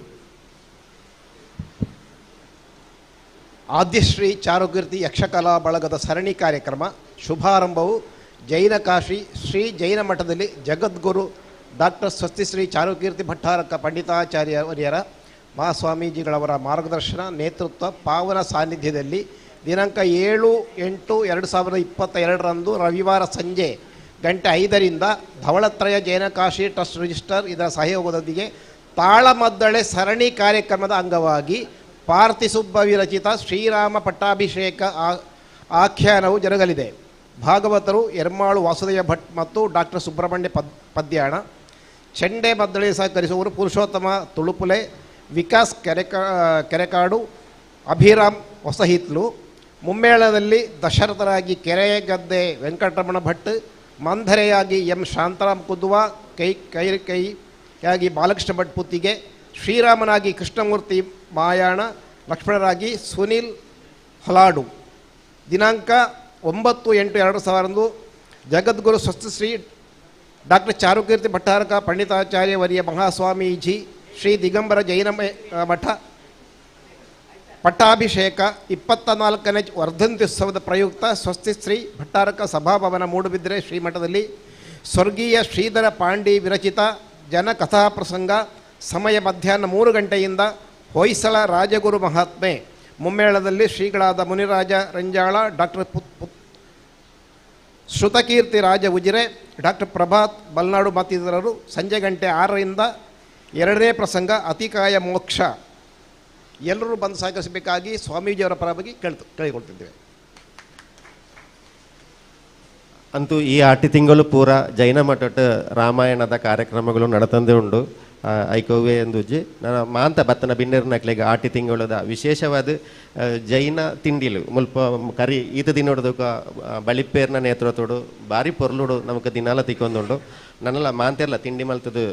ಆದ್ಯಶ್ರೀ ಚಾರುಕೀರ್ತಿ ಯಕ್ಷಕಲಾ ಬಳಗದ ಸರಣಿ ಕಾರ್ಯಕ್ರಮ ಶುಭಾರಂಭವು ಜೈನ ಕಾಶಿ ಶ್ರೀ ಜೈನ ಮಠದಲ್ಲಿ ಜಗದ್ಗುರು ಡಾಕ್ಟರ್ ಸ್ವಸ್ತಿಶ್ರೀ ಚಾರುಕೀರ್ತಿ ಭಟ್ಟಾರಕ ಪಂಡಿತಾಚಾರ್ಯವರ್ಯರ ಮಹಾಸ್ವಾಮೀಜಿಗಳವರ ಮಾರ್ಗದರ್ಶನ ನೇತೃತ್ವ ಪಾವನ ಸಾನ್ನಿಧ್ಯದಲ್ಲಿ ದಿನಾಂಕ 7/8/2022 ರವಿವಾರ ಸಂಜೆ 5:00 ಧವಳತ್ರಯ ಜೈನಕಾಶಿ ಟ್ರಸ್ಟ್ ರಿಜಿಸ್ಟರ್ ಇದರ ಸಹಯೋಗದೊಂದಿಗೆ ತಾಳಮದ್ದಳೆ ಸರಣಿ ಕಾರ್ಯಕ್ರಮದ ಅಂಗವಾಗಿ ಪಾರ್ಥಿಸುಬ್ಬ ವಿರಚಿತ ಶ್ರೀರಾಮ ಪಟ್ಟಾಭಿಷೇಕ ಆಖ್ಯಾನವು ಜರುಗಲಿದೆ. ಭಾಗವತರು ಎರ್ಮಾಳು ವಾಸುದೇವ ಭಟ್ ಮತ್ತು ಡಾಕ್ಟರ್ ಸುಬ್ರಹ್ಮಣ್ಯ ಪದ್ಯಾಣ. ಚೆಂಡೆ ಮದ್ದಳೆ ಸಹಕರಿಸುವವರು ಪುರುಷೋತ್ತಮ ತುಳುಪುಲೆ, ವಿಕಾಸ್ ಕೆರೆಕಾಡು, ಅಭಿರಾಮ್ ಹೊಸಹಿತ್ಲು. ಮುಮ್ಮೇಳದಲ್ಲಿ ದಶರಥರಾಗಿ ಕೆರೆಗದ್ದೆ ವೆಂಕಟರಮಣ ಭಟ್, ಮಂಧರೆಯಾಗಿ ಎಂ ಶಾಂತರಾಮ್ ಕುದ್ವಾ, ಕೈಯಾಗಿ ಬಾಲಕೃಷ್ಣ ಭಟ್ ಪುತ್ತಿಗೆ, ಶ್ರೀರಾಮನಾಗಿ ಕೃಷ್ಣಮೂರ್ತಿ ಮಾಯಾಣ, ಲಕ್ಷ್ಮಣರಾಗಿ ಸುನಿಲ್ ಹಲಾಡು. ದಿನಾಂಕ 9/8/2000 ಜಗದ್ಗುರು ಸ್ವಸ್ತಿಶ್ರೀ ಡಾಕ್ಟರ್ ಚಾರುಕೀರ್ತಿ ಭಟ್ಟಾರಕ ಪಂಡಿತಾಚಾರ್ಯವರ್ಯ ಮಹಾಸ್ವಾಮೀಜಿ ಶ್ರೀ ದಿಗಂಬರ ಜೈನ ಮಠ ಪಟ್ಟಾಭಿಷೇಕ 24ನೇ ವರ್ಧಂತ್ಯುತ್ಸವದ ಪ್ರಯುಕ್ತ ಸ್ವಸ್ತಿಶ್ರೀ ಭಟ್ಟಾರಕ ಸಭಾಭವನ ಮೂಡುಬಿದಿರೆ ಶ್ರೀಮಠದಲ್ಲಿ ಸ್ವರ್ಗೀಯ ಶ್ರೀಧರ ಪಾಂಡಿ ವಿರಚಿತ ಜನಕಥಾ ಪ್ರಸಂಗ. ಸಮಯ ಮಧ್ಯಾಹ್ನ 3 ಗಂಟೆಯಿಂದ ಹೊಯ್ಸಳ ರಾಜಗುರು ಮಹಾತ್ಮೆ. ಮುಮ್ಮೇಳದಲ್ಲಿ ಶ್ರೀಗಳಾದ ಮುನಿರಾಜ ರಂಜಾಳ, ಡಾಕ್ಟರ್ ಶ್ರುತಕೀರ್ತಿ ರಾಜ ಉಜಿರೆ, ಡಾಕ್ಟರ್ ಪ್ರಭಾತ್ ಬಲ್ನಾಡು ಮತ್ತಿತರರು. ಸಂಜೆ 6:00ರಿಂದ 2ನೇ ಪ್ರಸಂಗ ಅತಿಕಾಯ ಮೋಕ್ಷ. ಎಲ್ಲರೂ ಬಂದು ಸಹಕರಿಸಬೇಕಾಗಿ ಸ್ವಾಮೀಜಿಯವರ ಪರವಾಗಿ ಕೇಳಿಕೊಳ್ತಿದ್ದೇವೆ. ಅಂತೂ ಈ ಆಟಿ ತಿಂಗಳು ಪೂರ ಜೈನ ಮಠದ ರಾಮಾಯಣದ ಕಾರ್ಯಕ್ರಮಗಳು ನಡತಂದೇ ಉಂಡು. ಐಕೋವೆ ಎಂದುಜ್ಜಿ ನಾನು ಮಾಂತ ಬತ್ತನ ಬಿನ್ನೆರ್ನಕ್ಲೆಗೆ ಆಟಿ ತಿಂಗಳದ ವಿಶೇಷವಾದ ಜೈನ ತಿಂಡಿಲು ಮುಲ್ಪ ಕರಿ ಈತ ದಿನೋಡದಕ್ಕ ಬಳಿಪೇರ್ನ ನೇತೃತ್ವಡು ಭಾರಿ ಪೊರ್ಲುಡು ನಮಗೆ ದಿನಾಲ ತಿಕ್ಕೊಂದುಂಡು. ನನ್ನೆಲ್ಲ ಮಾಂತೆಲ್ಲ ತಿಂಡಿ ಮಲ್ತದು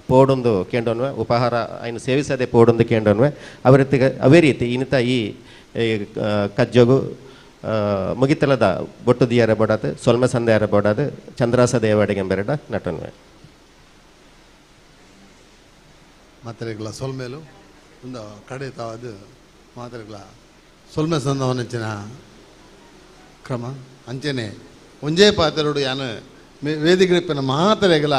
ಪೋಡೊಂದು ಕೇಂಡೋನ್ವೆ ಉಪಹಾರ ಐನು ಸೇವಿಸದೆ ಪೋಡೊಂದು ಕೇಂಡೋನ್ವೆ ಅವೇ ರೀತಿ ಇನ್ನಿತ ಈ ಕಜ್ಜೋಗು ಮುಗಿತಲದ ಬೊಟ್ಟು ದಿಯಾರ ಬೋಡಾದು ಸೊಲ್ಮೆ ಸಂದೆಯಾರ ಬೋಡಾದು ಚಂದ್ರಾಸ ದೇವಾಡಿಗೆಂಬೆರಡ ನಟನ್ವೆ ಮಾತ್ರೆಗಳ ಸೊಲ್ಮೇಲು ಒಂದು ಕಡೆ ತಾವಾದ ಮಾತ್ರೆಗಳ ಸೊಲ್ಮೆ ಸಂದವನಂಚಿನ ಕ್ರಮ ಅಂಚೆನೆ ಒಂಜೇ ಪಾತ್ರೆಡು ಯಾನು ವೇದಿಕೆ ಮಾತ್ರೆಗಳ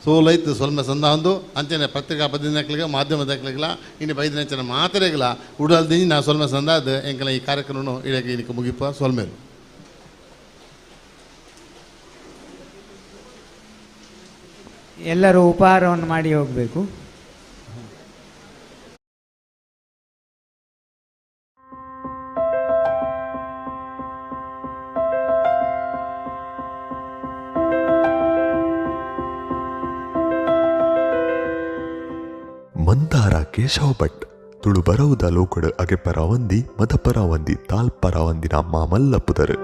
ಸೋಲೈತು ಸೊಲ್ಮೆ ಸಂದ ಒಂದು ಅಂಚನೆ ಪತ್ರಿಕಾ ಪದಿನಕ್ಲಿಗ ಮಾಧ್ಯಮದಕ್ಲಿಗಲ ಇನ್ನು 5 ನೆಂಚಿನ ಮಾತ್ರೆಗಳ ಉಡಲ್ದಿ ನಾ ಸೊಲ್ಮೆ ಸಂದಾದ ಎಂಕಲ ಈ ಕಾರ್ಯಕ್ರಮ ಇಡಕ್ಕೆ ಇದಕ್ಕೆ ಮುಗಿಪ ಸೊಲ್ಮೇಲು ಎಲ್ಲರೂ ಉಪಹಾರವನ್ನು ಮಾಡಿ ಹೋಗಬೇಕು. ಮಂದಾರ ಕೇಶವ ಭಟ್ ತುಳು ಬರವುದ ಲೋಕಡು ಅಗೆಪರ ವಂದಿ ಮದಪರ ವಂದಿ ತಾಲ್ಪರ ವಂದಿನ ಮಾಮಲ್ಲ ಪುದರು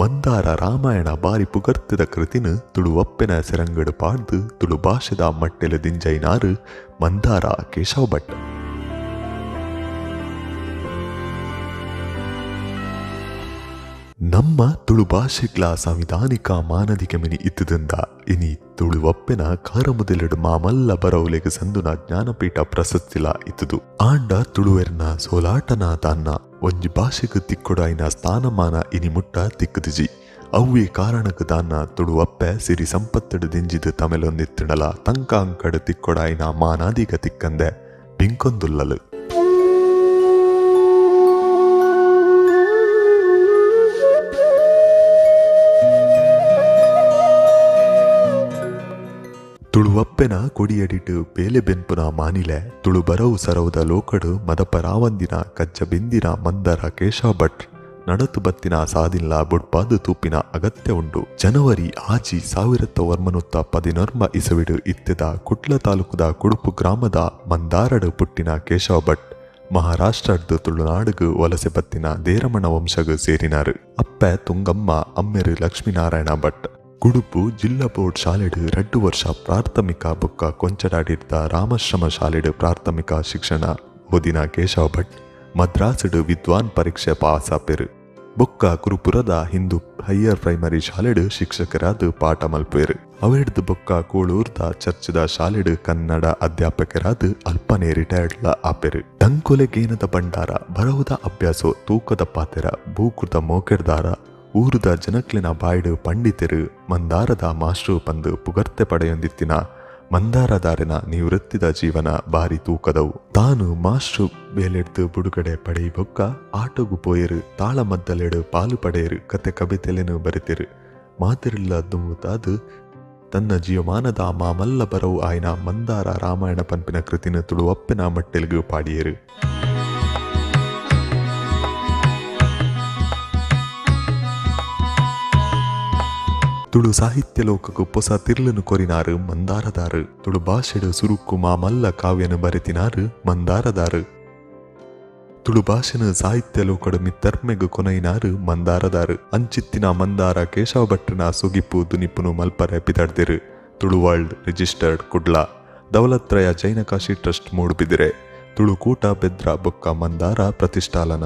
ಮಂದಾರ ರಾಮಾಯಣ ಬಾರಿ ಪುಗರ್ತಿದ ಕೃತಿನ ತುಳು ಒಪ್ಪೆನ ಸೆರಂಗಡು ಪಾಡ್ದು ತುಳು ಭಾಷೆದ ಮಟ್ಟೆಲು ದಿಂಜೈನಾರು ಮಂದಾರ ಕೇಶವ ಭಟ್. ನಮ್ಮ ತುಳು ಭಾಷೆಗಳ ಸಂವಿಧಾನಿಕ ಮಾನದಿಗೆ ಮಿನಿ ಇತ್ತದಿಂದ ಇನಿ ತುಳು ಒಪ್ಪೆನ ಕಾರಮುದೆಲೆಡು ಮಾಮಲ್ಲ ಬರವುಲೆಗೆ ಸಂದುನ ಜ್ಞಾನಪೀಠ ಪ್ರಶಸ್ತಿಲ ಇತ್ತದು. ಆಂಡ ತುಳುವೆರ್ನ ಸೋಲಾಟನ ತನ್ನ ಒಂಜಿ ಭಾಷೆಗೆ ತಿಕ್ಕೊಡಾಯಿನ ಸ್ಥಾನಮಾನ ಇನಿ ಮುಟ್ಟ ತಿಕ್ಕದಿಜಿ ಅವ್ವೇ ಕಾರಣಕ್ಕೆ ತಾನ್ನ ತುಳು ಒಪ್ಪೆ ಸಿರಿ ಸಂಪತ್ತಡು ದಿಂಜಿದು ತಮೆಲೊಂದಿತ್ತಿಡಲ ತಂಕ ಅಂಕಡು ತಿಕ್ಕೊಡಾಯಿನ ಮಾನಾದಿಗ ತಿಕ್ಕಂದೆ ಪಿಂಕೊಂದುಲ್ಲಲು ತುಳುವಪ್ಪೆನ ಕೊಡಿಯಡಿಟ್ಟು ಬೇಲೆ ಬೆನ್ಪುನ ಮಾನಿಲೆ ತುಳು ಬರವು ಸರವುದ ಲೋಕಡು ಮದಪರಾವಂದಿನ ಕಜ್ಜ ಬಿಂದಿನ ಮಂದರ ಕೇಶವ ಭಟ್ ನಡತು ಬತ್ತಿನ ಸಾದಿಲ್ಲ ಬುಡ್ಪಾದು ತೂಪಿನ ಅಗತ್ಯ ಉಂಡು. ಜನವರಿ ಆಜಿ 1914 ಇಸವಿಡು ಇತ್ತೆದ ಕುಟ್ಲ ತಾಲೂಕುದ ಕುಡುಪು ಗ್ರಾಮದ ಮಂದಾರಡು ಪುಟ್ಟಿನ ಕೇಶವ ಭಟ್ ಮಹಾರಾಷ್ಟ್ರದ್ದು ತುಳುನಾಡುಗು ವಲಸೆ ಬತ್ತಿನ ದೇರಮಣ ವಂಶಗು ಸೇರಿನಾರು. ಅಪ್ಪೆ ತುಂಗಮ್ಮ ಅಮ್ಮೆರು ಲಕ್ಷ್ಮೀನಾರಾಯಣ ಭಟ್. ಕುಡುಪು ಜಿಲ್ಲಾ ಬೋರ್ಡ್ ಶಾಲೆಡು 2 ವರ್ಷ ಪ್ರಾಥಮಿಕ ಬೊಕ್ಕ ಕೊಂಚಡಾಡಿರ್ದ ರಾಮಶ್ರಮ ಶಾಲೆಡು ಪ್ರಾಥಮಿಕ ಶಿಕ್ಷಣ ಓದಿನ ಕೇಶವ ಭಟ್ ಮದ್ರಾಸುಡು ವಿದ್ವಾನ್ ಪರೀಕ್ಷೆ ಪಾಸ್ ಆಪೆರು. ಬೊಕ್ಕ ಕುರುಪುರದ ಹಿಂದೂ ಹೈಯರ್ ಪ್ರೈಮರಿ ಶಾಲೆಡು ಶಿಕ್ಷಕರಾದ ಪಾಠ ಮಲ್ಪೇರು. ಅವೆಡ್ದು ಬೊಕ್ಕ ಕೋಳೂರ್ದ ಚರ್ಚ್ದ ಶಾಲೆಡು ಕನ್ನಡ ಅಧ್ಯಾಪಕರಾದ ಅಲ್ಪನೇ ರಿಟೈರ್ಡ್ ಆಪೆರು. ಟಂಕೊಲೆಗೇನದ ಭಂಡಾರ ಬರಹುದ ಅಭ್ಯಾಸೋ ತೂಕದ ಪಾತೆರ ಭೂಕೃತ ಮೋಕೆರ್ದಾರ ಊರುದ ಜನಕ್ಲಿನ ಬಾಯ್ಡು ಪಂಡಿತರು ಮಂದಾರದ ಮಾಸ್ಟ್ರು ಪಂದು ಪುಗರ್ತೆ ಪಡೆಯೊಂದಿತ್ತಿನ ಮಂದಾರದಾರನ ನಿವೃತ್ತಿದ ಜೀವನ ಬಾರಿ ತೂಕದವು. ತಾನು ಮಾಸ್ಟ್ರು ಬೇಲೆಡ್ದು ಬುಡುಗಡೆ ಪಡೆಯಬೊಕ್ಕ ಆಟೋಗು ಪೋಯರು ತಾಳ ಮದ್ದಲೆಡು ಪಾಲು ಪಡೆಯರು ಕತೆ ಕವಿತೆಲೆನು ಬರೆತಿರು. ಮಾತಿರಿಲ್ಲ ದುಂಬುತ್ತಾದು ತನ್ನ ಜೀವಮಾನದ ಮಾಮಲ್ಲ ಬರವು ಆಯ್ನ ಮಂದಾರ ರಾಮಾಯಣ ಪಂಪಿನ ಕೃತಿನ ತುಳುವಪ್ಪೆನ ಮಟ್ಟೆಲ್ಗು ಪಾಡಿಯರು. ತುಳು ಸಾಹಿತ್ಯ ಲೋಕಕ್ಕೂ ಹೊಸ ತಿರ್ಲನು ಕೊರಿನಾರು ಮಂದಾರದಾರು. ತುಳು ಭಾಷೆಡು ಸುರುಕು ಮಾಮಲ್ಲ ಕಾವ್ಯನು ಬರೆತಿನಾರು ಮಂದಾರದಾರು. ತುಳು ಭಾಷೆನ ಸಾಹಿತ್ಯ ಲೋಕಡು ಮಿತ್ತರ್ಮೆಗು ಕೊನೈನಾರು ಮಂದಾರದಾರು. ಅಂಚಿತ್ತಿನ ಮಂದಾರ ಕೇಶವ ಭಟ್ಟನ ಸುಗಿಪು ದುನಿಪುನು ಮಲ್ಪರೆ ಪಿತಡ್ದಿರು. ತುಳು ವರ್ಲ್ಡ್ ರಿಜಿಸ್ಟರ್ಡ್ ಕುಡ್ಲ ದೌಲತ್ರಯ ಜೈನಕಾಶಿ ಟ್ರಸ್ಟ್ ಮೂಡುಬಿದಿರೆ. ತುಳು ಕೂಟ ಬೆದ್ರ ಬೊಕ್ಕ ಮಂದಾರ ಪ್ರತಿಷ್ಠಾಲನ.